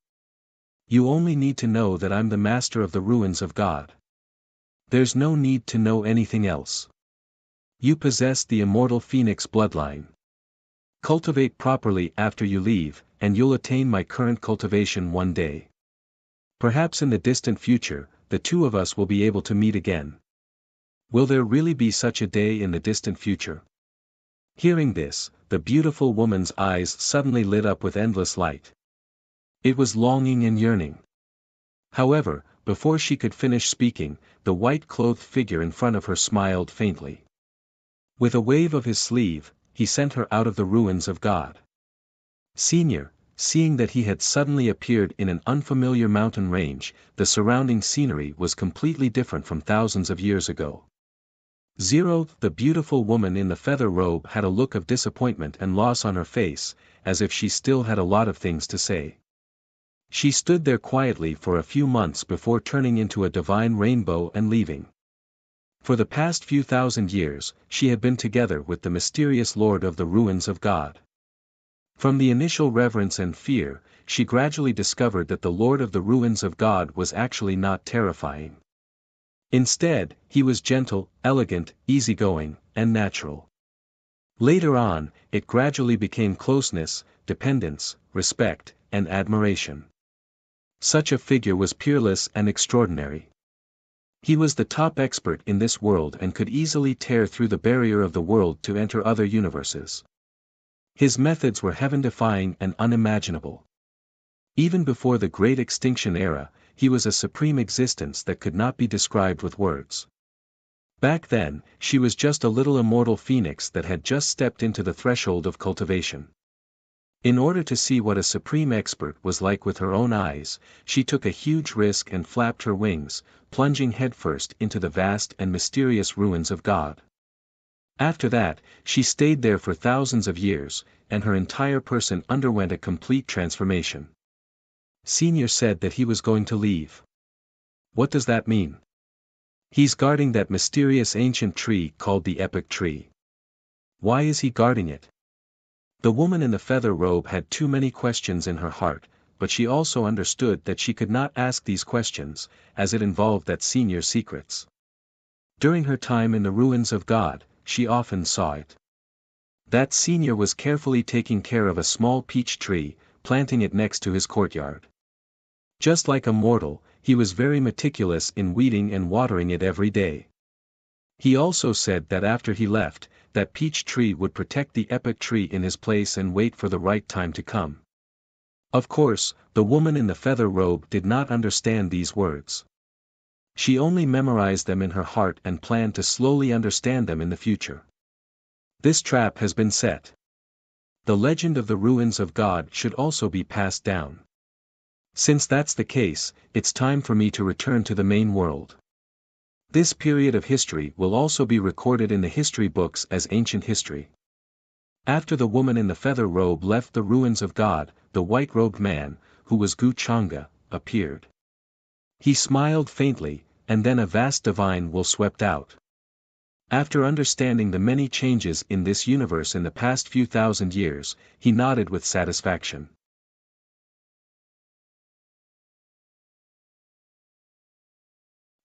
You only need to know that I'm the master of the ruins of God. There's no need to know anything else. You possess the immortal phoenix bloodline. Cultivate properly after you leave, and you'll attain my current cultivation one day. Perhaps in the distant future, the two of us will be able to meet again. Will there really be such a day in the distant future? Hearing this, the beautiful woman's eyes suddenly lit up with endless light. It was longing and yearning. However, before she could finish speaking, the white-clothed figure in front of her smiled faintly. With a wave of his sleeve, he sent her out of the ruins of God. Senior, seeing that he had suddenly appeared in an unfamiliar mountain range, the surrounding scenery was completely different from thousands of years ago. The beautiful woman in the feather robe had a look of disappointment and loss on her face, as if she still had a lot of things to say. She stood there quietly for a few months before turning into a divine rainbow and leaving. For the past few thousand years, she had been together with the mysterious Lord of the ruins of God. From the initial reverence and fear, she gradually discovered that the Lord of the ruins of God was actually not terrifying. Instead, he was gentle, elegant, easygoing, and natural. Later on, it gradually became closeness, dependence, respect, and admiration. Such a figure was peerless and extraordinary. He was the top expert in this world and could easily tear through the barrier of the world to enter other universes. His methods were heaven-defying and unimaginable. Even before the Great Extinction Era, he was a supreme existence that could not be described with words. Back then, she was just a little immortal phoenix that had just stepped into the threshold of cultivation. In order to see what a supreme expert was like with her own eyes, she took a huge risk and flapped her wings, plunging headfirst into the vast and mysterious ruins of God. After that, she stayed there for thousands of years, and her entire person underwent a complete transformation. Senior said that he was going to leave. What does that mean? He's guarding that mysterious ancient tree called the Epic Tree. Why is he guarding it? The woman in the feather robe had too many questions in her heart, but she also understood that she could not ask these questions, as it involved that Senior's secrets. During her time in the ruins of God, she often saw it. That Senior was carefully taking care of a small peach tree, planting it next to his courtyard. Just like a mortal, he was very meticulous in weeding and watering it every day. He also said that after he left, that peach tree would protect the epic tree in his place and wait for the right time to come. Of course, the woman in the feather robe did not understand these words. She only memorized them in her heart and planned to slowly understand them in the future. This trap has been set. The legend of the ruins of God should also be passed down. Since that's the case, it's time for me to return to the main world. This period of history will also be recorded in the history books as ancient history. After the woman in the feather robe left the ruins of God, the white-robed man, who was Gu Changa, appeared. He smiled faintly, and then a vast divine will swept out. After understanding the many changes in this universe in the past few thousand years, he nodded with satisfaction.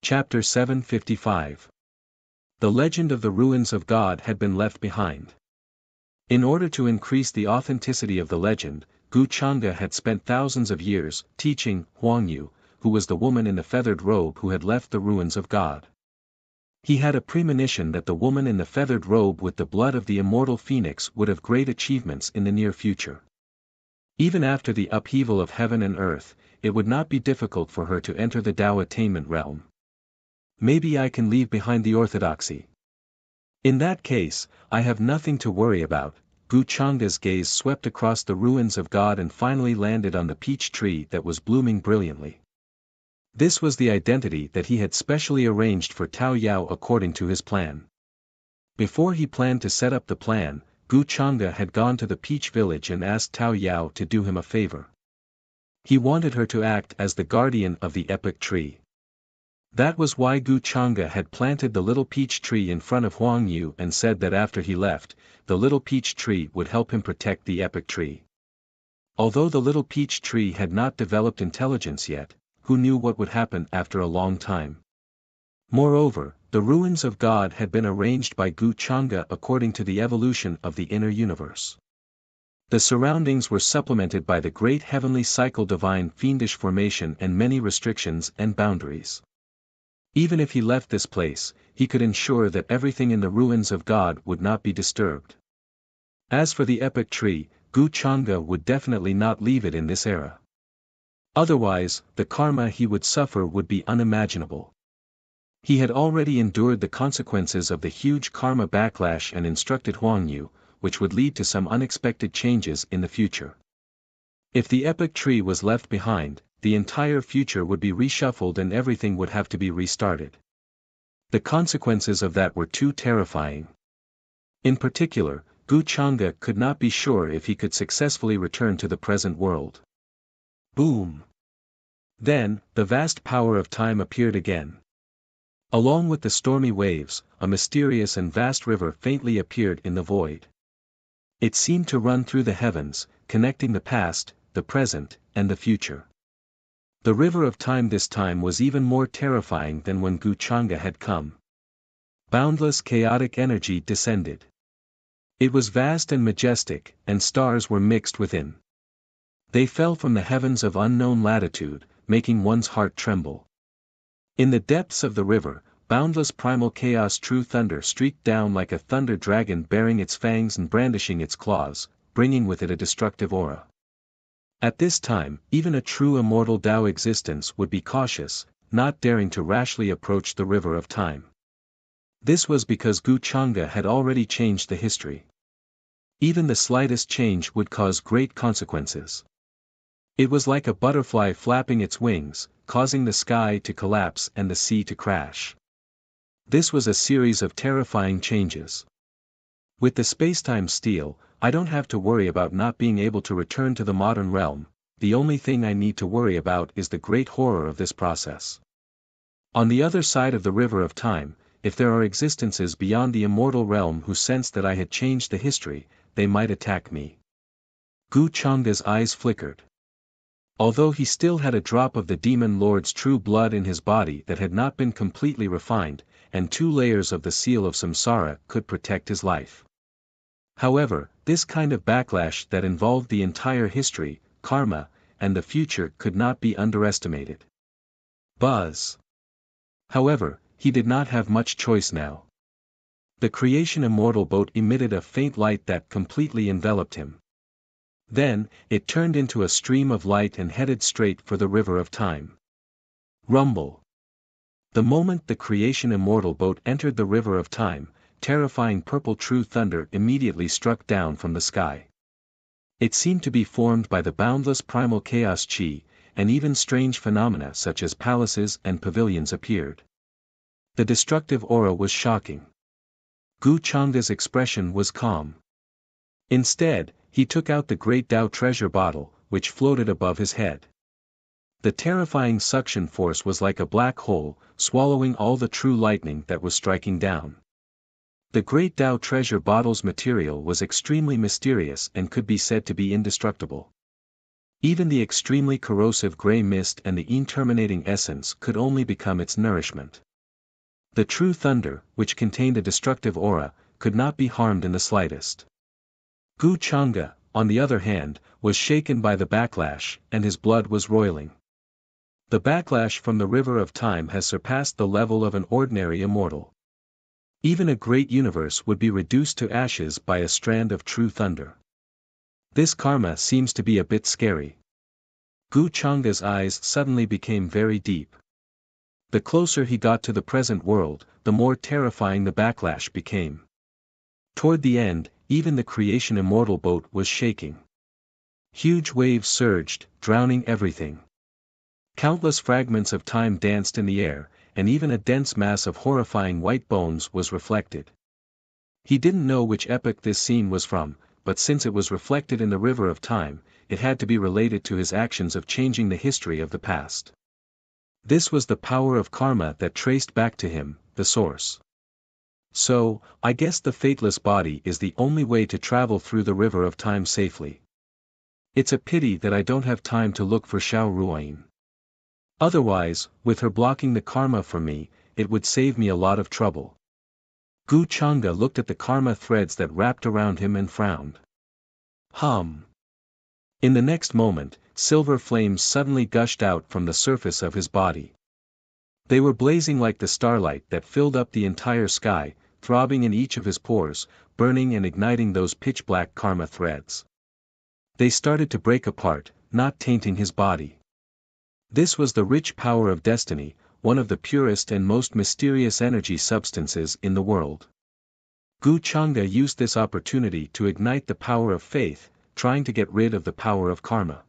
Chapter 755. The legend of the ruins of God had been left behind. In order to increase the authenticity of the legend, Gu Changa had spent thousands of years teaching Huang Yu, who was the woman in the feathered robe who had left the ruins of God. He had a premonition that the woman in the feathered robe with the blood of the immortal phoenix would have great achievements in the near future. Even after the upheaval of heaven and earth, it would not be difficult for her to enter the Tao attainment realm. Maybe I can leave behind the orthodoxy. In that case, I have nothing to worry about. Gu Changa's gaze swept across the ruins of God and finally landed on the peach tree that was blooming brilliantly. This was the identity that he had specially arranged for Tao Yao according to his plan. Before he planned to set up the plan, Gu Changa had gone to the peach village and asked Tao Yao to do him a favor. He wanted her to act as the guardian of the epic tree. That was why Gu Changa had planted the little peach tree in front of Huang Yu and said that after he left, the little peach tree would help him protect the epic tree. Although the little peach tree had not developed intelligence yet, who knew what would happen after a long time? Moreover, the ruins of God had been arranged by Gu Changa according to the evolution of the inner universe. The surroundings were supplemented by the great heavenly cycle divine fiendish formation and many restrictions and boundaries. Even if he left this place, he could ensure that everything in the ruins of God would not be disturbed. As for the epic tree, Gu Changa would definitely not leave it in this era. Otherwise, the karma he would suffer would be unimaginable. He had already endured the consequences of the huge karma backlash and instructed Huang Yu, which would lead to some unexpected changes in the future. If the epic tree was left behind, the entire future would be reshuffled and everything would have to be restarted. The consequences of that were too terrifying. In particular, Gu Changa could not be sure if he could successfully return to the present world. Boom! Then, the vast power of time appeared again. Along with the stormy waves, a mysterious and vast river faintly appeared in the void. It seemed to run through the heavens, connecting the past, the present, and the future. The river of time this time was even more terrifying than when Gu Changa had come. Boundless chaotic energy descended. It was vast and majestic, and stars were mixed within. They fell from the heavens of unknown latitude, making one's heart tremble. In the depths of the river, boundless primal chaos true thunder streaked down like a thunder dragon baring its fangs and brandishing its claws, bringing with it a destructive aura. At this time, even a true immortal Tao existence would be cautious, not daring to rashly approach the river of time. This was because Gu Changa had already changed the history. Even the slightest change would cause great consequences. It was like a butterfly flapping its wings, causing the sky to collapse and the sea to crash. This was a series of terrifying changes. With the spacetime steel, I don't have to worry about not being able to return to the modern realm. The only thing I need to worry about is the great horror of this process. On the other side of the river of time, if there are existences beyond the immortal realm who sense that I had changed the history, they might attack me. Gu Changa's eyes flickered. Although he still had a drop of the demon lord's true blood in his body that had not been completely refined, and 2 layers of the seal of samsara could protect his life. However, this kind of backlash that involved the entire history, karma, and the future could not be underestimated. Buzz. However, he did not have much choice now. The creation immortal boat emitted a faint light that completely enveloped him. Then, it turned into a stream of light and headed straight for the river of time. Rumble. The moment the creation immortal boat entered the river of time, terrifying purple true thunder immediately struck down from the sky. It seemed to be formed by the boundless primal chaos chi, and even strange phenomena such as palaces and pavilions appeared. The destructive aura was shocking. Gu Changa's expression was calm. Instead, he took out the great Tao treasure bottle, which floated above his head. The terrifying suction force was like a black hole, swallowing all the true lightning that was striking down. The great Tao treasure bottle's material was extremely mysterious and could be said to be indestructible. Even the extremely corrosive gray mist and the interminating essence could only become its nourishment. The true thunder, which contained a destructive aura, could not be harmed in the slightest. Gu Changa, on the other hand, was shaken by the backlash, and his blood was roiling. The backlash from the river of time has surpassed the level of an ordinary immortal. Even a great universe would be reduced to ashes by a strand of true thunder. This karma seems to be a bit scary. Gu Changa's eyes suddenly became very deep. The closer he got to the present world, the more terrifying the backlash became. Toward the end, even the creation immortal boat was shaking. Huge waves surged, drowning everything. Countless fragments of time danced in the air, and even a dense mass of horrifying white bones was reflected. He didn't know which epoch this scene was from, but since it was reflected in the river of time, it had to be related to his actions of changing the history of the past. This was the power of karma that traced back to him, the source. So, I guess the fateless body is the only way to travel through the river of time safely. It's a pity that I don't have time to look for Xiao Ruoyin. Otherwise, with her blocking the karma for me, it would save me a lot of trouble. Gu Changa looked at the karma threads that wrapped around him and frowned. In the next moment, silver flames suddenly gushed out from the surface of his body. They were blazing like the starlight that filled up the entire sky, throbbing in each of his pores, burning and igniting those pitch-black karma threads. They started to break apart, not tainting his body. This was the rich power of destiny, one of the purest and most mysterious energy substances in the world. Gu Changa used this opportunity to ignite the power of faith, trying to get rid of the power of karma.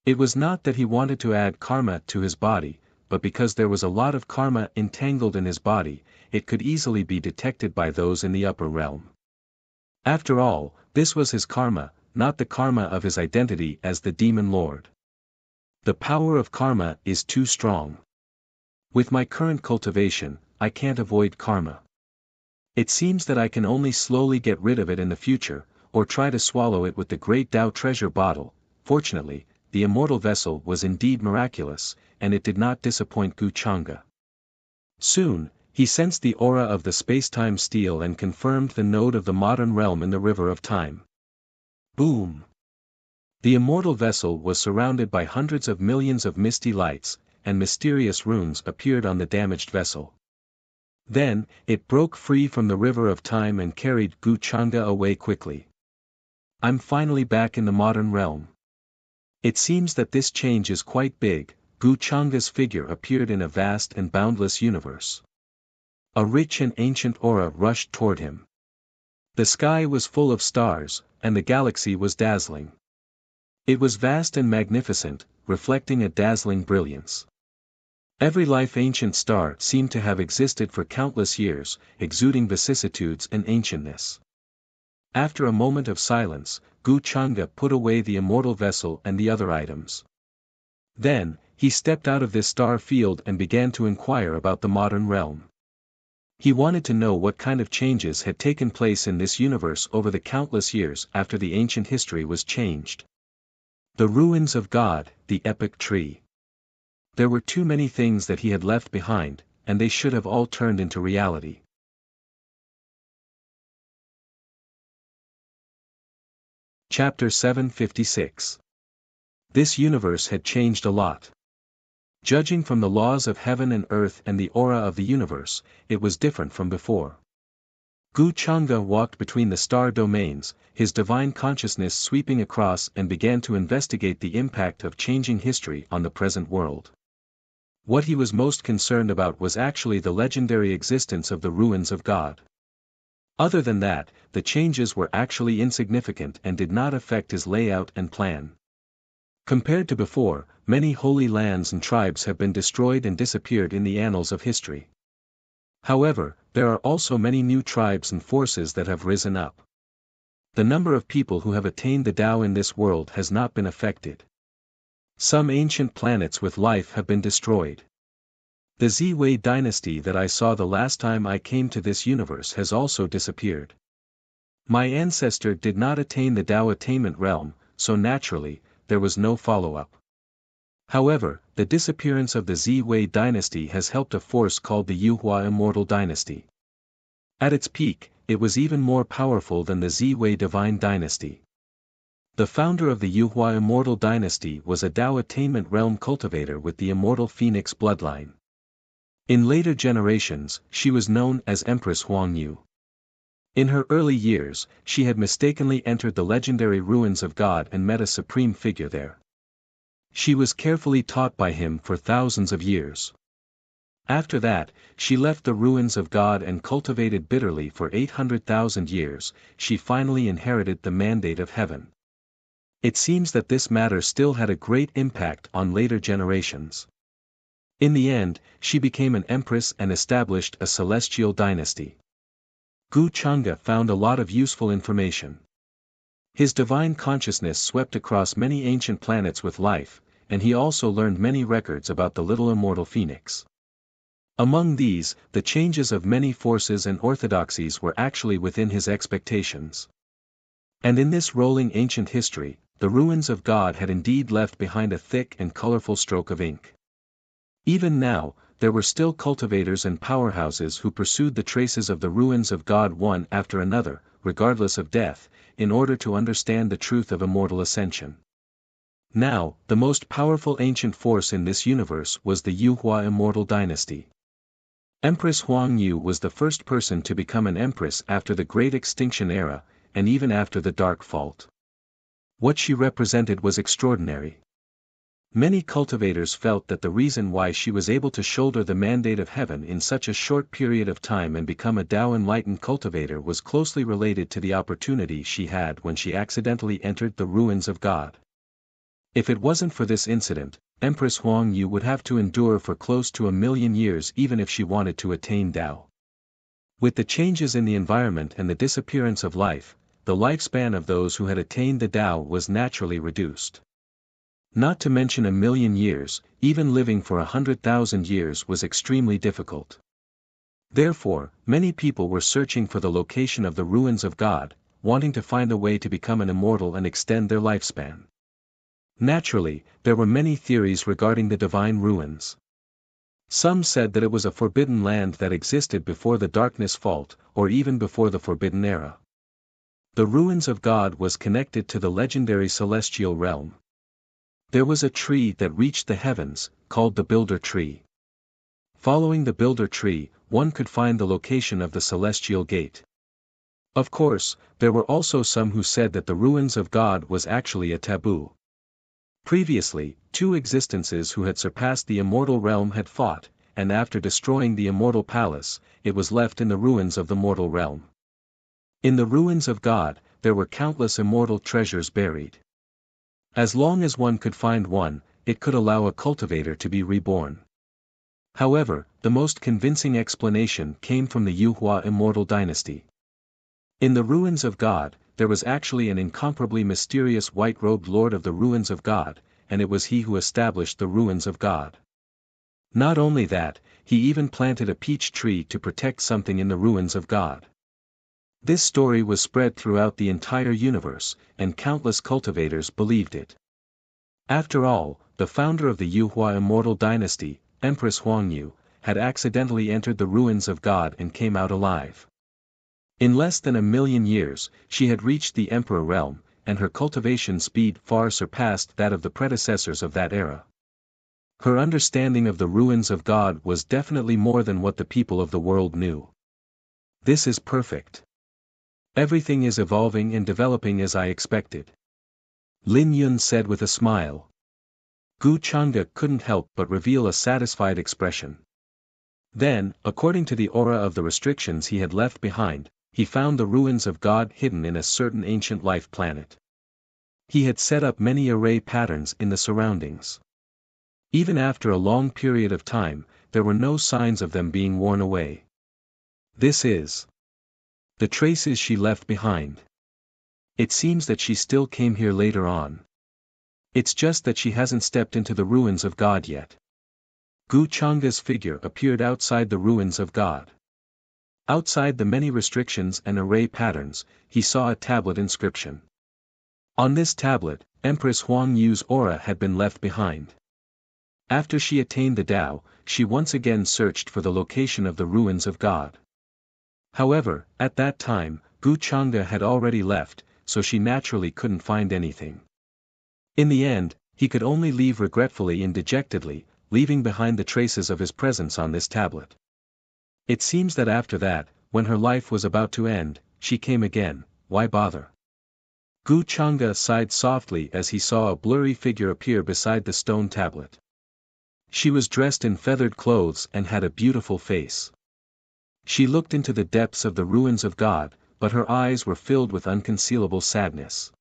It was not that he wanted to add karma to his body, but because there was a lot of karma entangled in his body, it could easily be detected by those in the upper realm. After all, this was his karma, not the karma of his identity as the demon lord. The power of karma is too strong. With my current cultivation, I can't avoid karma. It seems that I can only slowly get rid of it in the future, or try to swallow it with the great Tao treasure bottle. Fortunately, the immortal vessel was indeed miraculous, and it did not disappoint Gu Changa. Soon, he sensed the aura of the space-time steel and confirmed the node of the modern realm in the river of time. Boom! The immortal vessel was surrounded by hundreds of millions of misty lights, and mysterious runes appeared on the damaged vessel. Then, it broke free from the river of time and carried Gu Changa away quickly. I'm finally back in the modern realm. It seems that this change is quite big. Gu Changa's figure appeared in a vast and boundless universe. A rich and ancient aura rushed toward him. The sky was full of stars, and the galaxy was dazzling. It was vast and magnificent, reflecting a dazzling brilliance. Every life-ancient star seemed to have existed for countless years, exuding vicissitudes and ancientness. After a moment of silence, Gu Changa put away the immortal vessel and the other items. Then, he stepped out of this star field and began to inquire about the modern realm. He wanted to know what kind of changes had taken place in this universe over the countless years after the ancient history was changed. The ruins of God, the epic tree. There were too many things that he had left behind, and they should have all turned into reality. Chapter 756. This universe had changed a lot. Judging from the laws of heaven and earth and the aura of the universe, it was different from before. Gu Changa walked between the star domains, his divine consciousness sweeping across, and began to investigate the impact of changing history on the present world. What he was most concerned about was actually the legendary existence of the ruins of God. Other than that, the changes were actually insignificant and did not affect his layout and plan. Compared to before, many holy lands and tribes have been destroyed and disappeared in the annals of history. However, there are also many new tribes and forces that have risen up. The number of people who have attained the Tao in this world has not been affected. Some ancient planets with life have been destroyed. The Ziwei dynasty that I saw the last time I came to this universe has also disappeared. My ancestor did not attain the Tao attainment realm, so naturally, there was no follow-up. However, the disappearance of the Ziwei dynasty has helped a force called the Yuhua Immortal Dynasty. At its peak, it was even more powerful than the Ziwei Divine Dynasty. The founder of the Yuhua Immortal Dynasty was a Tao attainment realm cultivator with the Immortal Phoenix bloodline. In later generations, she was known as Empress Huangyu. In her early years, she had mistakenly entered the legendary ruins of God and met a supreme figure there. She was carefully taught by him for thousands of years. After that, she left the ruins of God and cultivated bitterly for 800,000 years. She finally inherited the mandate of heaven. It seems that this matter still had a great impact on later generations. In the end, she became an empress and established a celestial dynasty. Gu Chang'e found a lot of useful information. His divine consciousness swept across many ancient planets with life, and he also learned many records about the little immortal phoenix. Among these, the changes of many forces and orthodoxies were actually within his expectations. And in this rolling ancient history, the ruins of God had indeed left behind a thick and colorful stroke of ink. Even now, there were still cultivators and powerhouses who pursued the traces of the ruins of God one after another, regardless of death, in order to understand the truth of immortal ascension. Now, the most powerful ancient force in this universe was the Yuhua Immortal Dynasty. Empress Huangyu was the first person to become an empress after the Great Extinction Era, and even after the Dark Fault. What she represented was extraordinary. Many cultivators felt that the reason why she was able to shoulder the mandate of heaven in such a short period of time and become a Tao enlightened cultivator was closely related to the opportunity she had when she accidentally entered the ruins of God. If it wasn't for this incident, Empress Huangyu would have to endure for close to 1,000,000 years even if she wanted to attain Tao. With the changes in the environment and the disappearance of life, the lifespan of those who had attained the Tao was naturally reduced. Not to mention 1,000,000 years, even living for 100,000 years was extremely difficult. Therefore, many people were searching for the location of the ruins of God, wanting to find a way to become an immortal and extend their lifespan. Naturally, there were many theories regarding the divine ruins. Some said that it was a forbidden land that existed before the darkness fault, or even before the forbidden era. The ruins of God was connected to the legendary celestial realm. There was a tree that reached the heavens, called the Builder Tree. Following the Builder Tree, one could find the location of the Celestial Gate. Of course, there were also some who said that the ruins of God was actually a taboo. Previously, two existences who had surpassed the immortal realm had fought, and after destroying the immortal palace, it was left in the ruins of the mortal realm. In the ruins of God, there were countless immortal treasures buried. As long as one could find one, it could allow a cultivator to be reborn. However, the most convincing explanation came from the Yuhua Immortal Dynasty. In the ruins of God, there was actually an incomparably mysterious white-robed Lord of the ruins of God, and it was he who established the ruins of God. Not only that, he even planted a peach tree to protect something in the ruins of God. This story was spread throughout the entire universe, and countless cultivators believed it. After all, the founder of the Yuhua Immortal Dynasty, Empress Huangyu, had accidentally entered the ruins of God and came out alive. In less than 1,000,000 years, she had reached the Emperor realm, and her cultivation speed far surpassed that of the predecessors of that era. Her understanding of the ruins of God was definitely more than what the people of the world knew. This is perfect. Everything is evolving and developing as I expected. Lin Yun said with a smile. Gu Chang'e couldn't help but reveal a satisfied expression. Then, according to the aura of the restrictions he had left behind, he found the ruins of God hidden in a certain ancient life planet. He had set up many array patterns in the surroundings. Even after a long period of time, there were no signs of them being worn away. This is the traces she left behind. It seems that she still came here later on. It's just that she hasn't stepped into the ruins of God yet. Gu Changa's figure appeared outside the ruins of God. Outside the many restrictions and array patterns, he saw a tablet inscription. On this tablet, Empress Huang Yu's aura had been left behind. After she attained the Tao, she once again searched for the location of the ruins of God. However, at that time, Gu Changa had already left, so she naturally couldn't find anything. In the end, he could only leave regretfully and dejectedly, leaving behind the traces of his presence on this tablet. It seems that after that, when her life was about to end, she came again. Why bother? Gu Changa sighed softly as he saw a blurry figure appear beside the stone tablet. She was dressed in feathered clothes and had a beautiful face. She looked into the depths of the ruins of God, but her eyes were filled with unconcealable sadness.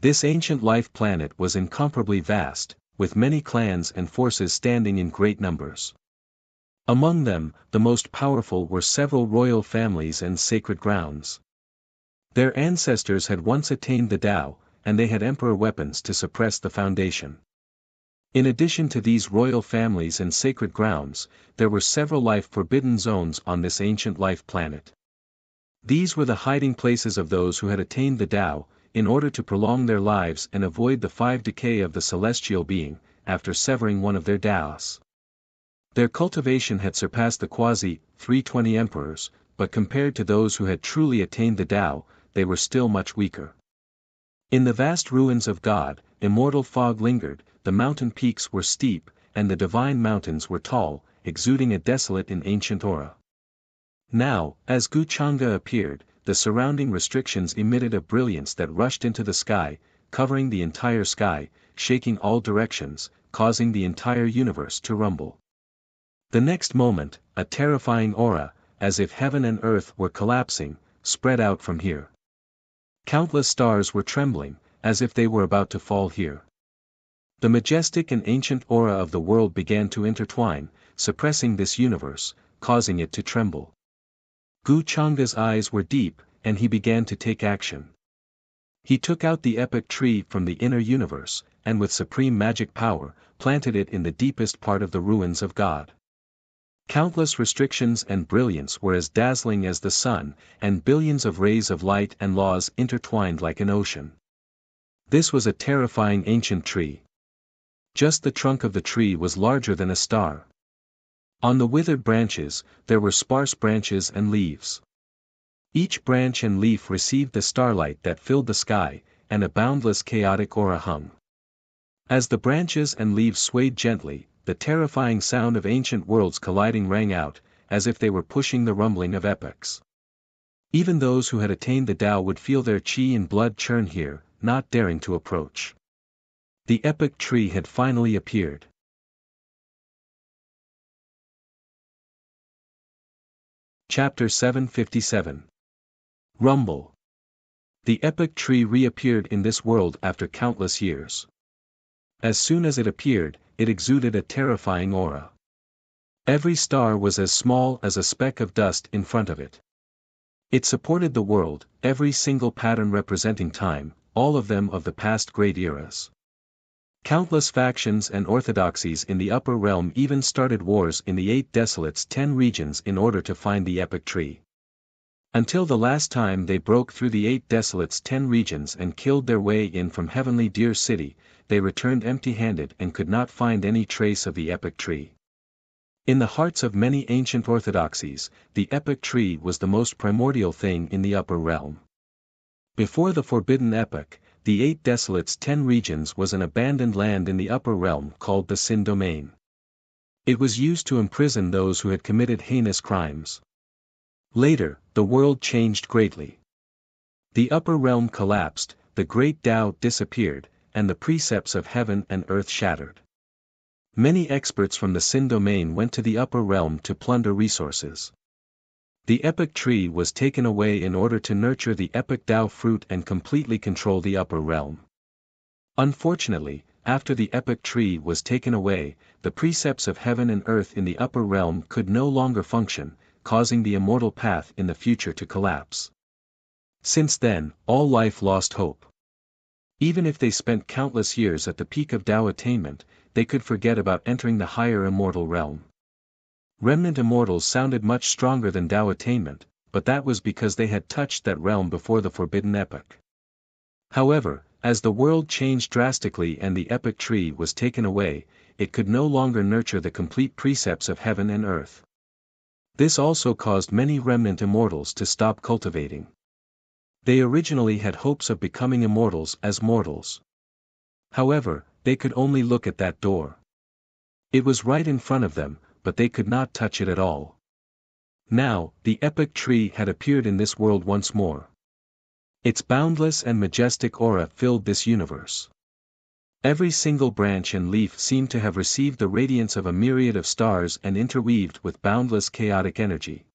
This ancient life planet was incomparably vast, with many clans and forces standing in great numbers. Among them, the most powerful were several royal families and sacred grounds. Their ancestors had once attained the Tao, and they had emperor weapons to suppress the foundation. In addition to these royal families and sacred grounds, there were several life-forbidden zones on this ancient life planet. These were the hiding places of those who had attained the Tao, in order to prolong their lives and avoid the 5 decay of the celestial being, after severing one of their Taos. Their cultivation had surpassed the quasi-320 emperors, but compared to those who had truly attained the Tao, they were still much weaker. In the vast ruins of God, immortal fog lingered, the mountain peaks were steep, and the divine mountains were tall, exuding a desolate and ancient aura. Now, as Gu Changa appeared, the surrounding restrictions emitted a brilliance that rushed into the sky, covering the entire sky, shaking all directions, causing the entire universe to rumble. The next moment, a terrifying aura, as if heaven and earth were collapsing, spread out from here. Countless stars were trembling, as if they were about to fall here. The majestic and ancient aura of the world began to intertwine, suppressing this universe, causing it to tremble. Gu Changa's eyes were deep, and he began to take action. He took out the epic tree from the inner universe, and with supreme magic power, planted it in the deepest part of the ruins of God. Countless restrictions and brilliance were as dazzling as the sun, and billions of rays of light and laws intertwined like an ocean. This was a terrifying ancient tree. Just the trunk of the tree was larger than a star. On the withered branches, there were sparse branches and leaves. Each branch and leaf received the starlight that filled the sky, and a boundless chaotic aura hung. As the branches and leaves swayed gently, the terrifying sound of ancient worlds colliding rang out, as if they were pushing the rumbling of epochs. Even those who had attained the Tao would feel their qi and blood churn here, not daring to approach. The epic tree had finally appeared. Chapter 757. Rumble. The epic tree reappeared in this world after countless years. As soon as it appeared, it exuded a terrifying aura. Every star was as small as a speck of dust in front of it. It supported the world, every single pattern representing time, all of them of the past great eras. Countless factions and orthodoxies in the upper realm even started wars in the 8 Desolates' 10 regions in order to find the epic tree. Until the last time they broke through the 8 Desolates' 10 regions and killed their way in from Heavenly Deer City, they returned empty-handed and could not find any trace of the epic tree. In the hearts of many ancient orthodoxies, the epic tree was the most primordial thing in the upper realm. Before the forbidden epoch, the 8 Desolates' 10 regions was an abandoned land in the upper realm called the Sin Domain. It was used to imprison those who had committed heinous crimes. Later, the world changed greatly. The upper realm collapsed, the great Tao disappeared, and the precepts of heaven and earth shattered. Many experts from the Sin Domain went to the upper realm to plunder resources. The epic tree was taken away in order to nurture the epic Tao fruit and completely control the upper realm. Unfortunately, after the epic tree was taken away, the precepts of heaven and earth in the upper realm could no longer function, causing the immortal path in the future to collapse. Since then, all life lost hope. Even if they spent countless years at the peak of Tao attainment, they could forget about entering the higher immortal realm. Remnant immortals sounded much stronger than Tao attainment, but that was because they had touched that realm before the forbidden epoch. However, as the world changed drastically and the epic tree was taken away, it could no longer nurture the complete precepts of heaven and earth. This also caused many remnant immortals to stop cultivating. They originally had hopes of becoming immortals as mortals. However, they could only look at that door. It was right in front of them, but they could not touch it at all. Now, the epic tree had appeared in this world once more. Its boundless and majestic aura filled this universe. Every single branch and leaf seemed to have received the radiance of a myriad of stars and interweaved with boundless chaotic energy.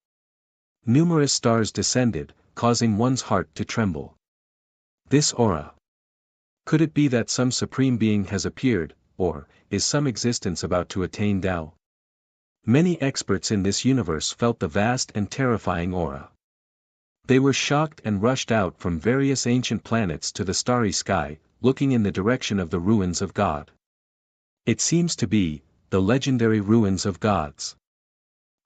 Numerous stars descended, causing one's heart to tremble. This aura. Could it be that some supreme being has appeared, or is some existence about to attain Tao? Many experts in this universe felt the vast and terrifying aura. They were shocked and rushed out from various ancient planets to the starry sky, looking in the direction of the ruins of God. It seems to be the legendary ruins of gods.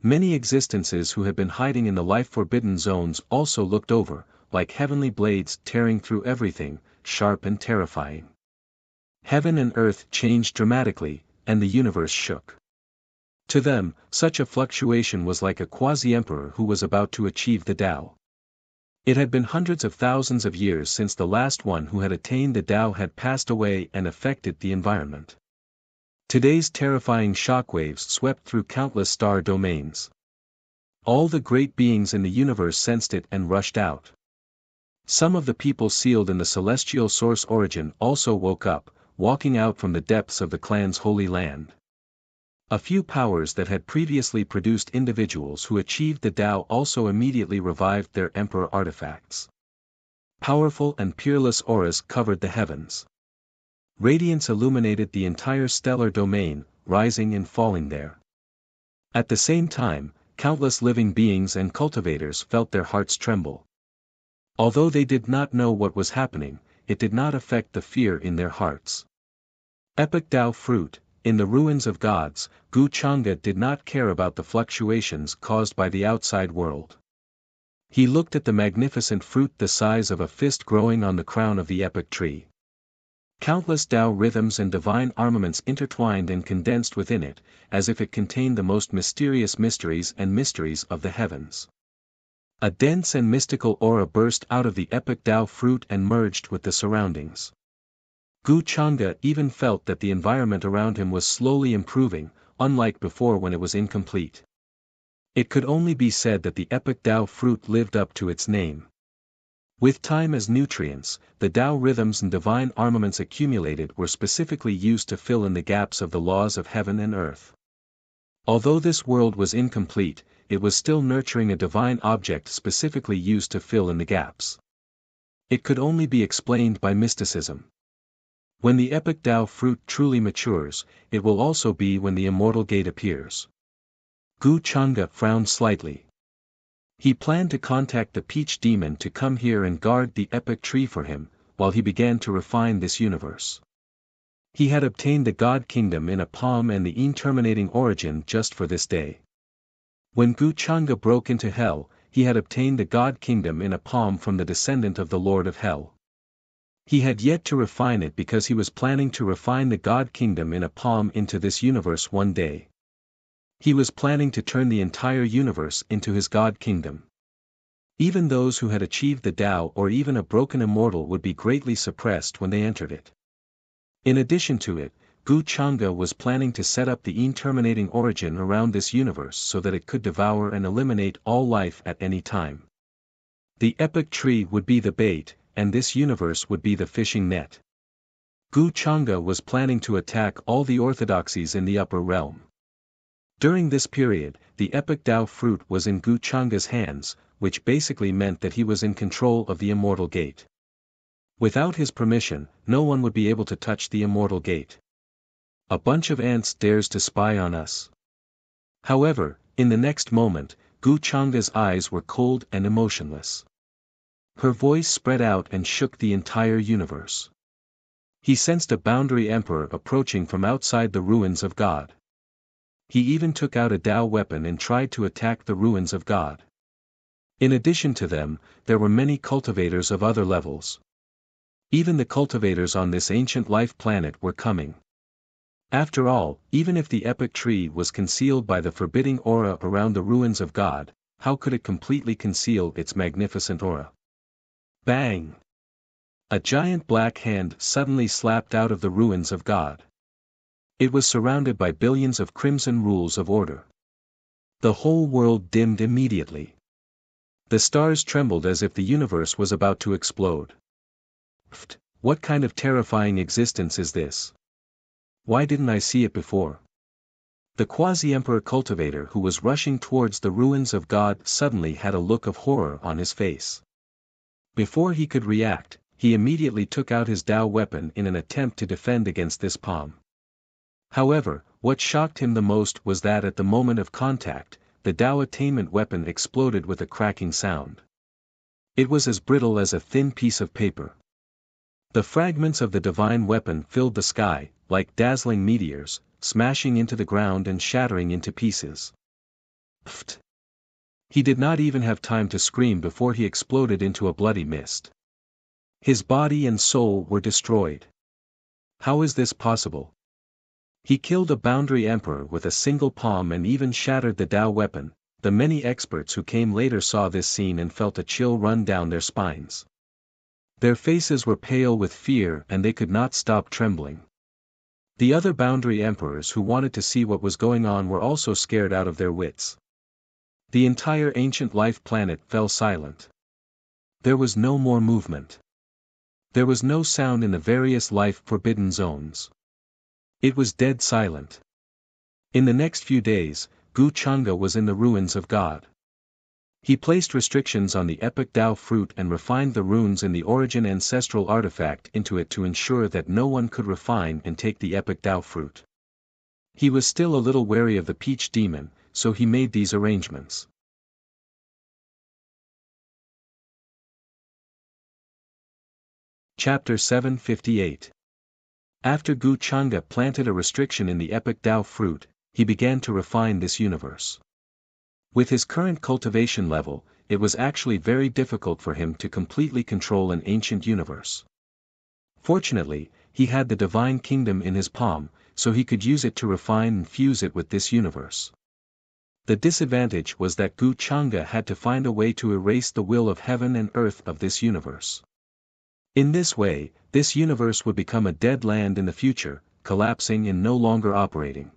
Many existences who had been hiding in the life-forbidden zones also looked over, like heavenly blades tearing through everything, sharp and terrifying. Heaven and earth changed dramatically, and the universe shook. To them, such a fluctuation was like a quasi-emperor who was about to achieve the Tao. It had been hundreds of thousands of years since the last one who had attained the Tao had passed away and affected the environment. Today's terrifying shockwaves swept through countless star domains. All the great beings in the universe sensed it and rushed out. Some of the people sealed in the celestial source origin also woke up, walking out from the depths of the clan's holy land. A few powers that had previously produced individuals who achieved the Tao also immediately revived their emperor artifacts. Powerful and peerless auras covered the heavens. Radiance illuminated the entire stellar domain, rising and falling there. At the same time, countless living beings and cultivators felt their hearts tremble. Although they did not know what was happening, it did not affect the fear in their hearts. Epic Tao fruit. In the ruins of gods, Gu Chang'e did not care about the fluctuations caused by the outside world. He looked at the magnificent fruit the size of a fist growing on the crown of the epic tree. Countless Tao rhythms and divine armaments intertwined and condensed within it, as if it contained the most mysterious mysteries and mysteries of the heavens. A dense and mystical aura burst out of the epic Tao fruit and merged with the surroundings. Gu Chang'e even felt that the environment around him was slowly improving, unlike before when it was incomplete. It could only be said that the epic Tao fruit lived up to its name. With time as nutrients, the Tao rhythms and divine armaments accumulated were specifically used to fill in the gaps of the laws of heaven and earth. Although this world was incomplete, it was still nurturing a divine object specifically used to fill in the gaps. It could only be explained by mysticism. When the epic Tao fruit truly matures, it will also be when the immortal gate appears. Gu Chang'e frowned slightly. He planned to contact the peach demon to come here and guard the epic tree for him, while he began to refine this universe. He had obtained the God Kingdom in a palm and the interminating origin just for this day. When Gu Chang'e broke into hell, he had obtained the God Kingdom in a palm from the descendant of the Lord of Hell. He had yet to refine it because he was planning to refine the God Kingdom in a palm into this universe one day. He was planning to turn the entire universe into his God Kingdom. Even those who had achieved the Tao or even a broken immortal would be greatly suppressed when they entered it. In addition to it, Gu Chang'e was planning to set up the interminating origin around this universe so that it could devour and eliminate all life at any time. The epic tree would be the bait, and this universe would be the fishing net. Gu Chang'e was planning to attack all the orthodoxies in the upper realm. During this period, the epic Tao fruit was in Gu Chang'e's hands, which basically meant that he was in control of the immortal gate. Without his permission, no one would be able to touch the immortal gate. A bunch of ants dares to spy on us. However, in the next moment, Gu Changa's eyes were cold and emotionless. Her voice spread out and shook the entire universe. He sensed a boundary emperor approaching from outside the ruins of God. He even took out a Tao weapon and tried to attack the ruins of God. In addition to them, there were many cultivators of other levels. Even the cultivators on this ancient life planet were coming. After all, even if the epic tree was concealed by the forbidding aura around the ruins of God, how could it completely conceal its magnificent aura? Bang! A giant black hand suddenly slapped out of the ruins of God. It was surrounded by billions of crimson rules of order. The whole world dimmed immediately. The stars trembled as if the universe was about to explode. Pfft, what kind of terrifying existence is this? Why didn't I see it before? The quasi-emperor cultivator who was rushing towards the ruins of God suddenly had a look of horror on his face. Before he could react, he immediately took out his Tao weapon in an attempt to defend against this palm. However, what shocked him the most was that at the moment of contact, the Tao attainment weapon exploded with a cracking sound. It was as brittle as a thin piece of paper. The fragments of the divine weapon filled the sky, like dazzling meteors, smashing into the ground and shattering into pieces. Pfft! He did not even have time to scream before he exploded into a bloody mist. His body and soul were destroyed. How is this possible? He killed a boundary emperor with a single palm and even shattered the Tao weapon. The many experts who came later saw this scene and felt a chill run down their spines. Their faces were pale with fear and they could not stop trembling. The other boundary emperors who wanted to see what was going on were also scared out of their wits. The entire ancient life planet fell silent. There was no more movement. There was no sound in the various life-forbidden zones. It was dead silent. In the next few days, Gu Changa was in the ruins of God. He placed restrictions on the epic Tao fruit and refined the runes in the origin ancestral artifact into it to ensure that no one could refine and take the epic Tao fruit. He was still a little wary of the peach demon, so he made these arrangements. Chapter 758. After Gu Changa planted a restriction in the epic Tao fruit, he began to refine this universe. With his current cultivation level, it was actually very difficult for him to completely control an ancient universe. Fortunately, he had the divine kingdom in his palm, so he could use it to refine and fuse it with this universe. The disadvantage was that Gu Changa had to find a way to erase the will of heaven and earth of this universe. In this way, this universe would become a dead land in the future, collapsing and no longer operating.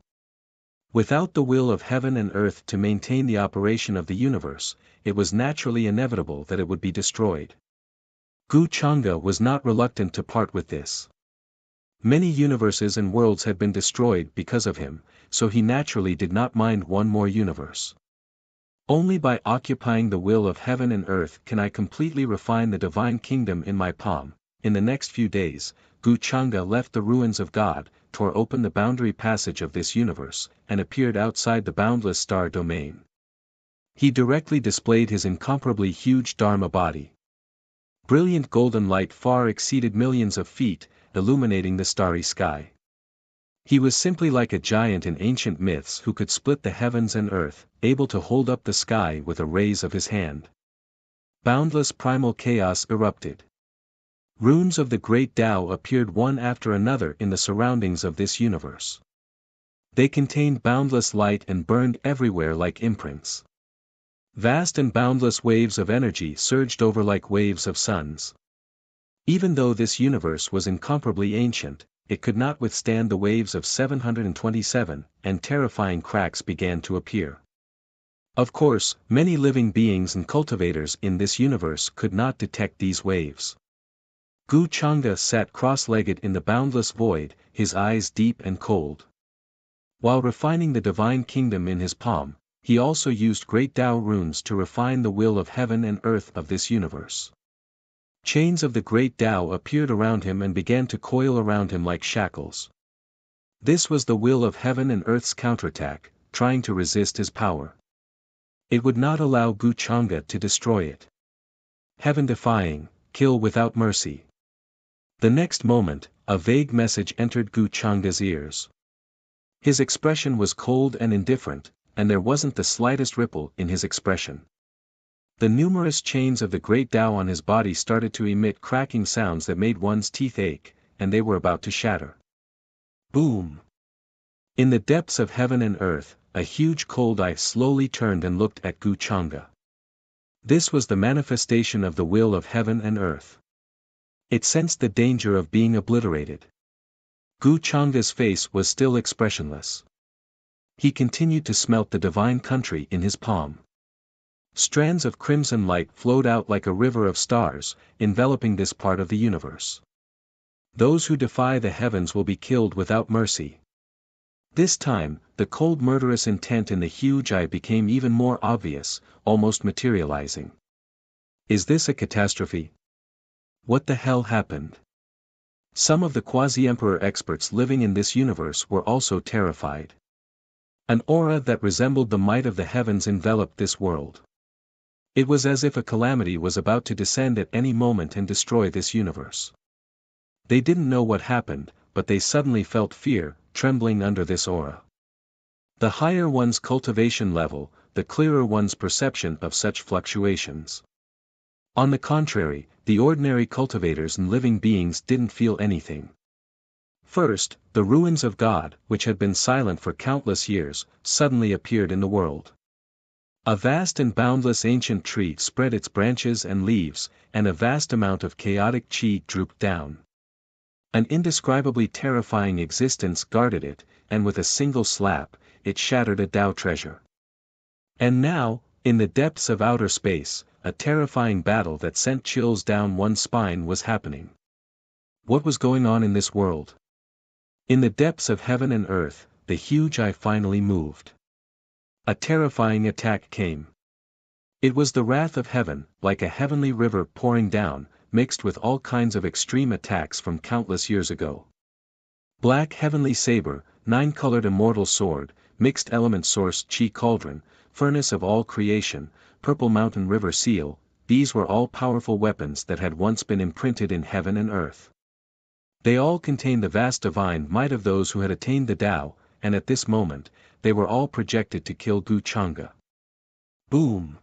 Without the will of heaven and earth to maintain the operation of the universe, it was naturally inevitable that it would be destroyed. Gu Changa was not reluctant to part with this. Many universes and worlds had been destroyed because of him, so he naturally did not mind one more universe. Only by occupying the will of heaven and earth can I completely refine the divine kingdom in my palm. In the next few days, Gu Changa left the ruins of God, tore open the boundary passage of this universe, and appeared outside the boundless star domain. He directly displayed his incomparably huge Dharma body. Brilliant golden light far exceeded millions of feet, illuminating the starry sky. He was simply like a giant in ancient myths who could split the heavens and earth, able to hold up the sky with a raise of his hand. Boundless primal chaos erupted. Runes of the great Tao appeared one after another in the surroundings of this universe. They contained boundless light and burned everywhere like imprints. Vast and boundless waves of energy surged over like waves of suns. Even though this universe was incomparably ancient, it could not withstand the waves of 727, and terrifying cracks began to appear. Of course, many living beings and cultivators in this universe could not detect these waves. Gu Changa sat cross-legged in the boundless void, his eyes deep and cold. While refining the divine kingdom in his palm, he also used great Tao runes to refine the will of heaven and earth of this universe. Chains of the great Tao appeared around him and began to coil around him like shackles. This was the will of heaven and earth's counterattack, trying to resist his power. It would not allow Guchanga to destroy it. Heaven-defying, kill without mercy. The next moment, a vague message entered Guchanga's ears. His expression was cold and indifferent, and there wasn't the slightest ripple in his expression. The numerous chains of the great Tao on his body started to emit cracking sounds that made one's teeth ache, and they were about to shatter. Boom! In the depths of heaven and earth, a huge cold eye slowly turned and looked at Guchanga. This was the manifestation of the will of heaven and earth. It sensed the danger of being obliterated. Guchanga's face was still expressionless. He continued to smelt the divine country in his palm. Strands of crimson light flowed out like a river of stars, enveloping this part of the universe. Those who defy the heavens will be killed without mercy. This time, the cold murderous intent in the huge eye became even more obvious, almost materializing. Is this a catastrophe? What the hell happened? Some of the quasi-emperor experts living in this universe were also terrified. An aura that resembled the might of the heavens enveloped this world. It was as if a calamity was about to descend at any moment and destroy this universe. They didn't know what happened, but they suddenly felt fear, trembling under this aura. The higher one's cultivation level, the clearer one's perception of such fluctuations. On the contrary, the ordinary cultivators and living beings didn't feel anything. First, the ruins of God, which had been silent for countless years, suddenly appeared in the world. A vast and boundless ancient tree spread its branches and leaves, and a vast amount of chaotic chi drooped down. An indescribably terrifying existence guarded it, and with a single slap, it shattered a Tao treasure. And now, in the depths of outer space, a terrifying battle that sent chills down one's spine was happening. What was going on in this world? In the depths of heaven and earth, the huge eye finally moved. A terrifying attack came. It was the wrath of heaven, like a heavenly river pouring down, mixed with all kinds of extreme attacks from countless years ago. Black heavenly saber, nine-colored immortal sword, mixed element source chi cauldron, furnace of all creation, purple mountain river seal, these were all powerful weapons that had once been imprinted in heaven and earth. They all contained the vast divine might of those who had attained the Tao, and at this moment, they were all projected to kill Guchanga. Boom!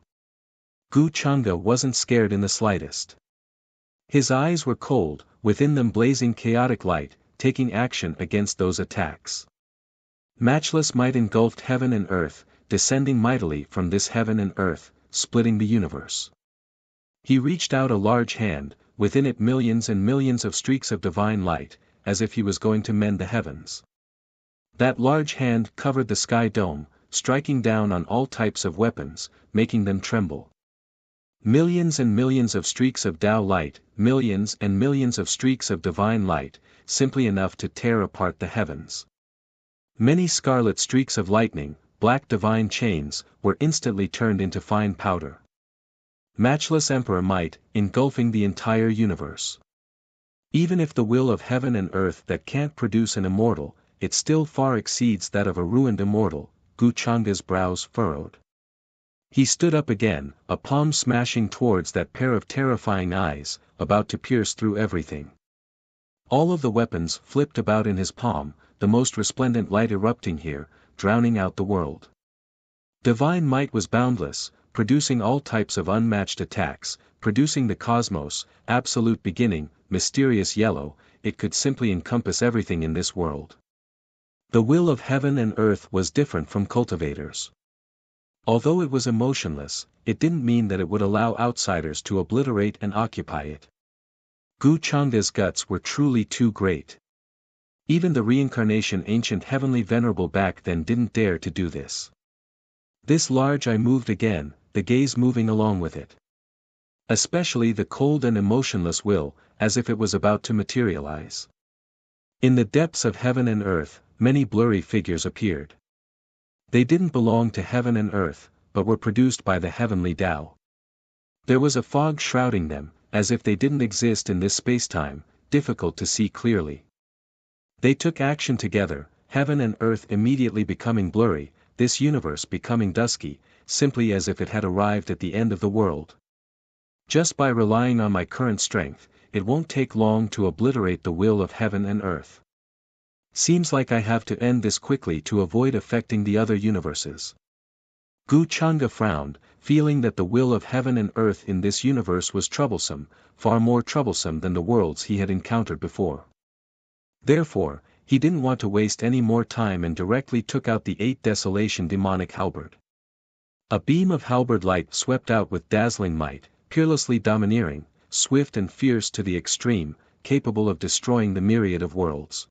Guchanga wasn't scared in the slightest. His eyes were cold, within them blazing chaotic light, taking action against those attacks. Matchless might engulfed heaven and earth, descending mightily from this heaven and earth, splitting the universe. He reached out a large hand, within it millions and millions of streaks of divine light, as if he was going to mend the heavens. That large hand covered the sky dome, striking down on all types of weapons, making them tremble. Millions and millions of streaks of Tao light, millions and millions of streaks of divine light, simply enough to tear apart the heavens. Many scarlet streaks of lightning, black divine chains, were instantly turned into fine powder. Matchless emperor might, engulfing the entire universe. Even if the will of heaven and earth that can't produce an immortal, it still far exceeds that of a ruined immortal. Guchanga's brows furrowed. He stood up again, a palm smashing towards that pair of terrifying eyes, about to pierce through everything. All of the weapons flipped about in his palm, the most resplendent light erupting here, drowning out the world. Divine might was boundless, producing all types of unmatched attacks, producing the cosmos, absolute beginning, mysterious yellow, it could simply encompass everything in this world. The will of heaven and earth was different from cultivators. Although it was emotionless, it didn't mean that it would allow outsiders to obliterate and occupy it. Guchanga's guts were truly too great. Even the reincarnation ancient heavenly venerable back then didn't dare to do this. This large eye moved again, the gaze moving along with it. Especially the cold and emotionless will, as if it was about to materialize. In the depths of heaven and earth, many blurry figures appeared. They didn't belong to heaven and earth, but were produced by the heavenly Tao. There was a fog shrouding them, as if they didn't exist in this spacetime, difficult to see clearly. They took action together, heaven and earth immediately becoming blurry, this universe becoming dusky, simply as if it had arrived at the end of the world. Just by relying on my current strength, it won't take long to obliterate the will of heaven and earth. Seems like I have to end this quickly to avoid affecting the other universes. Gu Changa frowned, feeling that the will of heaven and earth in this universe was troublesome, far more troublesome than the worlds he had encountered before. Therefore, he didn't want to waste any more time and directly took out the 8 Desolation demonic halberd. A beam of halberd light swept out with dazzling might, peerlessly domineering, swift and fierce to the extreme, capable of destroying the myriad of worlds.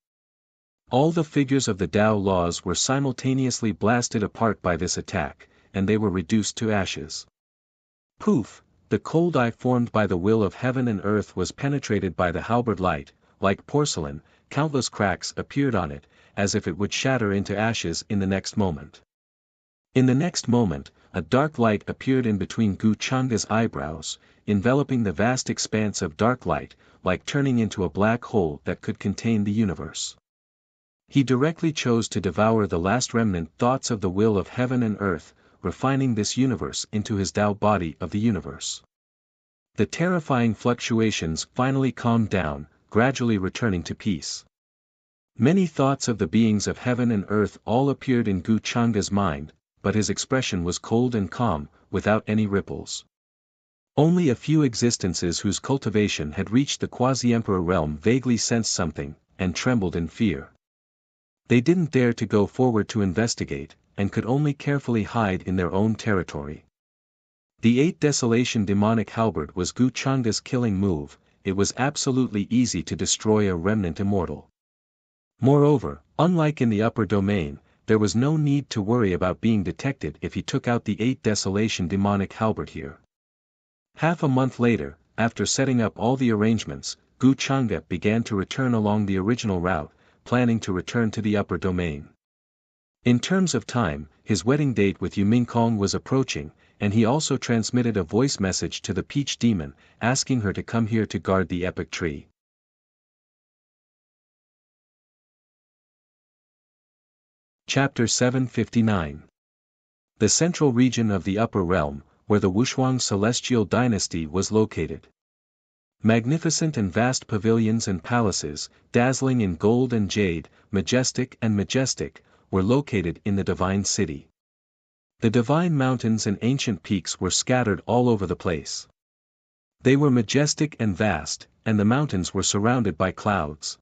All the figures of the Tao laws were simultaneously blasted apart by this attack, and they were reduced to ashes. Poof! The cold eye formed by the will of heaven and earth was penetrated by the halberd light, like porcelain, countless cracks appeared on it, as if it would shatter into ashes in the next moment. In the next moment, a dark light appeared in between Gu Changa's eyebrows, enveloping the vast expanse of dark light, like turning into a black hole that could contain the universe. He directly chose to devour the last remnant thoughts of the will of heaven and earth, refining this universe into his Tao body of the universe. The terrifying fluctuations finally calmed down, gradually returning to peace. Many thoughts of the beings of heaven and earth all appeared in Gu Changa's mind, but his expression was cold and calm, without any ripples. Only a few existences whose cultivation had reached the quasi-emperor realm vaguely sensed something, and trembled in fear. They didn't dare to go forward to investigate, and could only carefully hide in their own territory. The 8 Desolation demonic halberd was Gu Changa's killing move, it was absolutely easy to destroy a remnant immortal. Moreover, unlike in the upper domain, there was no need to worry about being detected if he took out the 8 Desolation demonic halberd here. Half a month later, after setting up all the arrangements, Gu Changa began to return along the original route, planning to return to the upper domain. In terms of time, his wedding date with Yumingkong was approaching, and he also transmitted a voice message to the Peach Demon, asking her to come here to guard the epic tree. Chapter 759. The central region of the upper realm, where the Wuxia celestial dynasty was located. Magnificent and vast pavilions and palaces, dazzling in gold and jade, majestic, were located in the divine city. The divine mountains and ancient peaks were scattered all over the place. They were majestic and vast, and the mountains were surrounded by clouds.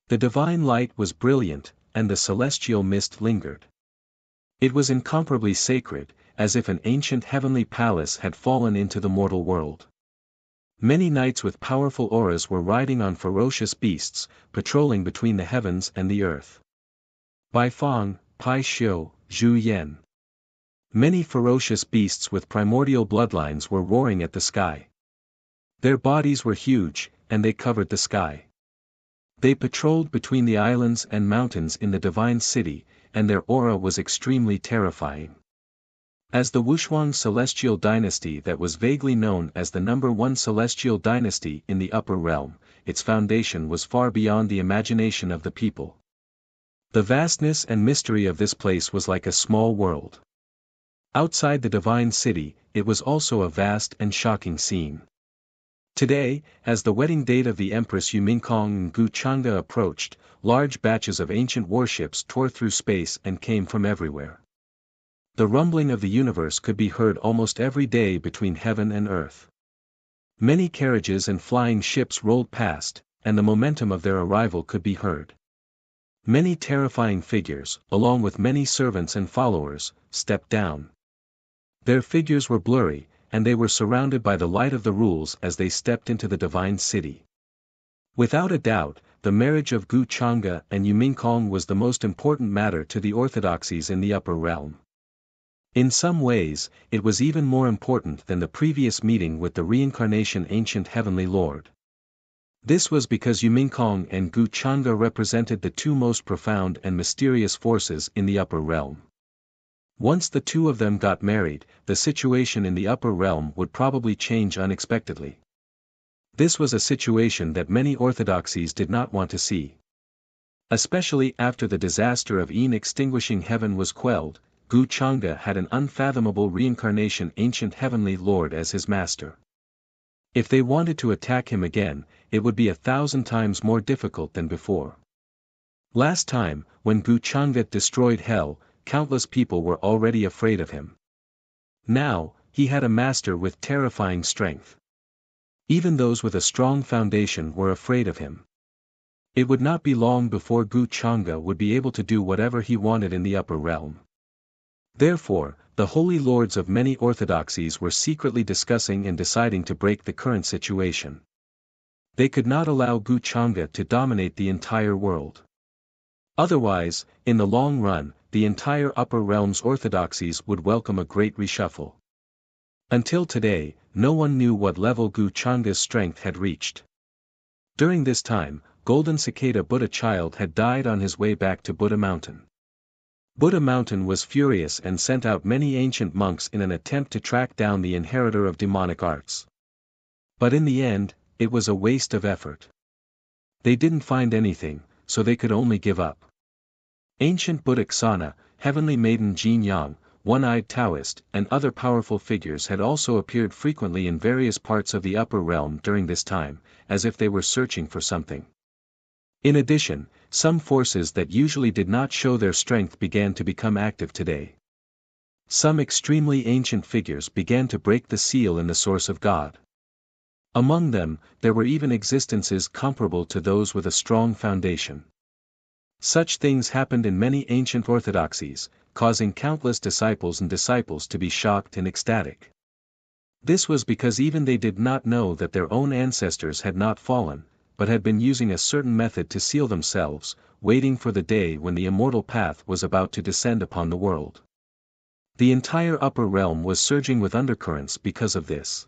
The divine light was brilliant, and the celestial mist lingered. It was incomparably sacred, as if an ancient heavenly palace had fallen into the mortal world. Many knights with powerful auras were riding on ferocious beasts, patrolling between the heavens and the earth. Bai Fang, Pai Xiu, Zhu Yan. Many ferocious beasts with primordial bloodlines were roaring at the sky. Their bodies were huge, and they covered the sky. They patrolled between the islands and mountains in the divine city, and their aura was extremely terrifying. As the Wuxia celestial dynasty that was vaguely known as the #1 celestial dynasty in the upper realm, its foundation was far beyond the imagination of the people. The vastness and mystery of this place was like a small world. Outside the divine city, it was also a vast and shocking scene. Today, as the wedding date of the Empress Yumingkong and Gu Changa approached, large batches of ancient warships tore through space and came from everywhere. The rumbling of the universe could be heard almost every day between heaven and earth. Many carriages and flying ships rolled past, and the momentum of their arrival could be heard. Many terrifying figures, along with many servants and followers, stepped down. Their figures were blurry, and they were surrounded by the light of the rules as they stepped into the divine city. Without a doubt, the marriage of Gu Changa and Yumingkong was the most important matter to the orthodoxies in the upper realm. In some ways, it was even more important than the previous meeting with the reincarnation ancient heavenly lord. This was because Yumingkong and Gu Changa represented the two most profound and mysterious forces in the upper realm. Once the two of them got married, the situation in the upper realm would probably change unexpectedly. This was a situation that many orthodoxies did not want to see. Especially after the disaster of Yin extinguishing heaven was quelled, Gu Chang'e had an unfathomable reincarnation ancient heavenly lord as his master. If they wanted to attack him again, it would be 1,000 times more difficult than before. Last time, when Gu Chang'e destroyed hell, countless people were already afraid of him. Now, he had a master with terrifying strength. Even those with a strong foundation were afraid of him. It would not be long before Gu Chang'e would be able to do whatever he wanted in the upper realm. Therefore, the holy lords of many orthodoxies were secretly discussing and deciding to break the current situation. They could not allow Gu Chang'e to dominate the entire world. Otherwise, in the long run, the entire upper realm's orthodoxies would welcome a great reshuffle. Until today, no one knew what level Gu Chang'e's strength had reached. During this time, Golden Cicada Buddha child had died on his way back to Buddha Mountain. Buddha Mountain was furious and sent out many ancient monks in an attempt to track down the inheritor of demonic arts. But in the end, it was a waste of effort. They didn't find anything, so they could only give up. Ancient Buddhic Sana, Heavenly Maiden Jin Yang, One-Eyed Taoist, and other powerful figures had also appeared frequently in various parts of the upper realm during this time, as if they were searching for something. In addition, some forces that usually did not show their strength began to become active today. Some extremely ancient figures began to break the seal in the source of God. Among them, there were even existences comparable to those with a strong foundation. Such things happened in many ancient orthodoxies, causing countless disciples to be shocked and ecstatic. This was because even they did not know that their own ancestors had not fallen, but had been using a certain method to seal themselves, waiting for the day when the immortal path was about to descend upon the world. The entire upper realm was surging with undercurrents because of this.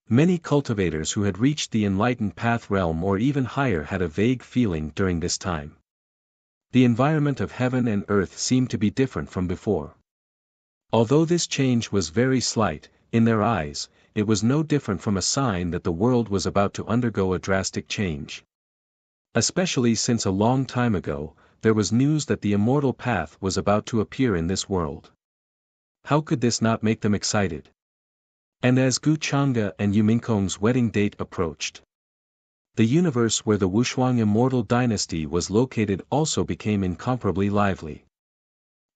Many cultivators who had reached the enlightened path realm or even higher had a vague feeling during this time. The environment of heaven and earth seemed to be different from before. Although this change was very slight, in their eyes, it was no different from a sign that the world was about to undergo a drastic change. Especially since a long time ago, there was news that the immortal path was about to appear in this world. How could this not make them excited? And as Gu Chang'e and Yumingkong's wedding date approached, the universe where the Wuxia immortal dynasty was located also became incomparably lively.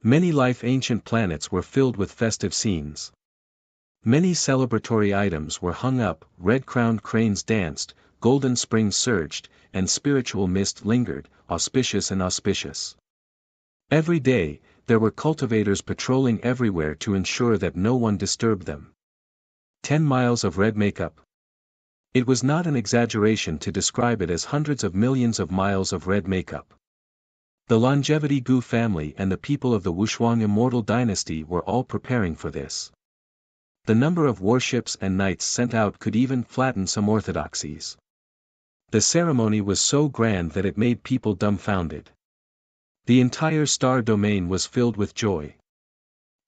Many life-ancient planets were filled with festive scenes. Many celebratory items were hung up, red-crowned cranes danced, golden springs surged, and spiritual mist lingered, auspicious and auspicious. Every day, there were cultivators patrolling everywhere to ensure that no one disturbed them. 10 miles of red makeup. It was not an exaggeration to describe it as hundreds of millions of miles of red makeup. The Longevity Gu family and the people of the Wuxia immortal dynasty were all preparing for this. The number of warships and knights sent out could even flatten some orthodoxies. The ceremony was so grand that it made people dumbfounded. The entire star domain was filled with joy.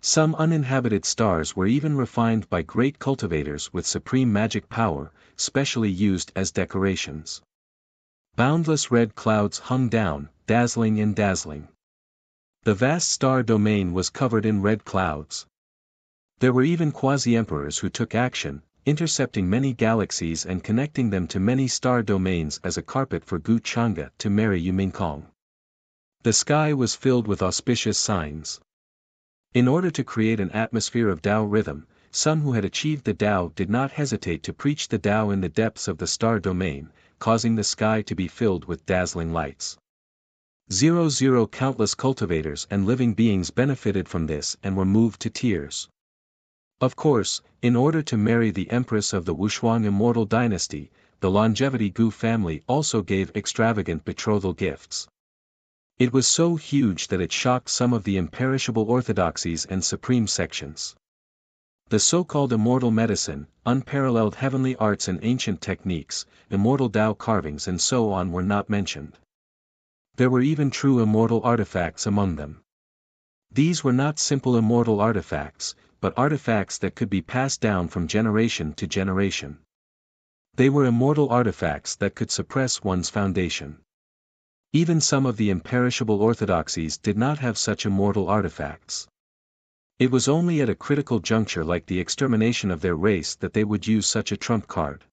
Some uninhabited stars were even refined by great cultivators with supreme magic power, specially used as decorations. Boundless red clouds hung down, dazzling and dazzling. The vast star domain was covered in red clouds. There were even quasi-emperors who took action, intercepting many galaxies and connecting them to many star domains as a carpet for Gu Chang'e to marry Yumingkong. The sky was filled with auspicious signs. In order to create an atmosphere of Tao rhythm, some who had achieved the Tao did not hesitate to preach the Tao in the depths of the star domain, causing the sky to be filled with dazzling lights. Countless cultivators and living beings benefited from this and were moved to tears. Of course, in order to marry the empress of the Wuxia immortal dynasty, the Longevity Gu family also gave extravagant betrothal gifts. It was so huge that it shocked some of the imperishable orthodoxies and supreme sections. The so-called immortal medicine, unparalleled heavenly arts and ancient techniques, immortal Tao carvings and so on were not mentioned. There were even true immortal artifacts among them. These were not simple immortal artifacts, but artifacts that could be passed down from generation to generation. They were immortal artifacts that could suppress one's foundation. Even some of the imperishable orthodoxies did not have such immortal artifacts. It was only at a critical juncture like the extermination of their race that they would use such a trump card.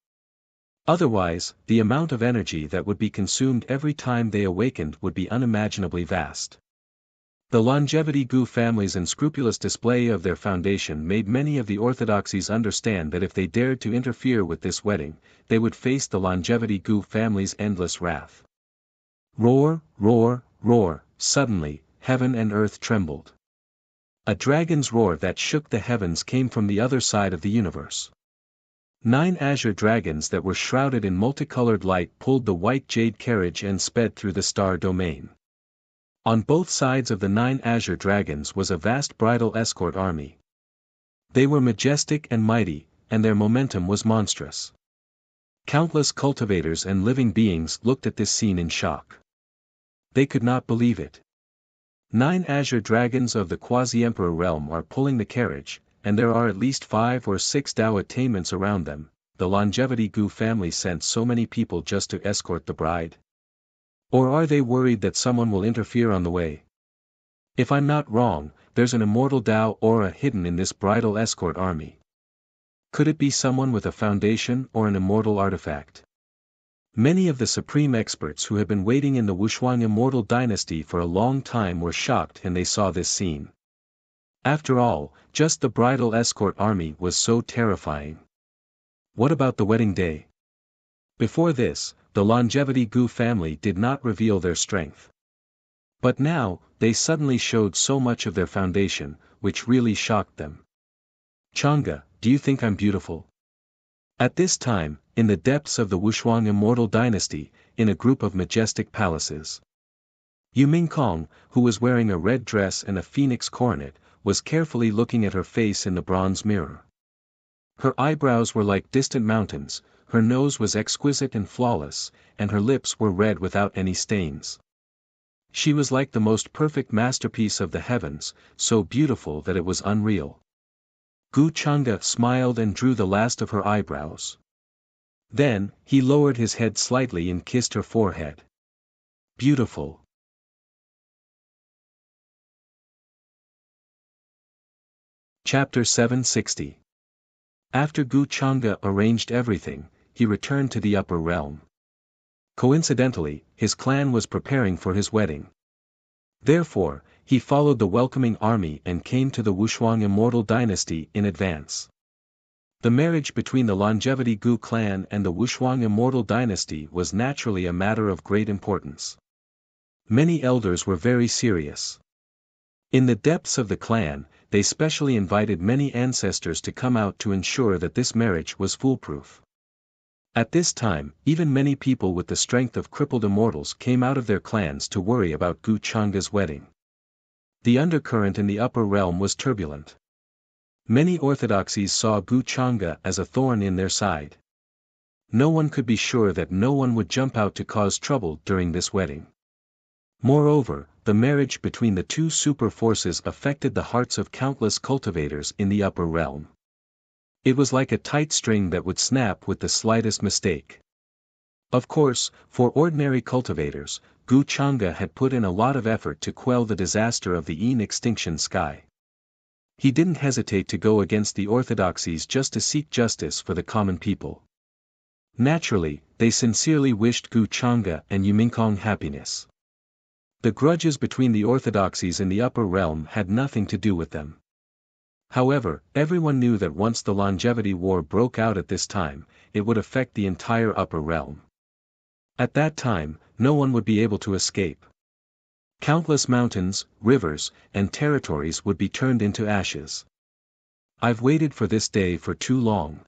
Otherwise, the amount of energy that would be consumed every time they awakened would be unimaginably vast. The longevity Gu family's unscrupulous display of their foundation made many of the orthodoxies understand that if they dared to interfere with this wedding, they would face the longevity Gu family's endless wrath. Roar, roar, roar, suddenly, heaven and earth trembled. A dragon's roar that shook the heavens came from the other side of the universe. 9 azure dragons that were shrouded in multicolored light pulled the white jade carriage and sped through the star domain. On both sides of the 9 azure dragons was a vast bridal escort army. They were majestic and mighty, and their momentum was monstrous. Countless cultivators and living beings looked at this scene in shock. They could not believe it. 9 azure dragons of the quasi-emperor realm are pulling the carriage, and there are at least 5 or 6 Dao attainments around them. The longevity Gu family sent so many people just to escort the bride? Or are they worried that someone will interfere on the way? If I'm not wrong, there's an immortal Dao aura hidden in this bridal escort army. Could it be someone with a foundation or an immortal artifact? Many of the supreme experts who had been waiting in the Wushuang immortal dynasty for a long time were shocked when they saw this scene. After all, just the bridal escort army was so terrifying. What about the wedding day? Before this, the longevity Gu family did not reveal their strength. But now, they suddenly showed so much of their foundation, which really shocked them. Chang'e, do you think I'm beautiful? At this time, in the depths of the Wushuang immortal dynasty, in a group of majestic palaces, Yu Mingkong, who was wearing a red dress and a phoenix coronet, was carefully looking at her face in the bronze mirror. Her eyebrows were like distant mountains, her nose was exquisite and flawless, and her lips were red without any stains. She was like the most perfect masterpiece of the heavens, so beautiful that it was unreal. Gu Chang'e smiled and drew the last of her eyebrows. Then, he lowered his head slightly and kissed her forehead. Beautiful. Chapter 760. After Gu Chang'e arranged everything, he returned to the upper realm. Coincidentally, his clan was preparing for his wedding. Therefore, he followed the welcoming army and came to the Wushuang immortal dynasty in advance. The marriage between the longevity Gu clan and the Wushuang immortal dynasty was naturally a matter of great importance. Many elders were very serious. In the depths of the clan, they specially invited many ancestors to come out to ensure that this marriage was foolproof. At this time, even many people with the strength of crippled immortals came out of their clans to worry about Gu Chang'e's wedding. The undercurrent in the upper realm was turbulent. Many orthodoxies saw Gu Chang'e as a thorn in their side. No one could be sure that no one would jump out to cause trouble during this wedding. Moreover, the marriage between the two super forces affected the hearts of countless cultivators in the upper realm. It was like a tight string that would snap with the slightest mistake. Of course, for ordinary cultivators, Gu Chang'e had put in a lot of effort to quell the disaster of the Yin extinction sky. He didn't hesitate to go against the orthodoxies just to seek justice for the common people. Naturally, they sincerely wished Gu Chang'e and Yu Mingkong happiness. The grudges between the orthodoxies in the upper realm had nothing to do with them. However, everyone knew that once the longevity war broke out at this time, it would affect the entire upper realm. At that time, no one would be able to escape. Countless mountains, rivers, and territories would be turned into ashes. I've waited for this day for too long.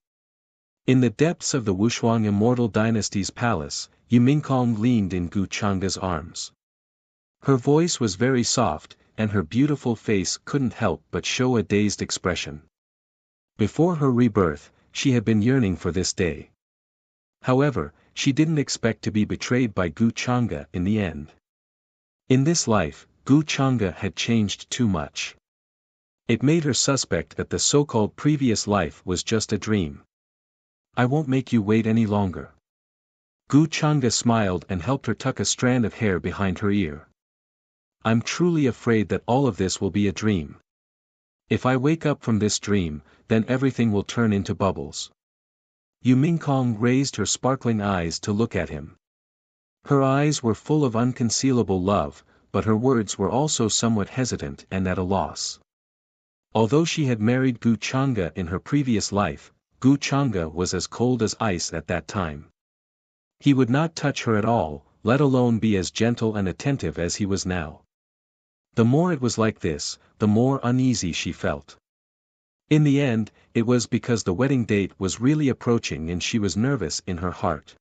In the depths of the Wushuang immortal dynasty's palace, Yu Mingkong leaned in Gu Chang'e's arms. Her voice was very soft, and her beautiful face couldn't help but show a dazed expression. Before her rebirth, she had been yearning for this day. However, she didn't expect to be betrayed by Gu Chang'e in the end. In this life, Gu Chang'e had changed too much. It made her suspect that the so-called previous life was just a dream. I won't make you wait any longer. Gu Changa smiled and helped her tuck a strand of hair behind her ear. I'm truly afraid that all of this will be a dream. If I wake up from this dream, then everything will turn into bubbles. Yu Mingkong raised her sparkling eyes to look at him. Her eyes were full of unconcealable love, but her words were also somewhat hesitant and at a loss. Although she had married Gu Changa in her previous life, Gu Changa was as cold as ice at that time. He would not touch her at all, let alone be as gentle and attentive as he was now. The more it was like this, the more uneasy she felt. In the end, it was because the wedding date was really approaching and she was nervous in her heart.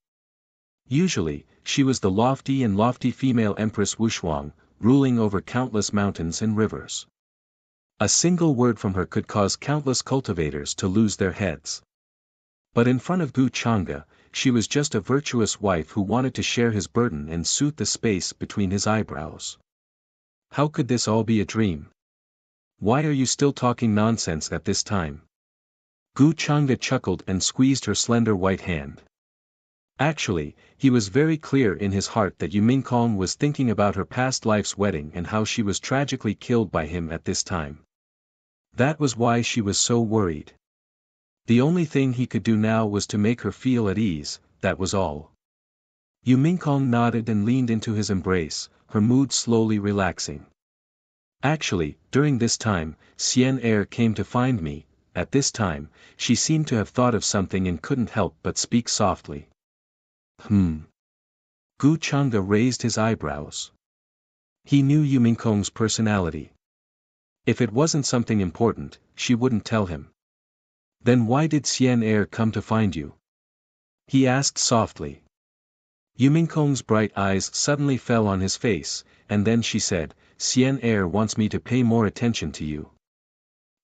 Usually, she was the lofty female Empress Wushuang, ruling over countless mountains and rivers. A single word from her could cause countless cultivators to lose their heads. But in front of Gu Changa, she was just a virtuous wife who wanted to share his burden and soothe the space between his eyebrows. How could this all be a dream? Why are you still talking nonsense at this time? Gu Changa chuckled and squeezed her slender white hand. Actually, he was very clear in his heart that Yu Mingkong was thinking about her past life's wedding and how she was tragically killed by him at this time. That was why she was so worried. The only thing he could do now was to make her feel at ease, that was all. Yu Mingkong nodded and leaned into his embrace, her mood slowly relaxing. Actually, during this time, Xian Er came to find me. At this time, she seemed to have thought of something and couldn't help but speak softly. Gu Changa raised his eyebrows. He knew Yu Mingkong's personality. If it wasn't something important, she wouldn't tell him. Then why did Xian Er come to find you? He asked softly. Yu Mingkong's bright eyes suddenly fell on his face, and then she said, Xian Er wants me to pay more attention to you.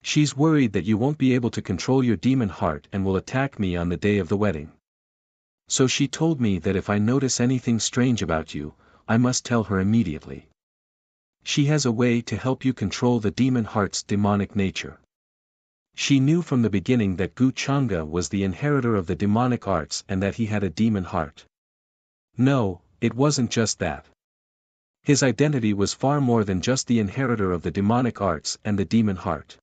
She's worried that you won't be able to control your demon heart and will attack me on the day of the wedding. So she told me that if I notice anything strange about you, I must tell her immediately. She has a way to help you control the demon heart's demonic nature. She knew from the beginning that Gu Changa was the inheritor of the demonic arts and that he had a demon heart. No, it wasn't just that. His identity was far more than just the inheritor of the demonic arts and the demon heart.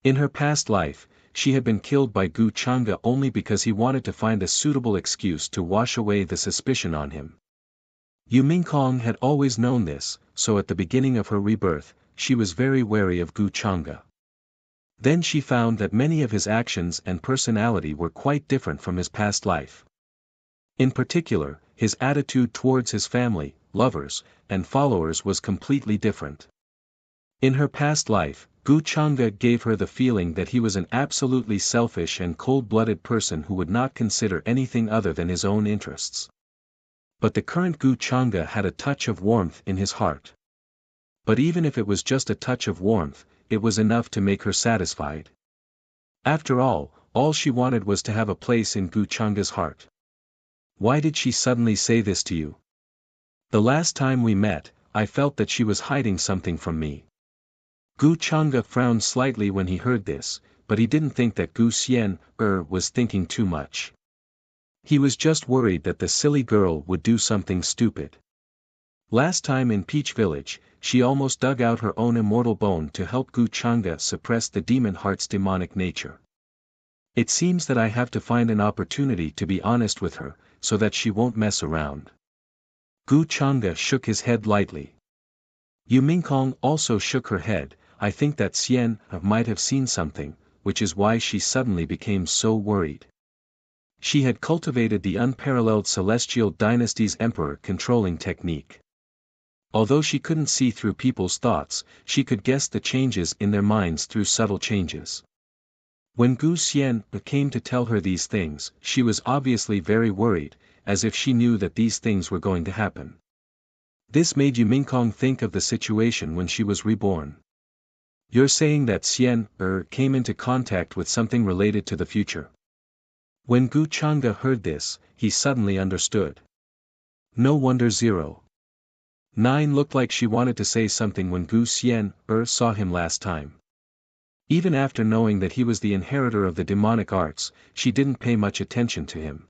In her past life, she had been killed by Gu Changa only because he wanted to find a suitable excuse to wash away the suspicion on him. Yu Mingkong had always known this, so at the beginning of her rebirth, she was very wary of Gu Changa. Then she found that many of his actions and personality were quite different from his past life. In particular, his attitude towards his family, lovers, and followers was completely different. In her past life, Gu Changa gave her the feeling that he was an absolutely selfish and cold-blooded person who would not consider anything other than his own interests. But the current Gu Changa had a touch of warmth in his heart. But even if it was just a touch of warmth, it was enough to make her satisfied. After all she wanted was to have a place in Gu Changa's heart. Why did she suddenly say this to you? The last time we met, I felt that she was hiding something from me. Gu Changa frowned slightly when he heard this, but he didn't think that Gu Xian was thinking too much. He was just worried that the silly girl would do something stupid. Last time in Peach Village, she almost dug out her own immortal bone to help Gu Changa suppress the demon heart's demonic nature. It seems that I have to find an opportunity to be honest with her, so that she won't mess around. Gu Changa shook his head lightly. Yu Mingkong also shook her head. I think that Xian might have seen something, which is why she suddenly became so worried. She had cultivated the unparalleled Celestial Dynasty's emperor controlling technique. Although she couldn't see through people's thoughts, she could guess the changes in their minds through subtle changes. When Gu Xian came to tell her these things, she was obviously very worried, as if she knew that these things were going to happen. This made Yu Mingkong think of the situation when she was reborn. You're saying that Xian came into contact with something related to the future. When Gu Changa heard this, he suddenly understood. No wonder 09 looked like she wanted to say something when Gu Xian saw him last time. Even after knowing that he was the inheritor of the demonic arts, she didn't pay much attention to him.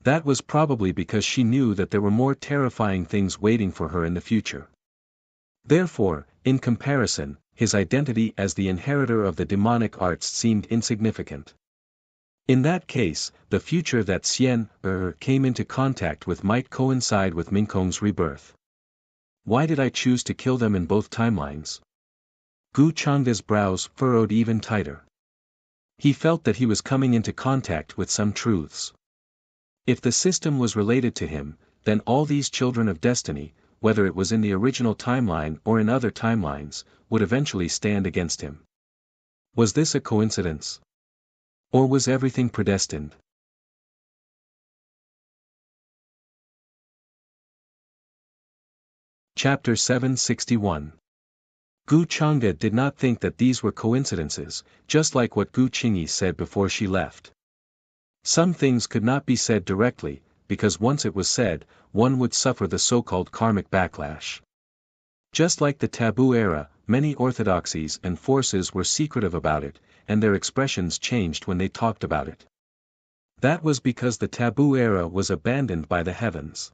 That was probably because she knew that there were more terrifying things waiting for her in the future. Therefore, in comparison, his identity as the inheritor of the demonic arts seemed insignificant. In that case, the future that Xian came into contact with might coincide with Minkong's rebirth. Why did I choose to kill them in both timelines? Gu Changda's brows furrowed even tighter. He felt that he was coming into contact with some truths. If the system was related to him, then all these children of destiny, whether it was in the original timeline or in other timelines, would eventually stand against him. Was this a coincidence? Or was everything predestined? Chapter 761. Gu Changde did not think that these were coincidences, just like what Gu Qingyi said before she left. Some things could not be said directly, because once it was said, one would suffer the so-called karmic backlash. Just like the taboo era, many orthodoxies and forces were secretive about it, and their expressions changed when they talked about it. That was because the taboo era was abandoned by the heavens.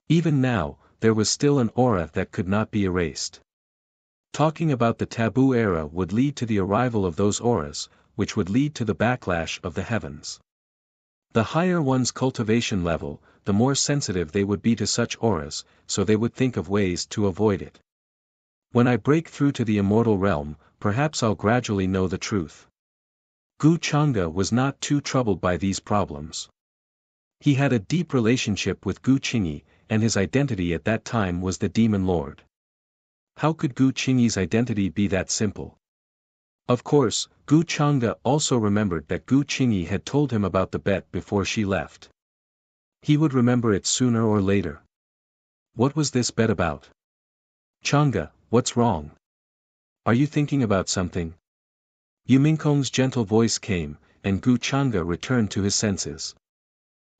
Even now, there was still an aura that could not be erased. Talking about the taboo era would lead to the arrival of those auras, which would lead to the backlash of the heavens. The higher one's cultivation level, the more sensitive they would be to such auras, so they would think of ways to avoid it. When I break through to the immortal realm, perhaps I'll gradually know the truth. Gu Changde was not too troubled by these problems. He had a deep relationship with Gu Qingyi, and his identity at that time was the Demon Lord. How could Gu Qingyi's identity be that simple? Of course, Gu Changde also remembered that Gu Qingyi had told him about the bet before she left. He would remember it sooner or later. What was this bet about? Changde, what's wrong? Are you thinking about something? Yu Minkong's gentle voice came, and Gu Changde returned to his senses.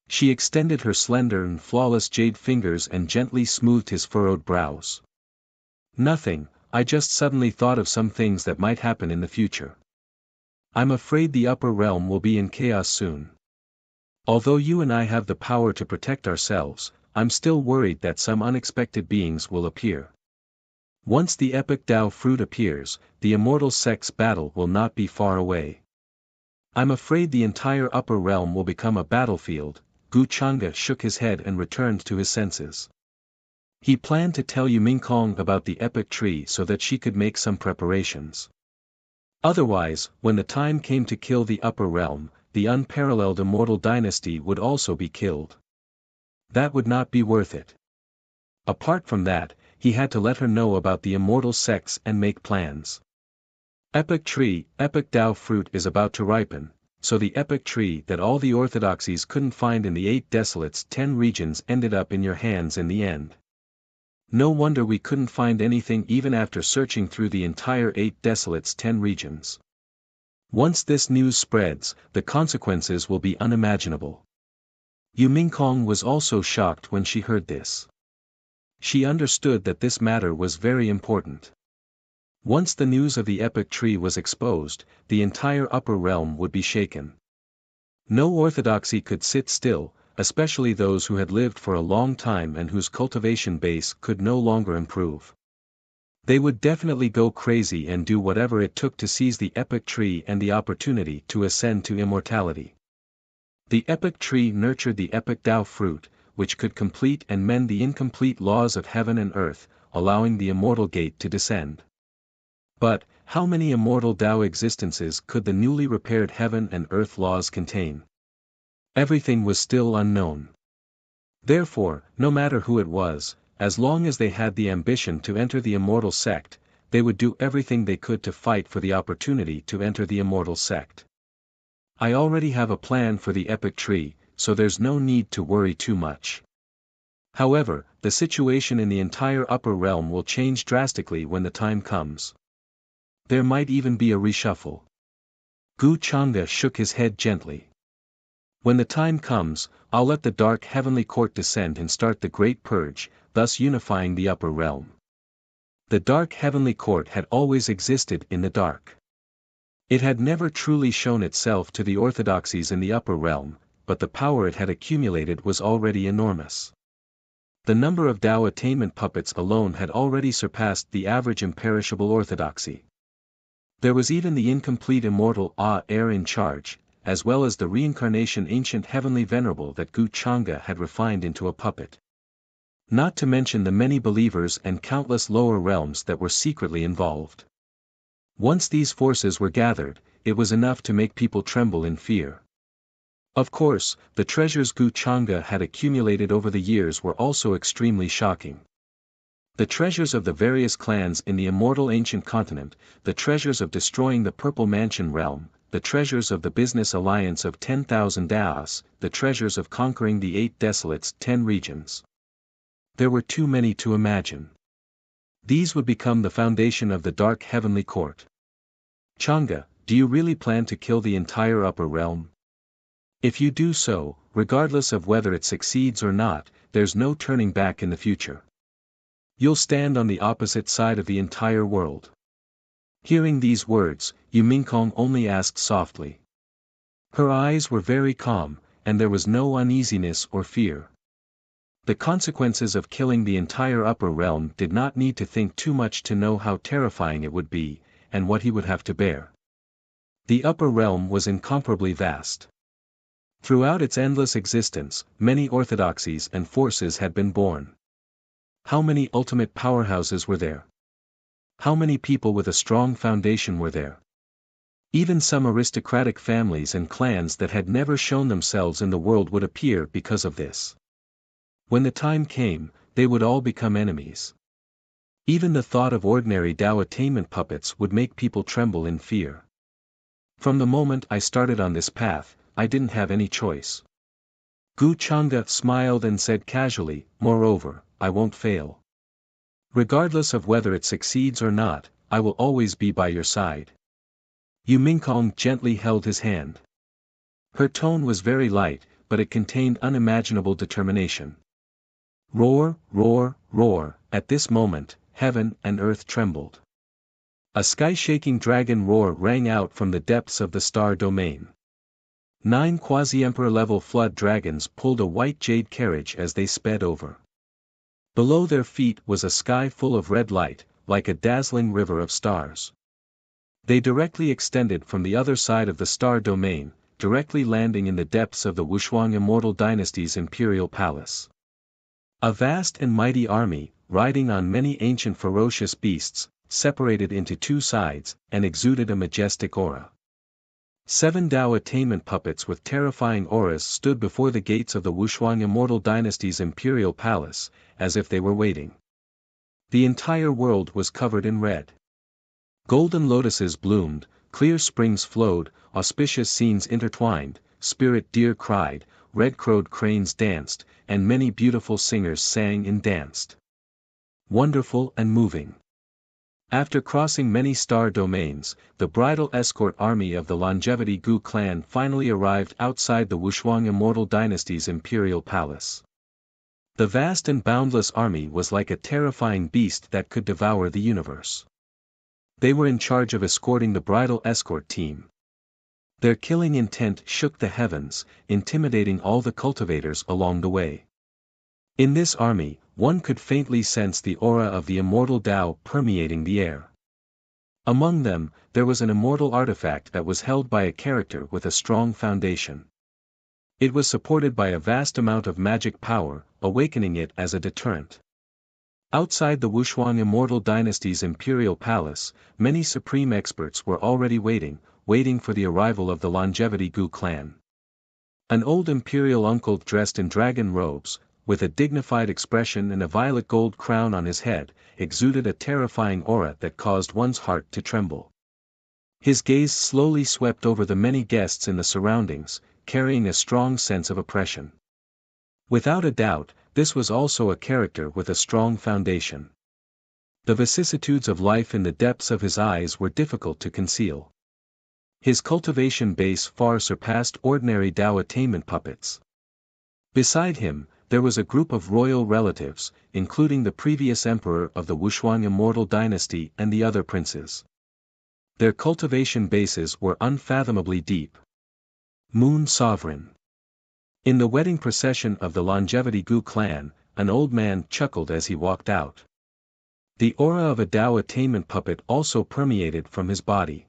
She extended her slender and flawless jade fingers and gently smoothed his furrowed brows. Nothing, I just suddenly thought of some things that might happen in the future. I'm afraid the upper realm will be in chaos soon. Although you and I have the power to protect ourselves, I'm still worried that some unexpected beings will appear. Once the epic Tao fruit appears, the immortal sect's battle will not be far away. I'm afraid the entire upper realm will become a battlefield. Gu Changde shook his head and returned to his senses. He planned to tell Yu Minkong about the epic tree so that she could make some preparations. Otherwise, when the time came to kill the upper realm, the unparalleled immortal dynasty would also be killed. That would not be worth it. Apart from that, he had to let her know about the immortal sects and make plans. Epic tree, epic Tao fruit is about to ripen, so the epic tree that all the orthodoxies couldn't find in the 8 desolates 10 regions ended up in your hands in the end. No wonder we couldn't find anything even after searching through the entire 8 desolates 10 regions. Once this news spreads, the consequences will be unimaginable. Yu Minkong was also shocked when she heard this. She understood that this matter was very important. Once the news of the epic tree was exposed, the entire upper realm would be shaken. No orthodoxy could sit still, especially those who had lived for a long time and whose cultivation base could no longer improve. They would definitely go crazy and do whatever it took to seize the epic tree and the opportunity to ascend to immortality. The epic tree nurtured the epic Tao fruit, which could complete and mend the incomplete laws of heaven and earth, allowing the immortal gate to descend. But, how many immortal Tao existences could the newly repaired heaven and earth laws contain? Everything was still unknown. Therefore, no matter who it was, as long as they had the ambition to enter the immortal sect, they would do everything they could to fight for the opportunity to enter the immortal sect. I already have a plan for the epic tree, so there's no need to worry too much. However, the situation in the entire upper realm will change drastically when the time comes. There might even be a reshuffle. Gu Changde shook his head gently. When the time comes, I'll let the dark heavenly court descend and start the great purge, thus unifying the upper realm. The dark heavenly court had always existed in the dark. It had never truly shown itself to the orthodoxies in the upper realm, but the power it had accumulated was already enormous. The number of Tao attainment puppets alone had already surpassed the average imperishable orthodoxy. There was even the incomplete immortal heir in charge, as well as the reincarnation ancient heavenly venerable that Gu Changa had refined into a puppet. Not to mention the many believers and countless lower realms that were secretly involved. Once these forces were gathered, it was enough to make people tremble in fear. Of course, the treasures Gu Changa had accumulated over the years were also extremely shocking. The treasures of the various clans in the immortal ancient continent, the treasures of destroying the Purple Mansion realm, the treasures of the business alliance of 10,000 Daos, the treasures of conquering the 8 desolates 10 regions. There were too many to imagine. These would become the foundation of the dark heavenly court. Changa, do you really plan to kill the entire upper realm? If you do so, regardless of whether it succeeds or not, there's no turning back in the future. You'll stand on the opposite side of the entire world. Hearing these words, Yu Mingkong only asked softly. Her eyes were very calm, and there was no uneasiness or fear. The consequences of killing the entire upper realm did not need to think too much to know how terrifying it would be, and what he would have to bear. The upper realm was incomparably vast. Throughout its endless existence, many orthodoxies and forces had been born. How many ultimate powerhouses were there? How many people with a strong foundation were there? Even some aristocratic families and clans that had never shown themselves in the world would appear because of this. When the time came, they would all become enemies. Even the thought of ordinary Tao attainment puppets would make people tremble in fear. From the moment I started on this path, I didn't have any choice. Gu Changa smiled and said casually, moreover, I won't fail. Regardless of whether it succeeds or not, I will always be by your side. Yu Mingkong gently held his hand. Her tone was very light, but it contained unimaginable determination. Roar, roar, roar, at this moment, heaven and earth trembled. A sky-shaking dragon roar rang out from the depths of the star domain. 9 quasi-emperor-level flood dragons pulled a white jade carriage as they sped over. Below their feet was a sky full of red light, like a dazzling river of stars. They directly extended from the other side of the star domain, directly landing in the depths of the Wuxia Immortal Dynasty's imperial palace. A vast and mighty army, riding on many ancient ferocious beasts, separated into 2 sides, and exuded a majestic aura. 7 Tao attainment puppets with terrifying auras stood before the gates of the Wuxia Immortal Dynasty's imperial palace, as if they were waiting. The entire world was covered in red. Golden lotuses bloomed, clear springs flowed, auspicious scenes intertwined, spirit deer cried, red-crowed cranes danced, and many beautiful singers sang and danced. Wonderful and moving. After crossing many star domains, the bridal escort army of the Longevity Gu clan finally arrived outside the Wuxia Immortal Dynasty's imperial palace. The vast and boundless army was like a terrifying beast that could devour the universe. They were in charge of escorting the bridal escort team. Their killing intent shook the heavens, intimidating all the cultivators along the way. In this army, one could faintly sense the aura of the immortal Tao permeating the air. Among them, there was an immortal artifact that was held by a character with a strong foundation. It was supported by a vast amount of magic power, awakening it as a deterrent. Outside the Wuxia Immortal Dynasty's imperial palace, many supreme experts were already waiting for the arrival of the Longevity Gu clan. An old imperial uncle dressed in dragon robes, with a dignified expression and a violet gold crown on his head, exuded a terrifying aura that caused one's heart to tremble. His gaze slowly swept over the many guests in the surroundings, carrying a strong sense of oppression. Without a doubt, this was also a character with a strong foundation. The vicissitudes of life in the depths of his eyes were difficult to conceal. His cultivation base far surpassed ordinary Tao attainment puppets. Beside him, there was a group of royal relatives, including the previous emperor of the Wuxia Immortal Dynasty and the other princes. Their cultivation bases were unfathomably deep. Moon Sovereign. In the wedding procession of the Longevity Gu clan, an old man chuckled as he walked out. The aura of a Tao attainment puppet also permeated from his body.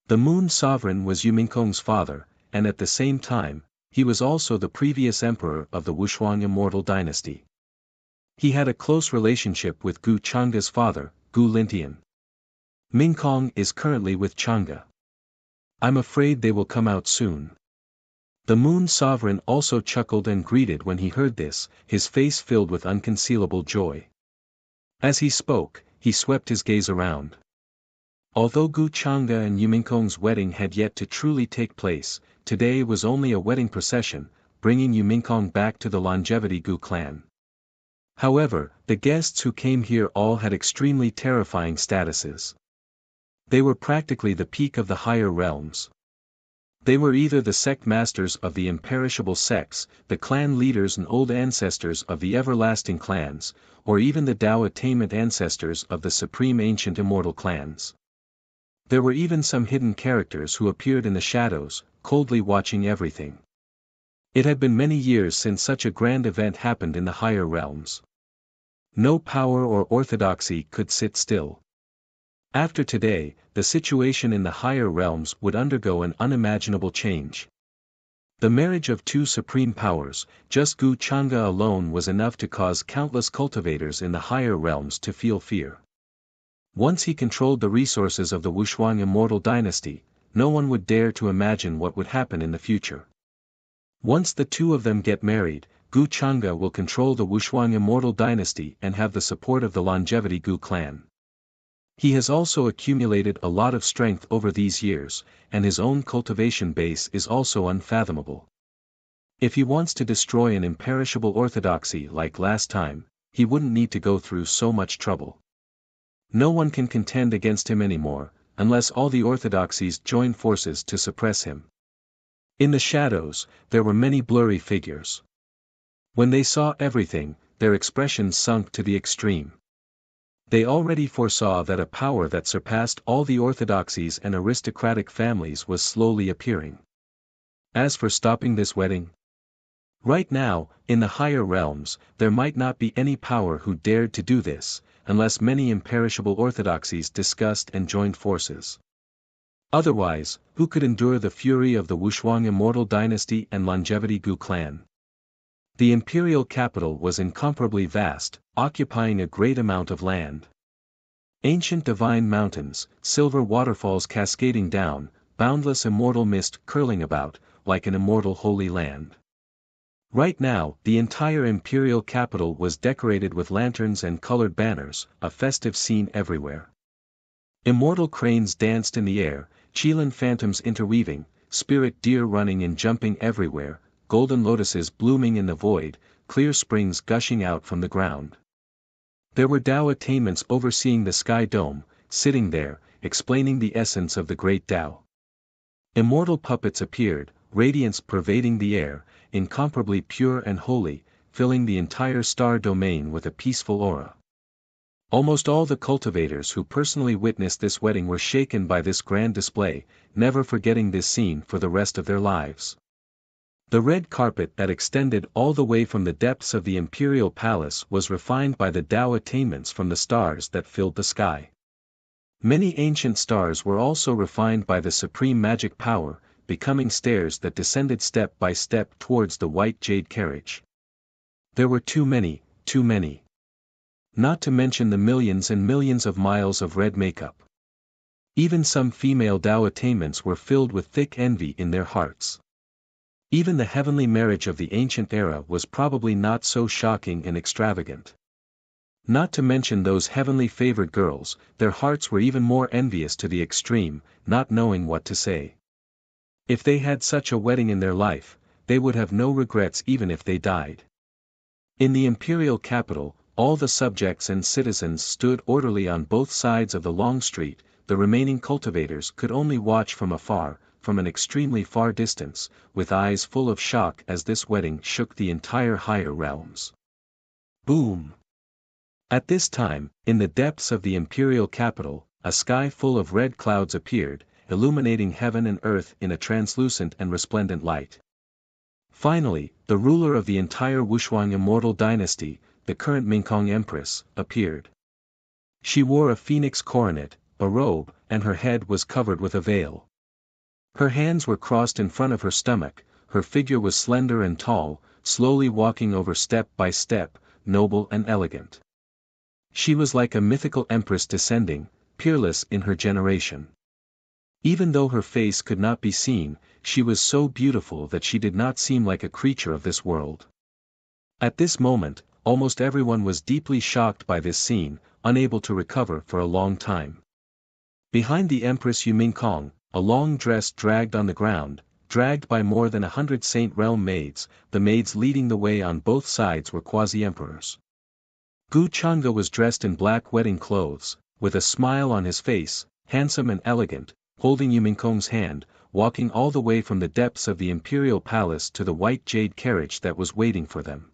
The Moon Sovereign was Yumingkong's father, and at the same time, he was also the previous emperor of the Wuxia immortal dynasty. He had a close relationship with Gu Changa's father, Gu Lintian. Mingkong is currently with Changa. I'm afraid they will come out soon. The Moon Sovereign also chuckled and greeted when he heard this, his face filled with unconcealable joy. As he spoke, he swept his gaze around. Although Gu Changa and Yumingkong's wedding had yet to truly take place, today was only a wedding procession, bringing Yumingkong back to the Longevity Gu clan. However, the guests who came here all had extremely terrifying statuses. They were practically the peak of the higher realms. They were either the sect masters of the imperishable sects, the clan leaders and old ancestors of the everlasting clans, or even the Tao attainment ancestors of the supreme ancient immortal clans. There were even some hidden characters who appeared in the shadows, coldly watching everything. It had been many years since such a grand event happened in the higher realms. No power or orthodoxy could sit still. After today, the situation in the higher realms would undergo an unimaginable change. The marriage of two supreme powers, just Gu Changa alone was enough to cause countless cultivators in the higher realms to feel fear. Once he controlled the resources of the Wuxia immortal dynasty, no one would dare to imagine what would happen in the future. Once the two of them get married, Gu Changa will control the Wuxia immortal dynasty and have the support of the Longevity Gu clan. He has also accumulated a lot of strength over these years, and his own cultivation base is also unfathomable. If he wants to destroy an imperishable orthodoxy like last time, he wouldn't need to go through so much trouble. No one can contend against him anymore, unless all the orthodoxies join forces to suppress him. In the shadows, there were many blurry figures. When they saw everything, their expressions sunk to the extreme. They already foresaw that a power that surpassed all the orthodoxies and aristocratic families was slowly appearing. As for stopping this wedding, right now, in the higher realms, there might not be any power who dared to do this, unless many imperishable orthodoxies discussed and joined forces. Otherwise, who could endure the fury of the Wuxia immortal dynasty and Longevity Gu clan? The imperial capital was incomparably vast, occupying a great amount of land. Ancient divine mountains, silver waterfalls cascading down, boundless immortal mist curling about, like an immortal holy land. Right now, the entire imperial capital was decorated with lanterns and colored banners, a festive scene everywhere. Immortal cranes danced in the air, Qilin phantoms interweaving, spirit deer running and jumping everywhere, golden lotuses blooming in the void, clear springs gushing out from the ground. There were Tao attainments overseeing the sky dome, sitting there, explaining the essence of the great Tao. Immortal puppets appeared, radiance pervading the air, incomparably pure and holy, filling the entire star domain with a peaceful aura. Almost all the cultivators who personally witnessed this wedding were shaken by this grand display, never forgetting this scene for the rest of their lives. The red carpet that extended all the way from the depths of the imperial palace was refined by the Tao attainments from the stars that filled the sky. Many ancient stars were also refined by the supreme magic power, becoming stairs that descended step by step towards the white jade carriage. There were too many. Not to mention the millions and millions of miles of red makeup. Even some female Tao attainments were filled with thick envy in their hearts. Even the heavenly marriage of the ancient era was probably not so shocking and extravagant. Not to mention those heavenly favored girls, their hearts were even more envious to the extreme, not knowing what to say. If they had such a wedding in their life, they would have no regrets even if they died. In the imperial capital, all the subjects and citizens stood orderly on both sides of the long street, the remaining cultivators could only watch from afar, from an extremely far distance, with eyes full of shock as this wedding shook the entire higher realms. Boom! At this time, in the depths of the imperial capital, a sky full of red clouds appeared, illuminating heaven and earth in a translucent and resplendent light. Finally, the ruler of the entire Wuxia immortal dynasty, the current Mingkong Empress, appeared. She wore a phoenix coronet, a robe, and her head was covered with a veil. Her hands were crossed in front of her stomach, her figure was slender and tall, slowly walking over step by step, noble and elegant. She was like a mythical empress descending, peerless in her generation. Even though her face could not be seen, she was so beautiful that she did not seem like a creature of this world. At this moment, almost everyone was deeply shocked by this scene, unable to recover for a long time. Behind the Empress Yumingkong, a long dress dragged on the ground, dragged by more than 100 Saint Realm maids, the maids leading the way on both sides were quasi-emperors. Gu Changa was dressed in black wedding clothes, with a smile on his face, handsome and elegant, holding Yumingkong's hand, walking all the way from the depths of the imperial palace to the white jade carriage that was waiting for them.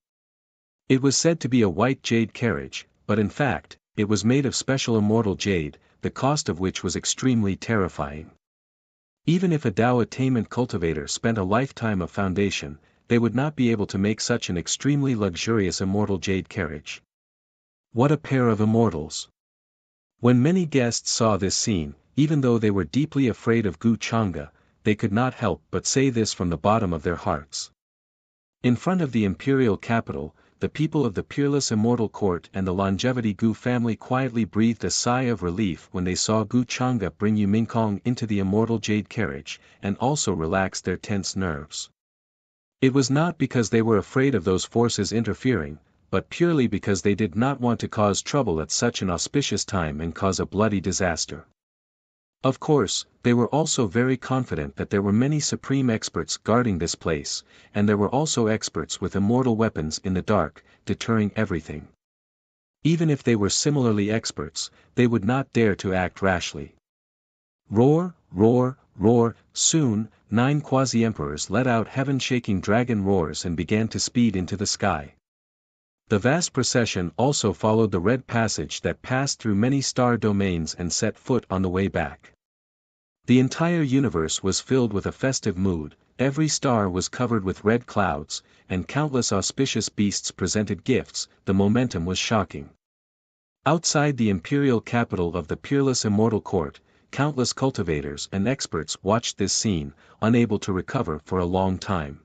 It was said to be a white jade carriage, but in fact, it was made of special immortal jade, the cost of which was extremely terrifying. Even if a Dao attainment cultivator spent a lifetime of foundation, they would not be able to make such an extremely luxurious immortal jade carriage. What a pair of immortals! When many guests saw this scene, even though they were deeply afraid of Gu Changa, they could not help but say this from the bottom of their hearts. In front of the imperial capital, the people of the peerless immortal court and the longevity Gu family quietly breathed a sigh of relief when they saw Gu Changa bring Yumingkong into the immortal jade carriage, and also relaxed their tense nerves. It was not because they were afraid of those forces interfering, but purely because they did not want to cause trouble at such an auspicious time and cause a bloody disaster. Of course, they were also very confident that there were many supreme experts guarding this place, and there were also experts with immortal weapons in the dark, deterring everything. Even if they were similarly experts, they would not dare to act rashly. Roar, roar, roar, soon, 9 quasi-emperors let out heaven-shaking dragon roars and began to speed into the sky. The vast procession also followed the red passage that passed through many star domains and set foot on the way back. The entire universe was filled with a festive mood, every star was covered with red clouds, and countless auspicious beasts presented gifts. The momentum was shocking. Outside the imperial capital of the peerless immortal court, countless cultivators and experts watched this scene, unable to recover for a long time.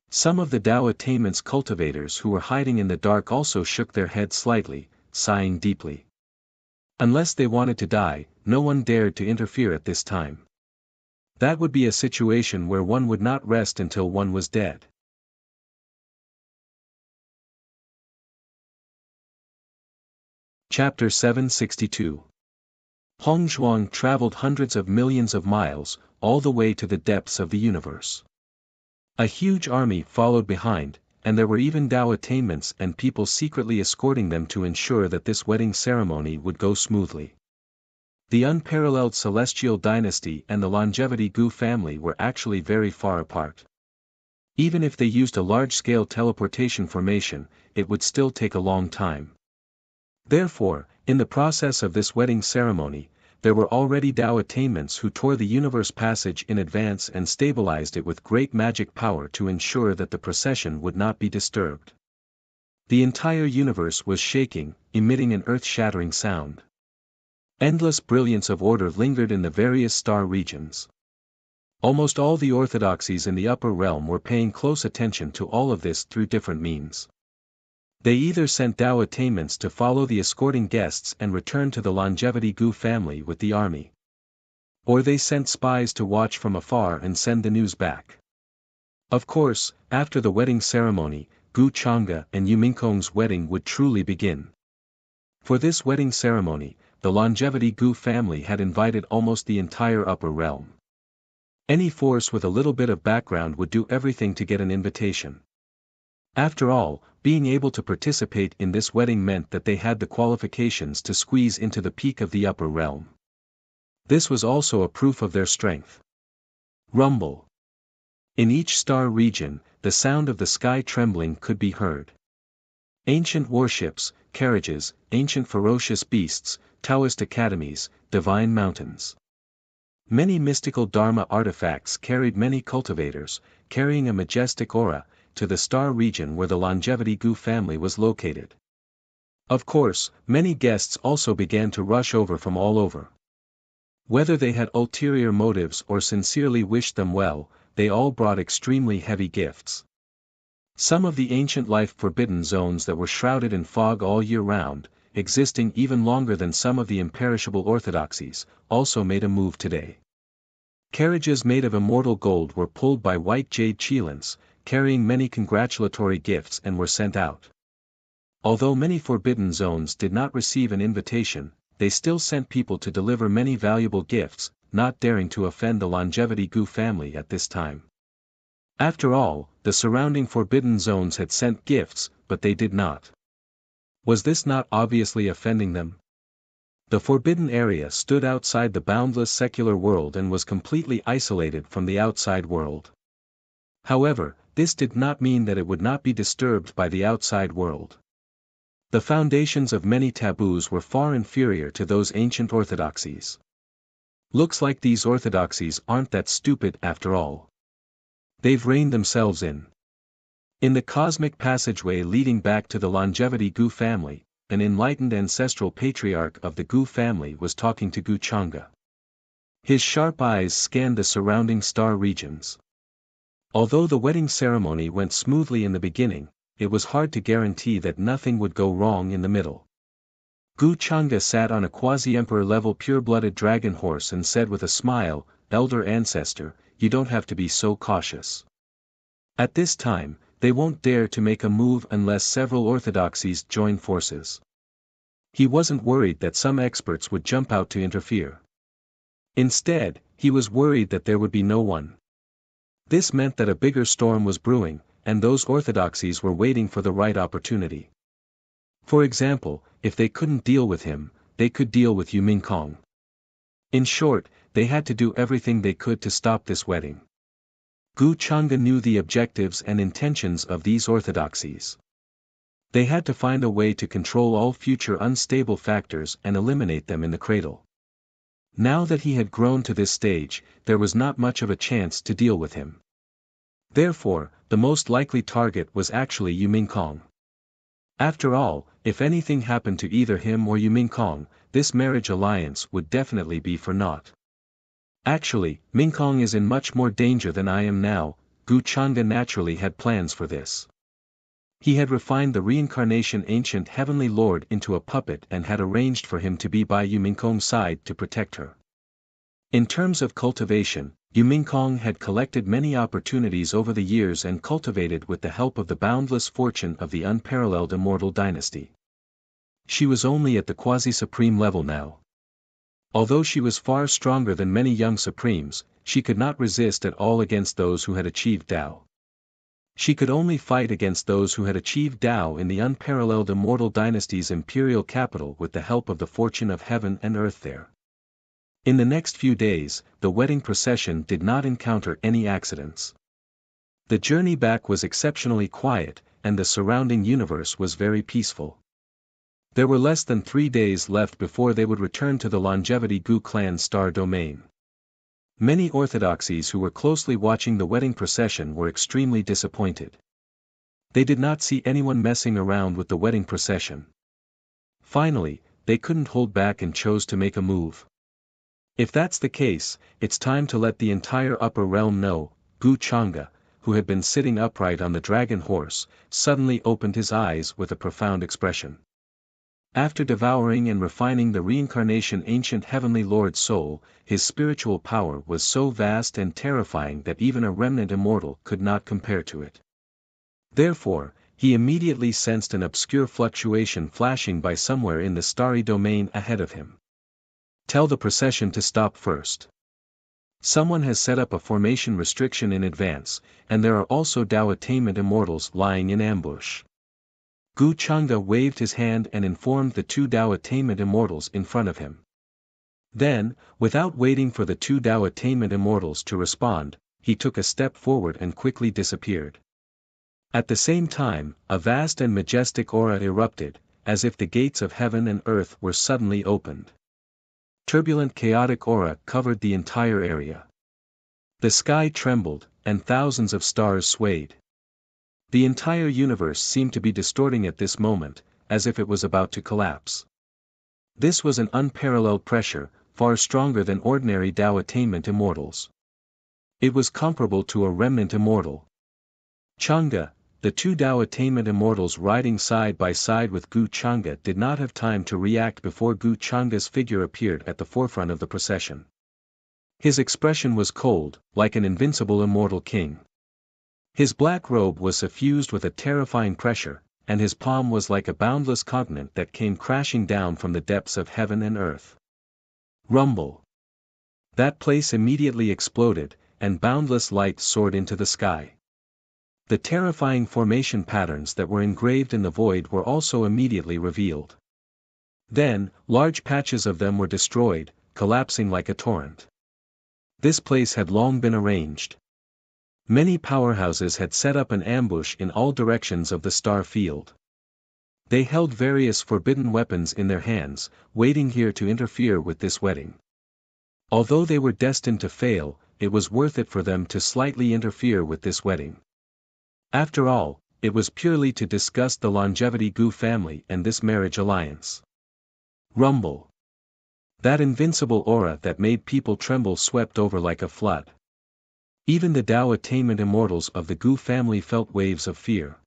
Some of the Dao attainment's cultivators who were hiding in the dark also shook their heads slightly, sighing deeply. Unless they wanted to die, no one dared to interfere at this time. That would be a situation where one would not rest until one was dead. Chapter 762. Hong Zhuang traveled hundreds of millions of miles, all the way to the depths of the universe. A huge army followed behind, and there were even Dao attainments and people secretly escorting them to ensure that this wedding ceremony would go smoothly. The unparalleled Celestial dynasty and the longevity Gu family were actually very far apart. Even if they used a large-scale teleportation formation, it would still take a long time. Therefore, in the process of this wedding ceremony, there were already Dao attainments who tore the universe passage in advance and stabilized it with great magic power to ensure that the procession would not be disturbed. The entire universe was shaking, emitting an earth-shattering sound. Endless brilliance of order lingered in the various star regions. Almost all the orthodoxies in the upper realm were paying close attention to all of this through different means. They either sent Dao attainments to follow the escorting guests and return to the longevity Gu family with the army. Or they sent spies to watch from afar and send the news back. Of course, after the wedding ceremony, Gu Changa and Yumingkong's wedding would truly begin. For this wedding ceremony, the longevity Gu family had invited almost the entire upper realm. Any force with a little bit of background would do everything to get an invitation. After all, being able to participate in this wedding meant that they had the qualifications to squeeze into the peak of the upper realm. This was also a proof of their strength. Rumble. In each star region, the sound of the sky trembling could be heard. Ancient warships, carriages, ancient ferocious beasts, Taoist academies, divine mountains. Many mystical Dharma artifacts carried many cultivators, carrying a majestic aura, to the star region where the Longevity Gu family was located. Of course, many guests also began to rush over from all over. Whether they had ulterior motives or sincerely wished them well, they all brought extremely heavy gifts. Some of the ancient life forbidden zones that were shrouded in fog all year round, existing even longer than some of the imperishable orthodoxies, also made a move today. Carriages made of immortal gold were pulled by white jade cheilans, carrying many congratulatory gifts and were sent out. Although many forbidden zones did not receive an invitation, they still sent people to deliver many valuable gifts, not daring to offend the Longevity Gu family at this time. After all, the surrounding forbidden zones had sent gifts, but they did not. Was this not obviously offending them? The forbidden area stood outside the boundless secular world and was completely isolated from the outside world. However, this did not mean that it would not be disturbed by the outside world. The foundations of many taboos were far inferior to those ancient orthodoxies. Looks like these orthodoxies aren't that stupid after all. They've reined themselves in. In the cosmic passageway leading back to the Longevity Gu family, an enlightened ancestral patriarch of the Gu family was talking to Gu Changa. His sharp eyes scanned the surrounding star regions. Although the wedding ceremony went smoothly in the beginning, it was hard to guarantee that nothing would go wrong in the middle. Gu Changa sat on a quasi-emperor level pure-blooded dragon horse and said with a smile, "Elder ancestor, you don't have to be so cautious. At this time, they won't dare to make a move unless several orthodoxies join forces." He wasn't worried that some experts would jump out to interfere. Instead, he was worried that there would be no one. This meant that a bigger storm was brewing, and those orthodoxies were waiting for the right opportunity. For example, if they couldn't deal with him, they could deal with Yu Mingkong. In short, they had to do everything they could to stop this wedding. Gu Changa knew the objectives and intentions of these orthodoxies. They had to find a way to control all future unstable factors and eliminate them in the cradle. Now that he had grown to this stage, there was not much of a chance to deal with him. Therefore, the most likely target was actually Yu Mingkong. After all, if anything happened to either him or Yu Mingkong, this marriage alliance would definitely be for naught. Actually, Mingkong is in much more danger than I am now. Gu Changa naturally had plans for this. He had refined the reincarnation ancient heavenly lord into a puppet and had arranged for him to be by Yu Mingkong's side to protect her. In terms of cultivation, Yu Mingkong had collected many opportunities over the years and cultivated with the help of the boundless fortune of the unparalleled immortal dynasty. She was only at the quasi-supreme level now. Although she was far stronger than many young supremes, she could not resist at all against those who had achieved Tao. She could only fight against those who had achieved Tao in the unparalleled immortal dynasty's imperial capital with the help of the fortune of heaven and earth there. In the next few days, the wedding procession did not encounter any accidents. The journey back was exceptionally quiet, and the surrounding universe was very peaceful. There were less than 3 days left before they would return to the Longevity Gu clan star domain. Many orthodoxies who were closely watching the wedding procession were extremely disappointed. They did not see anyone messing around with the wedding procession. Finally, they couldn't hold back and chose to make a move. If that's the case, it's time to let the entire upper realm know. Gu Changa, who had been sitting upright on the dragon horse, suddenly opened his eyes with a profound expression. After devouring and refining the reincarnation ancient heavenly Lord's soul, his spiritual power was so vast and terrifying that even a remnant immortal could not compare to it. Therefore, he immediately sensed an obscure fluctuation flashing by somewhere in the starry domain ahead of him. Tell the procession to stop first. Someone has set up a formation restriction in advance, and there are also Tao attainment immortals lying in ambush. Gu Changa waved his hand and informed the 2 Tao attainment immortals in front of him. Then, without waiting for the 2 Tao attainment immortals to respond, he took a step forward and quickly disappeared. At the same time, a vast and majestic aura erupted, as if the gates of heaven and earth were suddenly opened. Turbulent chaotic aura covered the entire area. The sky trembled, and thousands of stars swayed. The entire universe seemed to be distorting at this moment, as if it was about to collapse. This was an unparalleled pressure, far stronger than ordinary Tao attainment immortals. It was comparable to a remnant immortal. Chang'e, the two Tao attainment immortals riding side by side with Gu Chang'e did not have time to react before Gu Chang'e's figure appeared at the forefront of the procession. His expression was cold, like an invincible immortal king. His black robe was suffused with a terrifying pressure, and his palm was like a boundless continent that came crashing down from the depths of heaven and earth. Rumble. That place immediately exploded, and boundless light soared into the sky. The terrifying formation patterns that were engraved in the void were also immediately revealed. Then, large patches of them were destroyed, collapsing like a torrent. This place had long been arranged. Many powerhouses had set up an ambush in all directions of the star field. They held various forbidden weapons in their hands, waiting here to interfere with this wedding. Although they were destined to fail, it was worth it for them to slightly interfere with this wedding. After all, it was purely to discuss the longevity Gu family and this marriage alliance. Rumble. That invincible aura that made people tremble swept over like a flood. Even the Tao attainment immortals of the Gu family felt waves of fear.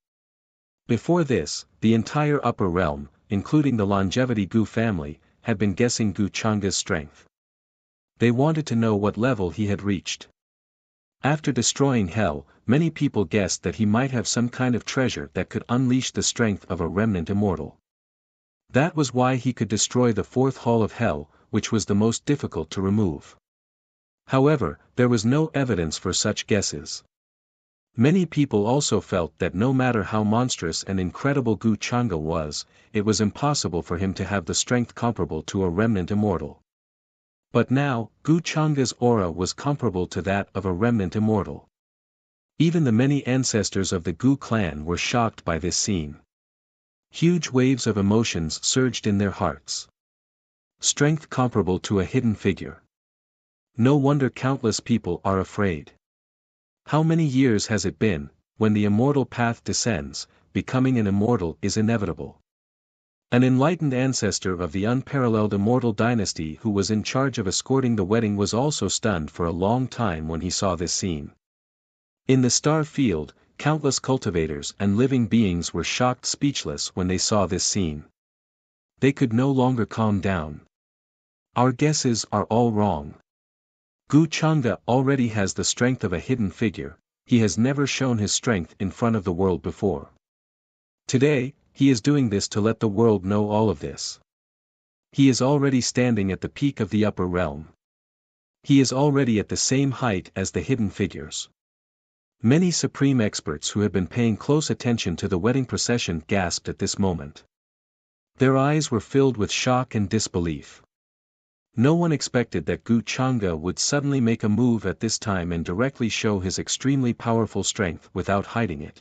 Before this, the entire upper realm, including the longevity Gu family, had been guessing Gu Chang'e's strength. They wanted to know what level he had reached. After destroying hell, many people guessed that he might have some kind of treasure that could unleash the strength of a remnant immortal. That was why he could destroy the fourth hall of hell, which was the most difficult to remove. However, there was no evidence for such guesses. Many people also felt that no matter how monstrous and incredible Gu Chang'e was, it was impossible for him to have the strength comparable to a remnant immortal. But now, Gu Chang'e's aura was comparable to that of a remnant immortal. Even the many ancestors of the Gu clan were shocked by this scene. Huge waves of emotions surged in their hearts. Strength comparable to a hidden figure. No wonder countless people are afraid. How many years has it been, when the immortal path descends, becoming an immortal is inevitable. An enlightened ancestor of the unparalleled immortal dynasty who was in charge of escorting the wedding was also stunned for a long time when he saw this scene. In the star field, countless cultivators and living beings were shocked speechless when they saw this scene. They could no longer calm down. Our guesses are all wrong. Gu Chang'e already has the strength of a hidden figure, he has never shown his strength in front of the world before. Today, he is doing this to let the world know all of this. He is already standing at the peak of the upper realm. He is already at the same height as the hidden figures. Many supreme experts who had been paying close attention to the wedding procession gasped at this moment. Their eyes were filled with shock and disbelief. No one expected that Gu Chang'e would suddenly make a move at this time and directly show his extremely powerful strength without hiding it.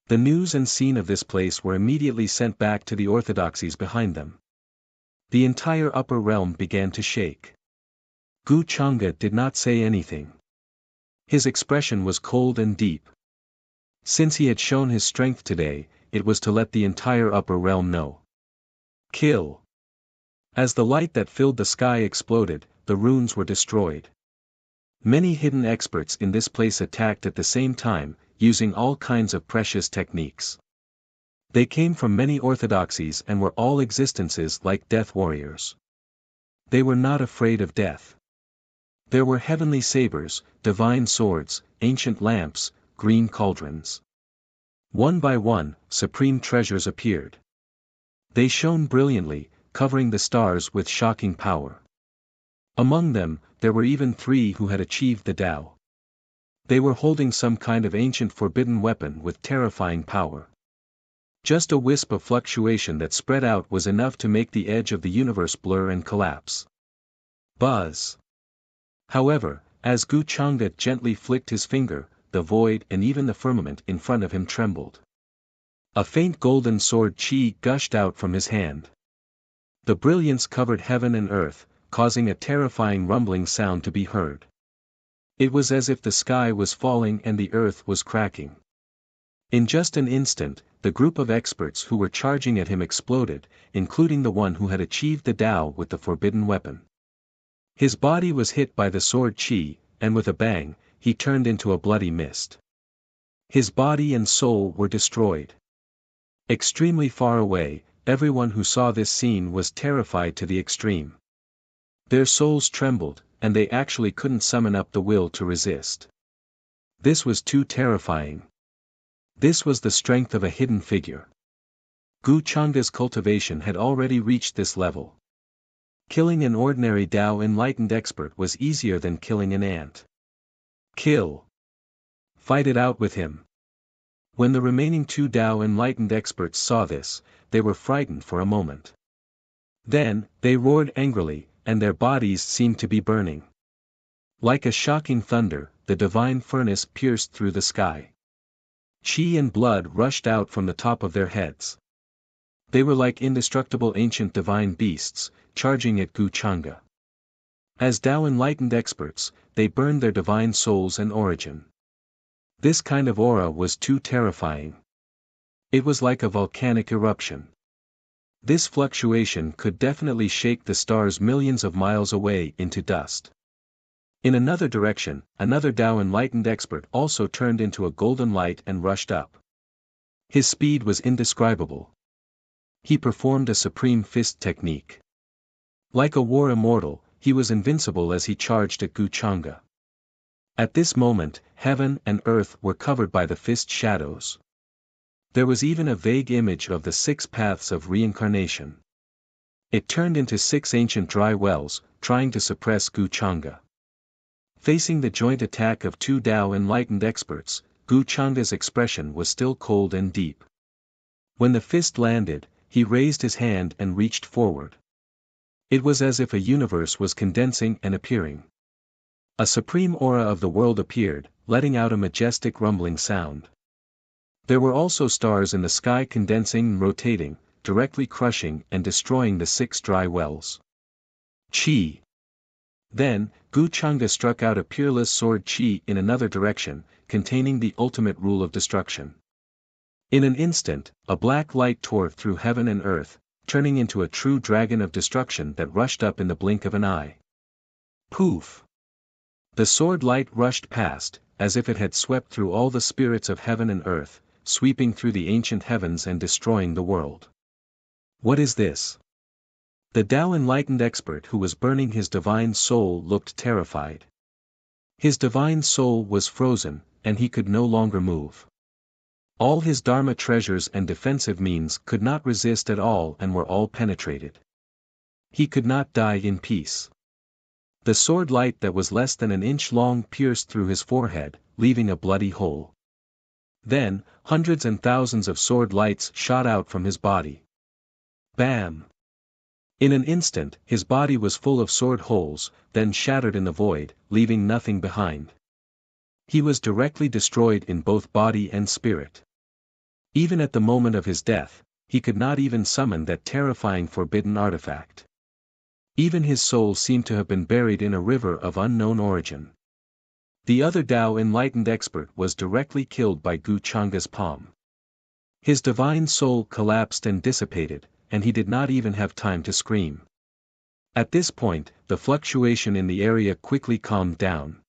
The news and scene of this place were immediately sent back to the orthodoxies behind them. The entire upper realm began to shake. Gu Chang'e did not say anything. His expression was cold and deep. Since he had shown his strength today, it was to let the entire upper realm know. Kill. As the light that filled the sky exploded, the runes were destroyed. Many hidden experts in this place attacked at the same time, using all kinds of precious techniques. They came from many orthodoxies and were all existences like death warriors. They were not afraid of death. There were heavenly sabers, divine swords, ancient lamps, green cauldrons. One by one, supreme treasures appeared. They shone brilliantly, covering the stars with shocking power. Among them, there were even 3 who had achieved the Tao. They were holding some kind of ancient forbidden weapon with terrifying power. Just a wisp of fluctuation that spread out was enough to make the edge of the universe blur and collapse. Buzz. However, as Gu Chang'e gently flicked his finger, the void and even the firmament in front of him trembled. A faint golden sword chi gushed out from his hand. The brilliance covered heaven and earth, causing a terrifying rumbling sound to be heard. It was as if the sky was falling and the earth was cracking. In just an instant, the group of experts who were charging at him exploded, including the one who had achieved the Tao with the forbidden weapon. His body was hit by the sword chi, and with a bang, he turned into a bloody mist. His body and soul were destroyed. Extremely far away, everyone who saw this scene was terrified to the extreme. Their souls trembled, and they actually couldn't summon up the will to resist. This was too terrifying. This was the strength of a hidden figure. Gu Changda's cultivation had already reached this level. Killing an ordinary Tao enlightened expert was easier than killing an ant. Kill. Fight it out with him. When the remaining two Tao enlightened experts saw this, they were frightened for a moment. Then, they roared angrily, and their bodies seemed to be burning. Like a shocking thunder, the divine furnace pierced through the sky. Qi and blood rushed out from the top of their heads. They were like indestructible ancient divine beasts, charging at Gu Changda. As Tao enlightened experts, they burned their divine souls and origin. This kind of aura was too terrifying. It was like a volcanic eruption. This fluctuation could definitely shake the stars millions of miles away into dust. In another direction, another Tao enlightened expert also turned into a golden light and rushed up. His speed was indescribable. He performed a supreme fist technique. Like a war immortal, he was invincible as he charged at Gu Changda. At this moment, heaven and earth were covered by the fist shadows. There was even a vague image of the 6 paths of reincarnation. It turned into 6 ancient dry wells, trying to suppress Gu Changda. Facing the joint attack of 2 Tao enlightened experts, Gu Changda's expression was still cold and deep. When the fist landed, he raised his hand and reached forward. It was as if a universe was condensing and appearing. A supreme aura of the world appeared, letting out a majestic rumbling sound. There were also stars in the sky condensing and rotating, directly crushing and destroying the 6 dry wells. Chi. Then, Gu Changda struck out a peerless sword chi in another direction, containing the ultimate rule of destruction. In an instant, a black light tore through heaven and earth, turning into a true dragon of destruction that rushed up in the blink of an eye. Poof! The sword light rushed past, as if it had swept through all the spirits of heaven and earth, sweeping through the ancient heavens and destroying the world. What is this? The Tao enlightened expert who was burning his divine soul looked terrified. His divine soul was frozen, and he could no longer move. All his Dharma treasures and defensive means could not resist at all and were all penetrated. He could not die in peace. The sword light that was less than an inch long pierced through his forehead, leaving a bloody hole. Then, hundreds and thousands of sword lights shot out from his body. Bam! In an instant, his body was full of sword holes, then shattered in the void, leaving nothing behind. He was directly destroyed in both body and spirit. Even at the moment of his death, he could not even summon that terrifying forbidden artifact. Even his soul seemed to have been buried in a river of unknown origin. The other Tao enlightened expert was directly killed by Gu Changda's palm. His divine soul collapsed and dissipated, and he did not even have time to scream. At this point, the fluctuation in the area quickly calmed down.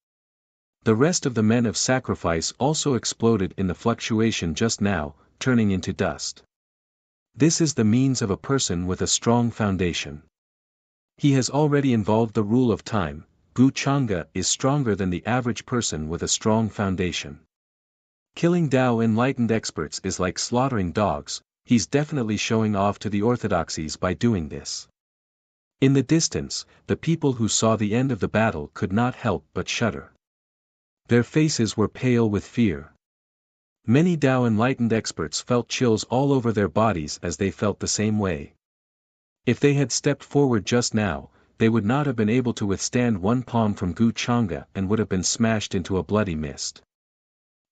The rest of the men of sacrifice also exploded in the fluctuation just now, turning into dust. This is the means of a person with a strong foundation. He has already involved the rule of time. Gu Changda is stronger than the average person with a strong foundation. Killing Tao enlightened experts is like slaughtering dogs. He's definitely showing off to the orthodoxies by doing this. In the distance, the people who saw the end of the battle could not help but shudder. Their faces were pale with fear. Many Tao enlightened experts felt chills all over their bodies as they felt the same way. If they had stepped forward just now, they would not have been able to withstand one palm from Gu Changda and would have been smashed into a bloody mist.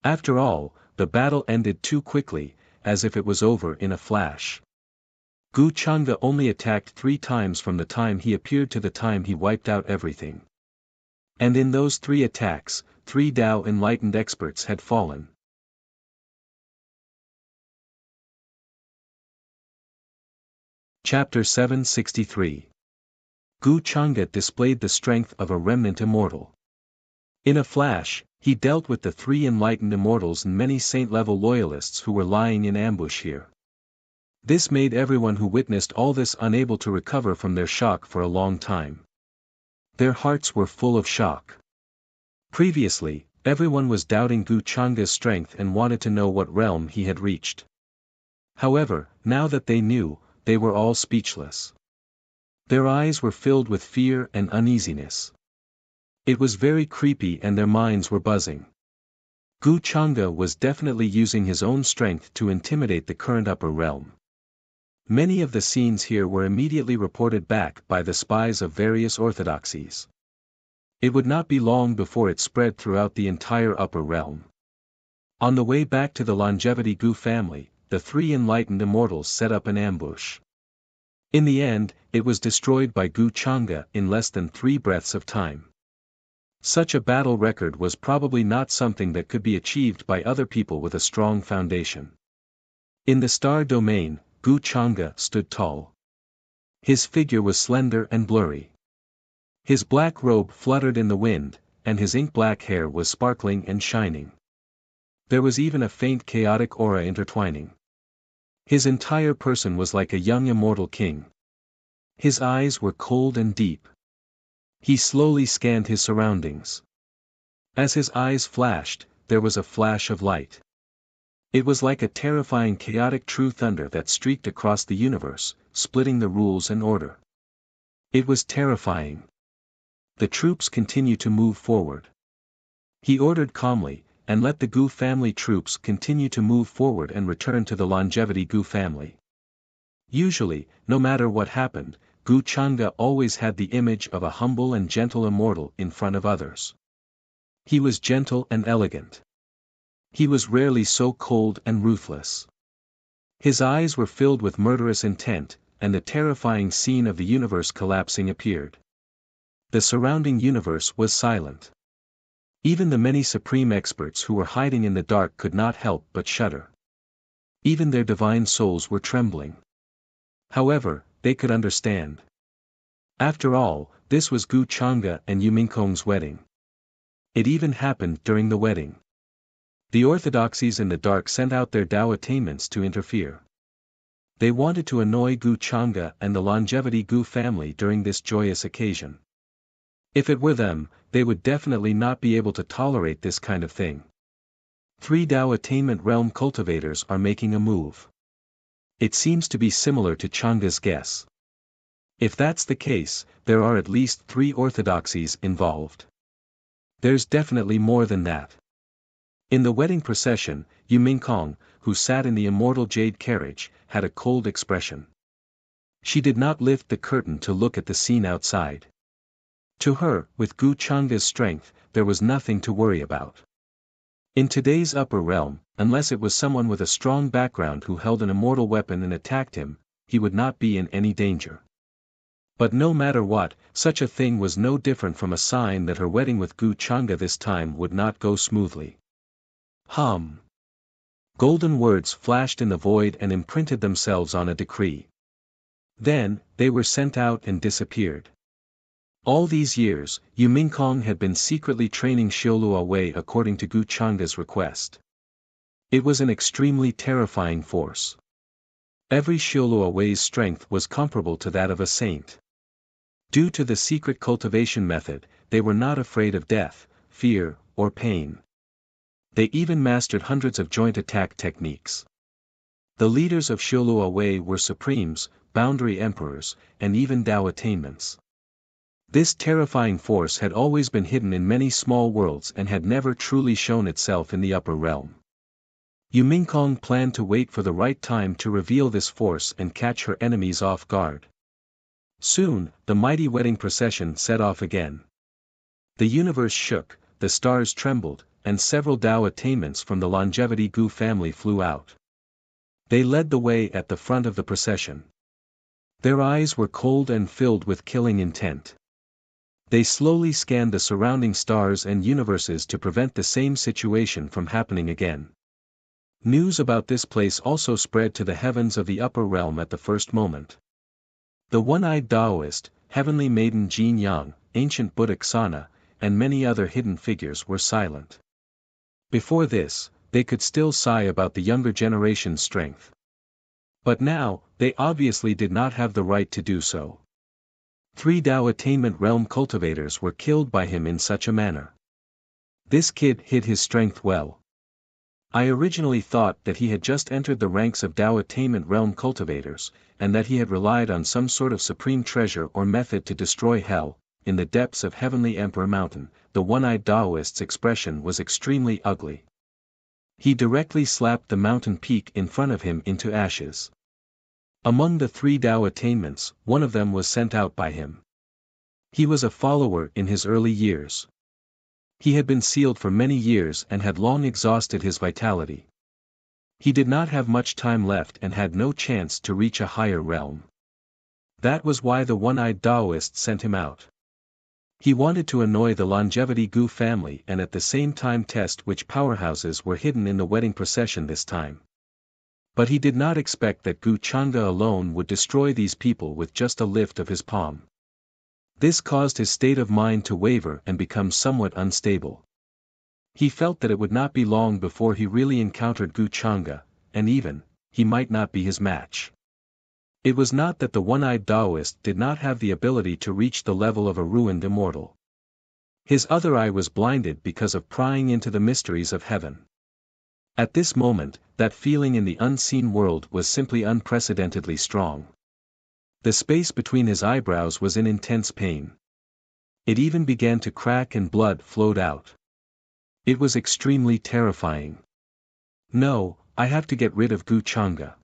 After all, the battle ended too quickly, as if it was over in a flash. Gu Chang'e only attacked 3 times from the time he appeared to the time he wiped out everything. And in those 3 attacks, 3 Dao enlightened experts had fallen. Chapter 763. Gu Chang'e displayed the strength of a remnant immortal. In a flash, he dealt with the 3 enlightened immortals and many saint-level loyalists who were lying in ambush here. This made everyone who witnessed all this unable to recover from their shock for a long time. Their hearts were full of shock. Previously, everyone was doubting Gu Chang'e's strength and wanted to know what realm he had reached. However, now that they knew, they were all speechless. Their eyes were filled with fear and uneasiness. It was very creepy and their minds were buzzing. Gu Chang'e was definitely using his own strength to intimidate the current upper realm. Many of the scenes here were immediately reported back by the spies of various orthodoxies. It would not be long before it spread throughout the entire upper realm. On the way back to the Longevity Gu family, the 3 enlightened immortals set up an ambush. In the end, it was destroyed by Gu Chang'e in less than 3 breaths of time. Such a battle record was probably not something that could be achieved by other people with a strong foundation. In the star domain, Gu Chang'e stood tall. His figure was slender and blurry. His black robe fluttered in the wind, and his ink-black hair was sparkling and shining. There was even a faint chaotic aura intertwining. His entire person was like a young immortal king. His eyes were cold and deep. He slowly scanned his surroundings. As his eyes flashed, there was a flash of light. It was like a terrifying chaotic true thunder that streaked across the universe, splitting the rules and order. It was terrifying. The troops continued to move forward. He ordered calmly, and let the Gu family troops continue to move forward and return to the Longevity Gu family. Usually, no matter what happened, Gu Chang'e always had the image of a humble and gentle immortal in front of others. He was gentle and elegant. He was rarely so cold and ruthless. His eyes were filled with murderous intent, and the terrifying scene of the universe collapsing appeared. The surrounding universe was silent. Even the many supreme experts who were hiding in the dark could not help but shudder. Even their divine souls were trembling. However, they could understand. After all, this was Gu Chang'e and Yumingkong's wedding. It even happened during the wedding. The orthodoxies in the dark sent out their Dao attainments to interfere. They wanted to annoy Gu Chang'e and the Longevity Gu family during this joyous occasion. If it were them, they would definitely not be able to tolerate this kind of thing. 3 Dao attainment realm cultivators are making a move. It seems to be similar to Chang'e's guess. If that's the case, there are at least 3 orthodoxies involved. There's definitely more than that. In the wedding procession, Yumingkong, who sat in the immortal jade carriage, had a cold expression. She did not lift the curtain to look at the scene outside. To her, with Gu Chang'e's strength, there was nothing to worry about. In today's upper realm, unless it was someone with a strong background who held an immortal weapon and attacked him, he would not be in any danger. But no matter what, such a thing was no different from a sign that her wedding with Gu Chang'e this time would not go smoothly. Golden words flashed in the void and imprinted themselves on a decree. Then, they were sent out and disappeared. All these years, Yumingkong had been secretly training Xiaolua Wei according to Gu Chang'e's request. It was an extremely terrifying force. Every Xiaolua Wei's strength was comparable to that of a saint. Due to the secret cultivation method, they were not afraid of death, fear, or pain. They even mastered hundreds of joint attack techniques. The leaders of Xiaolua Wei were supremes, boundary emperors, and even Dao attainments. This terrifying force had always been hidden in many small worlds and had never truly shown itself in the upper realm. Yumingkong planned to wait for the right time to reveal this force and catch her enemies off guard. Soon, the mighty wedding procession set off again. The universe shook, the stars trembled, and several Tao attainments from the Longevity Gu family flew out. They led the way at the front of the procession. Their eyes were cold and filled with killing intent. They slowly scanned the surrounding stars and universes to prevent the same situation from happening again. News about this place also spread to the heavens of the upper realm at the first moment. The one-eyed Taoist, heavenly maiden Jin Yang, ancient Buddha Xana, and many other hidden figures were silent. Before this, they could still sigh about the younger generation's strength. But now, they obviously did not have the right to do so. 3 Tao attainment realm cultivators were killed by him in such a manner. This kid hid his strength well. I originally thought that he had just entered the ranks of Tao attainment realm cultivators, and that he had relied on some sort of supreme treasure or method to destroy hell. In the depths of Heavenly Emperor Mountain, the one-eyed Taoist's expression was extremely ugly. He directly slapped the mountain peak in front of him into ashes. Among the 3 Tao attainments, one of them was sent out by him. He was a follower in his early years. He had been sealed for many years and had long exhausted his vitality. He did not have much time left and had no chance to reach a higher realm. That was why the one-eyed Taoist sent him out. He wanted to annoy the Longevity Gu family and at the same time test which powerhouses were hidden in the wedding procession this time. But he did not expect that Gu Changa alone would destroy these people with just a lift of his palm. This caused his state of mind to waver and become somewhat unstable. He felt that it would not be long before he really encountered Gu Changa, and even, he might not be his match. It was not that the one-eyed Taoist did not have the ability to reach the level of a ruined immortal. His other eye was blinded because of prying into the mysteries of heaven. At this moment, that feeling in the unseen world was simply unprecedentedly strong. The space between his eyebrows was in intense pain. It even began to crack and blood flowed out. It was extremely terrifying. No, I have to get rid of Gu Changa.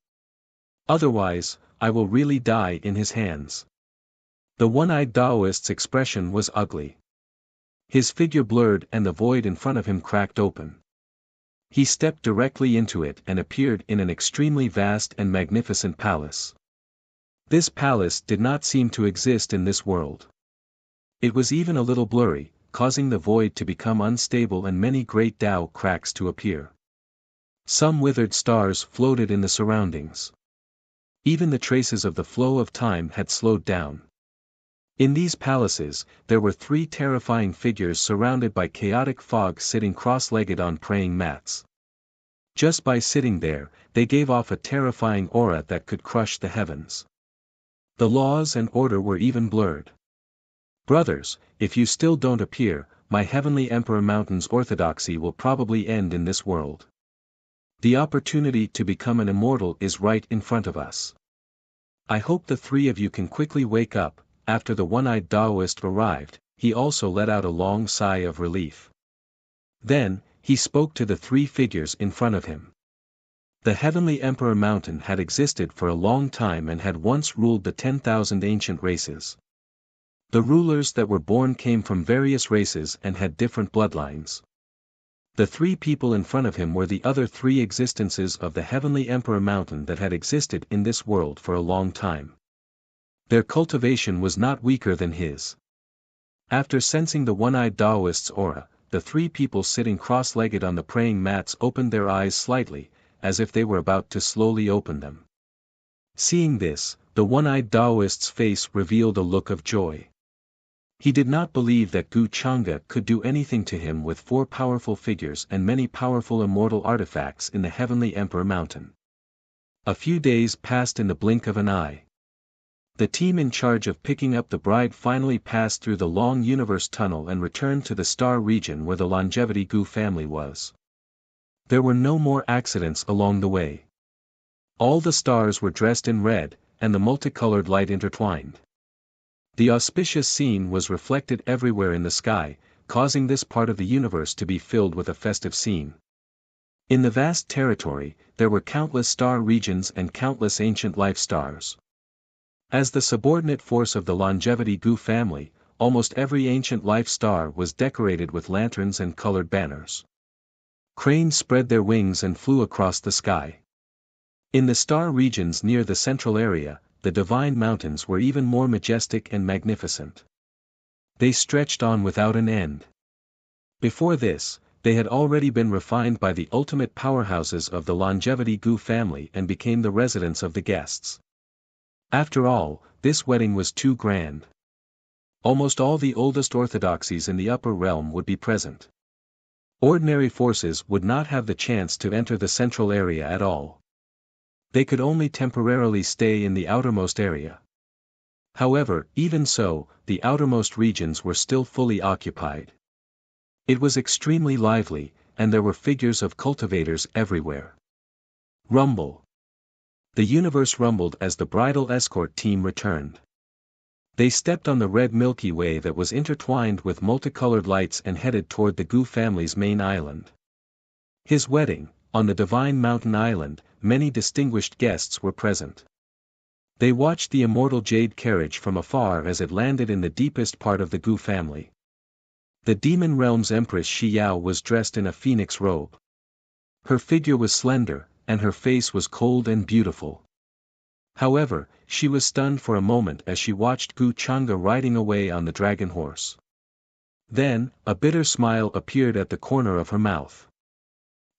Otherwise, I will really die in his hands. The one-eyed Taoist's expression was ugly. His figure blurred and the void in front of him cracked open. He stepped directly into it and appeared in an extremely vast and magnificent palace. This palace did not seem to exist in this world. It was even a little blurry, causing the void to become unstable and many great Tao cracks to appear. Some withered stars floated in the surroundings. Even the traces of the flow of time had slowed down. In these palaces, there were 3 terrifying figures surrounded by chaotic fog sitting cross-legged on praying mats. Just by sitting there, they gave off a terrifying aura that could crush the heavens. The laws and order were even blurred. Brothers, if you still don't appear, my Heavenly Emperor Mountain's orthodoxy will probably end in this world. The opportunity to become an immortal is right in front of us. I hope the 3 of you can quickly wake up. After the one-eyed Taoist arrived, he also let out a long sigh of relief. Then, he spoke to the 3 figures in front of him. The Heavenly Emperor Mountain had existed for a long time and had once ruled the 10,000 ancient races. The rulers that were born came from various races and had different bloodlines. The 3 people in front of him were the other 3 existences of the Heavenly Emperor Mountain that had existed in this world for a long time. Their cultivation was not weaker than his. After sensing the one-eyed Taoist's aura, the 3 people sitting cross-legged on the praying mats opened their eyes slightly, as if they were about to slowly open them. Seeing this, the one-eyed Taoist's face revealed a look of joy. He did not believe that Gu Changa could do anything to him with 4 powerful figures and many powerful immortal artifacts in the Heavenly Emperor Mountain. A few days passed in the blink of an eye. The team in charge of picking up the bride finally passed through the long universe tunnel and returned to the star region where the Longevity Gu family was. There were no more accidents along the way. All the stars were dressed in red, and the multicolored light intertwined. The auspicious scene was reflected everywhere in the sky, causing this part of the universe to be filled with a festive scene. In the vast territory, there were countless star regions and countless ancient life stars. As the subordinate force of the Longevity Gu family, almost every ancient life star was decorated with lanterns and colored banners. Cranes spread their wings and flew across the sky. In the star regions near the central area, the divine mountains were even more majestic and magnificent. They stretched on without an end. Before this, they had already been refined by the ultimate powerhouses of the longevity Gu family and became the residence of the guests. After all, this wedding was too grand. Almost all the oldest orthodoxies in the upper realm would be present. Ordinary forces would not have the chance to enter the central area at all. They could only temporarily stay in the outermost area. However, even so, the outermost regions were still fully occupied. It was extremely lively, and there were figures of cultivators everywhere. Rumble. The universe rumbled as the bridal escort team returned. They stepped on the red Milky Way that was intertwined with multicolored lights and headed toward the Gu family's main island. His wedding, on the Divine Mountain Island, many distinguished guests were present. They watched the immortal jade carriage from afar as it landed in the deepest part of the Gu family. The demon realm's empress Xiao was dressed in a phoenix robe. Her figure was slender, and her face was cold and beautiful. However, she was stunned for a moment as she watched Gu Chang'e riding away on the dragon horse. Then, a bitter smile appeared at the corner of her mouth.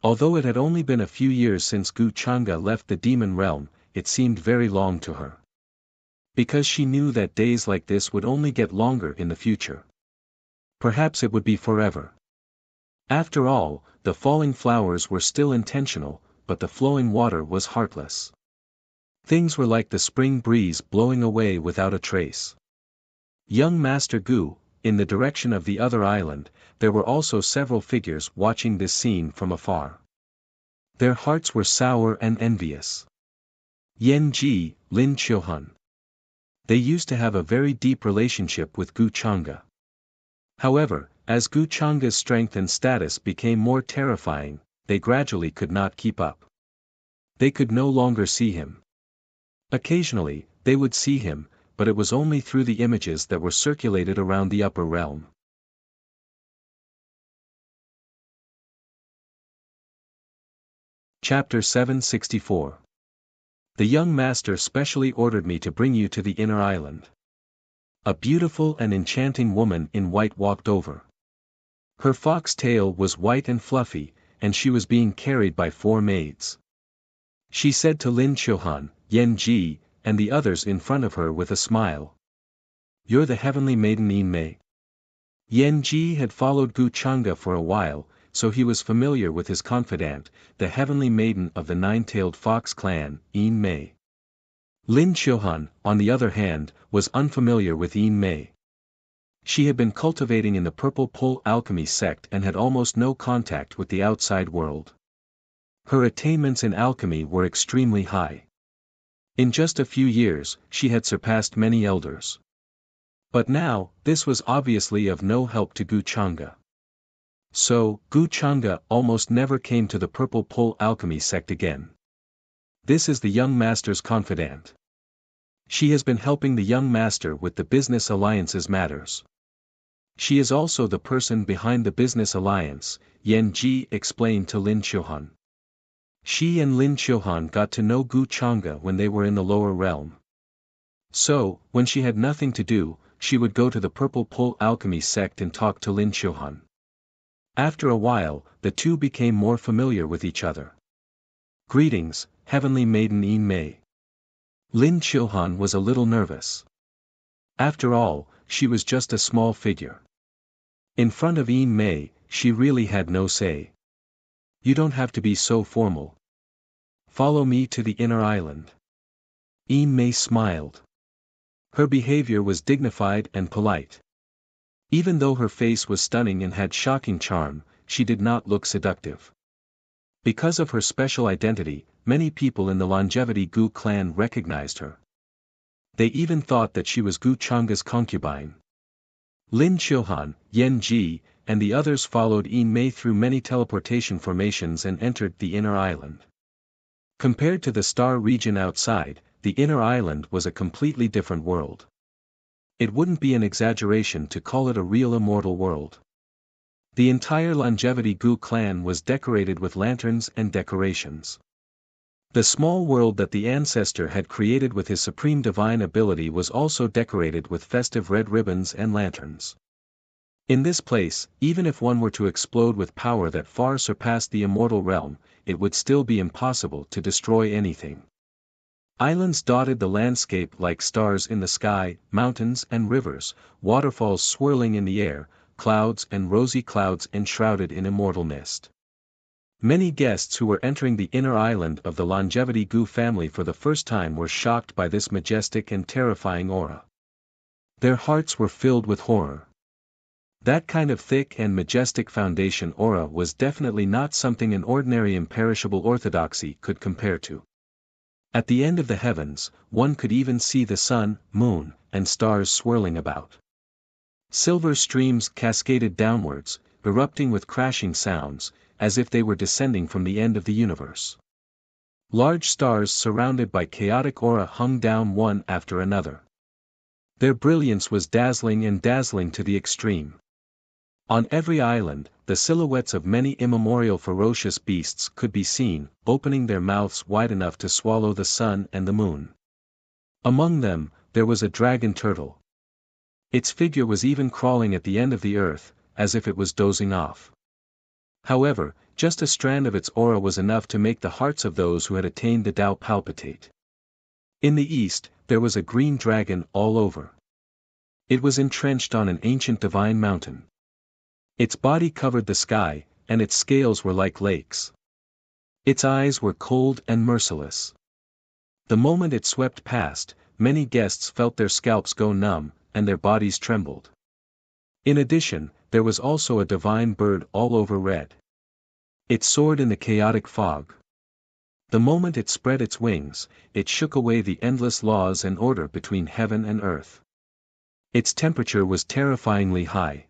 Although it had only been a few years since Gu Chang'e left the demon realm, it seemed very long to her. Because she knew that days like this would only get longer in the future. Perhaps it would be forever. After all, the falling flowers were still intentional, but the flowing water was heartless. Things were like the spring breeze blowing away without a trace. Young Master Gu, in the direction of the other island, there were also several figures watching this scene from afar. Their hearts were sour and envious. Yan Ji, Lin Chiohun. They used to have a very deep relationship with Gu Chang'e. However, as Gu Chang'e's strength and status became more terrifying, they gradually could not keep up. They could no longer see him. Occasionally, they would see him, but it was only through the images that were circulated around the upper realm. Chapter 764. The young master specially ordered me to bring you to the inner island. A beautiful and enchanting woman in white walked over. Her fox tail was white and fluffy, and she was being carried by 4 maids. She said to Lin Chiohun, Yan Ji, and the others in front of her with a smile. You're the heavenly maiden Yin Mei. Yan Ji had followed Gu Chang'e for a while, so he was familiar with his confidant, the heavenly maiden of the 9-tailed fox clan, Yin Mei. Lin Chiohun, on the other hand, was unfamiliar with Yin Mei. She had been cultivating in the Purple Pole alchemy sect and had almost no contact with the outside world. Her attainments in alchemy were extremely high. In just a few years, she had surpassed many elders. But now, this was obviously of no help to Gu Chang'e. So, Gu Chang'e almost never came to the Purple Pole alchemy sect again. This is the young master's confidant. She has been helping the young master with the business alliance's matters. She is also the person behind the business alliance, Yan Ji explained to Lin Chiohun. She and Lin Chiohun got to know Gu Chang'e when they were in the lower realm. So, when she had nothing to do, she would go to the Purple Pole alchemy sect and talk to Lin Chiohun. After a while, the two became more familiar with each other. Greetings, heavenly maiden Yin Mei. Lin Chiohun was a little nervous. After all, she was just a small figure. In front of Yin Mei, she really had no say. You don't have to be so formal. Follow me to the inner island. Yin Mei smiled. Her behavior was dignified and polite. Even though her face was stunning and had shocking charm, she did not look seductive. Because of her special identity, many people in the Longevity Gu clan recognized her. They even thought that she was Gu Chang'e's concubine. Lin Chiohun, Yan Ji, and the others followed Yin Mei through many teleportation formations and entered the inner island. Compared to the star region outside, the inner island was a completely different world. It wouldn't be an exaggeration to call it a real immortal world. The entire Longevity Gu clan was decorated with lanterns and decorations. The small world that the ancestor had created with his supreme divine ability was also decorated with festive red ribbons and lanterns. In this place, even if one were to explode with power that far surpassed the immortal realm, it would still be impossible to destroy anything. Islands dotted the landscape like stars in the sky, mountains and rivers, waterfalls swirling in the air, clouds and rosy clouds enshrouded in immortal mist. Many guests who were entering the inner island of the Longevity Gu family for the first time were shocked by this majestic and terrifying aura. Their hearts were filled with horror. That kind of thick and majestic foundation aura was definitely not something an ordinary imperishable orthodoxy could compare to. At the end of the heavens, one could even see the sun, moon, and stars swirling about. Silver streams cascaded downwards, erupting with crashing sounds, as if they were descending from the end of the universe. Large stars surrounded by chaotic aura hung down one after another. Their brilliance was dazzling to the extreme. On every island, the silhouettes of many immemorial ferocious beasts could be seen, opening their mouths wide enough to swallow the sun and the moon. Among them, there was a dragon turtle. Its figure was even crawling at the end of the earth, as if it was dozing off. However, just a strand of its aura was enough to make the hearts of those who had attained the Tao palpitate. In the east, there was a green dragon all over. It was entrenched on an ancient divine mountain. Its body covered the sky, and its scales were like lakes. Its eyes were cold and merciless. The moment it swept past, many guests felt their scalps go numb, and their bodies trembled. In addition, there was also a divine bird all over red. It soared in the chaotic fog. The moment it spread its wings, it shook away the endless laws and order between heaven and earth. Its temperature was terrifyingly high.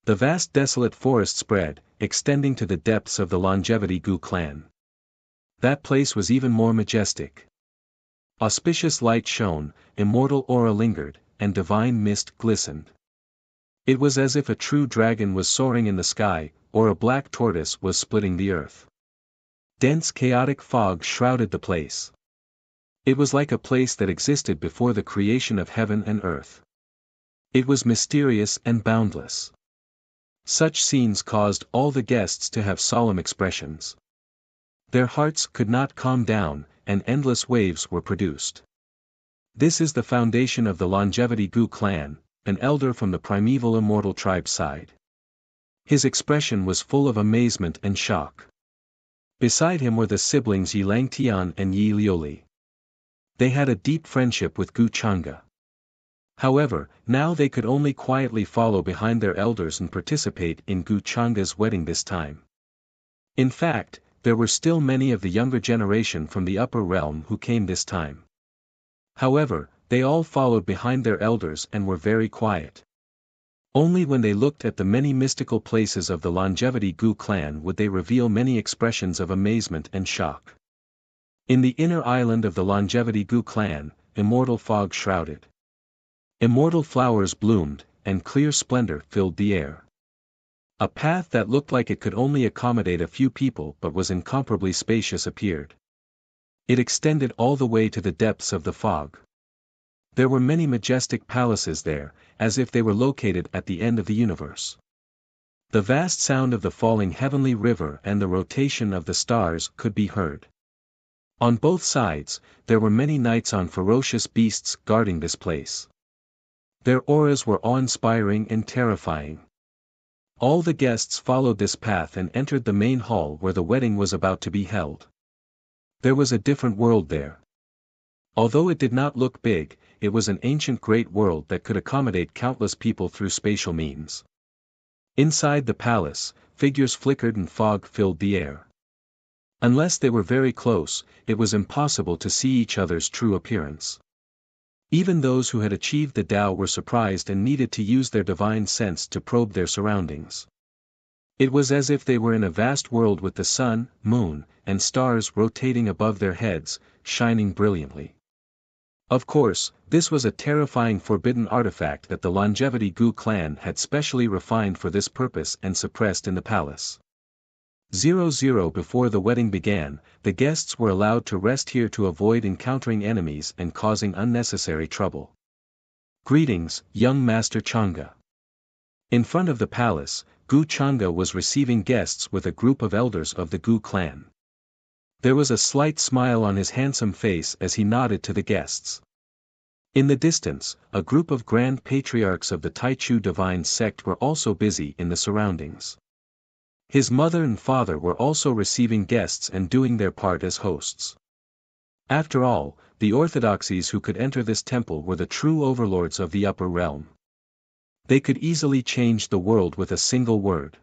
The vast desolate forest spread, extending to the depths of the Longevity Gu clan. That place was even more majestic. Auspicious light shone, immortal aura lingered, and divine mist glistened. It was as if a true dragon was soaring in the sky, or a black tortoise was splitting the earth. Dense chaotic fog shrouded the place. It was like a place that existed before the creation of heaven and earth. It was mysterious and boundless. Such scenes caused all the guests to have solemn expressions. Their hearts could not calm down, and endless waves were produced. This is the foundation of the Longevity Gu clan, an elder from the primeval immortal tribe side. His expression was full of amazement and shock. Beside him were the siblings Yi Langtian and Yi Liuli. They had a deep friendship with Gu Chang'e. However, now they could only quietly follow behind their elders and participate in Gu Chang'e's wedding this time. In fact, there were still many of the younger generation from the upper realm who came this time. However, they all followed behind their elders and were very quiet. Only when they looked at the many mystical places of the Longevity Gu clan would they reveal many expressions of amazement and shock. In the inner island of the Longevity Gu clan, immortal fog shrouded. Immortal flowers bloomed, and clear splendor filled the air. A path that looked like it could only accommodate a few people but was incomparably spacious appeared. It extended all the way to the depths of the fog. There were many majestic palaces there, as if they were located at the end of the universe. The vast sound of the falling heavenly river and the rotation of the stars could be heard. On both sides, there were many knights on ferocious beasts guarding this place. Their auras were awe-inspiring and terrifying. All the guests followed this path and entered the main hall where the wedding was about to be held. There was a different world there. Although it did not look big, it was an ancient great world that could accommodate countless people through spatial means. Inside the palace, figures flickered and fog filled the air. Unless they were very close, it was impossible to see each other's true appearance. Even those who had achieved the Tao were surprised and needed to use their divine sense to probe their surroundings. It was as if they were in a vast world with the sun, moon, and stars rotating above their heads, shining brilliantly. Of course, this was a terrifying forbidden artifact that the Longevity Gu clan had specially refined for this purpose and suppressed in the palace. 00 Before the wedding began, the guests were allowed to rest here to avoid encountering enemies and causing unnecessary trouble. Greetings, young Master Chang'e. In front of the palace, Gu Chang'e was receiving guests with a group of elders of the Gu clan. There was a slight smile on his handsome face as he nodded to the guests. In the distance, a group of grand patriarchs of the Taichu divine sect were also busy in the surroundings. His mother and father were also receiving guests and doing their part as hosts. After all, the orthodoxies who could enter this temple were the true overlords of the upper realm. They could easily change the world with a single word.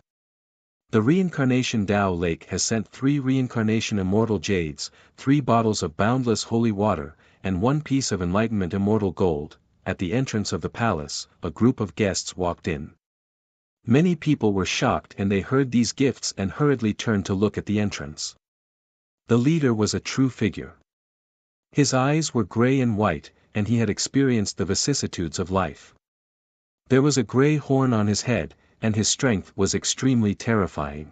The Reincarnation Dao Lake has sent 3 reincarnation immortal jades, 3 bottles of boundless holy water, and 1 piece of enlightenment immortal gold. At the entrance of the palace, a group of guests walked in. Many people were shocked and they heard these gifts and hurriedly turned to look at the entrance. The leader was a true figure. His eyes were gray and white, and he had experienced the vicissitudes of life. There was a gray horn on his head, and his strength was extremely terrifying.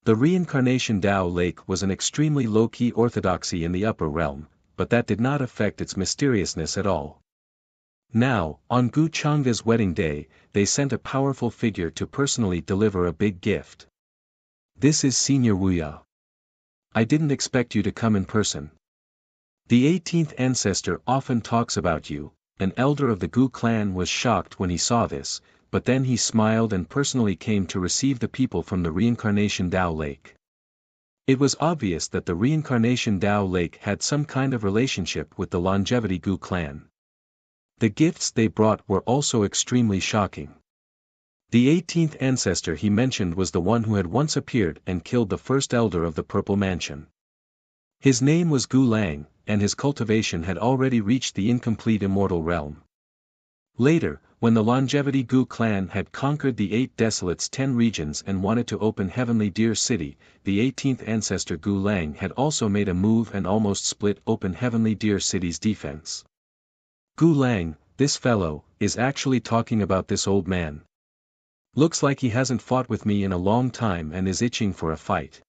The Reincarnation Dao Lake was an extremely low-key orthodoxy in the upper realm, but that did not affect its mysteriousness at all. Now, on Gu Chang'e's wedding day, they sent a powerful figure to personally deliver a big gift. This is Senior Wuxia. I didn't expect you to come in person. The 18th ancestor often talks about you. An elder of the Gu clan was shocked when he saw this, but then he smiled and personally came to receive the people from the Reincarnation Dao Lake. It was obvious that the Reincarnation Dao Lake had some kind of relationship with the Longevity Gu clan. The gifts they brought were also extremely shocking. The 18th ancestor he mentioned was the one who had once appeared and killed the first elder of the Purple Mansion. His name was Gu Lang, and his cultivation had already reached the incomplete immortal realm. Later, when the Longevity Gu clan had conquered the 8 Desolates' 10 regions and wanted to open Heavenly Deer City, the 18th ancestor Gu Lang had also made a move and almost split open Heavenly Deer City's defense. Gu Lang, this fellow, is actually talking about this old man. Looks like he hasn't fought with me in a long time and is itching for a fight.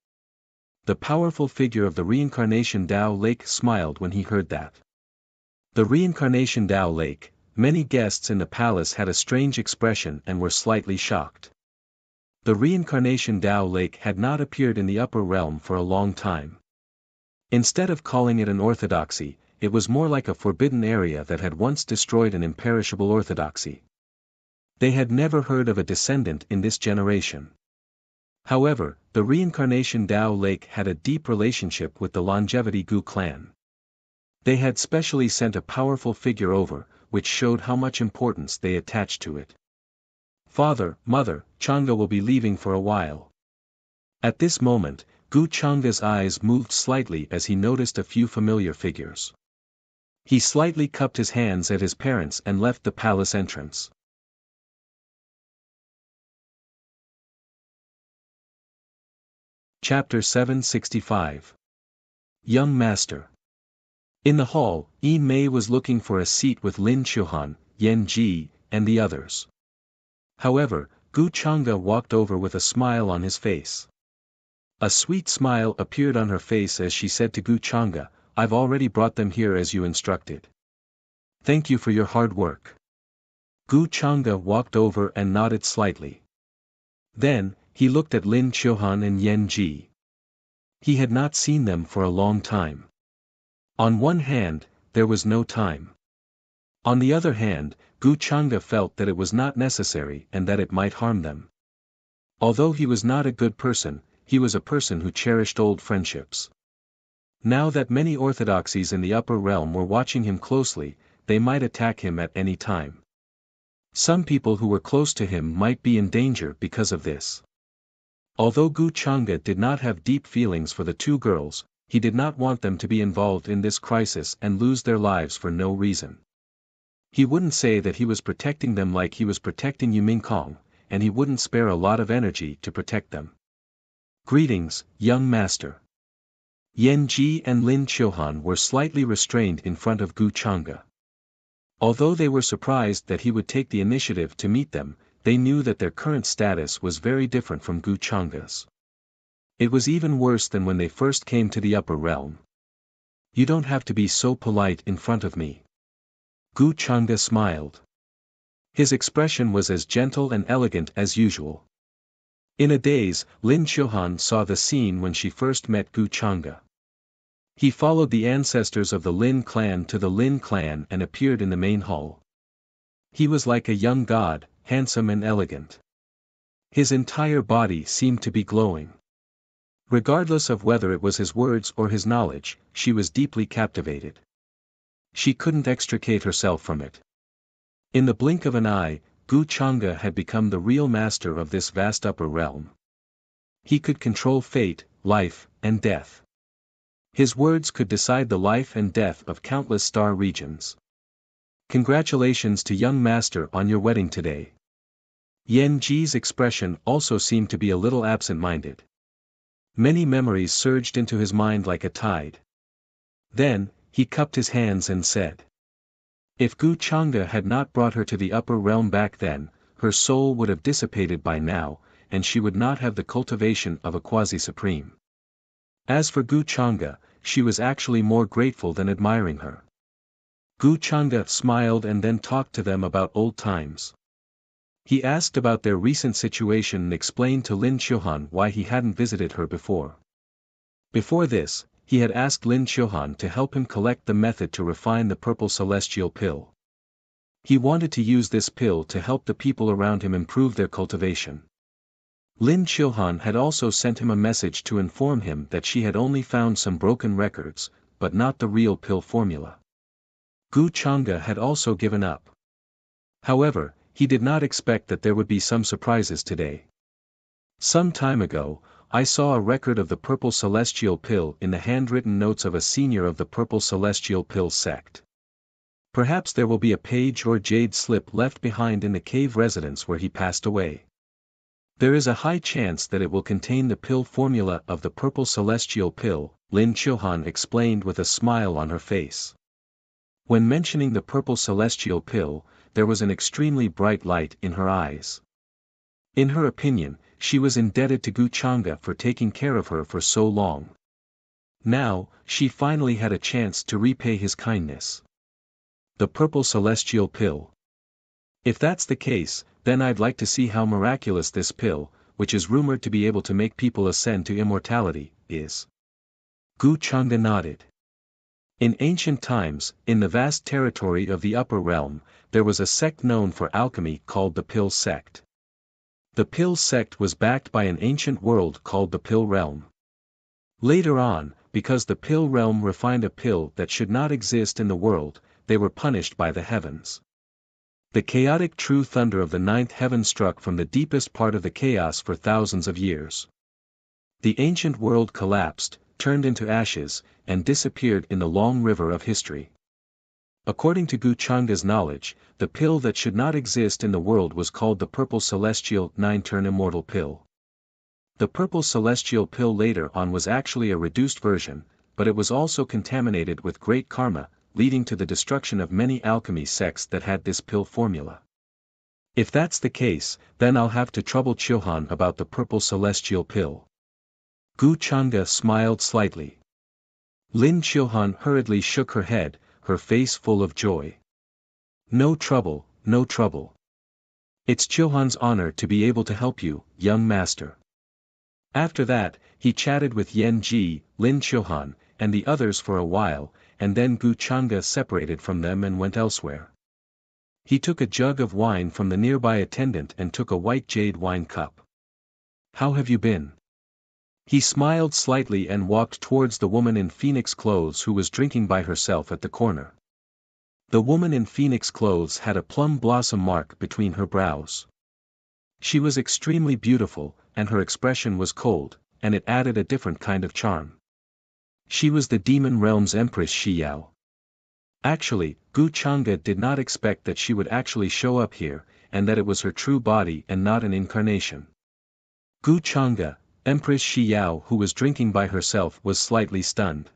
The powerful figure of the Reincarnation Dao Lake smiled when he heard that. The Reincarnation Dao Lake, many guests in the palace had a strange expression and were slightly shocked. The Reincarnation Dao Lake had not appeared in the upper realm for a long time. Instead of calling it an orthodoxy, it was more like a forbidden area that had once destroyed an imperishable orthodoxy. They had never heard of a descendant in this generation. However, the Reincarnation Dao Lake had a deep relationship with the Longevity Gu clan. They had specially sent a powerful figure over, which showed how much importance they attached to it. Father, Mother, Chang'e will be leaving for a while. At this moment, Gu Chang'e's eyes moved slightly as he noticed a few familiar figures. He slightly cupped his hands at his parents and left the palace entrance. Chapter 765. Young Master. In the hall, Yi Mei was looking for a seat with Lin Chuhan, Yan Ji, and the others. However, Gu Chang'e walked over with a smile on his face. A sweet smile appeared on her face as she said to Gu Chang'e, I've already brought them here as you instructed. Thank you for your hard work. Gu Chang'e walked over and nodded slightly. Then, he looked at Lin Chuhan and Yan Ji. He had not seen them for a long time. On one hand, there was no time. On the other hand, Gu Chang'e felt that it was not necessary and that it might harm them. Although he was not a good person, he was a person who cherished old friendships. Now that many orthodoxies in the upper realm were watching him closely, they might attack him at any time. Some people who were close to him might be in danger because of this. Although Gu Chang'e did not have deep feelings for the 2 girls, he did not want them to be involved in this crisis and lose their lives for no reason. He wouldn't say that he was protecting them like he was protecting Yumingkong, and he wouldn't spare a lot of energy to protect them. Greetings, young master. Yan Ji and Lin Qiuhan were slightly restrained in front of Gu Chang'e. Although they were surprised that he would take the initiative to meet them, they knew that their current status was very different from Gu Chang'e's. It was even worse than when they first came to the upper realm. You don't have to be so polite in front of me. Gu Chang'e smiled. His expression was as gentle and elegant as usual. In a daze, Lin Qiuhan saw the scene when she first met Gu Chang'e. He followed the ancestors of the Lin clan to the Lin clan and appeared in the main hall. He was like a young god, handsome and elegant. His entire body seemed to be glowing. Regardless of whether it was his words or his knowledge, she was deeply captivated. She couldn't extricate herself from it. In the blink of an eye, Gu Chang'e had become the real master of this vast upper realm. He could control fate, life, and death. His words could decide the life and death of countless star regions. Congratulations to young master on your wedding today. Yan Ji's expression also seemed to be a little absent-minded. Many memories surged into his mind like a tide. Then, he cupped his hands and said. If Gu Chang'e had not brought her to the upper realm back then, her soul would have dissipated by now, and she would not have the cultivation of a quasi-supreme. As for Gu Chang'e, she was actually more grateful than admiring her. Gu Chang'e smiled and then talked to them about old times. He asked about their recent situation and explained to Lin Qiuhan why he hadn't visited her before. Before this, he had asked Lin Qiuhan to help him collect the method to refine the purple celestial pill. He wanted to use this pill to help the people around him improve their cultivation. Lin Qiuhan had also sent him a message to inform him that she had only found some broken records, but not the real pill formula. Gu Chang'e had also given up. However, he did not expect that there would be some surprises today. Some time ago, I saw a record of the purple celestial pill in the handwritten notes of a senior of the purple celestial pill sect. Perhaps there will be a page or jade slip left behind in the cave residence where he passed away. There is a high chance that it will contain the pill formula of the purple celestial pill, Lin Qiuhan explained with a smile on her face. When mentioning the purple celestial pill, there was an extremely bright light in her eyes. In her opinion, she was indebted to Gu Chang'e for taking care of her for so long. Now, she finally had a chance to repay his kindness. The purple celestial pill. If that's the case, then I'd like to see how miraculous this pill, which is rumored to be able to make people ascend to immortality, is. Gu Chang'e nodded. In ancient times, in the vast territory of the upper realm, there was a sect known for alchemy called the Pill Sect. The Pill Sect was backed by an ancient world called the Pill Realm. Later on, because the Pill Realm refined a pill that should not exist in the world, they were punished by the heavens. The chaotic true thunder of the ninth heaven struck from the deepest part of the chaos for thousands of years. The ancient world collapsed, turned into ashes, and disappeared in the long river of history. According to Gu Chang'e's knowledge, the pill that should not exist in the world was called the Purple Celestial Nine-Turn Immortal Pill. The Purple Celestial Pill later on was actually a reduced version, but it was also contaminated with great karma, leading to the destruction of many alchemy sects that had this pill formula. If that's the case, then I'll have to trouble Qiuhan about the Purple Celestial Pill. Gu Chang'e smiled slightly. Lin Qiuhan hurriedly shook her head, her face full of joy. No trouble, no trouble. It's Qiuhan's honor to be able to help you, young master. After that, he chatted with Yan Ji, Lin Qiuhan, and the others for a while, and then Gu Chang'e separated from them and went elsewhere. He took a jug of wine from the nearby attendant and took a white jade wine cup. How have you been? He smiled slightly and walked towards the woman in phoenix clothes who was drinking by herself at the corner. The woman in phoenix clothes had a plum blossom mark between her brows. She was extremely beautiful, and her expression was cold, and it added a different kind of charm. She was the Demon Realm's Empress Shiyao. Actually, Gu Chang'e did not expect that she would actually show up here, and that it was her true body and not an incarnation. Gu Chang'e, Empress Shi Yao, who was drinking by herself, was slightly stunned.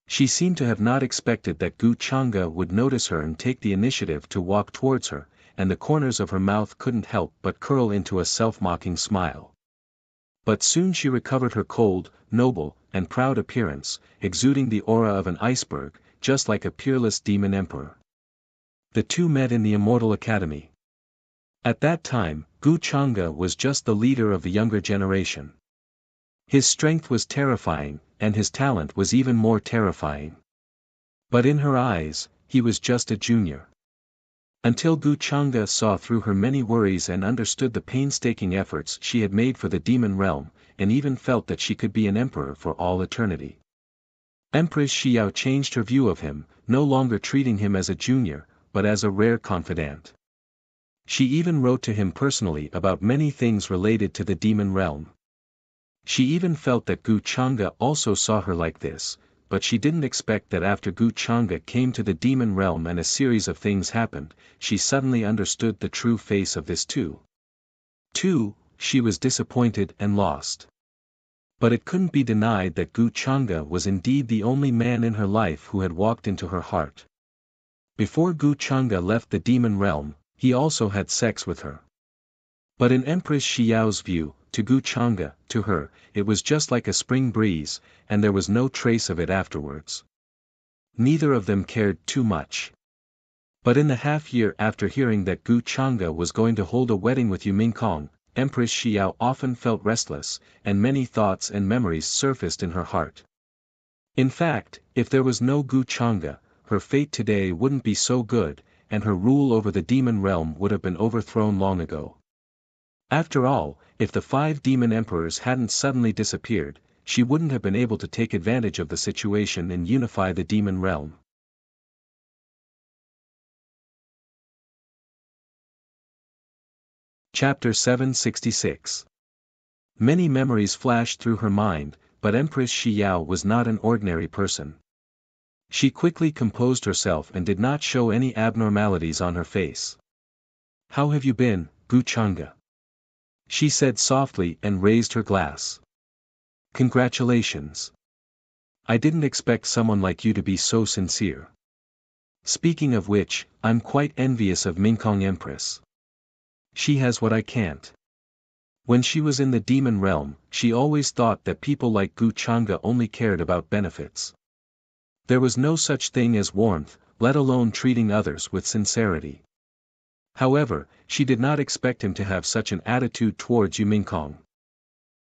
She seemed to have not expected that Gu Chang'e would notice her and take the initiative to walk towards her, and the corners of her mouth couldn't help but curl into a self-mocking smile. But soon she recovered her cold, noble, and proud appearance, exuding the aura of an iceberg, just like a peerless demon emperor. The two met in the Immortal Academy. At that time, Gu Chang'e was just the leader of the younger generation. His strength was terrifying, and his talent was even more terrifying. But in her eyes, he was just a junior. Until Gu Chang'e saw through her many worries and understood the painstaking efforts she had made for the demon realm, and even felt that she could be an emperor for all eternity. Empress Shi Yao changed her view of him, no longer treating him as a junior, but as a rare confidant. She even wrote to him personally about many things related to the demon realm. She even felt that Gu Chang'e also saw her like this, but she didn't expect that after Gu Chang'e came to the demon realm and a series of things happened, she suddenly understood the true face of this too. She was disappointed and lost. But it couldn't be denied that Gu Chang'e was indeed the only man in her life who had walked into her heart. Before Gu Chang'e left the demon realm, he also had sex with her. But in Empress Shi Yao's view, to Gu Chang'e, to her, it was just like a spring breeze, and there was no trace of it afterwards. Neither of them cared too much. But in the half-year after hearing that Gu Chang'e was going to hold a wedding with Yu Mingkong, Empress Shi Yao often felt restless, and many thoughts and memories surfaced in her heart. In fact, if there was no Gu Chang'e, her fate today wouldn't be so good, and her rule over the demon realm would have been overthrown long ago. After all, if the 5 demon emperors hadn't suddenly disappeared, she wouldn't have been able to take advantage of the situation and unify the demon realm. Chapter 766. Many memories flashed through her mind, but Empress Shi Yao was not an ordinary person. She quickly composed herself and did not show any abnormalities on her face. "How have you been, Gu Chang'e?" she said softly and raised her glass. "Congratulations. I didn't expect someone like you to be so sincere. Speaking of which, I'm quite envious of Mingkong Empress. She has what I can't." When she was in the demon realm, she always thought that people like Gu Chang'e only cared about benefits. There was no such thing as warmth, let alone treating others with sincerity. However, she did not expect him to have such an attitude towards Yu Mingkong.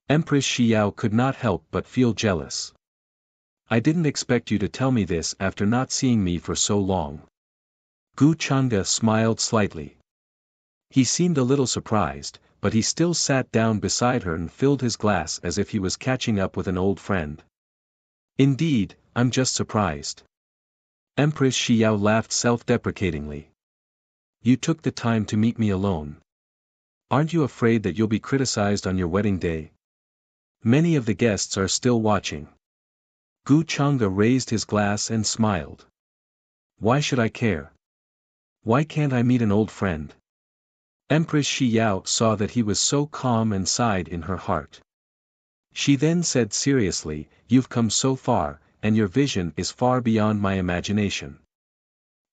Empress Shi Yao could not help but feel jealous. "I didn't expect you to tell me this after not seeing me for so long." Gu Chang'e smiled slightly. He seemed a little surprised, but he still sat down beside her and filled his glass as if he was catching up with an old friend. "Indeed, I'm just surprised." Empress Shi Yao laughed self-deprecatingly. "You took the time to meet me alone. Aren't you afraid that you'll be criticized on your wedding day? Many of the guests are still watching." Gu Chang'e raised his glass and smiled. "Why should I care? Why can't I meet an old friend?" Empress Shi Yao saw that he was so calm and sighed in her heart. She then said seriously, "You've come so far, and your vision is far beyond my imagination.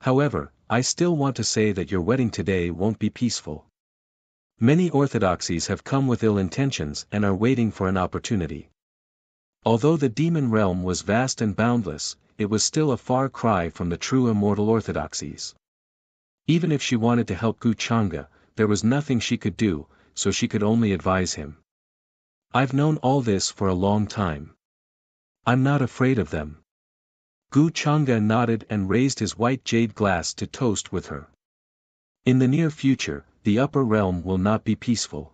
However, I still want to say that your wedding today won't be peaceful. Many orthodoxies have come with ill intentions and are waiting for an opportunity." Although the demon realm was vast and boundless, it was still a far cry from the true immortal orthodoxies. Even if she wanted to help Gu Chang'e, there was nothing she could do, so she could only advise him. "I've known all this for a long time. I'm not afraid of them." Gu Chang'e nodded and raised his white jade glass to toast with her. "In the near future, the upper realm will not be peaceful.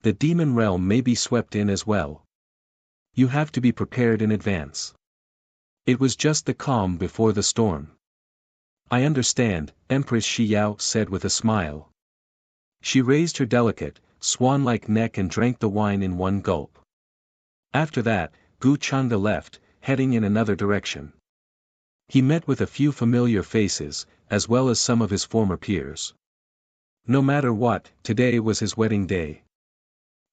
The demon realm may be swept in as well. You have to be prepared in advance. It was just the calm before the storm." "I understand," Empress Shi Yao said with a smile. She raised her delicate, swan-like neck and drank the wine in one gulp. After that, Gu Chang'e left, heading in another direction. He met with a few familiar faces, as well as some of his former peers. No matter what, today was his wedding day.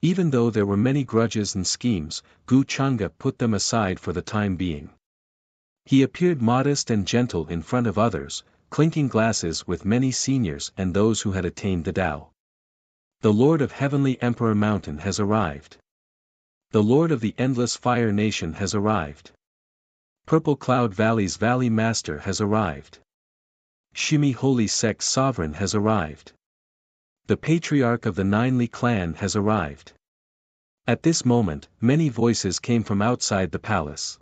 Even though there were many grudges and schemes, Gu Changa put them aside for the time being. He appeared modest and gentle in front of others, clinking glasses with many seniors and those who had attained the Tao. The Lord of Heavenly Emperor Mountain has arrived. The Lord of the Endless Fire Nation has arrived. Purple Cloud Valley's Valley Master has arrived. Shimi Holy Sect's Sovereign has arrived. The Patriarch of the Ninely Clan has arrived. At this moment, many voices came from outside the palace.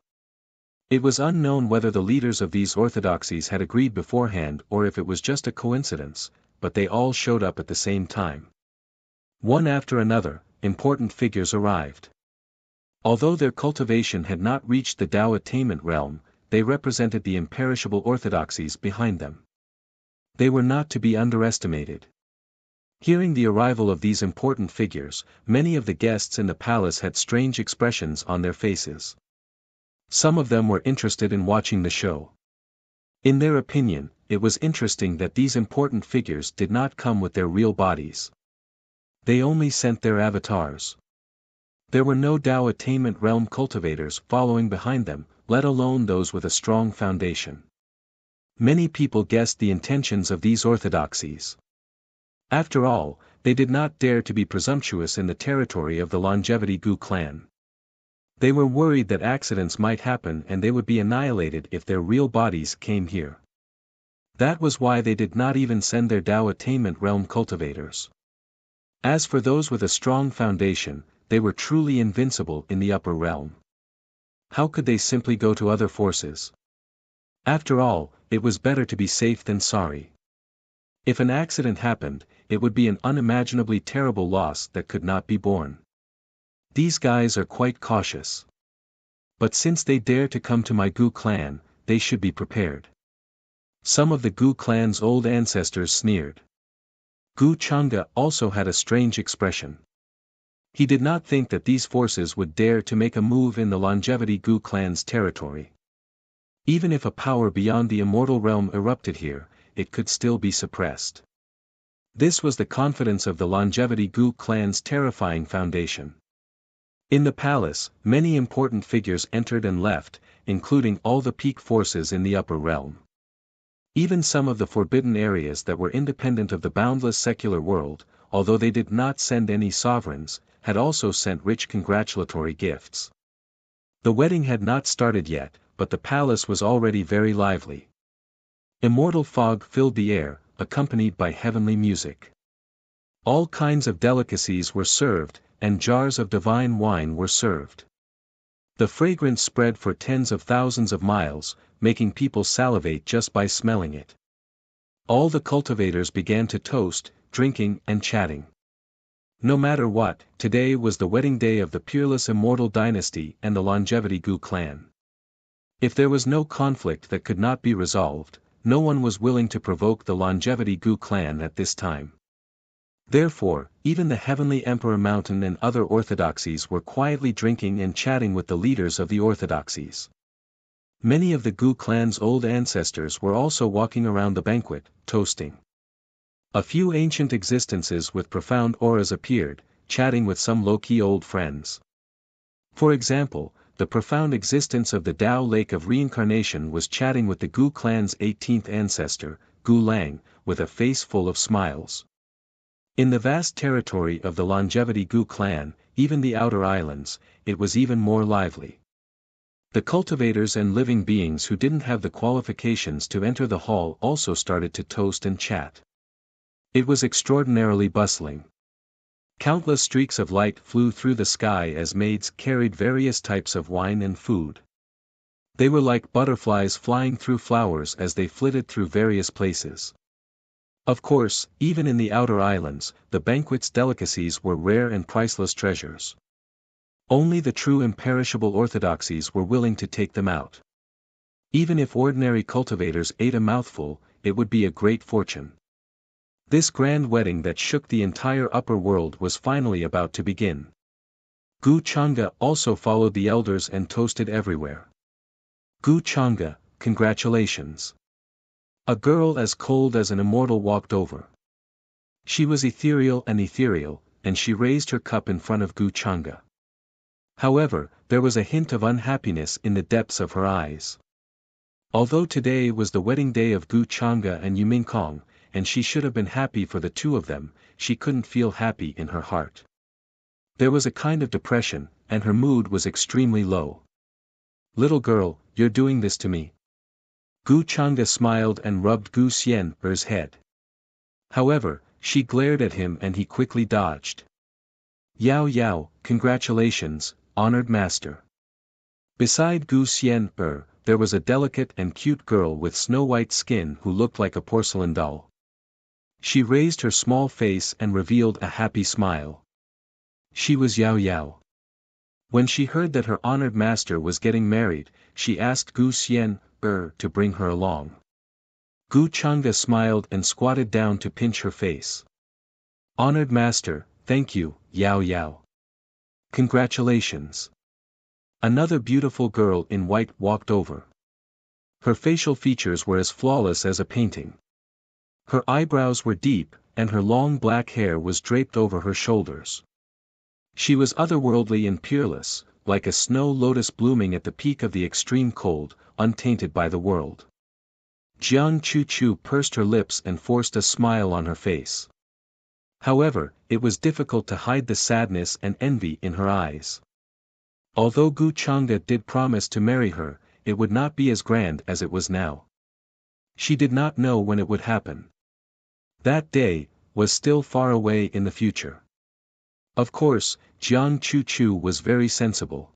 It was unknown whether the leaders of these orthodoxies had agreed beforehand or if it was just a coincidence, but they all showed up at the same time. One after another, important figures arrived. Although their cultivation had not reached the Tao attainment realm, they represented the imperishable orthodoxies behind them. They were not to be underestimated. Hearing the arrival of these important figures, many of the guests in the palace had strange expressions on their faces. Some of them were interested in watching the show. In their opinion, it was interesting that these important figures did not come with their real bodies. They only sent their avatars. There were no Tao attainment realm cultivators following behind them, let alone those with a strong foundation. Many people guessed the intentions of these orthodoxies. After all, they did not dare to be presumptuous in the territory of the Longevity Gu clan. They were worried that accidents might happen and they would be annihilated if their real bodies came here. That was why they did not even send their Tao attainment realm cultivators. As for those with a strong foundation, they were truly invincible in the upper realm. How could they simply go to other forces? After all, it was better to be safe than sorry. If an accident happened, it would be an unimaginably terrible loss that could not be borne. These guys are quite cautious. But since they dare to come to my Gu clan, they should be prepared. Some of the Gu clan's old ancestors sneered. Gu Changa also had a strange expression. He did not think that these forces would dare to make a move in the Longevity Gu clan's territory. Even if a power beyond the immortal realm erupted here, it could still be suppressed. This was the confidence of the Longevity Gu clan's terrifying foundation. In the palace, many important figures entered and left, including all the peak forces in the upper realm. Even some of the forbidden areas that were independent of the boundless secular world, although they did not send any sovereigns, had also sent rich congratulatory gifts. The wedding had not started yet, but the palace was already very lively. Immortal fog filled the air, accompanied by heavenly music. All kinds of delicacies were served, and jars of divine wine were served. The fragrance spread for tens of thousands of miles, making people salivate just by smelling it. All the cultivators began to toast, drinking and chatting. No matter what, today was the wedding day of the peerless immortal dynasty and the Longevity Gu clan. If there was no conflict that could not be resolved, no one was willing to provoke the Longevity Gu clan at this time. Therefore, even the Heavenly Emperor Mountain and other orthodoxies were quietly drinking and chatting with the leaders of the orthodoxies. Many of the Gu clan's old ancestors were also walking around the banquet, toasting. A few ancient existences with profound auras appeared, chatting with some low-key old friends. For example, the profound existence of the Tao Lake of Reincarnation was chatting with the Gu clan's 18th ancestor, Gu Lang, with a face full of smiles. In the vast territory of the Longevity Gu clan, even the outer islands, it was even more lively. The cultivators and living beings who didn't have the qualifications to enter the hall also started to toast and chat. It was extraordinarily bustling. Countless streaks of light flew through the sky as maids carried various types of wine and food. They were like butterflies flying through flowers as they flitted through various places. Of course, even in the outer islands, the banquet's delicacies were rare and priceless treasures. Only the true imperishable orthodoxies were willing to take them out. Even if ordinary cultivators ate a mouthful, it would be a great fortune. This grand wedding that shook the entire upper world was finally about to begin. Gu Changa also followed the elders and toasted everywhere. Gu Changa, congratulations. A girl as cold as an immortal walked over. She was ethereal, and she raised her cup in front of Gu Changa. However, there was a hint of unhappiness in the depths of her eyes. Although today was the wedding day of Gu Changa and Yumingkong, and she should have been happy for the two of them, she couldn't feel happy in her heart. There was a kind of depression, and her mood was extremely low. "Little girl, you're doing this to me?" Gu Changa smiled and rubbed Gu Xian's head. However, she glared at him and he quickly dodged. "Yao Yao, congratulations, honored master." Beside Gu Xian, there was a delicate and cute girl with snow-white skin who looked like a porcelain doll. She raised her small face and revealed a happy smile. She was Yao Yao. When she heard that her honored master was getting married, she asked Gu Xian to bring her along. Gu Changa smiled and squatted down to pinch her face. "Honored master, thank you, Yao Yao. Congratulations." Another beautiful girl in white walked over. Her facial features were as flawless as a painting. Her eyebrows were deep, and her long black hair was draped over her shoulders. She was otherworldly and peerless, like a snow lotus blooming at the peak of the extreme cold, untainted by the world. Jiang Chu pursed her lips and forced a smile on her face. However, it was difficult to hide the sadness and envy in her eyes. Although Gu Changa did promise to marry her, it would not be as grand as it was now. She did not know when it would happen. That day was still far away in the future. Of course, Jiang Chu was very sensible.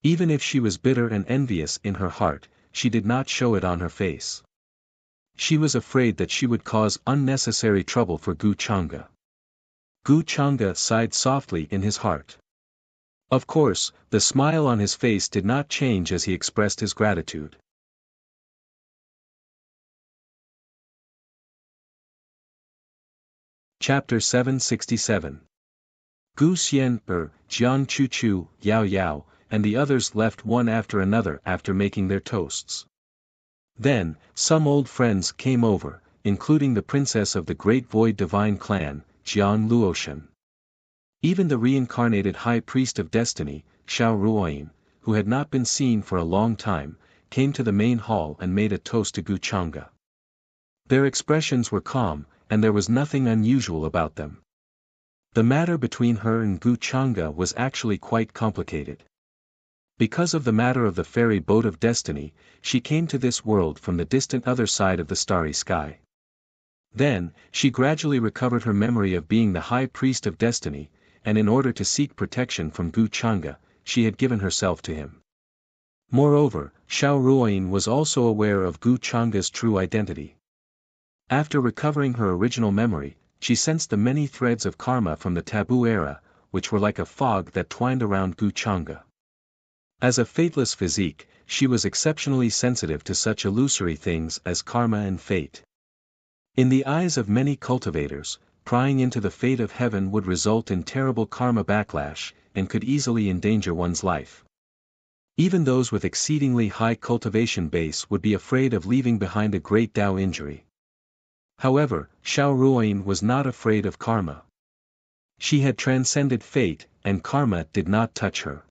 Even if she was bitter and envious in her heart, she did not show it on her face. She was afraid that she would cause unnecessary trouble for Gu Changa. Gu Changa sighed softly in his heart. Of course, the smile on his face did not change as he expressed his gratitude. Chapter 767. Gu Xian, Jiang Chu, Yao Yao, and the others left one after another after making their toasts. Then, some old friends came over, including the princess of the Great Void Divine Clan, Jiang Luoshan. Even the reincarnated High Priest of Destiny, Xiao Ruoyin, who had not been seen for a long time, came to the main hall and made a toast to Gu Changa. Their expressions were calm, and there was nothing unusual about them. The matter between her and Gu Changa was actually quite complicated. Because of the matter of the fairy boat of destiny, she came to this world from the distant other side of the starry sky. Then, she gradually recovered her memory of being the High Priest of Destiny, and in order to seek protection from Gu Changa, she had given herself to him. Moreover, Xiao Ruoyin was also aware of Gu Changa's true identity. After recovering her original memory, she sensed the many threads of karma from the taboo era, which were like a fog that twined around Gu Changa. As a fateless physique, she was exceptionally sensitive to such illusory things as karma and fate. In the eyes of many cultivators, prying into the fate of heaven would result in terrible karma backlash, and could easily endanger one's life. Even those with exceedingly high cultivation base would be afraid of leaving behind a great Tao injury. However, Xiao Ruoyin was not afraid of karma. She had transcended fate, and karma did not touch her.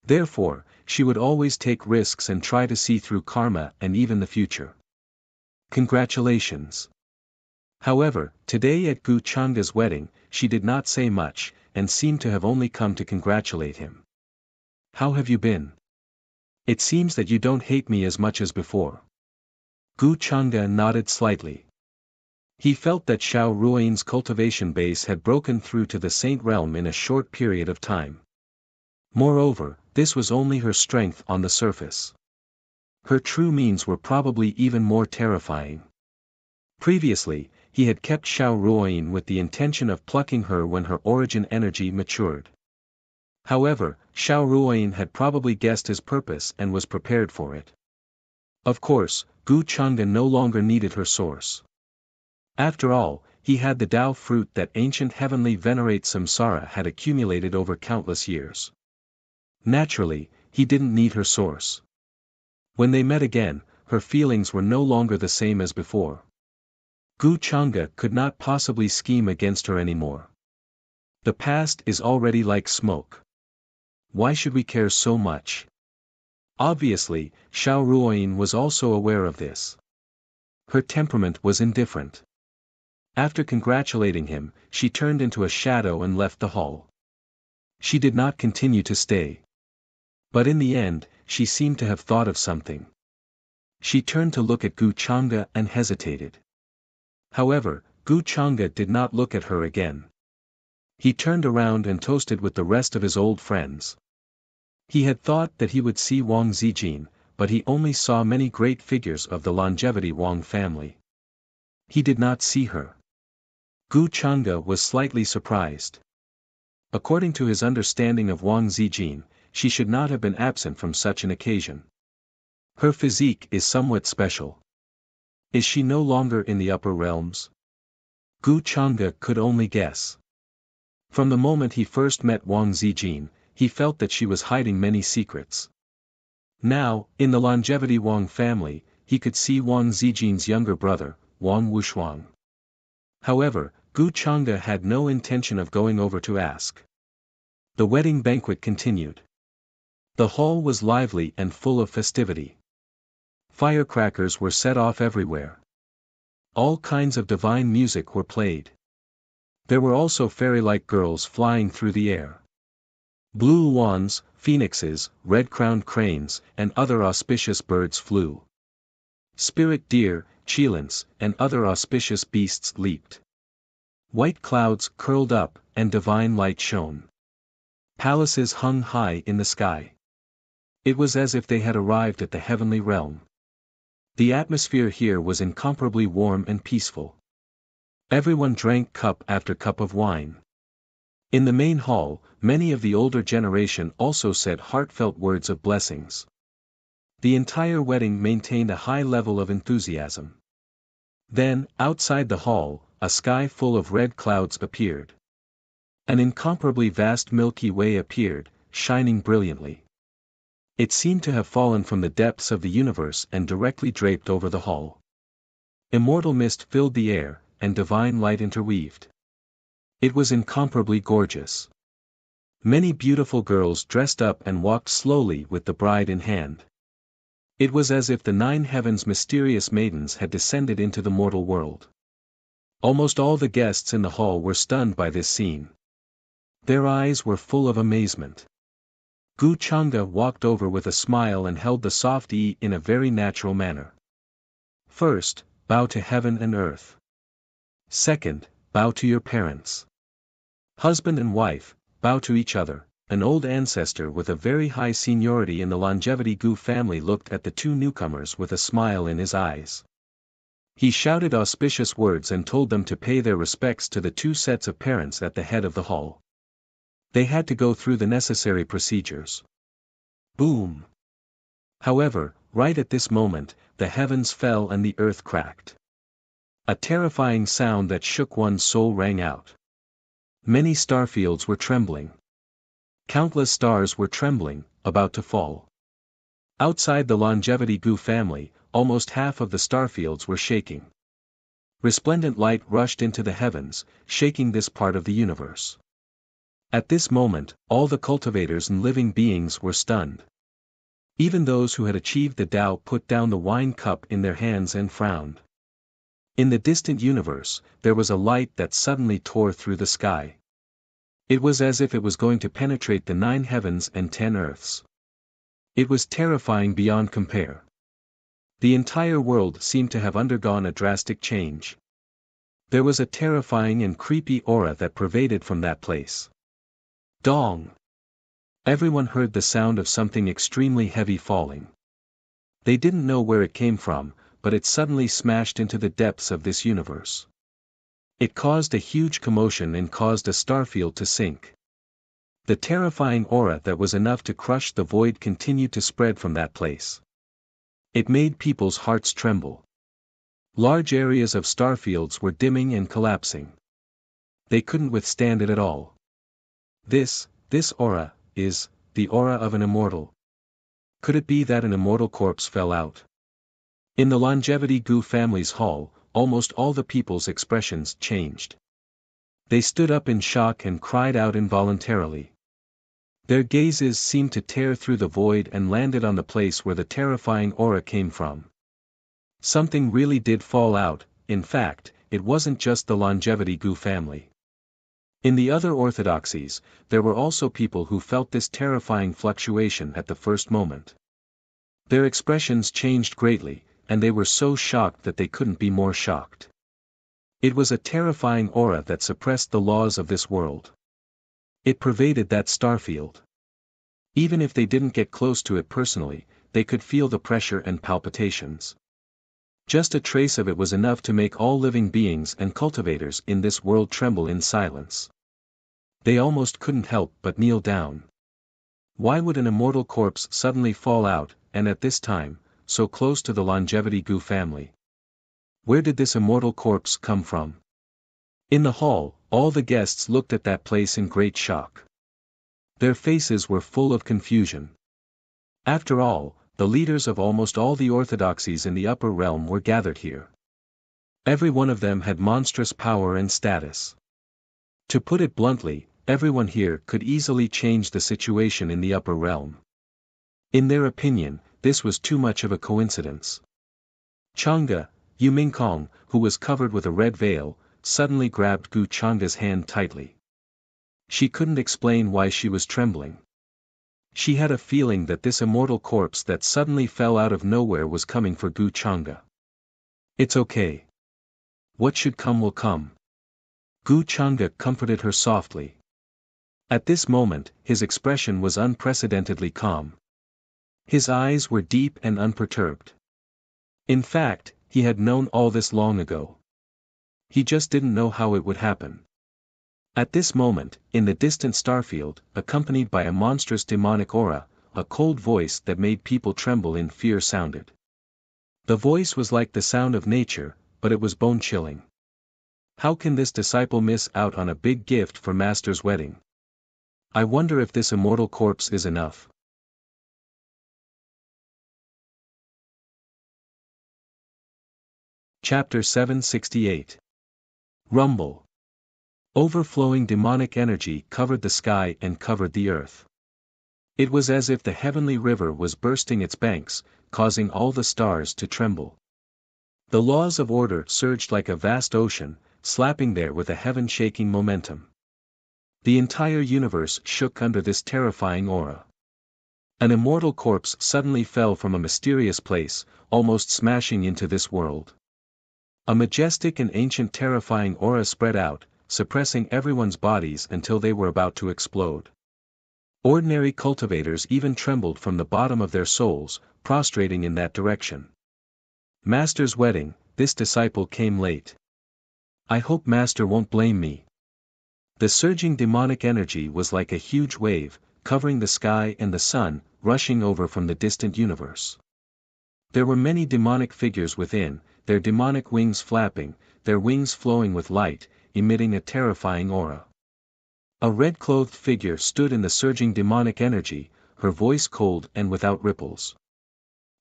Therefore, she would always take risks and try to see through karma and even the future. Congratulations. However, today at Gu Changa's wedding, she did not say much, and seemed to have only come to congratulate him. "How have you been? It seems that you don't hate me as much as before." Gu Changa nodded slightly. He felt that Xiao Ruoyin's cultivation base had broken through to the Saint realm in a short period of time. Moreover, this was only her strength on the surface. Her true means were probably even more terrifying. Previously, he had kept Xiao Ruoyin with the intention of plucking her when her origin energy matured. However, Xiao Ruoyin had probably guessed his purpose and was prepared for it. Of course, Gu Changa no longer needed her source. After all, he had the Tao fruit that ancient heavenly venerate samsara had accumulated over countless years. Naturally, he didn't need her source. When they met again, her feelings were no longer the same as before. Gu Changa could not possibly scheme against her anymore. The past is already like smoke. Why should we care so much? Obviously, Xiao Ruoyin was also aware of this. Her temperament was indifferent. After congratulating him, she turned into a shadow and left the hall. She did not continue to stay. But in the end, she seemed to have thought of something. She turned to look at Gu Chang'e and hesitated. However, Gu Chang'e did not look at her again. He turned around and toasted with the rest of his old friends. He had thought that he would see Wang Zijin, but he only saw many great figures of the longevity Wang family. He did not see her. Gu Chang'e was slightly surprised. According to his understanding of Wang Zijin, she should not have been absent from such an occasion. Her physique is somewhat special. Is she no longer in the upper realms? Gu Chang'e could only guess. From the moment he first met Wang Zijin, he felt that she was hiding many secrets. Now, in the longevity Wang family, he could see Wang Zijin's younger brother, Wang Wushuang. However, Gu Chang'e had no intention of going over to ask. The wedding banquet continued. The hall was lively and full of festivity. Firecrackers were set off everywhere. All kinds of divine music were played. There were also fairy-like girls flying through the air. Blue wands, phoenixes, red-crowned cranes, and other auspicious birds flew. Spirit deer, cheilants, and other auspicious beasts leaped. White clouds curled up, and divine light shone. Palaces hung high in the sky. It was as if they had arrived at the heavenly realm. The atmosphere here was incomparably warm and peaceful. Everyone drank cup after cup of wine. In the main hall, many of the older generation also said heartfelt words of blessings. The entire wedding maintained a high level of enthusiasm. Then, outside the hall, a sky full of red clouds appeared. An incomparably vast Milky Way appeared, shining brilliantly. It seemed to have fallen from the depths of the universe and directly draped over the hall. Immortal mist filled the air, and divine light interweaved. It was incomparably gorgeous. Many beautiful girls dressed up and walked slowly with the bride in hand. It was as if the 9 heavens' mysterious maidens had descended into the mortal world. Almost all the guests in the hall were stunned by this scene. Their eyes were full of amazement. Gu Chang'e walked over with a smile and held the soft yi in a very natural manner. First, bow to heaven and earth. Second, bow to your parents. Husband and wife, bow to each other. An old ancestor with a very high seniority in the longevity Gu family looked at the two newcomers with a smile in his eyes. He shouted auspicious words and told them to pay their respects to the 2 sets of parents at the head of the hall. They had to go through the necessary procedures. Boom! However, right at this moment, the heavens fell and the earth cracked. A terrifying sound that shook one's soul rang out. Many starfields were trembling. Countless stars were trembling, about to fall. Outside the longevity Gu family, almost half of the starfields were shaking. Resplendent light rushed into the heavens, shaking this part of the universe. At this moment, all the cultivators and living beings were stunned. Even those who had achieved the Tao put down the wine cup in their hands and frowned. In the distant universe, there was a light that suddenly tore through the sky. It was as if it was going to penetrate the 9 heavens and 10 earths. It was terrifying beyond compare. The entire world seemed to have undergone a drastic change. There was a terrifying and creepy aura that pervaded from that place. Dong! Everyone heard the sound of something extremely heavy falling. They didn't know where it came from, but it suddenly smashed into the depths of this universe. It caused a huge commotion and caused a starfield to sink. The terrifying aura that was enough to crush the void continued to spread from that place. It made people's hearts tremble. Large areas of starfields were dimming and collapsing. They couldn't withstand it at all. This aura, is the aura of an immortal. Could it be that an immortal corpse fell out? In the longevity Gu family's hall, almost all the people's expressions changed. They stood up in shock and cried out involuntarily. Their gazes seemed to tear through the void and landed on the place where the terrifying aura came from. Something really did fall out. In fact, it wasn't just the Longevity Gu family. In the other orthodoxies, there were also people who felt this terrifying fluctuation at the first moment. Their expressions changed greatly, and they were so shocked that they couldn't be more shocked. It was a terrifying aura that suppressed the laws of this world. It pervaded that starfield. Even if they didn't get close to it personally, they could feel the pressure and palpitations. Just a trace of it was enough to make all living beings and cultivators in this world tremble in silence. They almost couldn't help but kneel down. Why would an immortal corpse suddenly fall out, and at this time, so close to the Longevity Gu family? Where did this immortal corpse come from? In the hall, all the guests looked at that place in great shock. Their faces were full of confusion. After all, the leaders of almost all the orthodoxies in the upper realm were gathered here. Every one of them had monstrous power and status. To put it bluntly, everyone here could easily change the situation in the upper realm. In their opinion, this was too much of a coincidence. Chang'e, Yu Mingkong, who was covered with a red veil, suddenly grabbed Gu Chang'e's hand tightly. She couldn't explain why she was trembling. She had a feeling that this immortal corpse that suddenly fell out of nowhere was coming for Gu Chang'e. It's okay. What should come will come. Gu Chang'e comforted her softly. At this moment, his expression was unprecedentedly calm. His eyes were deep and unperturbed. In fact, he had known all this long ago. He just didn't know how it would happen. At this moment, in the distant starfield, accompanied by a monstrous demonic aura, a cold voice that made people tremble in fear sounded. The voice was like the sound of nature, but it was bone-chilling. How can this disciple miss out on a big gift for Master's wedding? I wonder if this immortal corpse is enough. Chapter 768. Rumble. Overflowing demonic energy covered the sky and covered the earth. It was as if the heavenly river was bursting its banks, causing all the stars to tremble. The laws of order surged like a vast ocean, slapping there with a heaven-shaking momentum. The entire universe shook under this terrifying aura. An immortal corpse suddenly fell from a mysterious place, almost smashing into this world. A majestic and ancient terrifying aura spread out, suppressing everyone's bodies until they were about to explode. Ordinary cultivators even trembled from the bottom of their souls, prostrating in that direction. Master's wedding, this disciple came late. I hope Master won't blame me. The surging demonic energy was like a huge wave, covering the sky and the sun, rushing over from the distant universe. There were many demonic figures within, their demonic wings flapping, their wings flowing with light, emitting a terrifying aura. A red-clothed figure stood in the surging demonic energy, her voice cold and without ripples.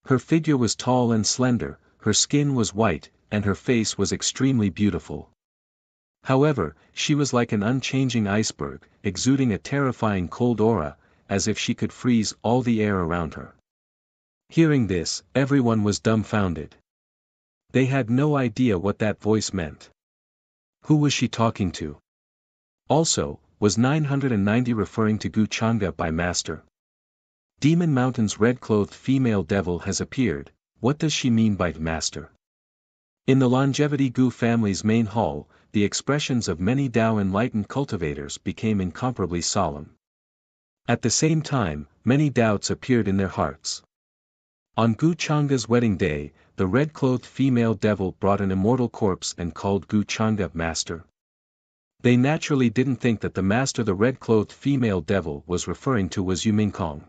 Her figure was tall and slender, her skin was white, and her face was extremely beautiful. However, she was like an unchanging iceberg, exuding a terrifying cold aura, as if she could freeze all the air around her. Hearing this, everyone was dumbfounded. They had no idea what that voice meant. Who was she talking to? Also, was 990 referring to Gu Chang'e by Master? Demon Mountain's red-clothed female devil has appeared, what does she mean by Master? In the Longevity Gu family's main hall, the expressions of many Tao-enlightened cultivators became incomparably solemn. At the same time, many doubts appeared in their hearts. On Gu Chang'e's wedding day, the red-clothed female devil brought an immortal corpse and called Gu Chang'e Master. They naturally didn't think that the master the red-clothed female devil was referring to was Yu Mingkong.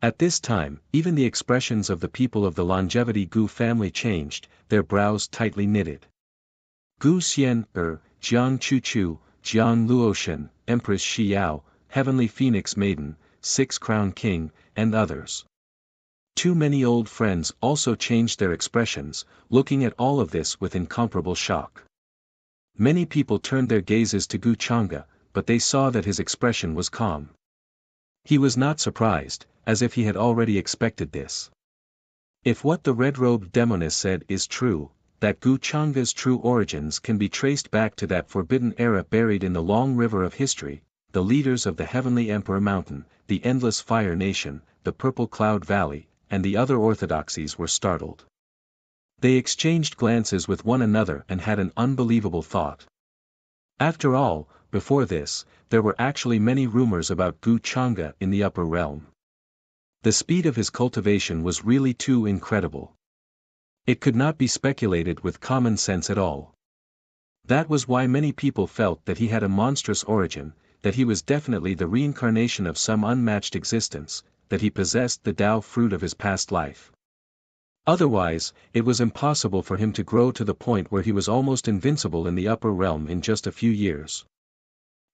At this time, even the expressions of the people of the Longevity Gu family changed, their brows tightly knitted. Gu Xian, Jiang Chu, Jiang Luoshan, Empress Shi Yao, Heavenly Phoenix Maiden, Six-Crown King, and others. Too many old friends also changed their expressions, looking at all of this with incomparable shock. Many people turned their gazes to Gu Changa, but they saw that his expression was calm. He was not surprised, as if he had already expected this. If what the red-robed demoness said is true, that Gu Changa's true origins can be traced back to that forbidden era buried in the long river of history, the leaders of the Heavenly Emperor Mountain, the Endless Fire Nation, the Purple Cloud Valley, and the other orthodoxies were startled. They exchanged glances with one another and had an unbelievable thought. After all, before this, there were actually many rumors about Gu Changa in the upper realm. The speed of his cultivation was really too incredible. It could not be speculated with common sense at all. That was why many people felt that he had a monstrous origin, that he was definitely the reincarnation of some unmatched existence, that he possessed the Tao fruit of his past life. Otherwise, it was impossible for him to grow to the point where he was almost invincible in the upper realm in just a few years.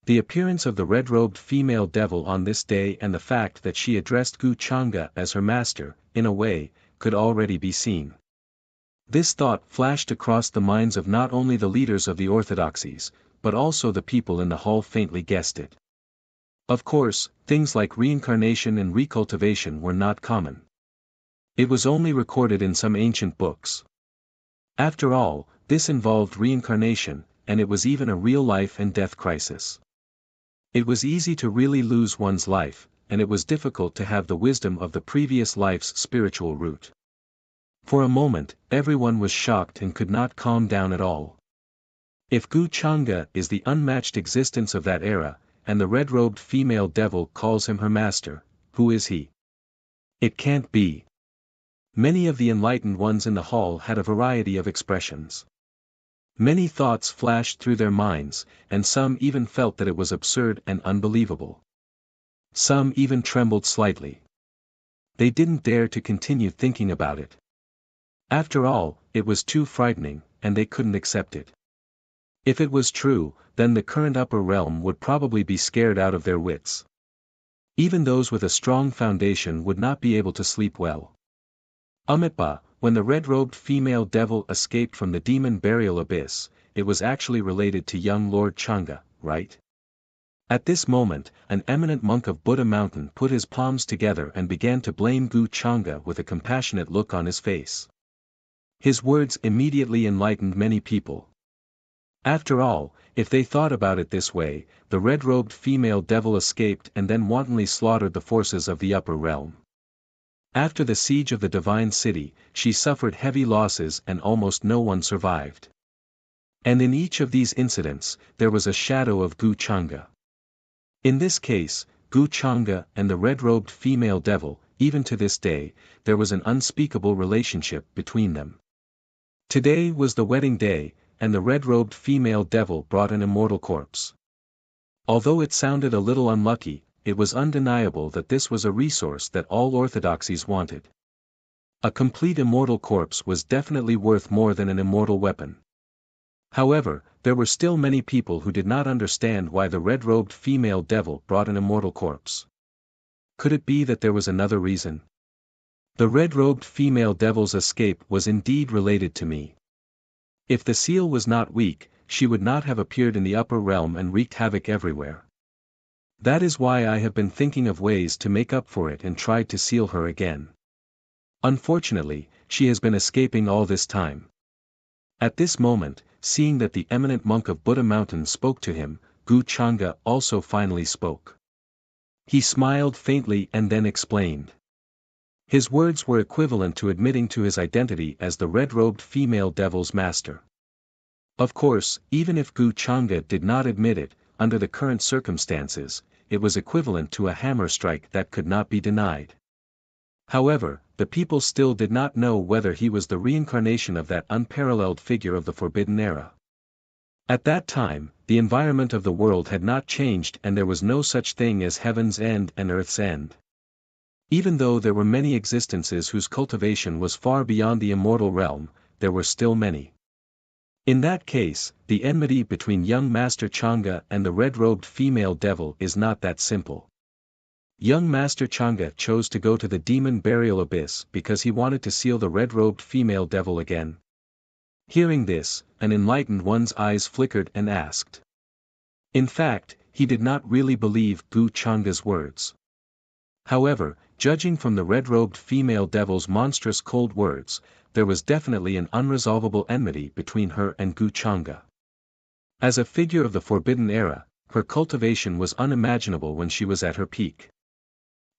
The appearance of the red-robed female devil on this day and the fact that she addressed Gu Changa as her master, in a way, could already be seen. This thought flashed across the minds of not only the leaders of the orthodoxies, but also the people in the hall faintly guessed it. Of course, things like reincarnation and recultivation were not common. It was only recorded in some ancient books. After all, this involved reincarnation, and it was even a real life and death crisis. It was easy to really lose one's life, and it was difficult to have the wisdom of the previous life's spiritual root. For a moment, everyone was shocked and could not calm down at all. If Gu Changa is the unmatched existence of that era, and the red-robed female devil calls him her master, who is he? It can't be. Many of the enlightened ones in the hall had a variety of expressions. Many thoughts flashed through their minds, and some even felt that it was absurd and unbelievable. Some even trembled slightly. They didn't dare to continue thinking about it. After all, it was too frightening, and they couldn't accept it. If it was true, then the current upper realm would probably be scared out of their wits. Even those with a strong foundation would not be able to sleep well. Amitba, when the red-robed female devil escaped from the demon burial abyss, it was actually related to young Lord Changa, right? At this moment, an eminent monk of Buddha Mountain put his palms together and began to blame Gu Changa with a compassionate look on his face. His words immediately enlightened many people. After all, if they thought about it this way, the red-robed female devil escaped and then wantonly slaughtered the forces of the upper realm. After the siege of the divine city, she suffered heavy losses and almost no one survived. And in each of these incidents, there was a shadow of Gu Changa. In this case, Gu Changa and the red-robed female devil, even to this day, there was an unspeakable relationship between them. Today was the wedding day, and the red-robed female devil brought an immortal corpse. Although it sounded a little unlucky, it was undeniable that this was a resource that all orthodoxies wanted. A complete immortal corpse was definitely worth more than an immortal weapon. However, there were still many people who did not understand why the red-robed female devil brought an immortal corpse. Could it be that there was another reason? The red-robed female devil's escape was indeed related to me. If the seal was not weak, she would not have appeared in the upper realm and wreaked havoc everywhere. That is why I have been thinking of ways to make up for it and tried to seal her again. Unfortunately, she has been escaping all this time. At this moment, seeing that the eminent monk of Buddha Mountain spoke to him, Gu Changa also finally spoke. He smiled faintly and then explained. His words were equivalent to admitting to his identity as the red-robed female devil's master. Of course, even if Gu Changa did not admit it, under the current circumstances, it was equivalent to a hammer strike that could not be denied. However, the people still did not know whether he was the reincarnation of that unparalleled figure of the Forbidden Era. At that time, the environment of the world had not changed and there was no such thing as heaven's end and earth's end. Even though there were many existences whose cultivation was far beyond the immortal realm, there were still many. In that case, the enmity between young Master Changa and the red-robed female devil is not that simple. Young Master Changa chose to go to the demon burial abyss because he wanted to seal the red-robed female devil again. Hearing this, an enlightened one's eyes flickered and asked. In fact, he did not really believe Gu Changa's words. However, judging from the red-robed female devil's monstrous cold words, there was definitely an unresolvable enmity between her and Gu Changa. As a figure of the Forbidden Era, her cultivation was unimaginable when she was at her peak.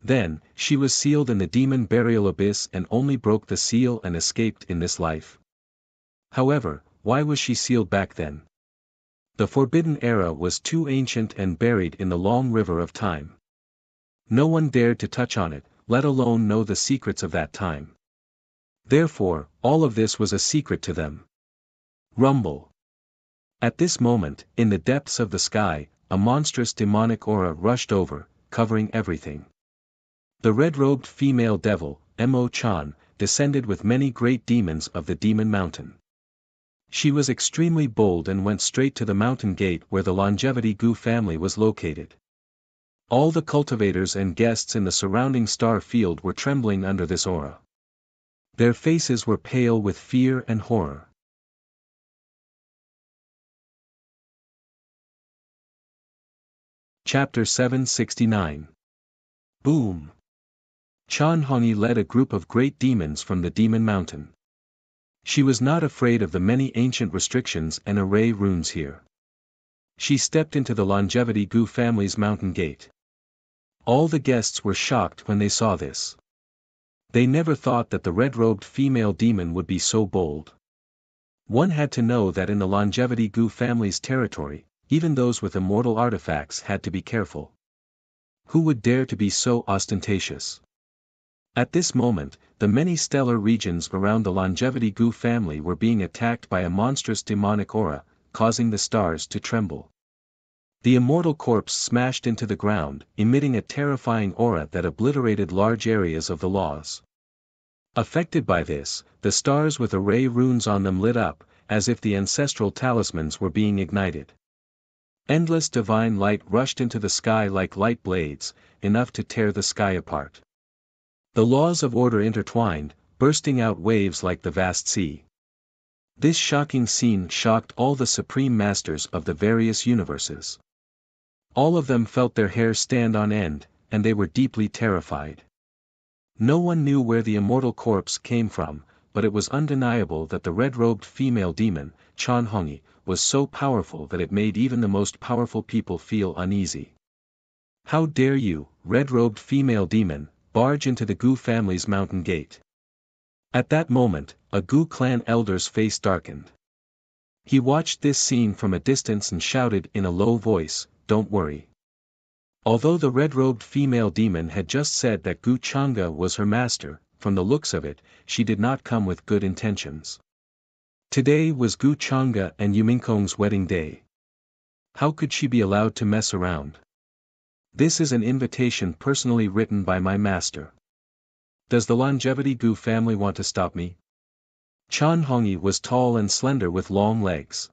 Then, she was sealed in the demon burial abyss and only broke the seal and escaped in this life. However, why was she sealed back then? The Forbidden Era was too ancient and buried in the long river of time. No one dared to touch on it, let alone know the secrets of that time. Therefore, all of this was a secret to them. Rumble. At this moment, in the depths of the sky, a monstrous demonic aura rushed over, covering everything. The red-robed female devil, Mo-chan, descended with many great demons of the Demon Mountain. She was extremely bold and went straight to the mountain gate where the Longevity Gu family was located. All the cultivators and guests in the surrounding star field were trembling under this aura. Their faces were pale with fear and horror. Chapter 769. Boom! Chan Hongyi led a group of great demons from the Demon Mountain. She was not afraid of the many ancient restrictions and array runes here. She stepped into the Longevity Gu family's mountain gate. All the guests were shocked when they saw this. They never thought that the red-robed female demon would be so bold. One had to know that in the Longevity Gu family's territory, even those with immortal artifacts had to be careful. Who would dare to be so ostentatious? At this moment, the many stellar regions around the Longevity Gu family were being attacked by a monstrous demonic aura, causing the stars to tremble. The immortal corpse smashed into the ground, emitting a terrifying aura that obliterated large areas of the laws. Affected by this, the stars with array runes on them lit up, as if the ancestral talismans were being ignited. Endless divine light rushed into the sky like light blades, enough to tear the sky apart. The laws of order intertwined, bursting out waves like the vast sea. This shocking scene shocked all the supreme masters of the various universes. All of them felt their hair stand on end, and they were deeply terrified. No one knew where the immortal corpse came from, but it was undeniable that the red-robed female demon, Chan Hongyi, was so powerful that it made even the most powerful people feel uneasy. How dare you, red-robed female demon, barge into the Gu family's mountain gate? At that moment, a Gu clan elder's face darkened. He watched this scene from a distance and shouted in a low voice, "Don't worry." Although the red-robed female demon had just said that Gu Changa was her master, from the looks of it, she did not come with good intentions. Today was Gu Changa and Yuminkong's wedding day. How could she be allowed to mess around? This is an invitation personally written by my master. Does the Longevity Gu family want to stop me? Chan Hongyi was tall and slender with long legs.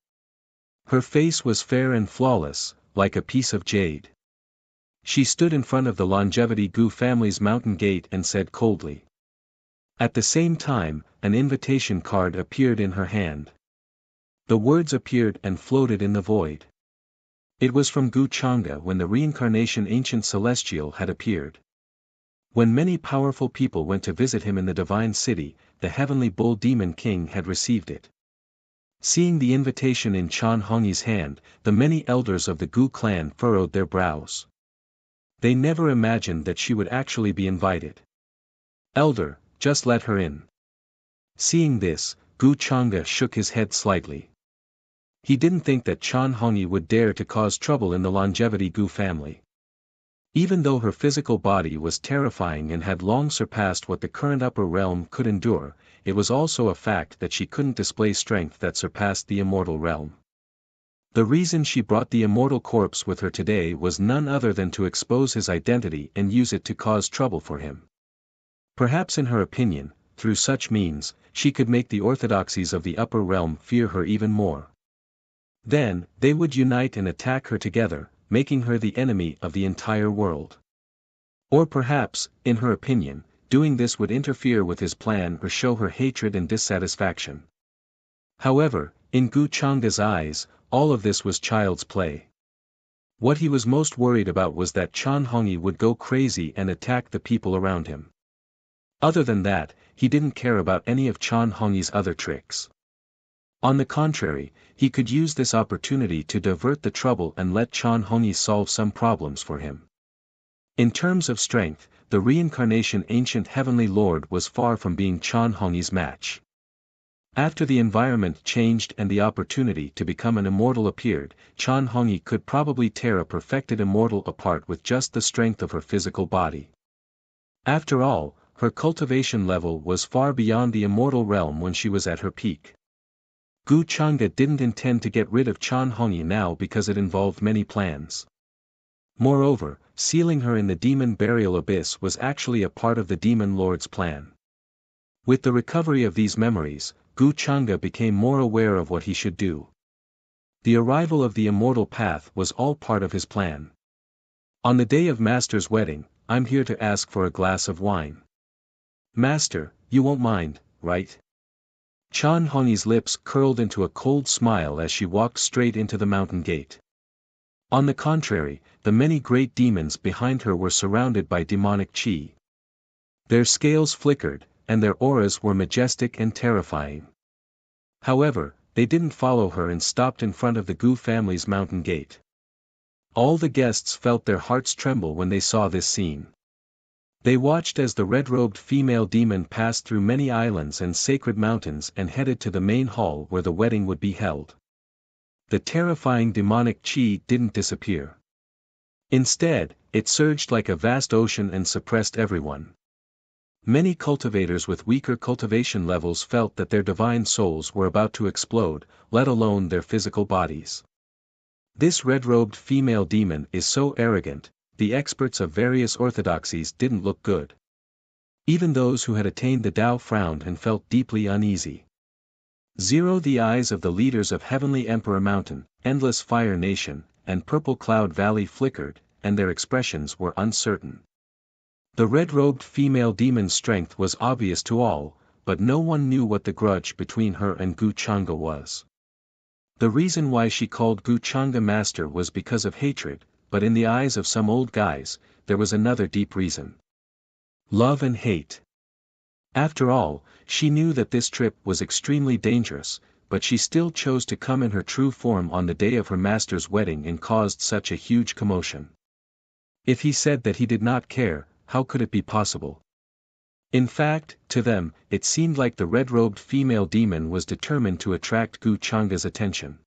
Her face was fair and flawless, like a piece of jade. She stood in front of the Longevity Gu family's mountain gate and said coldly. At the same time, an invitation card appeared in her hand. The words appeared and floated in the void. It was from Gu Changa when the reincarnation ancient celestial had appeared. When many powerful people went to visit him in the divine city, the heavenly bull demon king had received it. Seeing the invitation in Chan Hongyi's hand, the many elders of the Gu clan furrowed their brows. They never imagined that she would actually be invited. "Elder, just let her in." Seeing this, Gu Changa shook his head slightly. He didn't think that Chan Hongyi would dare to cause trouble in the Longevity Gu family. Even though her physical body was terrifying and had long surpassed what the current upper realm could endure, it was also a fact that she couldn't display strength that surpassed the immortal realm. The reason she brought the immortal corpse with her today was none other than to expose his identity and use it to cause trouble for him. Perhaps in her opinion, through such means, she could make the orthodoxies of the upper realm fear her even more. Then, they would unite and attack her together, making her the enemy of the entire world. Or perhaps, in her opinion, doing this would interfere with his plan or show her hatred and dissatisfaction. However, in Gu Changa's eyes, all of this was child's play. What he was most worried about was that Chan Hongyi would go crazy and attack the people around him. Other than that, he didn't care about any of Chan Hongyi's other tricks. On the contrary, he could use this opportunity to divert the trouble and let Chan Hongyi solve some problems for him. In terms of strength, the reincarnation ancient heavenly lord was far from being Chan Hongyi's match. After the environment changed and the opportunity to become an immortal appeared, Chan Hongyi could probably tear a perfected immortal apart with just the strength of her physical body. After all, her cultivation level was far beyond the immortal realm when she was at her peak. Gu Changa didn't intend to get rid of Chan Hongyi now because it involved many plans. Moreover, sealing her in the demon burial abyss was actually a part of the demon lord's plan. With the recovery of these memories, Gu Changa became more aware of what he should do. The arrival of the immortal path was all part of his plan. On the day of Master's wedding, I'm here to ask for a glass of wine. Master, you won't mind, right? Chan Hongyi's lips curled into a cold smile as she walked straight into the mountain gate. On the contrary, the many great demons behind her were surrounded by demonic chi. Their scales flickered, and their auras were majestic and terrifying. However, they didn't follow her and stopped in front of the Gu family's mountain gate. All the guests felt their hearts tremble when they saw this scene. They watched as the red-robed female demon passed through many islands and sacred mountains and headed to the main hall where the wedding would be held. The terrifying demonic chi didn't disappear. Instead, it surged like a vast ocean and suppressed everyone. Many cultivators with weaker cultivation levels felt that their divine souls were about to explode, let alone their physical bodies. This red-robed female demon is so arrogant, the experts of various orthodoxies didn't look good. Even those who had attained the Tao frowned and felt deeply uneasy. The eyes of the leaders of Heavenly Emperor Mountain, Endless Fire Nation, and Purple Cloud Valley flickered, and their expressions were uncertain. The red-robed female demon's strength was obvious to all, but no one knew what the grudge between her and Gu Changa was. The reason why she called Gu Changa master was because of hatred, but in the eyes of some old guys, there was another deep reason. Love and hate. After all, she knew that this trip was extremely dangerous, but she still chose to come in her true form on the day of her master's wedding and caused such a huge commotion. If he said that he did not care, how could it be possible? In fact, to them, it seemed like the red-robed female demon was determined to attract Gu Changa's attention.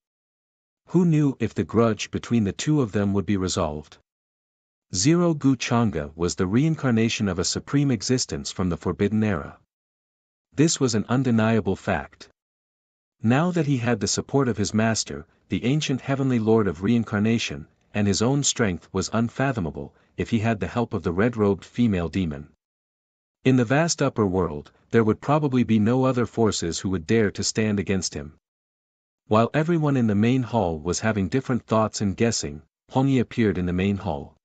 Who knew if the grudge between the two of them would be resolved? Gu Changa was the reincarnation of a supreme existence from the Forbidden Era. This was an undeniable fact. Now that he had the support of his master, the ancient heavenly lord of reincarnation, and his own strength was unfathomable, if he had the help of the red-robed female demon. In the vast upper world, there would probably be no other forces who would dare to stand against him. While everyone in the main hall was having different thoughts and guessing, Hongyi appeared in the main hall.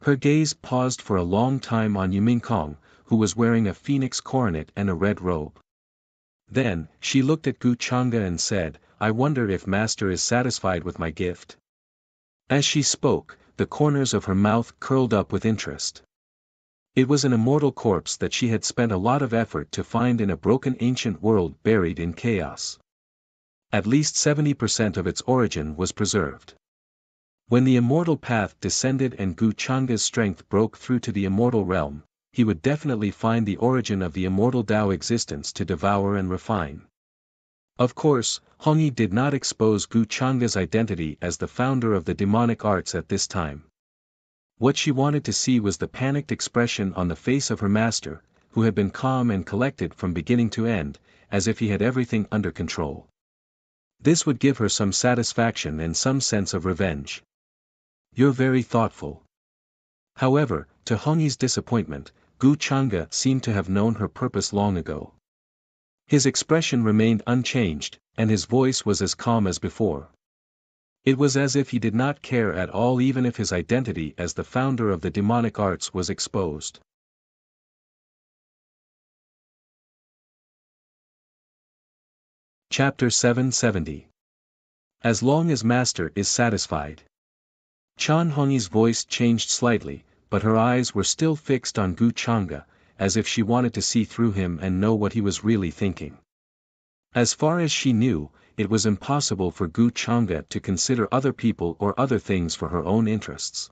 Her gaze paused for a long time on Yumingkong, who was wearing a phoenix coronet and a red robe. Then, she looked at Gu Changa and said, "I wonder if Master is satisfied with my gift." As she spoke, the corners of her mouth curled up with interest. It was an immortal corpse that she had spent a lot of effort to find in a broken ancient world buried in chaos. At least 70% of its origin was preserved. When the immortal path descended and Gu Changa's strength broke through to the immortal realm, he would definitely find the origin of the immortal Tao existence to devour and refine. Of course, Hongyi did not expose Gu Changa's identity as the founder of the demonic arts at this time. What she wanted to see was the panicked expression on the face of her master, who had been calm and collected from beginning to end, as if he had everything under control. This would give her some satisfaction and some sense of revenge. "You're very thoughtful." However, to Hongyi's disappointment, Gu Changa seemed to have known her purpose long ago. His expression remained unchanged, and his voice was as calm as before. It was as if he did not care at all even if his identity as the founder of the demonic arts was exposed. Chapter 770. As long as Master is satisfied. Chan Hongyi's voice changed slightly, but her eyes were still fixed on Gu Changa, as if she wanted to see through him and know what he was really thinking. As far as she knew, it was impossible for Gu Changa to consider other people or other things for her own interests.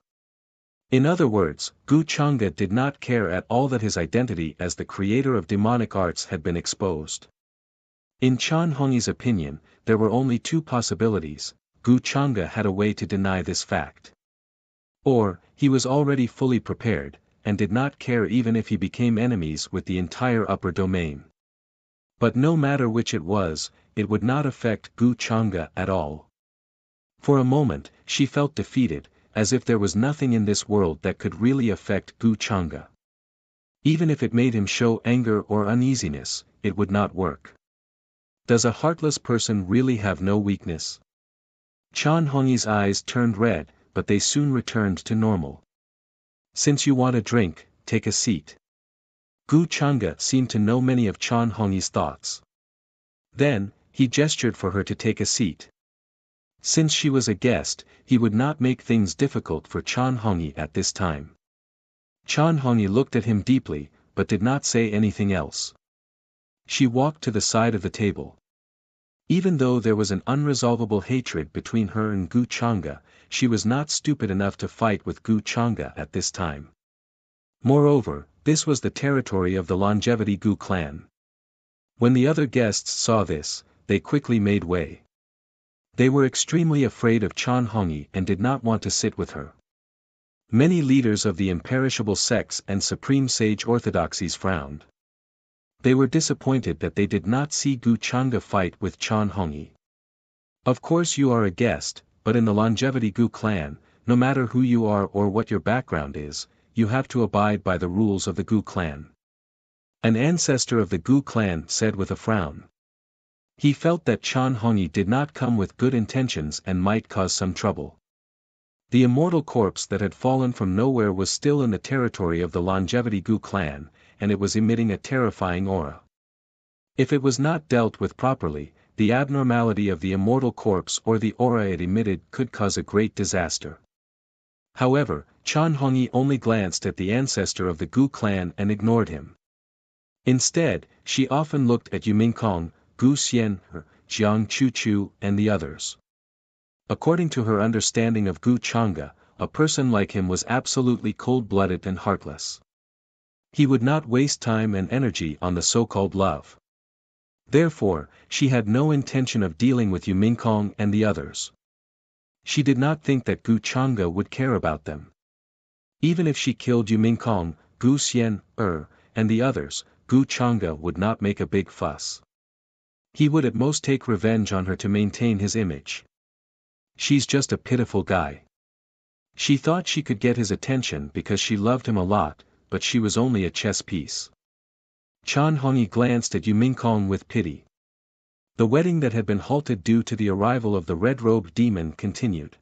In other words, Gu Changa did not care at all that his identity as the creator of demonic arts had been exposed. In Chan Hongyi's opinion, there were only two possibilities: Gu Changa had a way to deny this fact. Or, he was already fully prepared, and did not care even if he became enemies with the entire upper domain. But no matter which it was, it would not affect Gu Changa at all. For a moment, she felt defeated, as if there was nothing in this world that could really affect Gu Changa. Even if it made him show anger or uneasiness, it would not work. Does a heartless person really have no weakness? Chan Hongyi's eyes turned red, but they soon returned to normal. Since you want a drink, take a seat. Gu Changa seemed to know many of Chan Hongyi's thoughts. Then, he gestured for her to take a seat. Since she was a guest, he would not make things difficult for Chan Hongyi at this time. Chan Hongyi looked at him deeply, but did not say anything else. She walked to the side of the table. Even though there was an unresolvable hatred between her and Gu Changa, she was not stupid enough to fight with Gu Changa at this time. Moreover, this was the territory of the Longevity Gu clan. When the other guests saw this, they quickly made way. They were extremely afraid of Chan Hongyi and did not want to sit with her. Many leaders of the imperishable sects and supreme sage orthodoxies frowned. They were disappointed that they did not see Gu Changa fight with Chan Hongyi. Of course you are a guest, but in the Longevity Gu clan, no matter who you are or what your background is, you have to abide by the rules of the Gu clan. An ancestor of the Gu clan said with a frown. He felt that Chan Hongyi did not come with good intentions and might cause some trouble. The immortal corpse that had fallen from nowhere was still in the territory of the Longevity Gu clan, and it was emitting a terrifying aura. If it was not dealt with properly, the abnormality of the immortal corpse or the aura it emitted could cause a great disaster. However, Chan Hongyi only glanced at the ancestor of the Gu clan and ignored him. Instead, she often looked at Yumingkong, Gu Xian, Jiang Chuchu, and the others. According to her understanding of Gu Changa, a person like him was absolutely cold-blooded and heartless. He would not waste time and energy on the so-called love. Therefore, she had no intention of dealing with Yumingkong and the others. She did not think that Gu Changa would care about them. Even if she killed Yumingkong, Gu Xian, and the others, Gu Changa would not make a big fuss. He would at most take revenge on her to maintain his image. She's just a pitiful guy. She thought she could get his attention because she loved him a lot, but she was only a chess piece. Chan Hongyi glanced at Yumingkong with pity. The wedding that had been halted due to the arrival of the red-robed demon continued.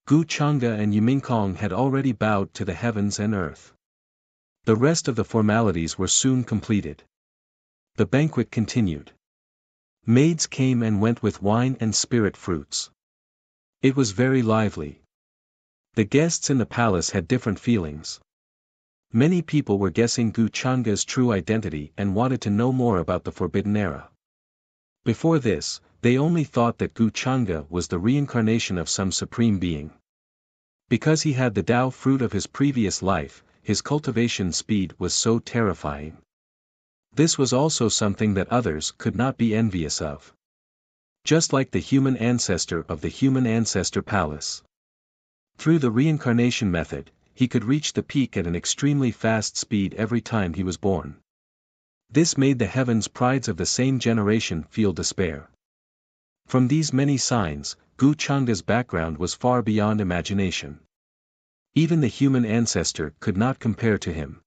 Gu Changa and Yumingkong had already bowed to the heavens and earth. The rest of the formalities were soon completed. The banquet continued. Maids came and went with wine and spirit fruits. It was very lively. The guests in the palace had different feelings. Many people were guessing Gu Changa's true identity and wanted to know more about the Forbidden Era. Before this, they only thought that Gu Changa was the reincarnation of some supreme being. Because he had the Tao fruit of his previous life, his cultivation speed was so terrifying. This was also something that others could not be envious of. Just like the human ancestor of the Human Ancestor Palace. Through the reincarnation method, he could reach the peak at an extremely fast speed every time he was born. This made the heavens prides of the same generation feel despair. From these many signs, Gu Changa's background was far beyond imagination. Even the human ancestor could not compare to him.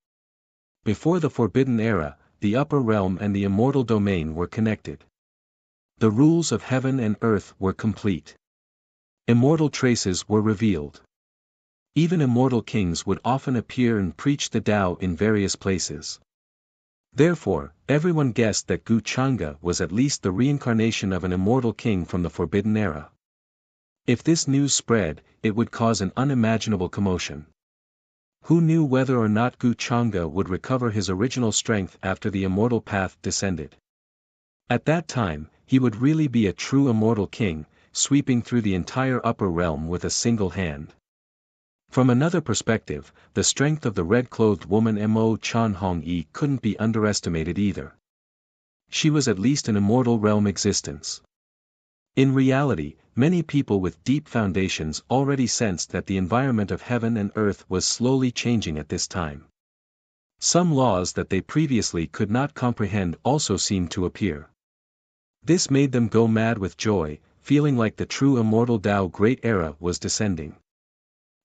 Before the Forbidden Era, the upper realm and the immortal domain were connected. The rules of heaven and earth were complete. Immortal traces were revealed. Even immortal kings would often appear and preach the Tao in various places. Therefore, everyone guessed that Gu Chang'e was at least the reincarnation of an immortal king from the Forbidden Era. If this news spread, it would cause an unimaginable commotion. Who knew whether or not Gu Chang'e would recover his original strength after the immortal path descended? At that time, he would really be a true immortal king, sweeping through the entire upper realm with a single hand. From another perspective, the strength of the red-clothed woman Mo Chan Hong Yi couldn't be underestimated either. She was at least an immortal realm existence. In reality, many people with deep foundations already sensed that the environment of heaven and earth was slowly changing at this time. Some laws that they previously could not comprehend also seemed to appear. This made them go mad with joy, feeling like the true immortal Tao Great Era was descending.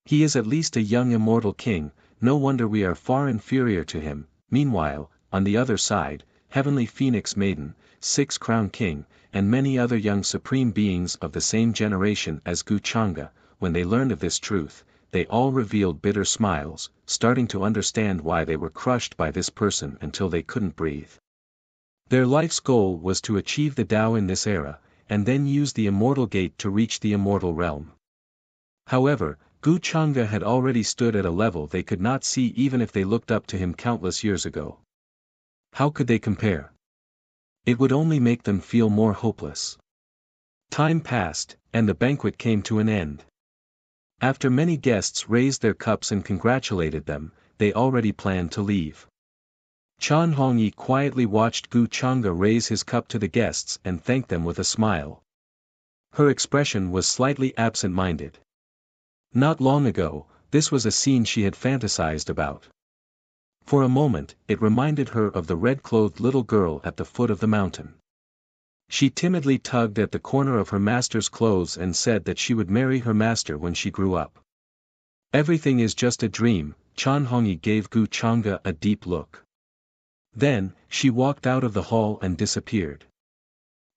He is at least a young immortal king, no wonder we are far inferior to him. Meanwhile, on the other side, Heavenly Phoenix Maiden, Six Crown King, and many other young supreme beings of the same generation as Gu Chang'e, when they learned of this truth, they all revealed bitter smiles, starting to understand why they were crushed by this person until they couldn't breathe. Their life's goal was to achieve the Tao in this era, and then use the immortal gate to reach the immortal realm. However, Gu Chang'e had already stood at a level they could not see even if they looked up to him countless years ago. How could they compare? It would only make them feel more hopeless. Time passed, and the banquet came to an end. After many guests raised their cups and congratulated them, they already planned to leave. Chan Hongyi quietly watched Gu Chang'e raise his cup to the guests and thank them with a smile. Her expression was slightly absent-minded. Not long ago, this was a scene she had fantasized about. For a moment, it reminded her of the red-clothed little girl at the foot of the mountain. She timidly tugged at the corner of her master's clothes and said that she would marry her master when she grew up. Everything is just a dream. Chan Hongyi gave Gu Chang'e a deep look. Then, she walked out of the hall and disappeared.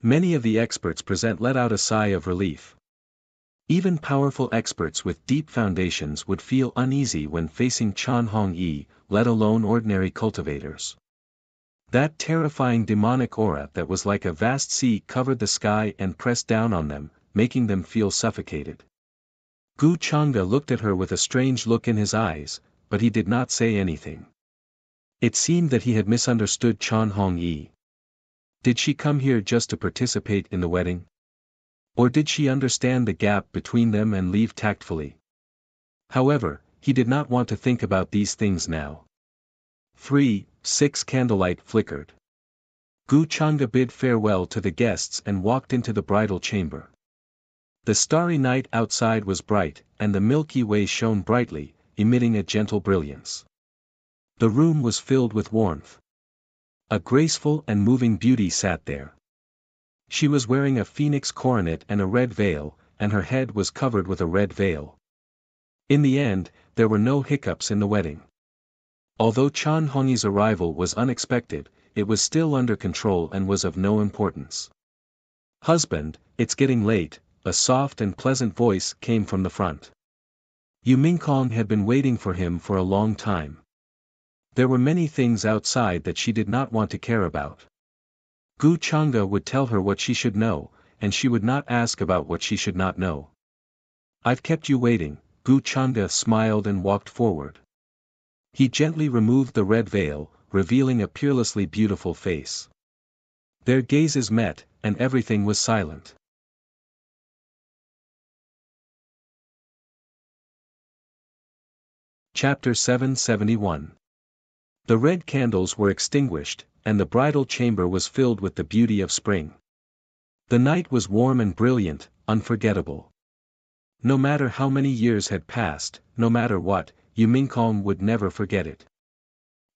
Many of the experts present let out a sigh of relief. Even powerful experts with deep foundations would feel uneasy when facing Chan Hongyi, let alone ordinary cultivators. That terrifying demonic aura that was like a vast sea covered the sky and pressed down on them, making them feel suffocated. Gu Chang'e looked at her with a strange look in his eyes, but he did not say anything. It seemed that he had misunderstood Chan Hongyi. Did she come here just to participate in the wedding? Or did she understand the gap between them and leave tactfully? However, he did not want to think about these things now. 6 Candlelight flickered. Gu Chang'e bid farewell to the guests and walked into the bridal chamber. The starry night outside was bright, and the Milky Way shone brightly, emitting a gentle brilliance. The room was filled with warmth. A graceful and moving beauty sat there. She was wearing a phoenix coronet and a red veil, and her head was covered with a red veil. In the end, there were no hiccups in the wedding. Although Chan Hongyi's arrival was unexpected, it was still under control and was of no importance. "Husband, it's getting late," a soft and pleasant voice came from the front. Yu Mingkong had been waiting for him for a long time. There were many things outside that she did not want to care about. Gu Chang'e would tell her what she should know, and she would not ask about what she should not know. "I've kept you waiting," Gu Chang'e smiled and walked forward. He gently removed the red veil, revealing a peerlessly beautiful face. Their gazes met, and everything was silent. Chapter 771. The red candles were extinguished, and the bridal chamber was filled with the beauty of spring. The night was warm and brilliant, unforgettable. No matter how many years had passed, no matter what, Yu Mingkong would never forget it.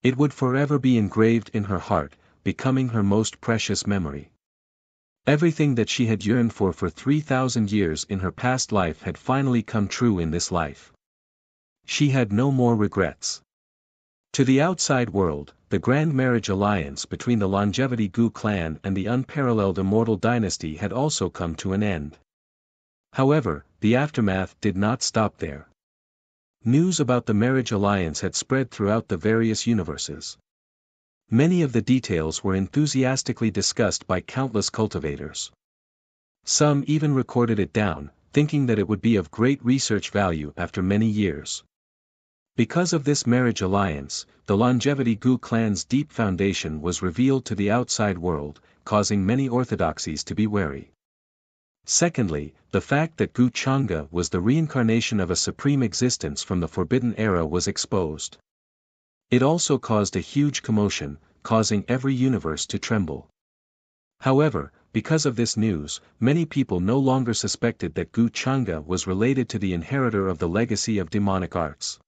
It would forever be engraved in her heart, becoming her most precious memory. Everything that she had yearned for 3,000 years in her past life had finally come true in this life. She had no more regrets. To the outside world, the grand marriage alliance between the longevity Gu clan and the unparalleled immortal dynasty had also come to an end. However, the aftermath did not stop there. News about the marriage alliance had spread throughout the various universes. Many of the details were enthusiastically discussed by countless cultivators. Some even recorded it down, thinking that it would be of great research value after many years. Because of this marriage alliance, the Longevity Gu clan's deep foundation was revealed to the outside world, causing many orthodoxies to be wary. Secondly, the fact that Gu Chang'e was the reincarnation of a supreme existence from the Forbidden Era was exposed. It also caused a huge commotion, causing every universe to tremble. However, because of this news, many people no longer suspected that Gu Chang'e was related to the inheritor of the legacy of demonic arts.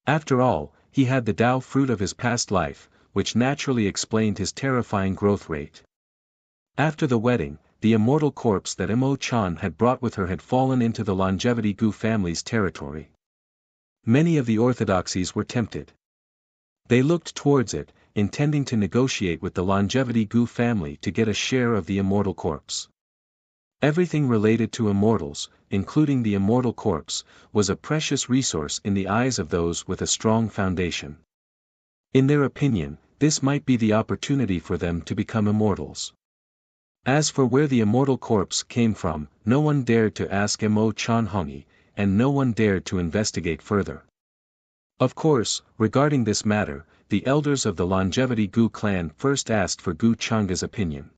After all, he had the Tao fruit of his past life, which naturally explained his terrifying growth rate. After the wedding, the immortal corpse that Mo Chan had brought with her had fallen into the Longevity Gu family's territory. Many of the orthodoxies were tempted. They looked towards it, intending to negotiate with the Longevity Gu family to get a share of the immortal corpse. Everything related to immortals, including the immortal corpse, was a precious resource in the eyes of those with a strong foundation. In their opinion, this might be the opportunity for them to become immortals. As for where the immortal corpse came from, no one dared to ask Mo Chan Hongi, and no one dared to investigate further. Of course, regarding this matter, the elders of the Longevity Gu clan first asked for Gu Chang'e's opinion.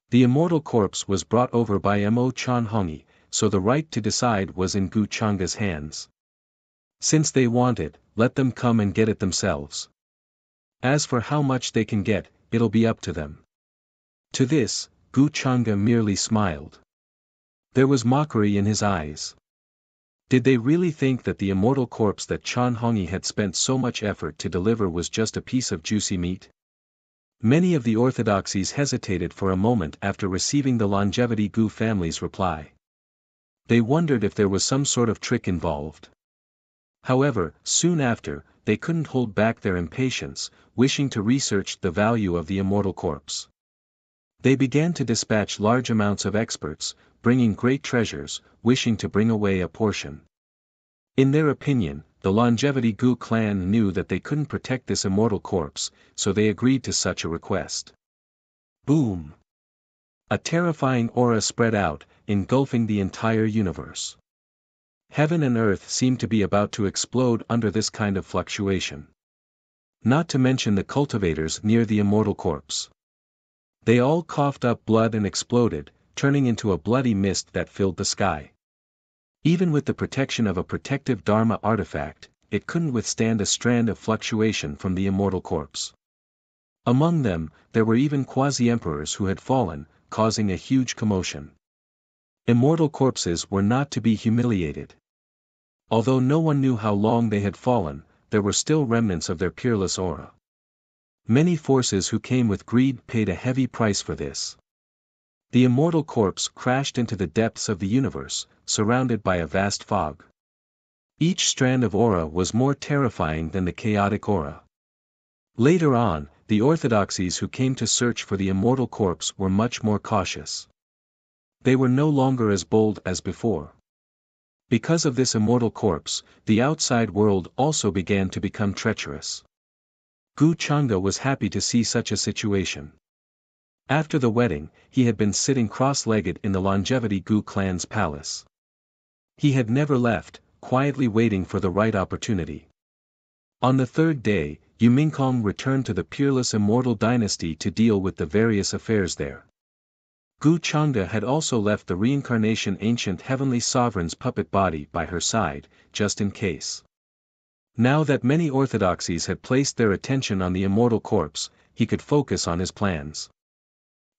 The immortal corpse was brought over by Mo Chan Hongi, so the right to decide was in Gu Chang'e's hands. Since they want it, let them come and get it themselves. As for how much they can get, it'll be up to them. To this, Gu Chang'e merely smiled. There was mockery in his eyes. Did they really think that the immortal corpse that Chan Hongi had spent so much effort to deliver was just a piece of juicy meat? Many of the orthodoxies hesitated for a moment after receiving the Longevity Gu family's reply. They wondered if there was some sort of trick involved. However, soon after, they couldn't hold back their impatience, wishing to research the value of the immortal corpse. They began to dispatch large amounts of experts, bringing great treasures, wishing to bring away a portion. In their opinion, the Longevity Gu clan knew that they couldn't protect this immortal corpse, so they agreed to such a request. Boom! A terrifying aura spread out, engulfing the entire universe. Heaven and earth seemed to be about to explode under this kind of fluctuation. Not to mention the cultivators near the immortal corpse. They all coughed up blood and exploded, turning into a bloody mist that filled the sky. Even with the protection of a protective Dharma artifact, it couldn't withstand a strand of fluctuation from the immortal corpse. Among them, there were even quasi-emperors who had fallen, causing a huge commotion. Immortal corpses were not to be humiliated. Although no one knew how long they had fallen, there were still remnants of their peerless aura. Many forces who came with greed paid a heavy price for this. The immortal corpse crashed into the depths of the universe, surrounded by a vast fog. Each strand of aura was more terrifying than the chaotic aura. Later on, the orthodoxies who came to search for the immortal corpse were much more cautious. They were no longer as bold as before. Because of this immortal corpse, the outside world also began to become treacherous. Gu Chang'e was happy to see such a situation. After the wedding, he had been sitting cross-legged in the Longevity Gu clan's palace. He had never left, quietly waiting for the right opportunity. On the third day, Yu Mingkong returned to the peerless immortal dynasty to deal with the various affairs there. Gu Chang'e had also left the reincarnation ancient heavenly sovereign's puppet body by her side, just in case. Now that many orthodoxies had placed their attention on the immortal corpse, he could focus on his plans.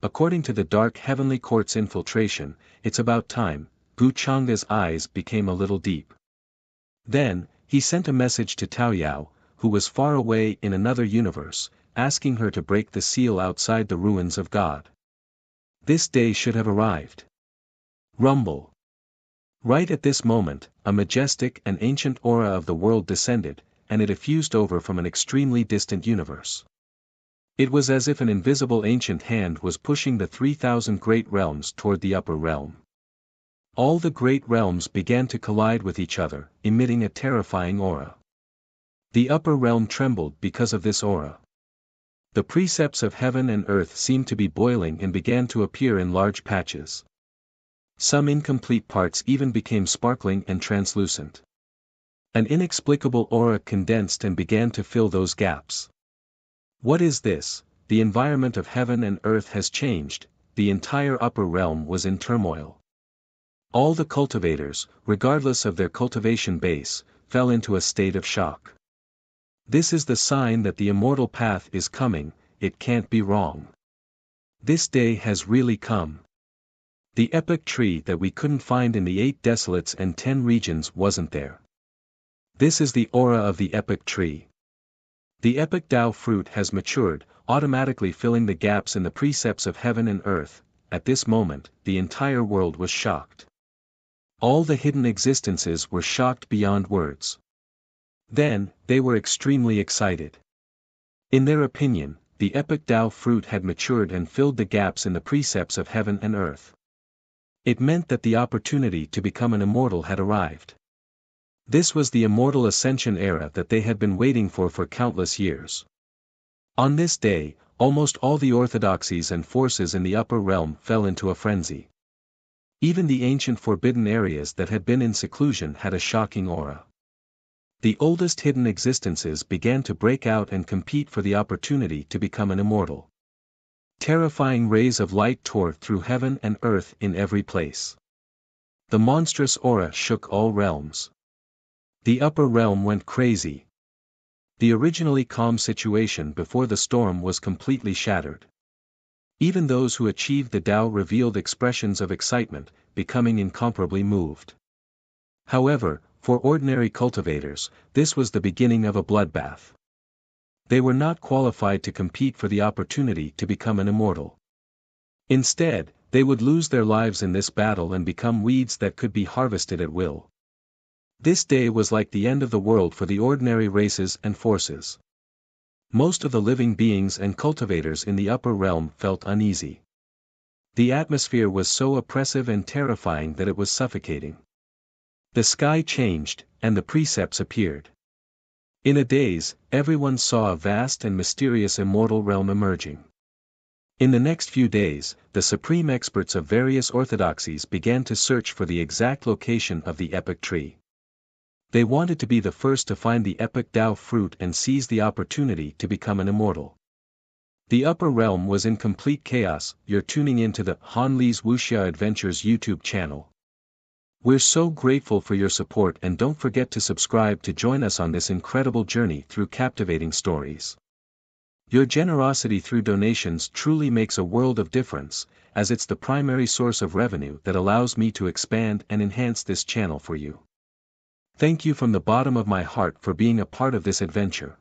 According to the dark heavenly court's infiltration, it's about time, Gu Chang'e's eyes became a little deep. Then, he sent a message to Tao Yao, who was far away in another universe, asking her to break the seal outside the ruins of God. This day should have arrived. Rumble. Right at this moment, a majestic and ancient aura of the world descended, and it effused over from an extremely distant universe. It was as if an invisible ancient hand was pushing the 3,000 great realms toward the upper realm. All the great realms began to collide with each other, emitting a terrifying aura. The upper realm trembled because of this aura. The precepts of heaven and earth seemed to be boiling and began to appear in large patches. Some incomplete parts even became sparkling and translucent. An inexplicable aura condensed and began to fill those gaps. What is this? The environment of heaven and earth has changed, the entire upper realm was in turmoil. All the cultivators, regardless of their cultivation base, fell into a state of shock. This is the sign that the immortal path is coming, it can't be wrong. This day has really come. The epic tree that we couldn't find in the 8 desolates and 10 regions wasn't there. This is the aura of the epic tree. The epic Tao fruit has matured, automatically filling the gaps in the precepts of heaven and earth. At this moment, the entire world was shocked. All the hidden existences were shocked beyond words. Then, they were extremely excited. In their opinion, the epic Tao fruit had matured and filled the gaps in the precepts of heaven and earth. It meant that the opportunity to become an immortal had arrived. This was the immortal ascension era that they had been waiting for countless years. On this day, almost all the orthodoxies and forces in the upper realm fell into a frenzy. Even the ancient forbidden areas that had been in seclusion had a shocking aura. The oldest hidden existences began to break out and compete for the opportunity to become an immortal. Terrifying rays of light tore through heaven and earth in every place. The monstrous aura shook all realms. The upper realm went crazy. The originally calm situation before the storm was completely shattered. Even those who achieved the Tao revealed expressions of excitement, becoming incomparably moved. However, for ordinary cultivators, this was the beginning of a bloodbath. They were not qualified to compete for the opportunity to become an immortal. Instead, they would lose their lives in this battle and become weeds that could be harvested at will. This day was like the end of the world for the ordinary races and forces. Most of the living beings and cultivators in the upper realm felt uneasy. The atmosphere was so oppressive and terrifying that it was suffocating. The sky changed, and the precepts appeared. In a daze, everyone saw a vast and mysterious immortal realm emerging. In the next few days, the supreme experts of various orthodoxies began to search for the exact location of the epic tree. They wanted to be the first to find the epic Tao fruit and seize the opportunity to become an immortal. The upper realm was in complete chaos. You're tuning into the Han Li's Wuxia Adventures YouTube channel. We're so grateful for your support, and don't forget to subscribe to join us on this incredible journey through captivating stories. Your generosity through donations truly makes a world of difference, as it's the primary source of revenue that allows me to expand and enhance this channel for you. Thank you from the bottom of my heart for being a part of this adventure.